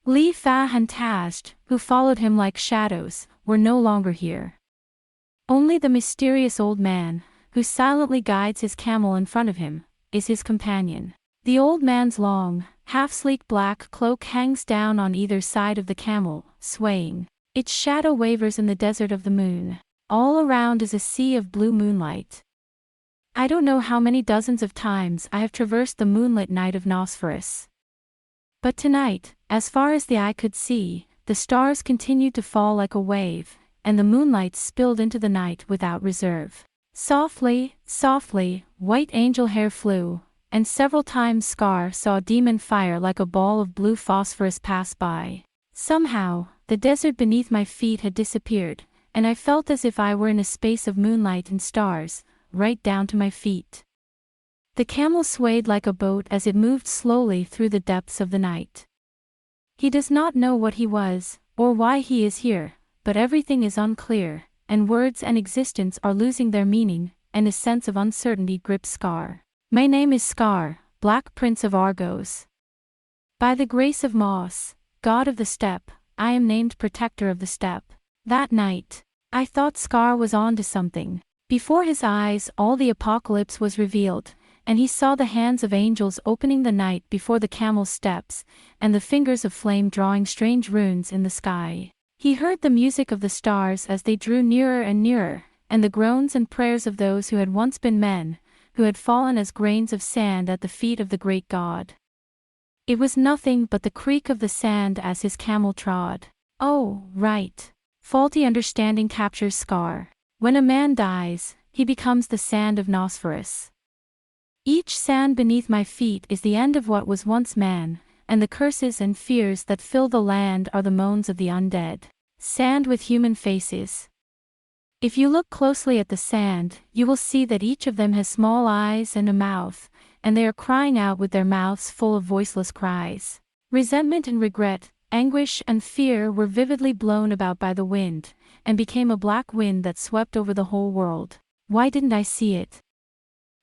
Li Fa and Tazd, who followed him like shadows, were no longer here. Only the mysterious old man, who silently guides his camel in front of him, is his companion. The old man's long, half-sleek black cloak hangs down on either side of the camel, swaying. Its shadow wavers in the desert of the moon. All around is a sea of blue moonlight. I don't know how many dozens of times I have traversed the moonlit night of Nosferus. But tonight, as far as the eye could see, the stars continued to fall like a wave, and the moonlight spilled into the night without reserve. Softly, softly, white angel hair flew, and several times Scar saw demon fire like a ball of blue phosphorus pass by. Somehow, the desert beneath my feet had disappeared, and I felt as if I were in a space of moonlight and stars, right down to my feet. The camel swayed like a boat as it moved slowly through the depths of the night. He does not know what he was, or why he is here, but everything is unclear, and words and existence are losing their meaning, and a sense of uncertainty grips Scar. My name is Scar, Black Prince of Argos. By the grace of Moss, god of the steppe, I am named protector of the steppe. That night, I thought Scar was on to something. Before his eyes all the apocalypse was revealed, and he saw the hands of angels opening the night before the camel's steps, and the fingers of flame drawing strange runes in the sky. He heard the music of the stars as they drew nearer and nearer, and the groans and prayers of those who had once been men, who had fallen as grains of sand at the feet of the great god. It was nothing but the creak of the sand as his camel trod. Oh, right. Faulty understanding captures Scar. When a man dies, he becomes the sand of Nosferus. Each sand beneath my feet is the end of what was once man, and the curses and fears that fill the land are the moans of the undead. Sand with human faces. If you look closely at the sand, you will see that each of them has small eyes and a mouth, and they are crying out with their mouths full of voiceless cries. Resentment and regret, anguish and fear were vividly blown about by the wind, and became a black wind that swept over the whole world. Why didn't I see it?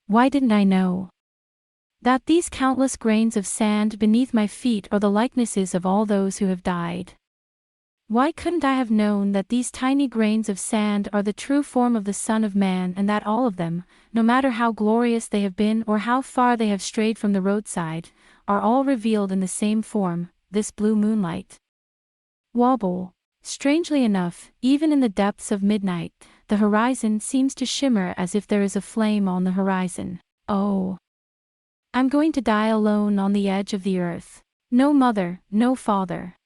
Why didn't I know that these countless grains of sand beneath my feet are the likenesses of all those who have died? Why couldn't I have known that these tiny grains of sand are the true form of the Son of Man, and that all of them, no matter how glorious they have been or how far they have strayed from the roadside, are all revealed in the same form, this blue moonlight? Wobble. Strangely enough, even in the depths of midnight, the horizon seems to shimmer as if there is a flame on the horizon. Oh. I'm going to die alone on the edge of the earth. No mother, no father.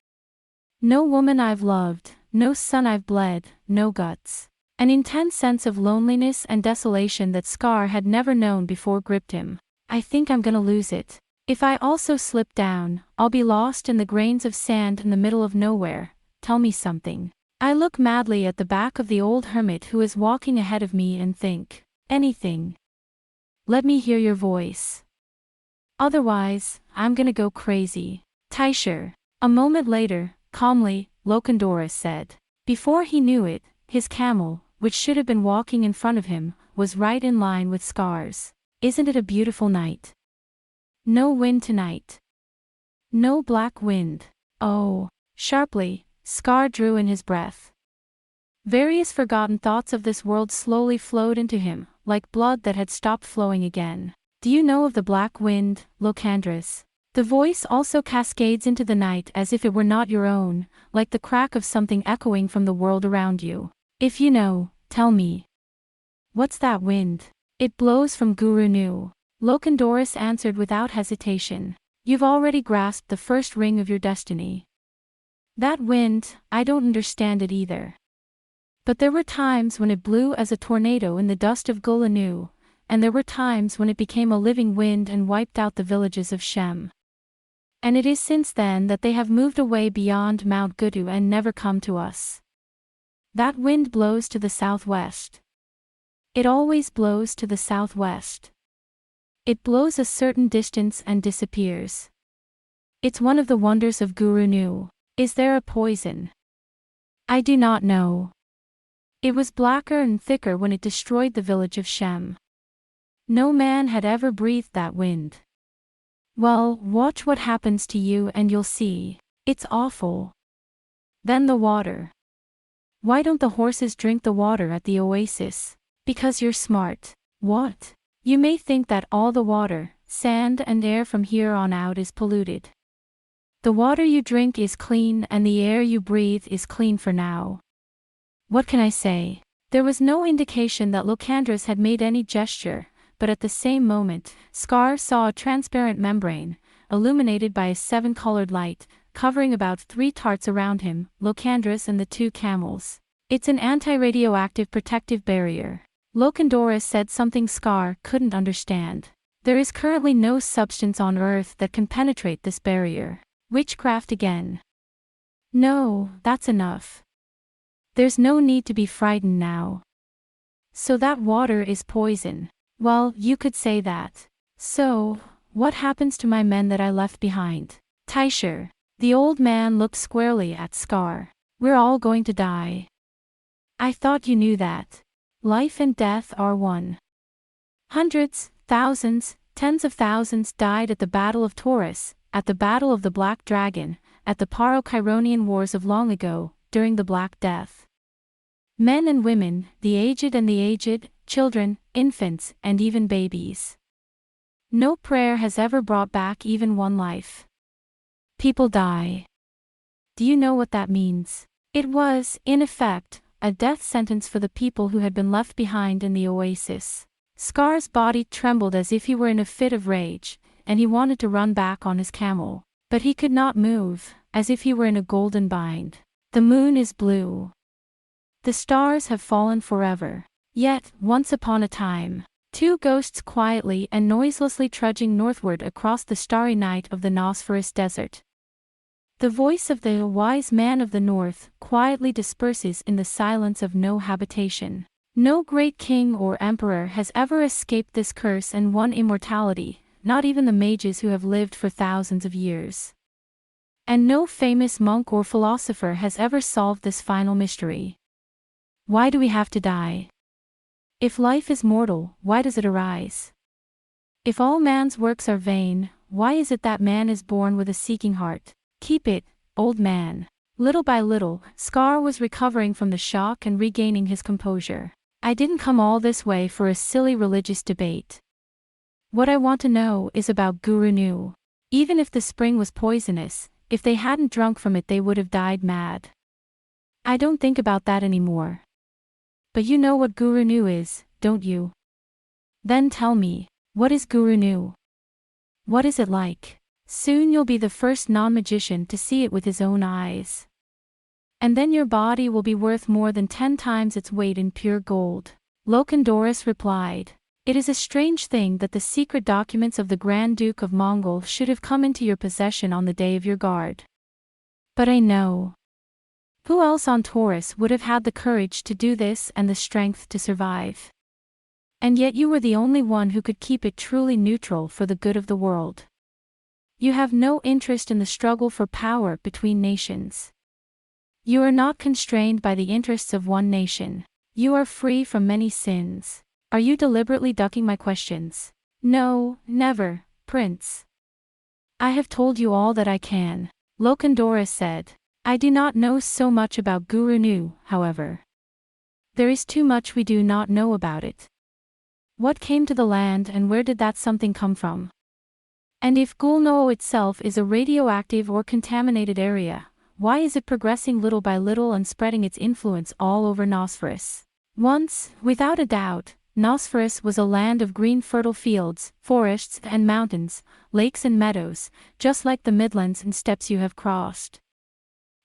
No woman I've loved, no son I've bled, no guts. An intense sense of loneliness and desolation that Scar had never known before gripped him. I think I'm gonna lose it. If I also slip down, I'll be lost in the grains of sand in the middle of nowhere. Tell me something. I look madly at the back of the old hermit who is walking ahead of me and think, anything. Let me hear your voice. Otherwise, I'm gonna go crazy. Teicher. A moment later, calmly, Locandorus said. Before he knew it, his camel, which should have been walking in front of him, was right in line with Scar's. Isn't it a beautiful night? No wind tonight. No black wind. Oh. Sharply, Scar drew in his breath. Various forgotten thoughts of this world slowly flowed into him, like blood that had stopped flowing again. Do you know of the black wind, Locandrus? The voice also cascades into the night as if it were not your own, like the crack of something echoing from the world around you. If you know, tell me. What's that wind? It blows from Guru Nu. Locandorus answered without hesitation. You've already grasped the first ring of your destiny. That wind, I don't understand it either. But there were times when it blew as a tornado in the dust of Gulanu, and there were times when it became a living wind and wiped out the villages of Shem. And it is since then that they have moved away beyond Mount Gudu and never come to us. That wind blows to the southwest. It always blows to the southwest. It blows a certain distance and disappears. It's one of the wonders of Guru Nu. Is there a poison? I do not know. It was blacker and thicker when it destroyed the village of Shem. No man had ever breathed that wind. Well, watch what happens to you and you'll see. It's awful. Then the water. Why don't the horses drink the water at the oasis? Because you're smart. What? You may think that all the water, sand and air from here on out is polluted. The water you drink is clean and the air you breathe is clean for now. What can I say? There was no indication that Locandrus had made any gesture, but at the same moment, Scar saw a transparent membrane, illuminated by a seven-colored light, covering about 3 tarts around him, Locandrus and the 2 camels. It's an anti-radioactive protective barrier. Locandorus said something Scar couldn't understand. There is currently no substance on Earth that can penetrate this barrier. Witchcraft again. No, that's enough. There's no need to be frightened now. So that water is poison. Well, you could say that. So, what happens to my men that I left behind? Teicher. The old man looked squarely at Scar. We're all going to die. I thought you knew that. Life and death are one. Hundreds, thousands, tens of thousands died at the Battle of Taurus, at the Battle of the Black Dragon, at the Paro-Chironian Wars of long ago, during the Black Death. Men and women, the aged, children, infants, and even babies. No prayer has ever brought back even one life. People die. Do you know what that means? It was, in effect, a death sentence for the people who had been left behind in the oasis. Scar's body trembled as if he were in a fit of rage, and he wanted to run back on his camel. But he could not move, as if he were in a golden bind. The moon is blue. The stars have fallen forever. Yet, once upon a time, 2 ghosts quietly and noiselessly trudging northward across the starry night of the Nosferus desert. The voice of the wise man of the north quietly disperses in the silence of no habitation. No great king or emperor has ever escaped this curse and won immortality, not even the mages who have lived for thousands of years. And no famous monk or philosopher has ever solved this final mystery. Why do we have to die? If life is mortal, why does it arise? If all man's works are vain, why is it that man is born with a seeking heart? Keep it, old man. Little by little, Scar was recovering from the shock and regaining his composure. I didn't come all this way for a silly religious debate. What I want to know is about Guru Nu. Even if the spring was poisonous, if they hadn't drunk from it they would have died mad. I don't think about that anymore. But you know what Guru Nu is, don't you? Then tell me, what is Guru Nu? What is it like? Soon you'll be the first non-magician to see it with his own eyes. And then your body will be worth more than 10 times its weight in pure gold. Locandorus replied, "It is a strange thing that the secret documents of the Grand Duke of Mongol should have come into your possession on the day of your guard. But I know. Who else on Taurus would have had the courage to do this and the strength to survive? And yet you were the only one who could keep it truly neutral for the good of the world. You have no interest in the struggle for power between nations. You are not constrained by the interests of one nation. You are free from many sins. Are you deliberately ducking my questions?" "No, never, Prince. I have told you all that I can," Locandorus said. "I do not know so much about Guru Nu, however. There is too much we do not know about it. What came to the land and where did that something come from? And if Gulno itself is a radioactive or contaminated area, why is it progressing little by little and spreading its influence all over Nosferus? Once, without a doubt, Nosferus was a land of green fertile fields, forests and mountains, lakes and meadows, just like the midlands and steppes you have crossed.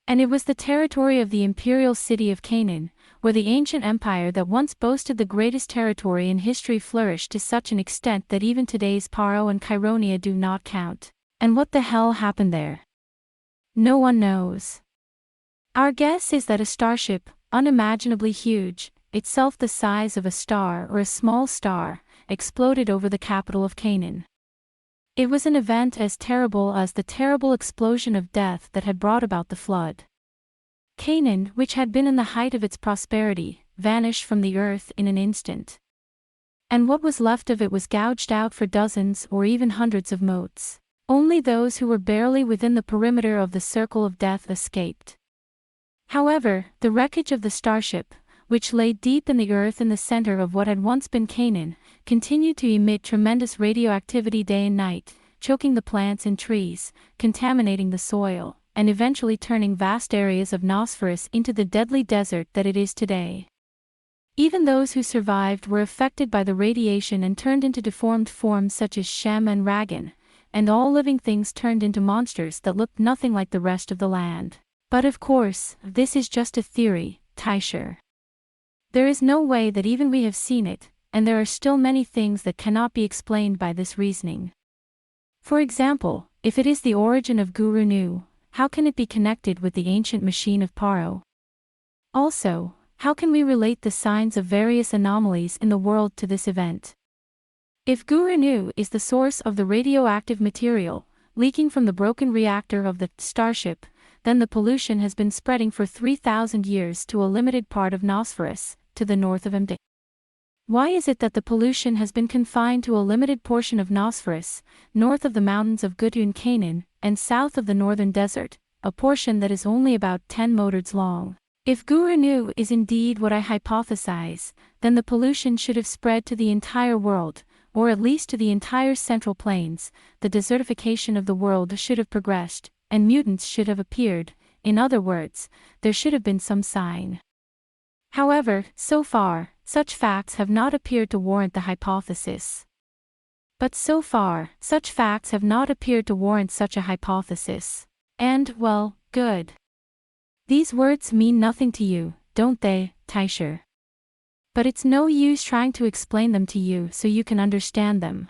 And it was the territory of the imperial city of Canaan, where the ancient empire that once boasted the greatest territory in history flourished to such an extent that even today's Paro and Chironia do not count. And what the hell happened there? No one knows. Our guess is that a starship, unimaginably huge, itself the size of a star or a small star, exploded over the capital of Canaan. It was an event as terrible as the terrible explosion of death that had brought about the flood. Canaan, which had been in the height of its prosperity, vanished from the earth in an instant. And what was left of it was gouged out for dozens or even hundreds of motes. Only those who were barely within the perimeter of the circle of death escaped. However, the wreckage of the starship, which lay deep in the earth in the center of what had once been Canaan, continued to emit tremendous radioactivity day and night, choking the plants and trees, contaminating the soil, and eventually turning vast areas of Nosferus into the deadly desert that it is today. Even those who survived were affected by the radiation and turned into deformed forms such as Shem and Ragan, and all living things turned into monsters that looked nothing like the rest of the land. But of course, this is just a theory, Teicher. There is no way that even we have seen it, and there are still many things that cannot be explained by this reasoning. For example, if it is the origin of Guru Nu, how can it be connected with the ancient machine of Paro? Also, how can we relate the signs of various anomalies in the world to this event? If Guru Nu is the source of the radioactive material, leaking from the broken reactor of the starship, then the pollution has been spreading for 3,000 years to a limited part of Nosferus, to the north of Md. Why is it that the pollution has been confined to a limited portion of Nosferus, north of the mountains of Gutun Canaan, and south of the northern desert, a portion that is only about 10 motards long? If Guru Nu is indeed what I hypothesize, then the pollution should have spread to the entire world, or at least to the entire Central Plains. The desertification of the world should have progressed, and mutants should have appeared. In other words, there should have been some sign. However, so far, such facts have not appeared to warrant the hypothesis. But so far, such facts have not appeared to warrant such a hypothesis. And, well, good. These words mean nothing to you, don't they, Teicher? But it's no use trying to explain them to you so you can understand them.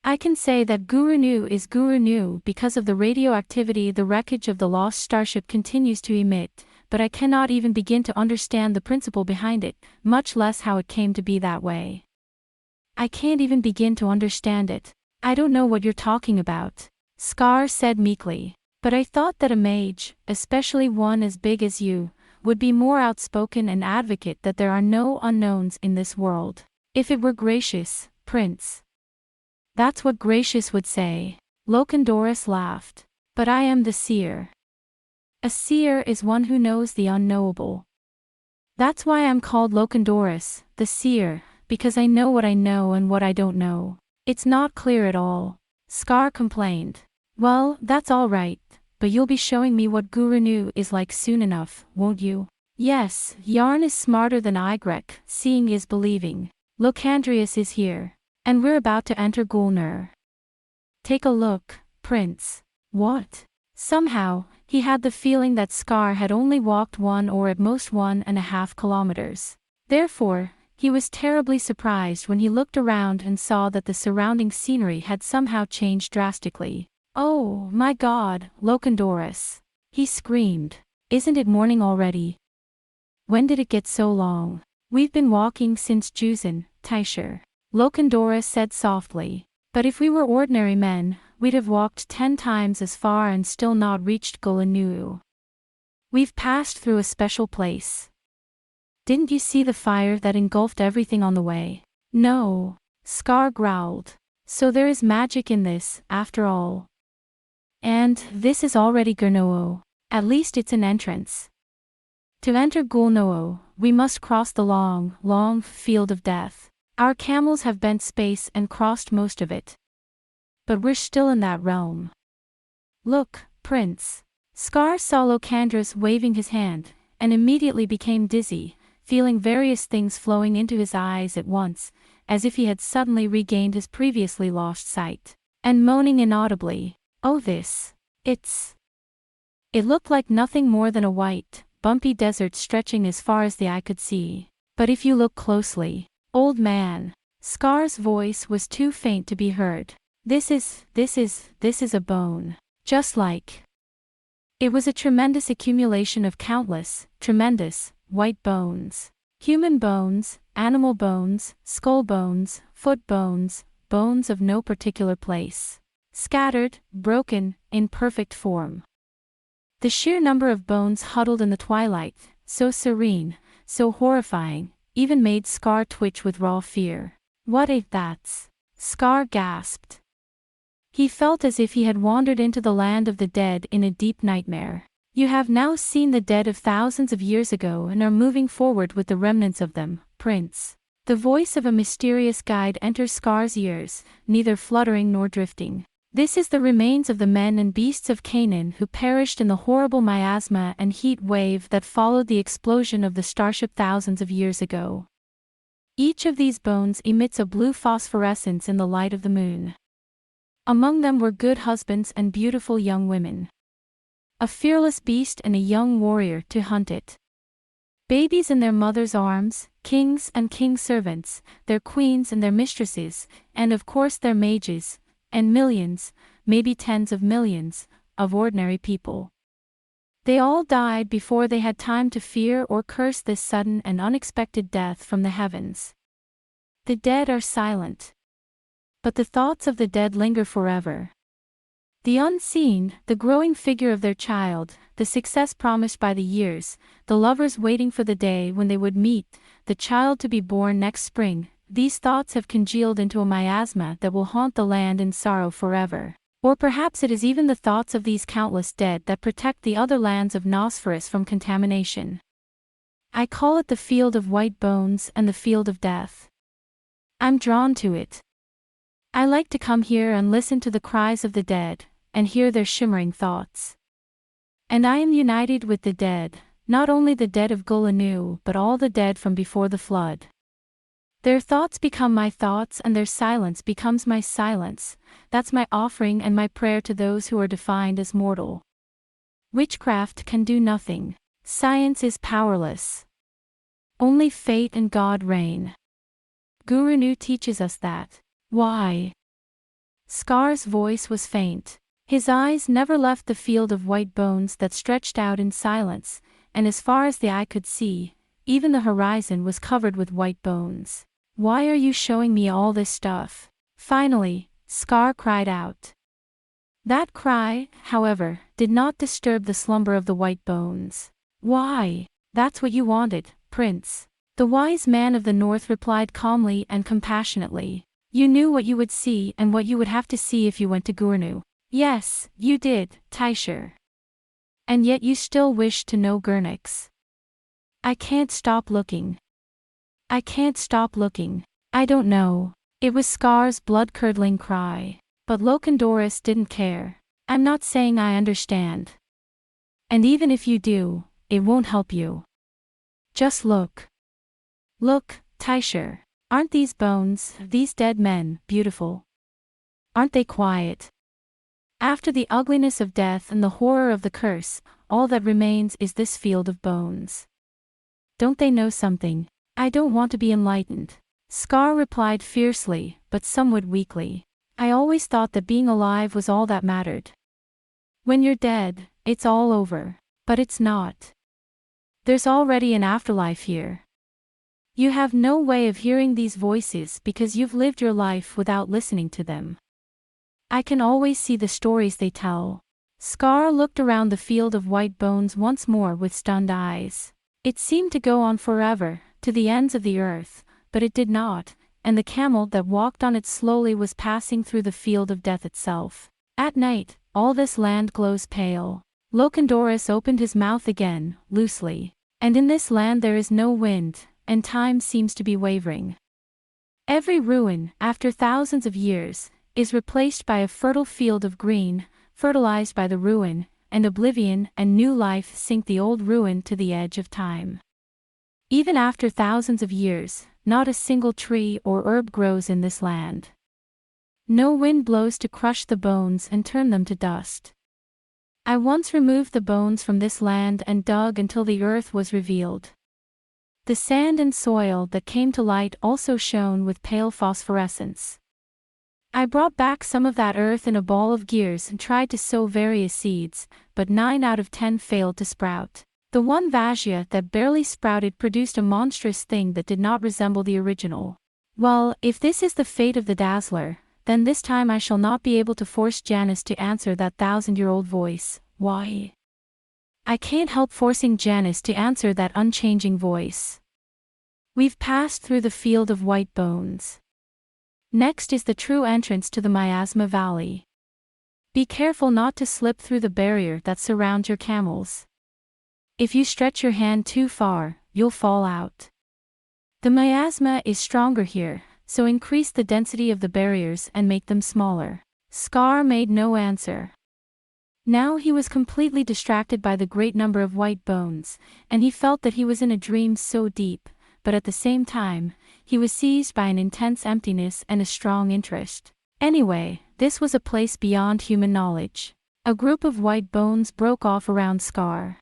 I can say that Guru Nu is Guru Nu because of the radioactivity the wreckage of the lost starship continues to emit, but I cannot even begin to understand the principle behind it, much less how it came to be that way. I can't even begin to understand it. I don't know what you're talking about, Scar said meekly. But I thought that a mage, especially one as big as you, would be more outspoken and advocate that there are no unknowns in this world. If it were gracious, Prince. That's what gracious would say. Locandorus laughed. But I am the seer. A seer is one who knows the unknowable. That's why I'm called Locandorus, the seer, because I know what I know and what I don't know. It's not clear at all, Scar complained. Well, that's all right, but you'll be showing me what Guru Nu is like soon enough, won't you? Yes, Yarn is smarter than Igrek, seeing is believing. Locandrius is here. And we're about to enter Gulnur. Take a look, Prince. What? Somehow, he had the feeling that Scar had only walked 1 or at most 1.5 kilometers. Therefore, he was terribly surprised when he looked around and saw that the surrounding scenery had somehow changed drastically. Oh, my God, Locandorus! He screamed. Isn't it morning already? When did it get so long? We've been walking since Juzan, Taisher. Locandorus said softly. But if we were ordinary men, we'd have walked 10 times as far and still not reached Gulanu. We've passed through a special place. Didn't you see the fire that engulfed everything on the way? No, Scar growled. So there is magic in this, after all. And this is already Gurnoo. At least it's an entrance. To enter Gulnoo, we must cross the long, long field of death. Our camels have bent space and crossed most of it. But we're still in that realm. Look, Prince. Scar saw Locandrus waving his hand, and immediately became dizzy, feeling various things flowing into his eyes at once, as if he had suddenly regained his previously lost sight, and moaning inaudibly, "Oh this! It looked like nothing more than a white, bumpy desert stretching as far as the eye could see. But if you look closely, old man," Scar's voice was too faint to be heard. This is a bone. Just like." It was a tremendous accumulation of countless, tremendous, white bones. Human bones, animal bones, skull bones, foot bones, bones of no particular place. Scattered, broken, in perfect form. The sheer number of bones huddled in the twilight, so serene, so horrifying, even made Scar twitch with raw fear. "What if that's?" Scar gasped. He felt as if he had wandered into the land of the dead in a deep nightmare. You have now seen the dead of thousands of years ago and are moving forward with the remnants of them, Prince. The voice of a mysterious guide enters Scar's ears, neither fluttering nor drifting. This is the remains of the men and beasts of Canaan who perished in the horrible miasma and heat wave that followed the explosion of the starship thousands of years ago. Each of these bones emits a blue phosphorescence in the light of the moon. Among them were good husbands and beautiful young women. A fearless beast and a young warrior to hunt it. Babies in their mothers' arms, kings and king servants, their queens and their mistresses, and of course their mages, and millions, maybe tens of millions, of ordinary people. They all died before they had time to fear or curse this sudden and unexpected death from the heavens. The dead are silent. But the thoughts of the dead linger forever. The unseen, the growing figure of their child, the success promised by the years, the lovers waiting for the day when they would meet, the child to be born next spring, these thoughts have congealed into a miasma that will haunt the land in sorrow forever. Or perhaps it is even the thoughts of these countless dead that protect the other lands of Nosferus from contamination. I call it the field of white bones and the field of death. I'm drawn to it. I like to come here and listen to the cries of the dead, and hear their shimmering thoughts. And I am united with the dead, not only the dead of Gulanu but all the dead from before the flood. Their thoughts become my thoughts and their silence becomes my silence, that's my offering and my prayer to those who are defined as mortal. Witchcraft can do nothing. Science is powerless. Only fate and God reign. Guru Nu teaches us that. Why? Scar's voice was faint. His eyes never left the field of white bones that stretched out in silence, and as far as the eye could see, even the horizon was covered with white bones. "Why are you showing me all this stuff?" Finally, Scar cried out. That cry, however, did not disturb the slumber of the white bones. "Why? That's what you wanted, Prince." The wise man of the north replied calmly and compassionately. "You knew what you would see and what you would have to see if you went to Gurnu. Yes, you did, Taisher. And yet you still wished to know Gurnix. I can't stop looking. I can't stop looking. I don't know." It was Scar's blood-curdling cry. But Lokendoris didn't care. "I'm not saying I understand. And even if you do, it won't help you. Just look. Look, Taisher. Aren't these bones, these dead men, beautiful? Aren't they quiet? After the ugliness of death and the horror of the curse, all that remains is this field of bones. Don't they know something? I don't want to be enlightened." Scar replied fiercely, but somewhat weakly. "I always thought that being alive was all that mattered. When you're dead, it's all over. But it's not. There's already an afterlife here. You have no way of hearing these voices because you've lived your life without listening to them. I can always see the stories they tell." Scar looked around the field of white bones once more with stunned eyes. It seemed to go on forever, to the ends of the earth, but it did not, and the camel that walked on it slowly was passing through the field of death itself. At night, all this land glows pale. Lokendoris opened his mouth again, loosely. "And in this land there is no wind, and time seems to be wavering. Every ruin, after thousands of years, is replaced by a fertile field of green, fertilized by the ruin, and oblivion and new life sink the old ruin to the edge of time. Even after thousands of years, not a single tree or herb grows in this land. No wind blows to crush the bones and turn them to dust. I once removed the bones from this land and dug until the earth was revealed. The sand and soil that came to light also shone with pale phosphorescence. I brought back some of that earth in a ball of gears and tried to sow various seeds, but 9 out of 10 failed to sprout. The one Vajya that barely sprouted produced a monstrous thing that did not resemble the original. Well, if this is the fate of the Dazzler, then this time I shall not be able to force Janice to answer that 1,000-year-old voice. Why? I can't help forcing Janice to answer that unchanging voice. We've passed through the field of white bones. Next is the true entrance to the Miasma Valley. Be careful not to slip through the barrier that surrounds your camels. If you stretch your hand too far, you'll fall out. The miasma is stronger here, so increase the density of the barriers and make them smaller." Scar made no answer. Now he was completely distracted by the great number of white bones, and he felt that he was in a dream so deep, but at the same time, he was seized by an intense emptiness and a strong interest. Anyway, this was a place beyond human knowledge. A group of white bones broke off around Scar.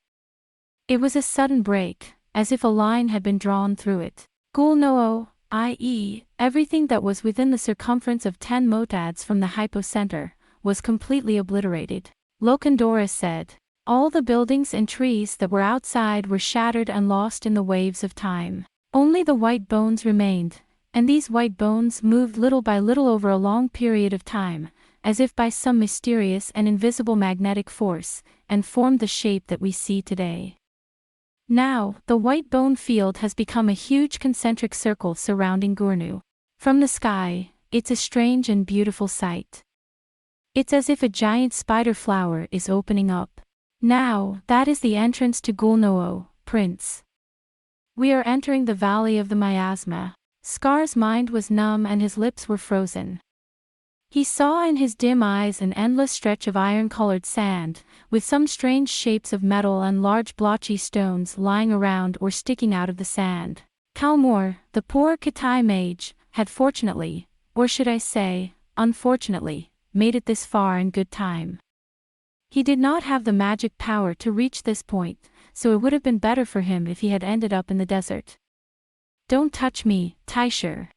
It was a sudden break, as if a line had been drawn through it. Gulnoo, i.e., everything that was within the circumference of 10 motads from the hypocenter, was completely obliterated. Lokendoris said. All the buildings and trees that were outside were shattered and lost in the waves of time. Only the white bones remained, and these white bones moved little by little over a long period of time, as if by some mysterious and invisible magnetic force, and formed the shape that we see today. Now, the white bone field has become a huge concentric circle surrounding Gurnu. From the sky, it's a strange and beautiful sight. It's as if a giant spider flower is opening up. Now, that is the entrance to Gulnoo, Prince. We are entering the valley of the miasma. Scar's mind was numb and his lips were frozen. He saw in his dim eyes an endless stretch of iron-colored sand, with some strange shapes of metal and large blotchy stones lying around or sticking out of the sand. Kalmor, the poor Kitai mage, had fortunately, or should I say, unfortunately, made it this far in good time. He did not have the magic power to reach this point, so it would have been better for him if he had ended up in the desert. "Don't touch me, Taisher.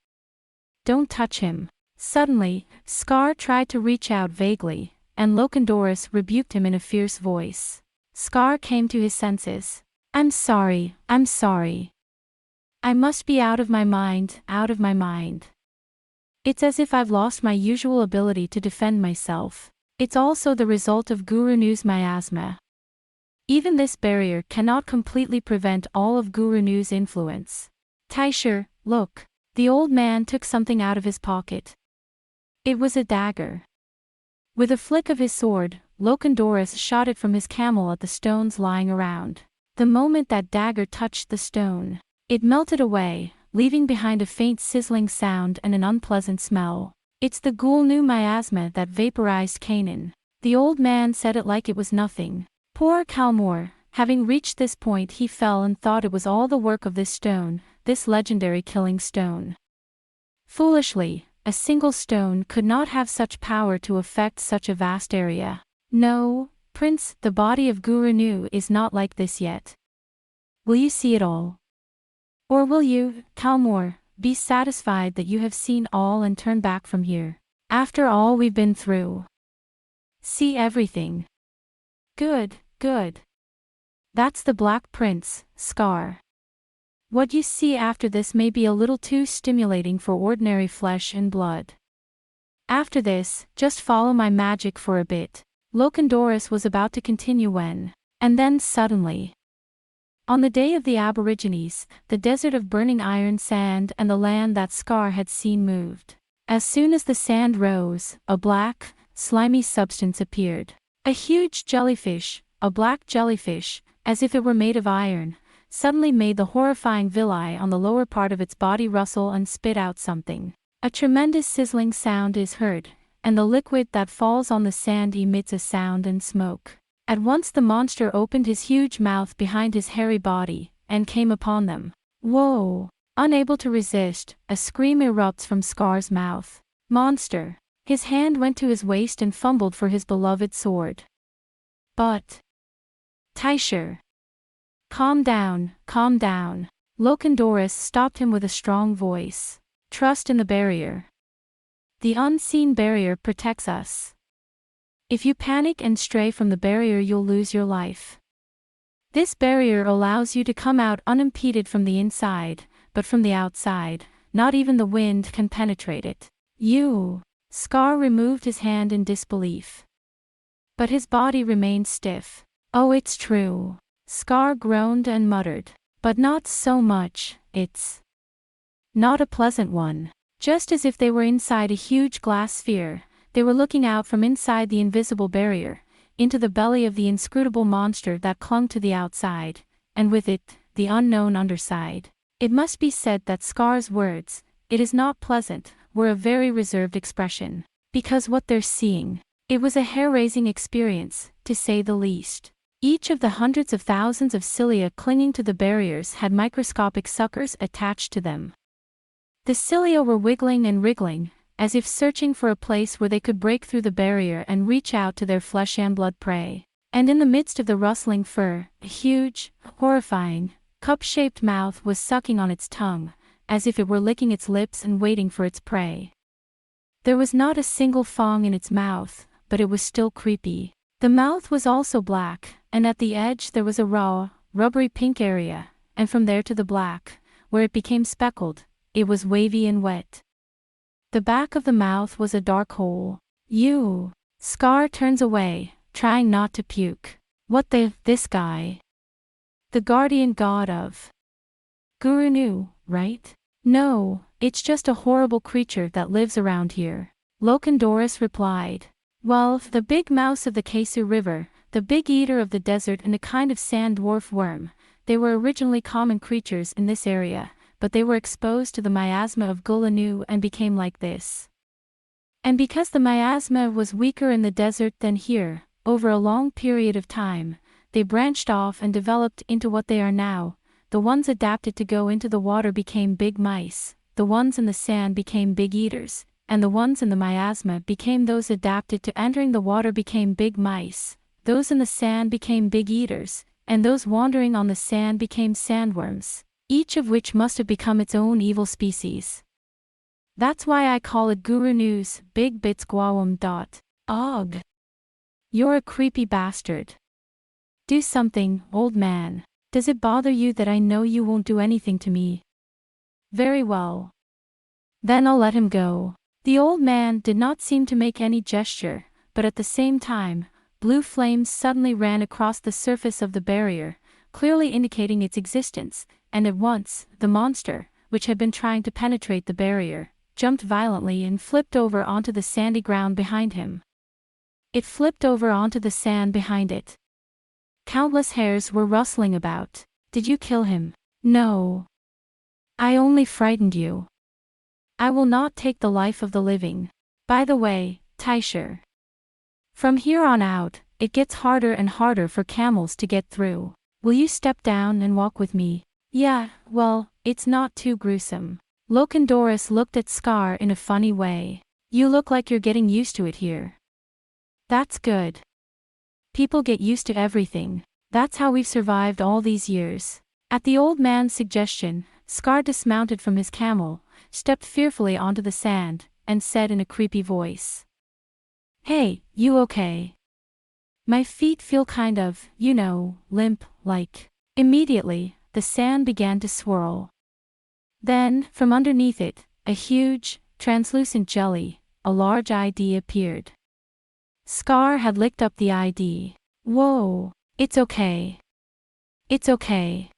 Don't touch him." Suddenly, Scar tried to reach out vaguely, and Locandorus rebuked him in a fierce voice. Scar came to his senses. I'm sorry. I must be out of my mind. It's as if I've lost my usual ability to defend myself. It's also the result of Guru Nu's miasma. Even this barrier cannot completely prevent all of Guru Nu's influence. Taisher, look. The old man took something out of his pocket. It was a dagger. With a flick of his sword, Locandorus shot it from his camel at the stones lying around. The moment that dagger touched the stone, it melted away, leaving behind a faint sizzling sound and an unpleasant smell. It's the Ghoul Nu miasma that vaporized Canaan. The old man said it like it was nothing. Poor Calmore, having reached this point he fell and thought it was all the work of this stone, this legendary killing stone. Foolishly, a single stone could not have such power to affect such a vast area. No, Prince, the body of Guru Nu is not like this yet. Will you see it all? Or will you, Calmore, be satisfied that you have seen all and turn back from here? After all we've been through. See everything. Good. That's the Black Prince, Scar. What you see after this may be a little too stimulating for ordinary flesh and blood. After this, just follow my magic for a bit. Locandorus was about to continue when, and then suddenly. On the day of the Aborigines, the desert of burning iron sand and the land that Scar had seen moved. As soon as the sand rose, a black, slimy substance appeared. A huge jellyfish, a black jellyfish, as if it were made of iron, suddenly made the horrifying villi on the lower part of its body rustle and spit out something. A tremendous sizzling sound is heard, and the liquid that falls on the sand emits a sound and smoke. At once the monster opened his huge mouth behind his hairy body, and came upon them. Whoa! Unable to resist, a scream erupts from Scar's mouth. Monster! His hand went to his waist and fumbled for his beloved sword. But... Taisher! Calm down. Locandorus stopped him with a strong voice. Trust in the barrier. The unseen barrier protects us. If you panic and stray from the barrier you'll lose your life. This barrier allows you to come out unimpeded from the inside, but from the outside, not even the wind can penetrate it. Scar removed his hand in disbelief. But his body remained stiff. Oh, it's true. Scar groaned and muttered. But not so much, it's not a pleasant one. Just as if they were inside a huge glass sphere, they were looking out from inside the invisible barrier, into the belly of the inscrutable monster that clung to the outside, and with it, the unknown underside. It must be said that Scar's words, "It is not pleasant," were a very reserved expression. Because what they're seeing, it was a hair-raising experience, to say the least. Each of the hundreds of thousands of cilia clinging to the barriers had microscopic suckers attached to them. The cilia were wiggling and wriggling, as if searching for a place where they could break through the barrier and reach out to their flesh and blood prey. And in the midst of the rustling fur, a huge, horrifying, cup-shaped mouth was sucking on its tongue, as if it were licking its lips and waiting for its prey. There was not a single fang in its mouth, but it was still creepy. The mouth was also black, and at the edge there was a raw, rubbery pink area, and from there to the black, where it became speckled, it was wavy and wet. The back of the mouth was a dark hole. Scar turns away, trying not to puke. This guy? The guardian god of Guru Nu, right? No, it's just a horrible creature that lives around here. Locandorus replied. Well, the big mouse of the Kesu River, the big eater of the desert and a kind of sand dwarf worm, they were originally common creatures in this area, but they were exposed to the miasma of Guru Nu and became like this. And because the miasma was weaker in the desert than here, over a long period of time, they branched off and developed into what they are now. The ones adapted to go into the water became big mice, the ones in the sand became big eaters, and the ones in the miasma became those adapted to entering the water became big mice, those in the sand became big eaters, and those wandering on the sand became sandworms, each of which must have become its own evil species. That's why I call it Guru News, Big Bits Guawum. Og. You're a creepy bastard. Do something, old man. Does it bother you that I know you won't do anything to me? Very well. Then I'll let him go. The old man did not seem to make any gesture, but at the same time, blue flames suddenly ran across the surface of the barrier, clearly indicating its existence, and at once, the monster, which had been trying to penetrate the barrier, jumped violently and flipped over onto the sandy ground behind him. It flipped over onto the sand behind it. Countless hairs were rustling about. Did you kill him? No. I only frightened you. I will not take the life of the living. By the way, Taisher. From here on out, it gets harder and harder for camels to get through. Will you step down and walk with me? Yeah, well, it's not too gruesome. Lokendoris looked at Scar in a funny way. You look like you're getting used to it here. That's good. People get used to everything. That's how we've survived all these years. At the old man's suggestion, Scar dismounted from his camel, stepped fearfully onto the sand, and said in a creepy voice. Hey, you okay? My feet feel kind of, limp, like. Immediately, the sand began to swirl. Then, from underneath it, a huge, translucent jelly, a large ID appeared. Scar had licked up the ID. Whoa, it's okay. It's okay.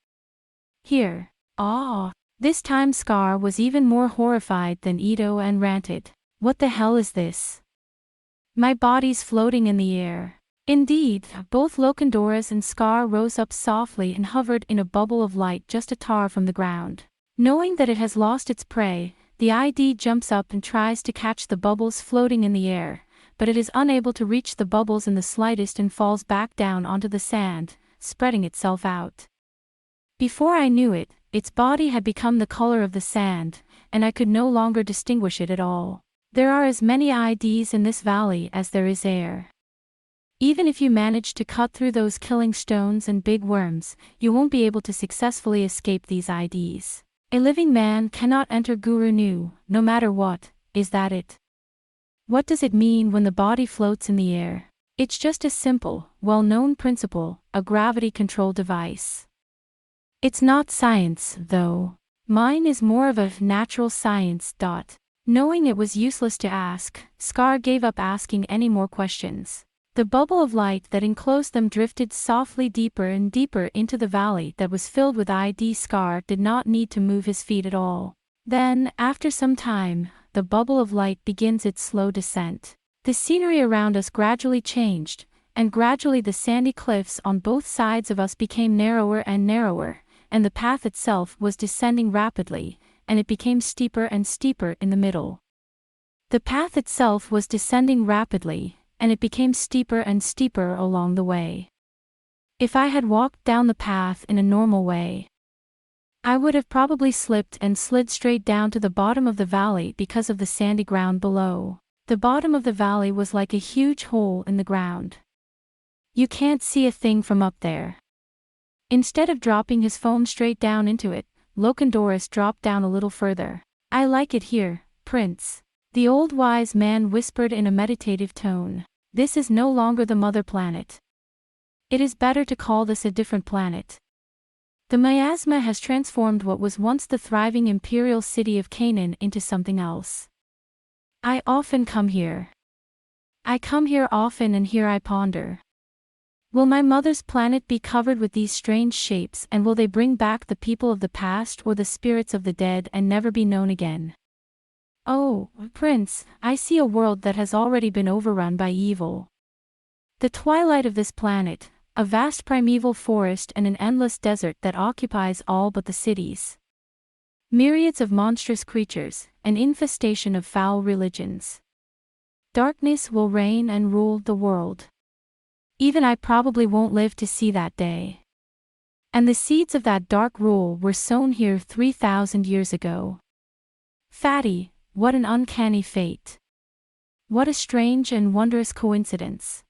Here. Ah. This time Scar was even more horrified than Ito and ranted. What the hell is this? My body's floating in the air. Indeed, both Lokendoris and Scar rose up softly and hovered in a bubble of light just a tar from the ground. Knowing that it has lost its prey, the ID jumps up and tries to catch the bubbles floating in the air, but it is unable to reach the bubbles in the slightest and falls back down onto the sand, spreading itself out. Before I knew it, its body had become the color of the sand, and I could no longer distinguish it at all. There are as many IDs in this valley as there is air. Even if you manage to cut through those killing stones and big worms, you won't be able to successfully escape these IDs. A living man cannot enter Guru Nu, no matter what. Is that it? What does it mean when the body floats in the air? It's just a simple, well-known principle, a gravity control device. It's not science, though. Mine is more of a natural science. Knowing it was useless to ask, Scar gave up asking any more questions. The bubble of light that enclosed them drifted softly deeper and deeper into the valley that was filled with ID. Scar did not need to move his feet at all. Then, after some time, the bubble of light begins its slow descent. The scenery around us gradually changed, and gradually the sandy cliffs on both sides of us became narrower and narrower, and the path itself was descending rapidly, and it became steeper and steeper in the middle. The path itself was descending rapidly, and it became steeper and steeper along the way. If I had walked down the path in a normal way, I would have probably slipped and slid straight down to the bottom of the valley because of the sandy ground below. The bottom of the valley was like a huge hole in the ground. You can't see a thing from up there. Instead of dropping his phone straight down into it, Lokendoris dropped down a little further. I like it here, Prince. The old wise man whispered in a meditative tone. This is no longer the mother planet. It is better to call this a different planet. The miasma has transformed what was once the thriving imperial city of Canaan into something else. I often come here. I come here often, and here I ponder. Will my mother's planet be covered with these strange shapes, and will they bring back the people of the past or the spirits of the dead and never be known again? Oh, Prince, I see a world that has already been overrun by evil. The twilight of this planet, a vast primeval forest and an endless desert that occupies all but the cities. Myriads of monstrous creatures, an infestation of foul religions. Darkness will reign and rule the world. Even I probably won't live to see that day. And the seeds of that dark rule were sown here 3,000 years ago. Fatty, what an uncanny fate. What a strange and wondrous coincidence.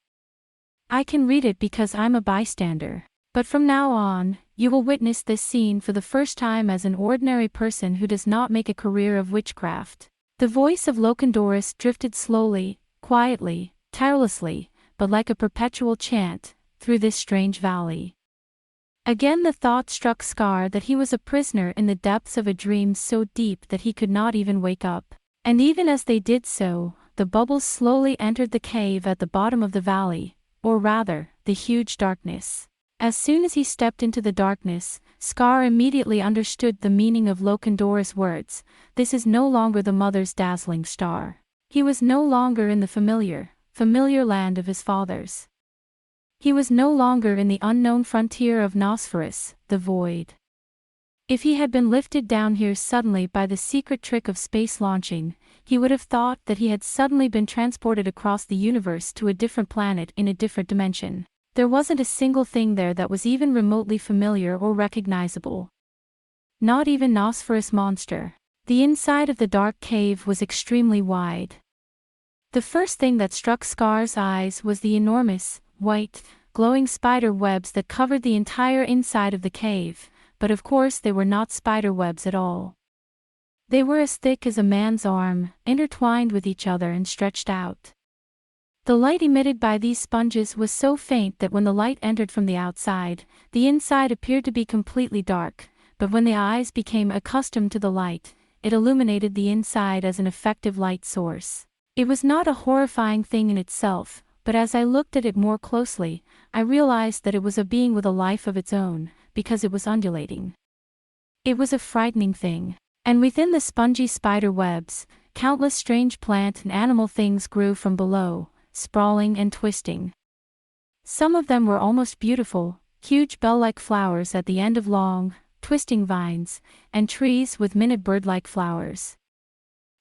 I can read it because I'm a bystander. But from now on, you will witness this scene for the first time as an ordinary person who does not make a career of witchcraft. The voice of Locandorus drifted slowly, quietly, tirelessly, but like a perpetual chant, through this strange valley. Again the thought struck Scar that he was a prisoner in the depths of a dream so deep that he could not even wake up. And even as they did so, the bubbles slowly entered the cave at the bottom of the valley, or rather, the huge darkness. As soon as he stepped into the darkness, Scar immediately understood the meaning of Locandorus' words. This is no longer the mother's dazzling star. He was no longer in the familiar land of his fathers. He was no longer in the unknown frontier of Nosferus, the void. If he had been lifted down here suddenly by the secret trick of space launching, he would have thought that he had suddenly been transported across the universe to a different planet in a different dimension. There wasn't a single thing there that was even remotely familiar or recognizable. Not even Nosferus monster. The inside of the dark cave was extremely wide. The first thing that struck Scar's eyes was the enormous, white, glowing spider webs that covered the entire inside of the cave, but of course they were not spider webs at all. They were as thick as a man's arm, intertwined with each other and stretched out. The light emitted by these sponges was so faint that when the light entered from the outside, the inside appeared to be completely dark, but when the eyes became accustomed to the light, it illuminated the inside as an effective light source. It was not a horrifying thing in itself, but as I looked at it more closely, I realized that it was a being with a life of its own, because it was undulating. It was a frightening thing. And within the spongy spider webs, countless strange plant and animal things grew from below, sprawling and twisting. Some of them were almost beautiful, huge bell-like flowers at the end of long, twisting vines, and trees with minute bird-like flowers.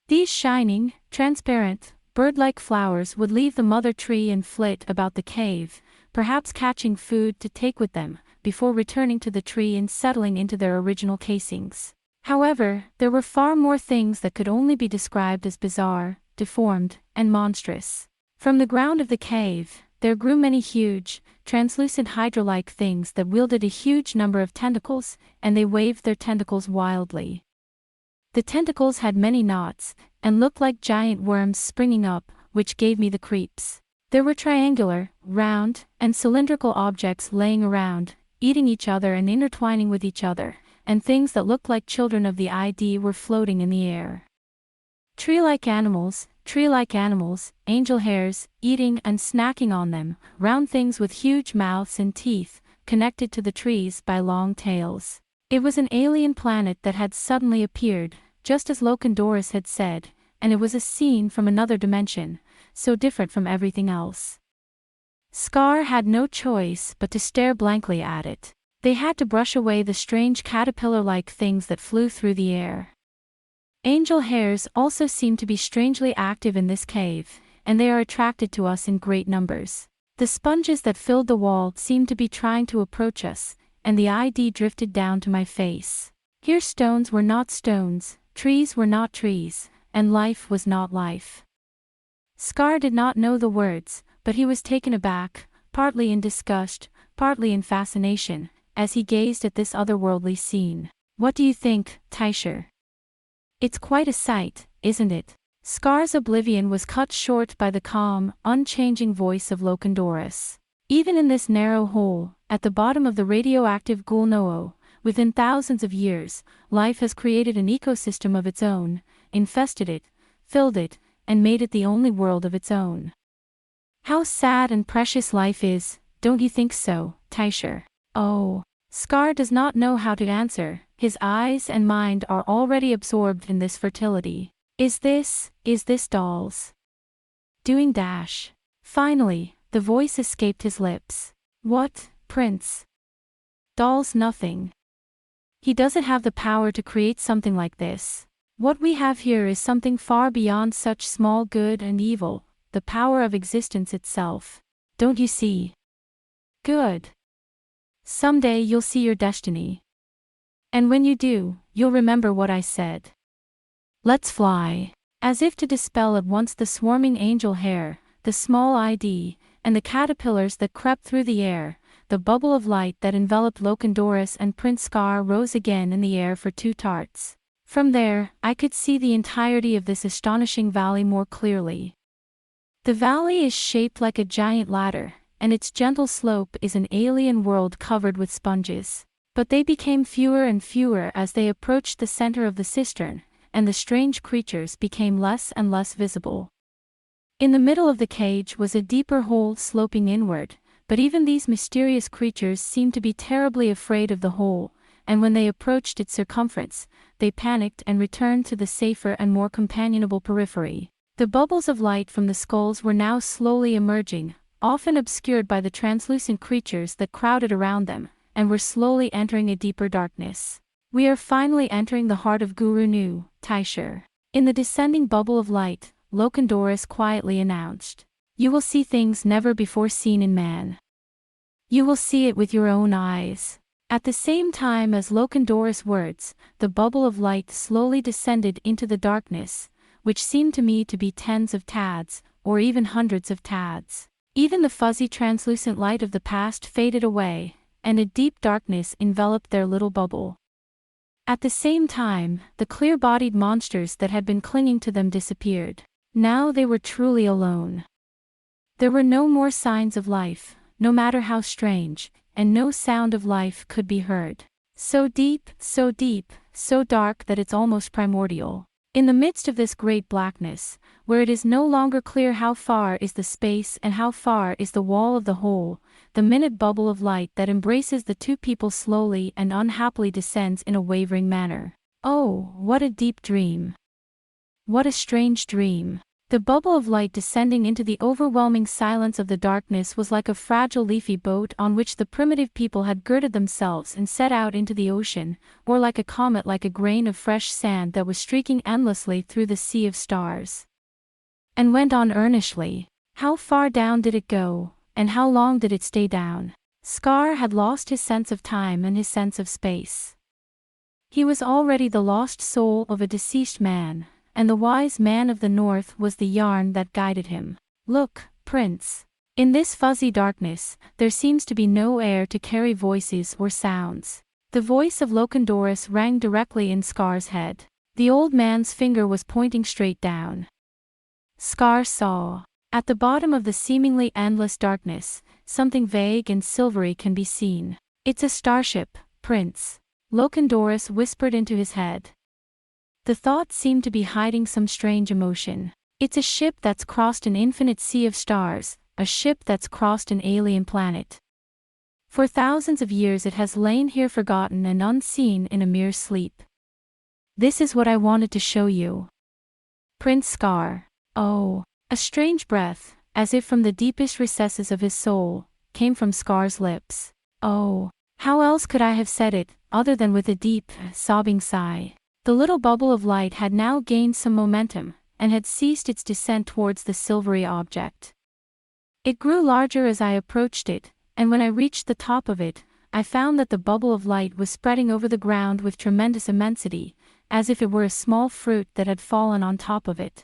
These shining, transparent, bird-like flowers would leave the mother tree and flit about the cave, perhaps catching food to take with them, before returning to the tree and settling into their original casings. However, there were far more things that could only be described as bizarre, deformed, and monstrous. From the ground of the cave, there grew many huge, translucent hydra-like things that wielded a huge number of tentacles, and they waved their tentacles wildly. The tentacles had many knots, and looked like giant worms springing up, which gave me the creeps. There were triangular, round, and cylindrical objects laying around, eating each other and intertwining with each other, and things that looked like children of the ID were floating in the air. Tree-like animals, angel hairs, eating and snacking on them, round things with huge mouths and teeth, connected to the trees by long tails. It was an alien planet that had suddenly appeared, just as Locandorus had said, and it was a scene from another dimension, so different from everything else. Scar had no choice but to stare blankly at it. They had to brush away the strange caterpillar-like things that flew through the air. Angel hairs also seem to be strangely active in this cave, and they are attracted to us in great numbers. The sponges that filled the wall seemed to be trying to approach us, and the ID drifted down to my face. Here stones were not stones, trees were not trees, and life was not life. Scar did not know the words, but he was taken aback, partly in disgust, partly in fascination, as he gazed at this otherworldly scene. What do you think, Teicher? It's quite a sight, isn't it? Scar's oblivion was cut short by the calm, unchanging voice of Locandorus. Even in this narrow hole, at the bottom of the radioactive Gulnoo, within thousands of years, life has created an ecosystem of its own, infested it, filled it, and made it the only world of its own. How sad and precious life is, don't you think so, Teicher? Oh. Scar does not know how to answer, his eyes and mind are already absorbed in this fertility. Is this dolls? Doing dash. Finally, the voice escaped his lips. What, Prince? Dolls nothing. He doesn't have the power to create something like this. What we have here is something far beyond such small good and evil, the power of existence itself. Don't you see? Good. Someday you'll see your destiny. And when you do, you'll remember what I said. Let's fly. As if to dispel at once the swarming angel hair, the small ID, and the caterpillars that crept through the air, the bubble of light that enveloped Locandorus and Prince Scar rose again in the air for 2 tarts. From there, I could see the entirety of this astonishing valley more clearly. The valley is shaped like a giant ladder, and its gentle slope is an alien world covered with sponges. But they became fewer and fewer as they approached the center of the cistern, and the strange creatures became less and less visible. In the middle of the cage was a deeper hole sloping inward, but even these mysterious creatures seemed to be terribly afraid of the hole, and when they approached its circumference, they panicked and returned to the safer and more companionable periphery. The bubbles of light from the skulls were now slowly emerging, often obscured by the translucent creatures that crowded around them, and were slowly entering a deeper darkness. We are finally entering the heart of Guru Nu, Taishur. In the descending bubble of light, Lokandoris quietly announced, "You will see things never before seen in man. You will see it with your own eyes." At the same time as Lokandoris' words, the bubble of light slowly descended into the darkness, which seemed to me to be tens of tads, or even hundreds of tads. Even the fuzzy translucent light of the past faded away, and a deep darkness enveloped their little bubble. At the same time, the clear-bodied monsters that had been clinging to them disappeared. Now they were truly alone. There were no more signs of life, no matter how strange, and no sound of life could be heard. So deep, so dark that it's almost primordial. In the midst of this great blackness, where it is no longer clear how far is the space and how far is the wall of the hole, the minute bubble of light that embraces the two people slowly and unhappily descends in a wavering manner. Oh, what a deep dream! What a strange dream! The bubble of light descending into the overwhelming silence of the darkness was like a fragile leafy boat on which the primitive people had girded themselves and set out into the ocean, or like a comet, like a grain of fresh sand that was streaking endlessly through the sea of stars. And went on earnestly. How far down did it go, and how long did it stay down? Scar had lost his sense of time and his sense of space. He was already the lost soul of a deceased man, and the wise man of the north was the yarn that guided him. Look, Prince. In this fuzzy darkness, there seems to be no air to carry voices or sounds. The voice of Lokandoris rang directly in Scar's head. The old man's finger was pointing straight down. Scar saw. At the bottom of the seemingly endless darkness, something vague and silvery can be seen. "It's a starship, Prince," Lokandoris whispered into his head. The thought seemed to be hiding some strange emotion. "It's a ship that's crossed an infinite sea of stars, a ship that's crossed an alien planet. For thousands of years it has lain here forgotten and unseen in a mere sleep. This is what I wanted to show you. Prince Scar." Oh, a strange breath, as if from the deepest recesses of his soul, came from Scar's lips. Oh, how else could I have said it, other than with a deep, sobbing sigh? The little bubble of light had now gained some momentum, and had ceased its descent towards the silvery object. It grew larger as I approached it, and when I reached the top of it, I found that the bubble of light was spreading over the ground with tremendous immensity, as if it were a small fruit that had fallen on top of it.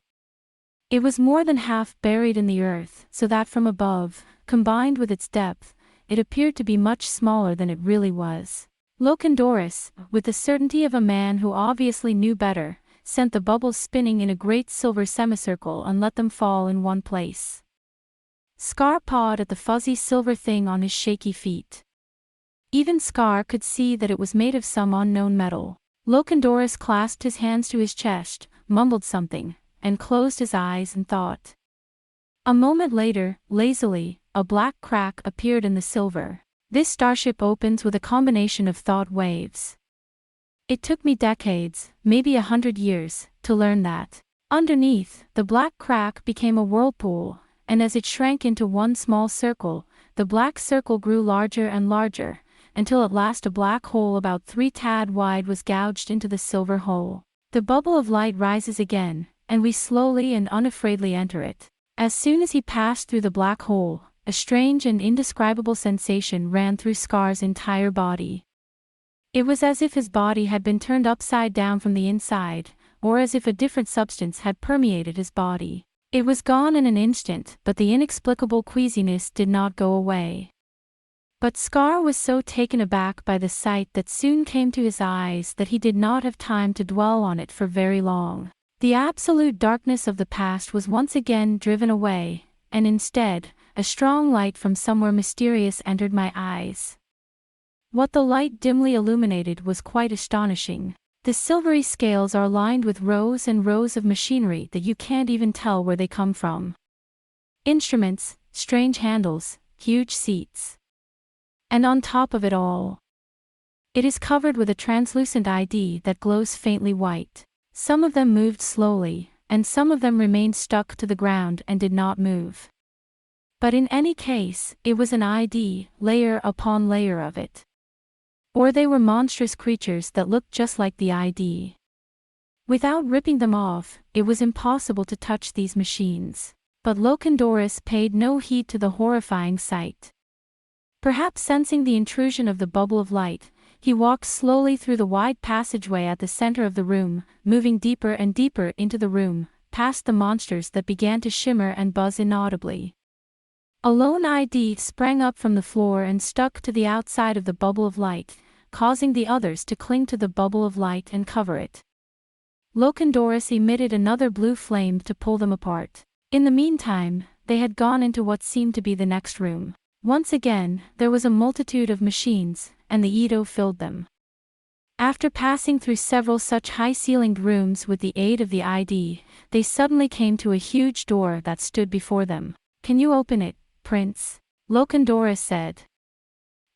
It was more than half buried in the earth, so that from above, combined with its depth, it appeared to be much smaller than it really was. Lokandoris, with the certainty of a man who obviously knew better, sent the bubbles spinning in a great silver semicircle and let them fall in one place. Scar pawed at the fuzzy silver thing on his shaky feet. Even Scar could see that it was made of some unknown metal. Lokandoris clasped his hands to his chest, mumbled something, and closed his eyes and thought. A moment later, lazily, a black crack appeared in the silver. This starship opens with a combination of thought waves. It took me decades, maybe 100 years, to learn that. Underneath, the black crack became a whirlpool, and as it shrank into one small circle, the black circle grew larger and larger, until at last a black hole about 3 tad wide was gouged into the silver hole. The bubble of light rises again, and we slowly and unafraidly enter it. As soon as he passed through the black hole, a strange and indescribable sensation ran through Scar's entire body. It was as if his body had been turned upside down from the inside, or as if a different substance had permeated his body. It was gone in an instant, but the inexplicable queasiness did not go away. But Scar was so taken aback by the sight that soon came to his eyes that he did not have time to dwell on it for very long. The absolute darkness of the past was once again driven away, and instead, a strong light from somewhere mysterious entered my eyes. What the light dimly illuminated was quite astonishing. The silvery scales are lined with rows and rows of machinery that you can't even tell where they come from. Instruments, strange handles, huge seats. And on top of it all, it is covered with a translucent ID that glows faintly white. Some of them moved slowly, and some of them remained stuck to the ground and did not move. But in any case, it was an ID, layer upon layer of it. Or they were monstrous creatures that looked just like the ID. Without ripping them off, it was impossible to touch these machines. But Locandorus paid no heed to the horrifying sight. Perhaps sensing the intrusion of the bubble of light, he walked slowly through the wide passageway at the center of the room, moving deeper and deeper into the room, past the monsters that began to shimmer and buzz inaudibly. A lone ID sprang up from the floor and stuck to the outside of the bubble of light, causing the others to cling to the bubble of light and cover it. Locandorus emitted another blue flame to pull them apart. In the meantime, they had gone into what seemed to be the next room. Once again, there was a multitude of machines, and the Edo filled them. After passing through several such high-ceilinged rooms with the aid of the ID, they suddenly came to a huge door that stood before them. "Can you open it, Prince?" Locandorus said.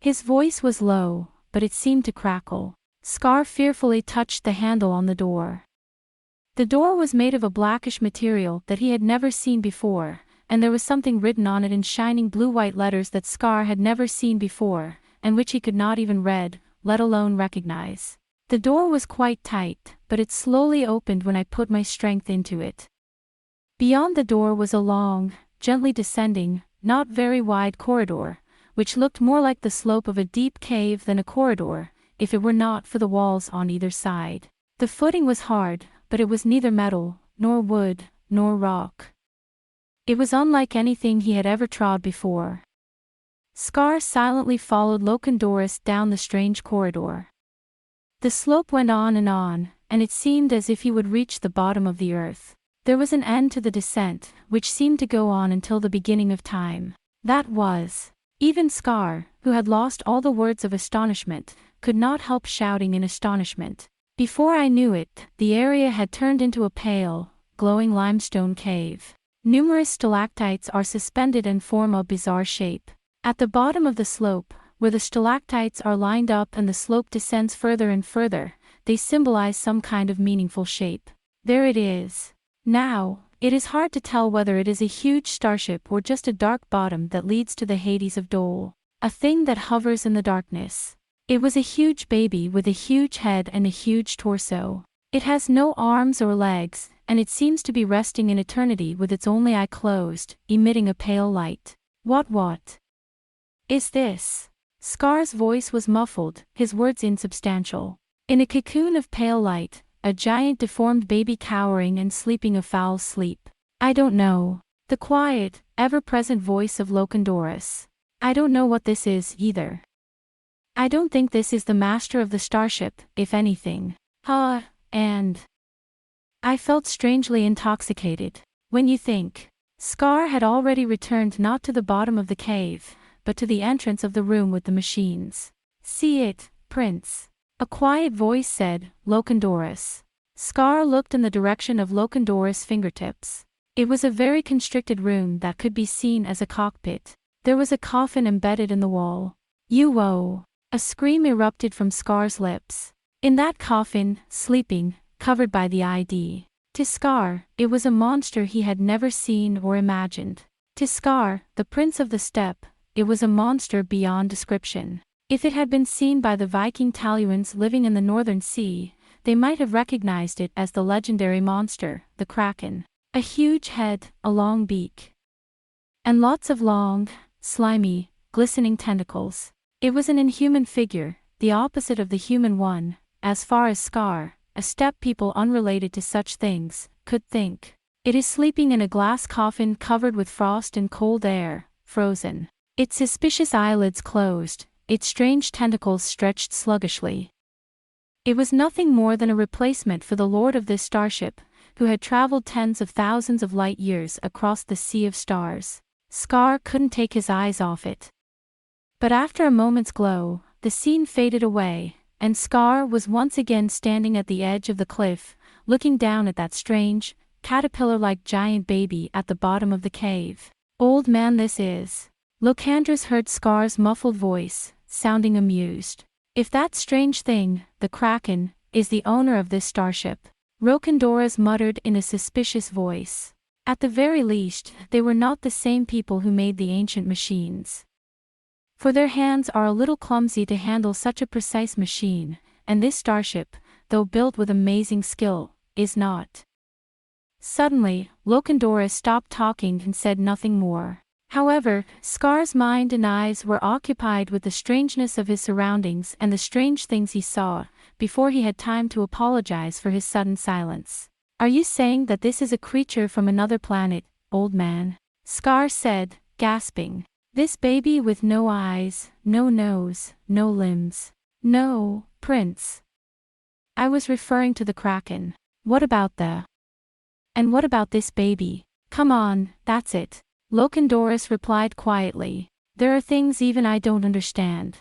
His voice was low, but it seemed to crackle. Scar fearfully touched the handle on the door. The door was made of a blackish material that he had never seen before, and there was something written on it in shining blue-white letters that Scar had never seen before, and which he could not even read, let alone recognize. The door was quite tight, but it slowly opened when I put my strength into it. Beyond the door was a long, gently descending, not very wide corridor, which looked more like the slope of a deep cave than a corridor, if it were not for the walls on either side. The footing was hard, but it was neither metal, nor wood, nor rock. It was unlike anything he had ever trod before. Scar silently followed Locandorus down the strange corridor. The slope went on, and it seemed as if he would reach the bottom of the earth. There was an end to the descent, which seemed to go on until the beginning of time. That was. Even Scar, who had lost all the words of astonishment, could not help shouting in astonishment. Before I knew it, the area had turned into a pale, glowing limestone cave. Numerous stalactites are suspended and form a bizarre shape. At the bottom of the slope, where the stalactites are lined up and the slope descends further and further, they symbolize some kind of meaningful shape. There it is. Now, it is hard to tell whether it is a huge starship or just a dark bottom that leads to the Hades of Dole, a thing that hovers in the darkness. It was a huge baby with a huge head and a huge torso. It has no arms or legs, and it seems to be resting in eternity with its only eye closed, emitting a pale light. What is this? Scar's voice was muffled, his words insubstantial. In a cocoon of pale light, a giant deformed baby cowering and sleeping a foul sleep. I don't know. The quiet, ever-present voice of Locandorus. I don't know what this is, either. I don't think this is the master of the starship, if anything. And I felt strangely intoxicated. When you think. Scar had already returned not to the bottom of the cave, but to the entrance of the room with the machines. "See it, Prince," a quiet voice said, Locandorus. Scar looked in the direction of Locandorus' fingertips. It was a very constricted room that could be seen as a cockpit. There was a coffin embedded in the wall. "Whoa!" A scream erupted from Scar's lips. In that coffin, sleeping, covered by the ID. To Scar, it was a monster he had never seen or imagined. To Scar, the Prince of the Steppe, it was a monster beyond description. If it had been seen by the Viking Taluans living in the Northern Sea, they might have recognized it as the legendary monster, the Kraken. A huge head, a long beak, and lots of long, slimy, glistening tentacles. It was an inhuman figure, the opposite of the human one, as far as Scar, a steppe people unrelated to such things, could think. It is sleeping in a glass coffin covered with frost and cold air, frozen. Its suspicious eyelids closed, its strange tentacles stretched sluggishly. It was nothing more than a replacement for the lord of this starship, who had traveled tens of thousands of light years across the sea of stars. Scar couldn't take his eyes off it. But after a moment's glow, the scene faded away, and Scar was once again standing at the edge of the cliff, looking down at that strange, caterpillar-like giant baby at the bottom of the cave. "Old man, this is." Locandrus heard Scar's muffled voice, sounding amused. "If that strange thing, the Kraken, is the owner of this starship," Rokandoras muttered in a suspicious voice. "At the very least, they were not the same people who made the ancient machines. For their hands are a little clumsy to handle such a precise machine, and this starship, though built with amazing skill, is not." Suddenly, Locandoras stopped talking and said nothing more. However, Scar's mind and eyes were occupied with the strangeness of his surroundings and the strange things he saw, before he had time to apologize for his sudden silence. "Are you saying that this is a creature from another planet, old man?" Scar said, gasping. "This baby with no eyes, no nose, no limbs." "No, Prince. I was referring to the Kraken. What about the... And what about this baby?" "Come on, that's it," Locandoras replied quietly. "There are things even I don't understand.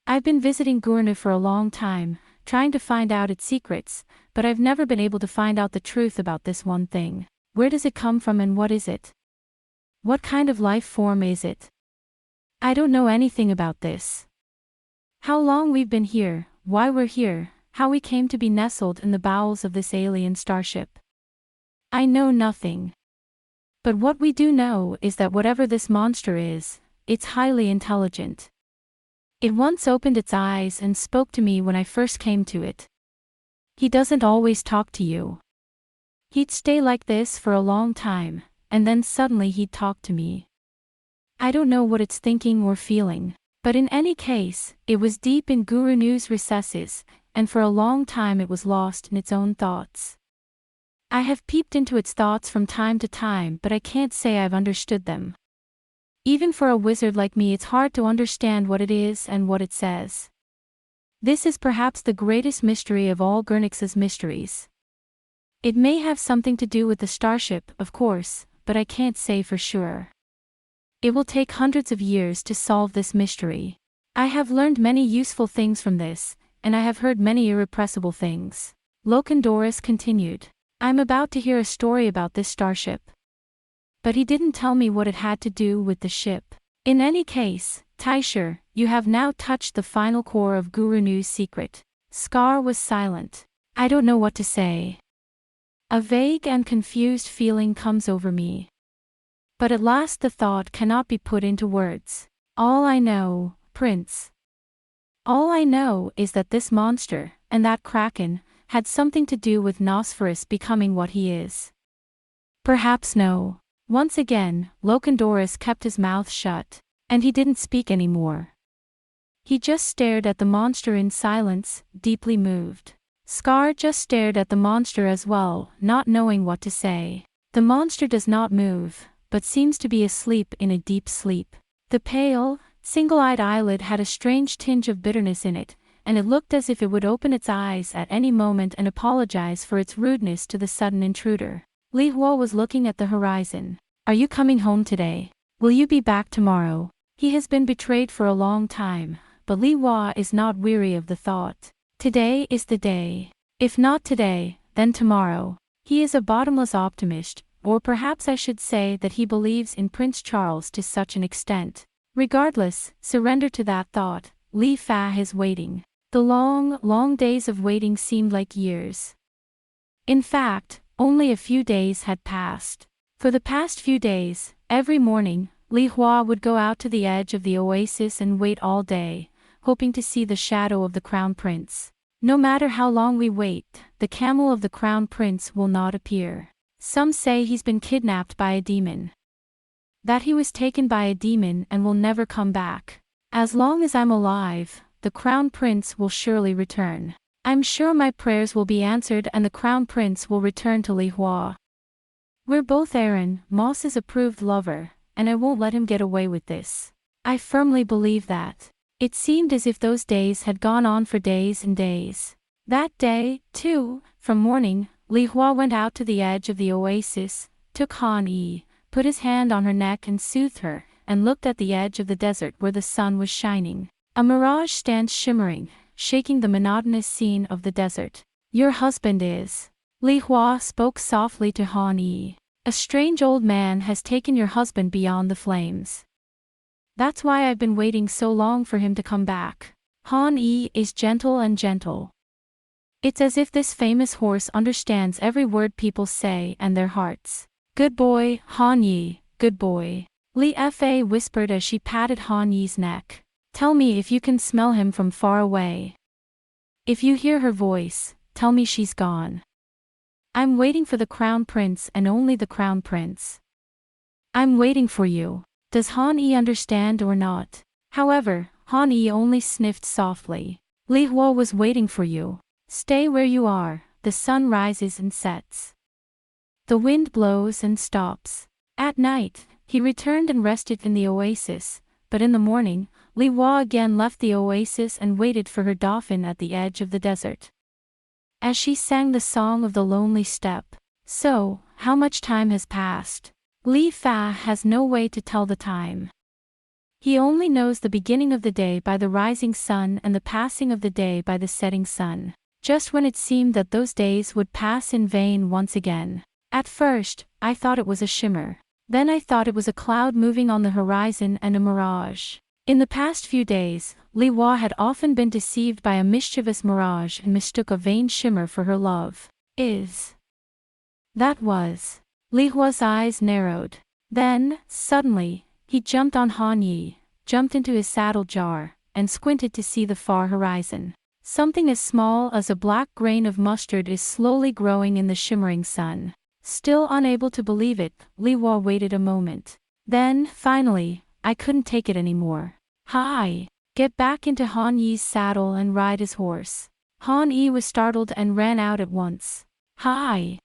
I've been visiting Gurnu for a long time, trying to find out its secrets, but I've never been able to find out the truth about this one thing. Where does it come from and what is it? What kind of life form is it? I don't know anything about this. How long we've been here, why we're here, how we came to be nestled in the bowels of this alien starship. I know nothing. But what we do know is that whatever this monster is, it's highly intelligent. It once opened its eyes and spoke to me when I first came to it. He doesn't always talk to you. He'd stay like this for a long time, and then suddenly he'd talk to me. I don't know what it's thinking or feeling, but in any case, it was deep in Gurunu's recesses, and for a long time it was lost in its own thoughts. I have peeped into its thoughts from time to time, but I can't say I've understood them. Even for a wizard like me, it's hard to understand what it is and what it says. This is perhaps the greatest mystery of all Gurnix's mysteries. It may have something to do with the starship, of course, but I can't say for sure. It will take hundreds of years to solve this mystery. I have learned many useful things from this, and I have heard many irrepressible things." Locandoras continued. "I'm about to hear a story about this starship. But he didn't tell me what it had to do with the ship. In any case, Taishur, you have now touched the final core of Gurunu's secret." Scar was silent. "I don't know what to say. A vague and confused feeling comes over me. But at last the thought cannot be put into words. All I know, Prince. All I know is that this monster, and that Kraken, had something to do with Nosferus becoming what he is. Perhaps no." Once again, Locandoras kept his mouth shut, and he didn't speak anymore. He just stared at the monster in silence, deeply moved. Scar just stared at the monster as well, not knowing what to say. The monster does not move, but seems to be asleep in a deep sleep. The pale, single-eyed eyelid had a strange tinge of bitterness in it, and it looked as if it would open its eyes at any moment and apologize for its rudeness to the sudden intruder. Li Hua was looking at the horizon. "Are you coming home today? Will you be back tomorrow?" He has been betrayed for a long time, but Li Hua is not weary of the thought. Today is the day. If not today, then tomorrow. He is a bottomless optimist, or perhaps I should say that he believes in Prince Charles to such an extent. Regardless, surrender to that thought. Li Fa is waiting. The long, long days of waiting seemed like years. In fact, only a few days had passed. For the past few days, every morning, Li Hua would go out to the edge of the oasis and wait all day, hoping to see the shadow of the Crown Prince. No matter how long we wait, the camel of the Crown Prince will not appear. Some say he's been kidnapped by a demon. That he was taken by a demon and will never come back. As long as I'm alive, the Crown Prince will surely return. I'm sure my prayers will be answered and the Crown Prince will return to Li Hua. We're both Aaron, Moss's approved lover, and I won't let him get away with this. I firmly believe that. It seemed as if those days had gone on for days and days. That day, too, from morning, Li Hua went out to the edge of the oasis, took Han Yi, put his hand on her neck and soothed her, and looked at the edge of the desert where the sun was shining. A mirage stands shimmering, shaking the monotonous scene of the desert. Your husband is. Li Hua spoke softly to Han Yi. A strange old man has taken your husband beyond the flames. That's why I've been waiting so long for him to come back. Han Yi is gentle and gentle. It's as if this famous horse understands every word people say and their hearts. Good boy, Han Yi, good boy. Li Fa whispered as she patted Han Yi's neck. Tell me if you can smell him from far away. If you hear her voice, tell me she's gone. I'm waiting for the crown prince and only the crown prince. I'm waiting for you. Does Han Yi understand or not? However, Han Yi only sniffed softly. Li Hua was waiting for you. Stay where you are, the sun rises and sets. The wind blows and stops. At night, he returned and rested in the oasis, but in the morning, Li Hua again left the oasis and waited for her dauphin at the edge of the desert. As she sang the song of the lonely steppe. So, how much time has passed? Li Fa has no way to tell the time. He only knows the beginning of the day by the rising sun and the passing of the day by the setting sun. Just when it seemed that those days would pass in vain once again. At first, I thought it was a shimmer. Then I thought it was a cloud moving on the horizon and a mirage. In the past few days, Li Hua had often been deceived by a mischievous mirage and mistook a vain shimmer for her love. That was. Li Hua's eyes narrowed. Then, suddenly, he jumped on Han Yi, jumped into his saddle jar, and squinted to see the far horizon. Something as small as a black grain of mustard is slowly growing in the shimmering sun. Still unable to believe it, Li Hua waited a moment. Then, finally, I couldn't take it anymore. Hi! Get back into Han Yi's saddle and ride his horse. Han Yi was startled and ran out at once. Hi!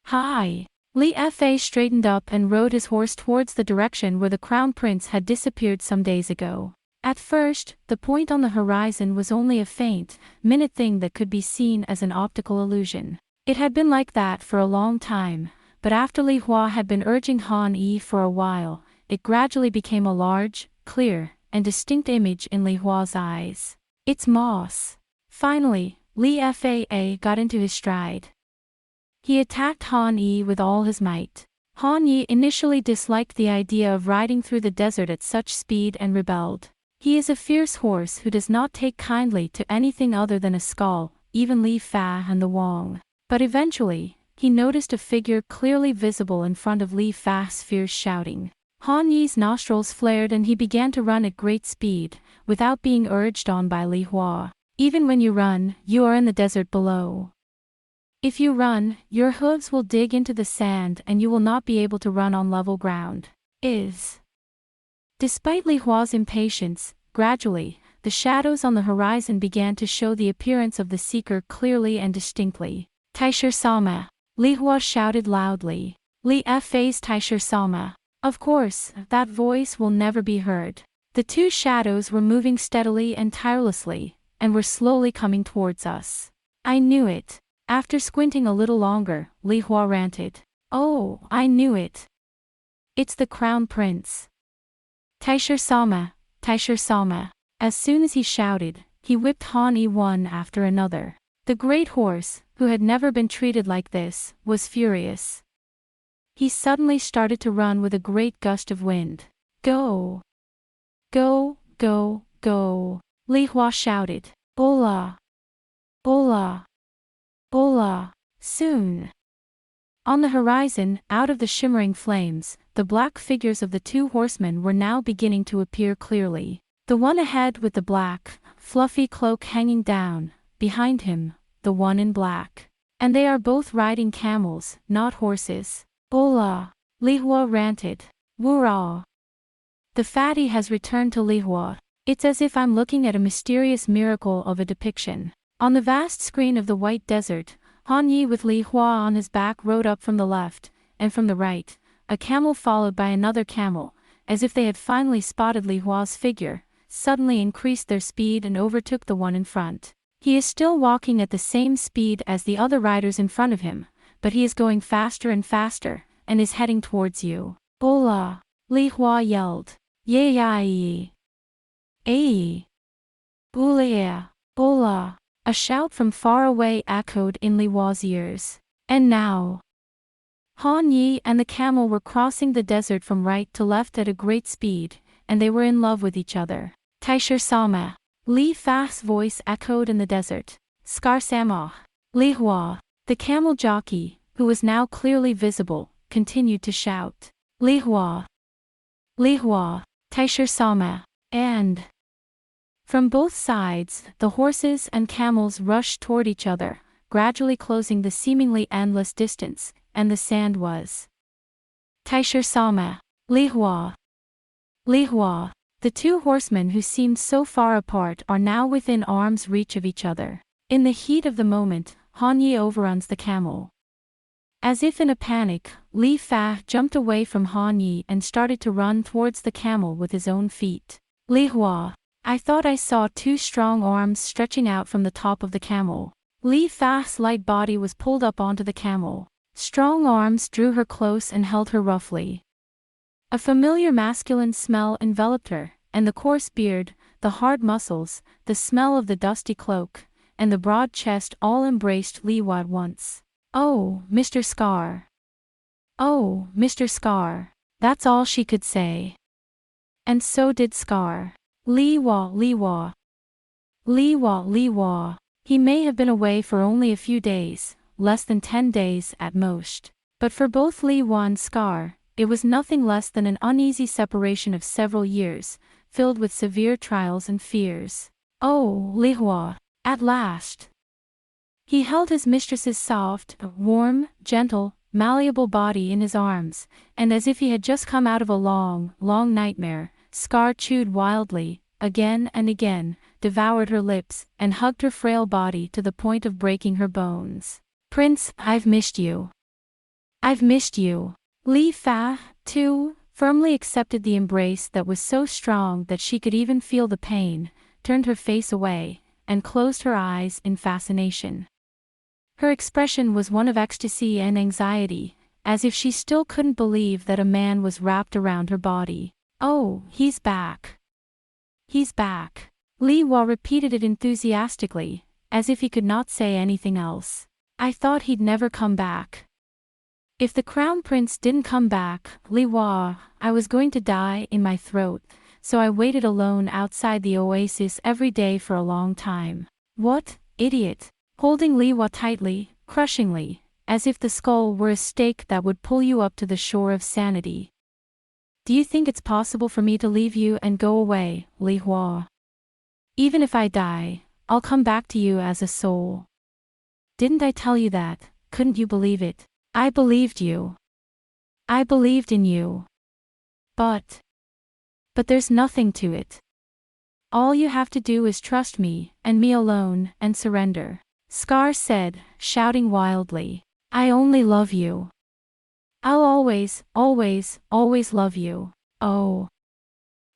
Hi! Li Fa straightened up and rode his horse towards the direction where the crown prince had disappeared some days ago. At first, the point on the horizon was only a faint, minute thing that could be seen as an optical illusion. It had been like that for a long time, but after Li Hua had been urging Han Yi for a while, it gradually became a large, clear, and distinct image in Li Hua's eyes. It's moss. Finally, Li Fa got into his stride. He attacked Han Yi with all his might. Han Yi initially disliked the idea of riding through the desert at such speed and rebelled. He is a fierce horse who does not take kindly to anything other than a skull, even Li Fa and the Wong. But eventually, he noticed a figure clearly visible in front of Li Fa's fierce shouting. Han Yi's nostrils flared and he began to run at great speed, without being urged on by Li Hua. Even when you run, you are in the desert below. If you run, your hooves will dig into the sand and you will not be able to run on level ground. Despite Li Hua's impatience, gradually, the shadows on the horizon began to show the appearance of the seeker clearly and distinctly. Taisher Sama! Li Hua shouted loudly. Li Fa's Taisher Sama! Of course, that voice will never be heard. The two shadows were moving steadily and tirelessly, and were slowly coming towards us. I knew it. After squinting a little longer, Li Hua ranted. Oh, I knew it. It's the crown prince. Taisher Sama, Taisher Sama. As soon as he shouted, he whipped Han Yi one after another. The great horse, who had never been treated like this, was furious. He suddenly started to run with a great gust of wind. Go! Go, go, go! Li Hua shouted. Hola! Hola! Hola! Soon! On the horizon, out of the shimmering flames, the black figures of the two horsemen were now beginning to appear clearly. The one ahead with the black, fluffy cloak hanging down, behind him, the one in black. And they are both riding camels, not horses. Hola! Li Hua ranted. Wurra! The fatty has returned to Li Hua. It's as if I'm looking at a mysterious miracle of a depiction. On the vast screen of the white desert, Han Yi with Li Hua on his back rode up from the left, and from the right, a camel followed by another camel, as if they had finally spotted Li Hua's figure, suddenly increased their speed and overtook the one in front. He is still walking at the same speed as the other riders in front of him, but he is going faster and faster, and is heading towards you. Hola! Li Hua yelled. Yay! Ay! Bula! Hola! A shout from far away echoed in Li Hua's ears. And now, Han Yi and the camel were crossing the desert from right to left at a great speed, and they were in love with each other. Taisher Sama. Li Fa's voice echoed in the desert. Scar Sama. Li Hua. The camel jockey, who was now clearly visible, continued to shout. Li Hua. Li Hua. Taisher Sama. And from both sides, the horses and camels rushed toward each other, gradually closing the seemingly endless distance, and the sand was Taisher Sama. Li Hua. Li Hua. The two horsemen who seemed so far apart are now within arm's reach of each other. In the heat of the moment, Han Yi overruns the camel. As if in a panic, Li Fa jumped away from Han Yi and started to run towards the camel with his own feet. Li Hua. I thought I saw two strong arms stretching out from the top of the camel. Li Fa's light body was pulled up onto the camel. Strong arms drew her close and held her roughly. A familiar masculine smell enveloped her, and the coarse beard, the hard muscles, the smell of the dusty cloak, and the broad chest all embraced Li Hua at once. Oh, Mr. Scar. Oh, Mr. Scar. That's all she could say. And so did Scar. Li Hua, Li Hua. Li Hua, Li Hua. He may have been away for only a few days, less than 10 days at most. But for both Li Hua and Scar, it was nothing less than an uneasy separation of several years, filled with severe trials and fears. Oh, Li Hua. At last. He held his mistress's soft, warm, gentle, malleable body in his arms, and as if he had just come out of a long, long nightmare, Scar chewed wildly, again and again, devoured her lips, and hugged her frail body to the point of breaking her bones. Prince, I've missed you. I've missed you. Li Fa, too, firmly accepted the embrace that was so strong that she could even feel the pain, turned her face away, and closed her eyes in fascination. Her expression was one of ecstasy and anxiety, as if she still couldn't believe that a man was wrapped around her body. Oh, he's back. He's back. Li Hua repeated it enthusiastically, as if he could not say anything else. I thought he'd never come back. If the crown prince didn't come back, Li Hua, I was going to die in my throat, so I waited alone outside the oasis every day for a long time. What, idiot? Holding Li Hua tightly, crushingly, as if the skull were a stake that would pull you up to the shore of sanity. Do you think it's possible for me to leave you and go away, Li Hua? Even if I die, I'll come back to you as a soul. Didn't I tell you that? Couldn't you believe it? I believed you. I believed in you. But there's nothing to it. All you have to do is trust me, and me alone, and surrender. Scar said, shouting wildly. I only love you. I'll always, always, always love you. Oh.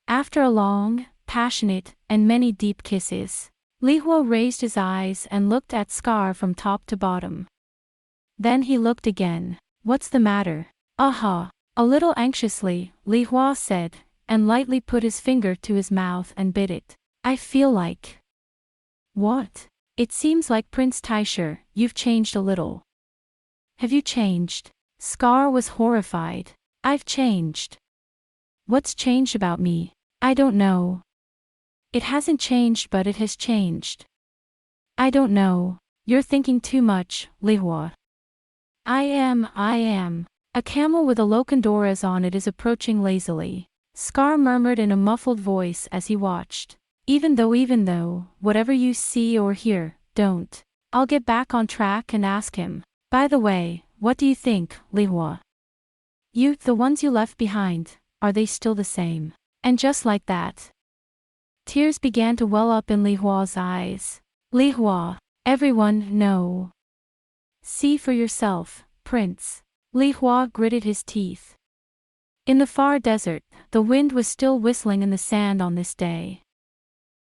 After a long, passionate, and many deep kisses, Li Hua raised his eyes and looked at Scar from top to bottom. Then he looked again. What's the matter? Aha. A little anxiously, Li Hua said, and lightly put his finger to his mouth and bit it. I feel like. What? It seems like Prince Taisher, you've changed a little. Have you changed? Scar was horrified. I've changed. What's changed about me? I don't know. It hasn't changed, but it has changed. I don't know. You're thinking too much, Li Hua. I am. A camel with a locandoras on it is approaching lazily. Scar murmured in a muffled voice as he watched. Even though, whatever you see or hear, don't. I'll get back on track and ask him. By the way, what do you think, Li Hua? The ones you left behind, are they still the same? And just like that, tears began to well up in Li Hua's eyes. Li Hua, everyone, no. See for yourself, Prince. Li Hua gritted his teeth. In the far desert, the wind was still whistling in the sand on this day.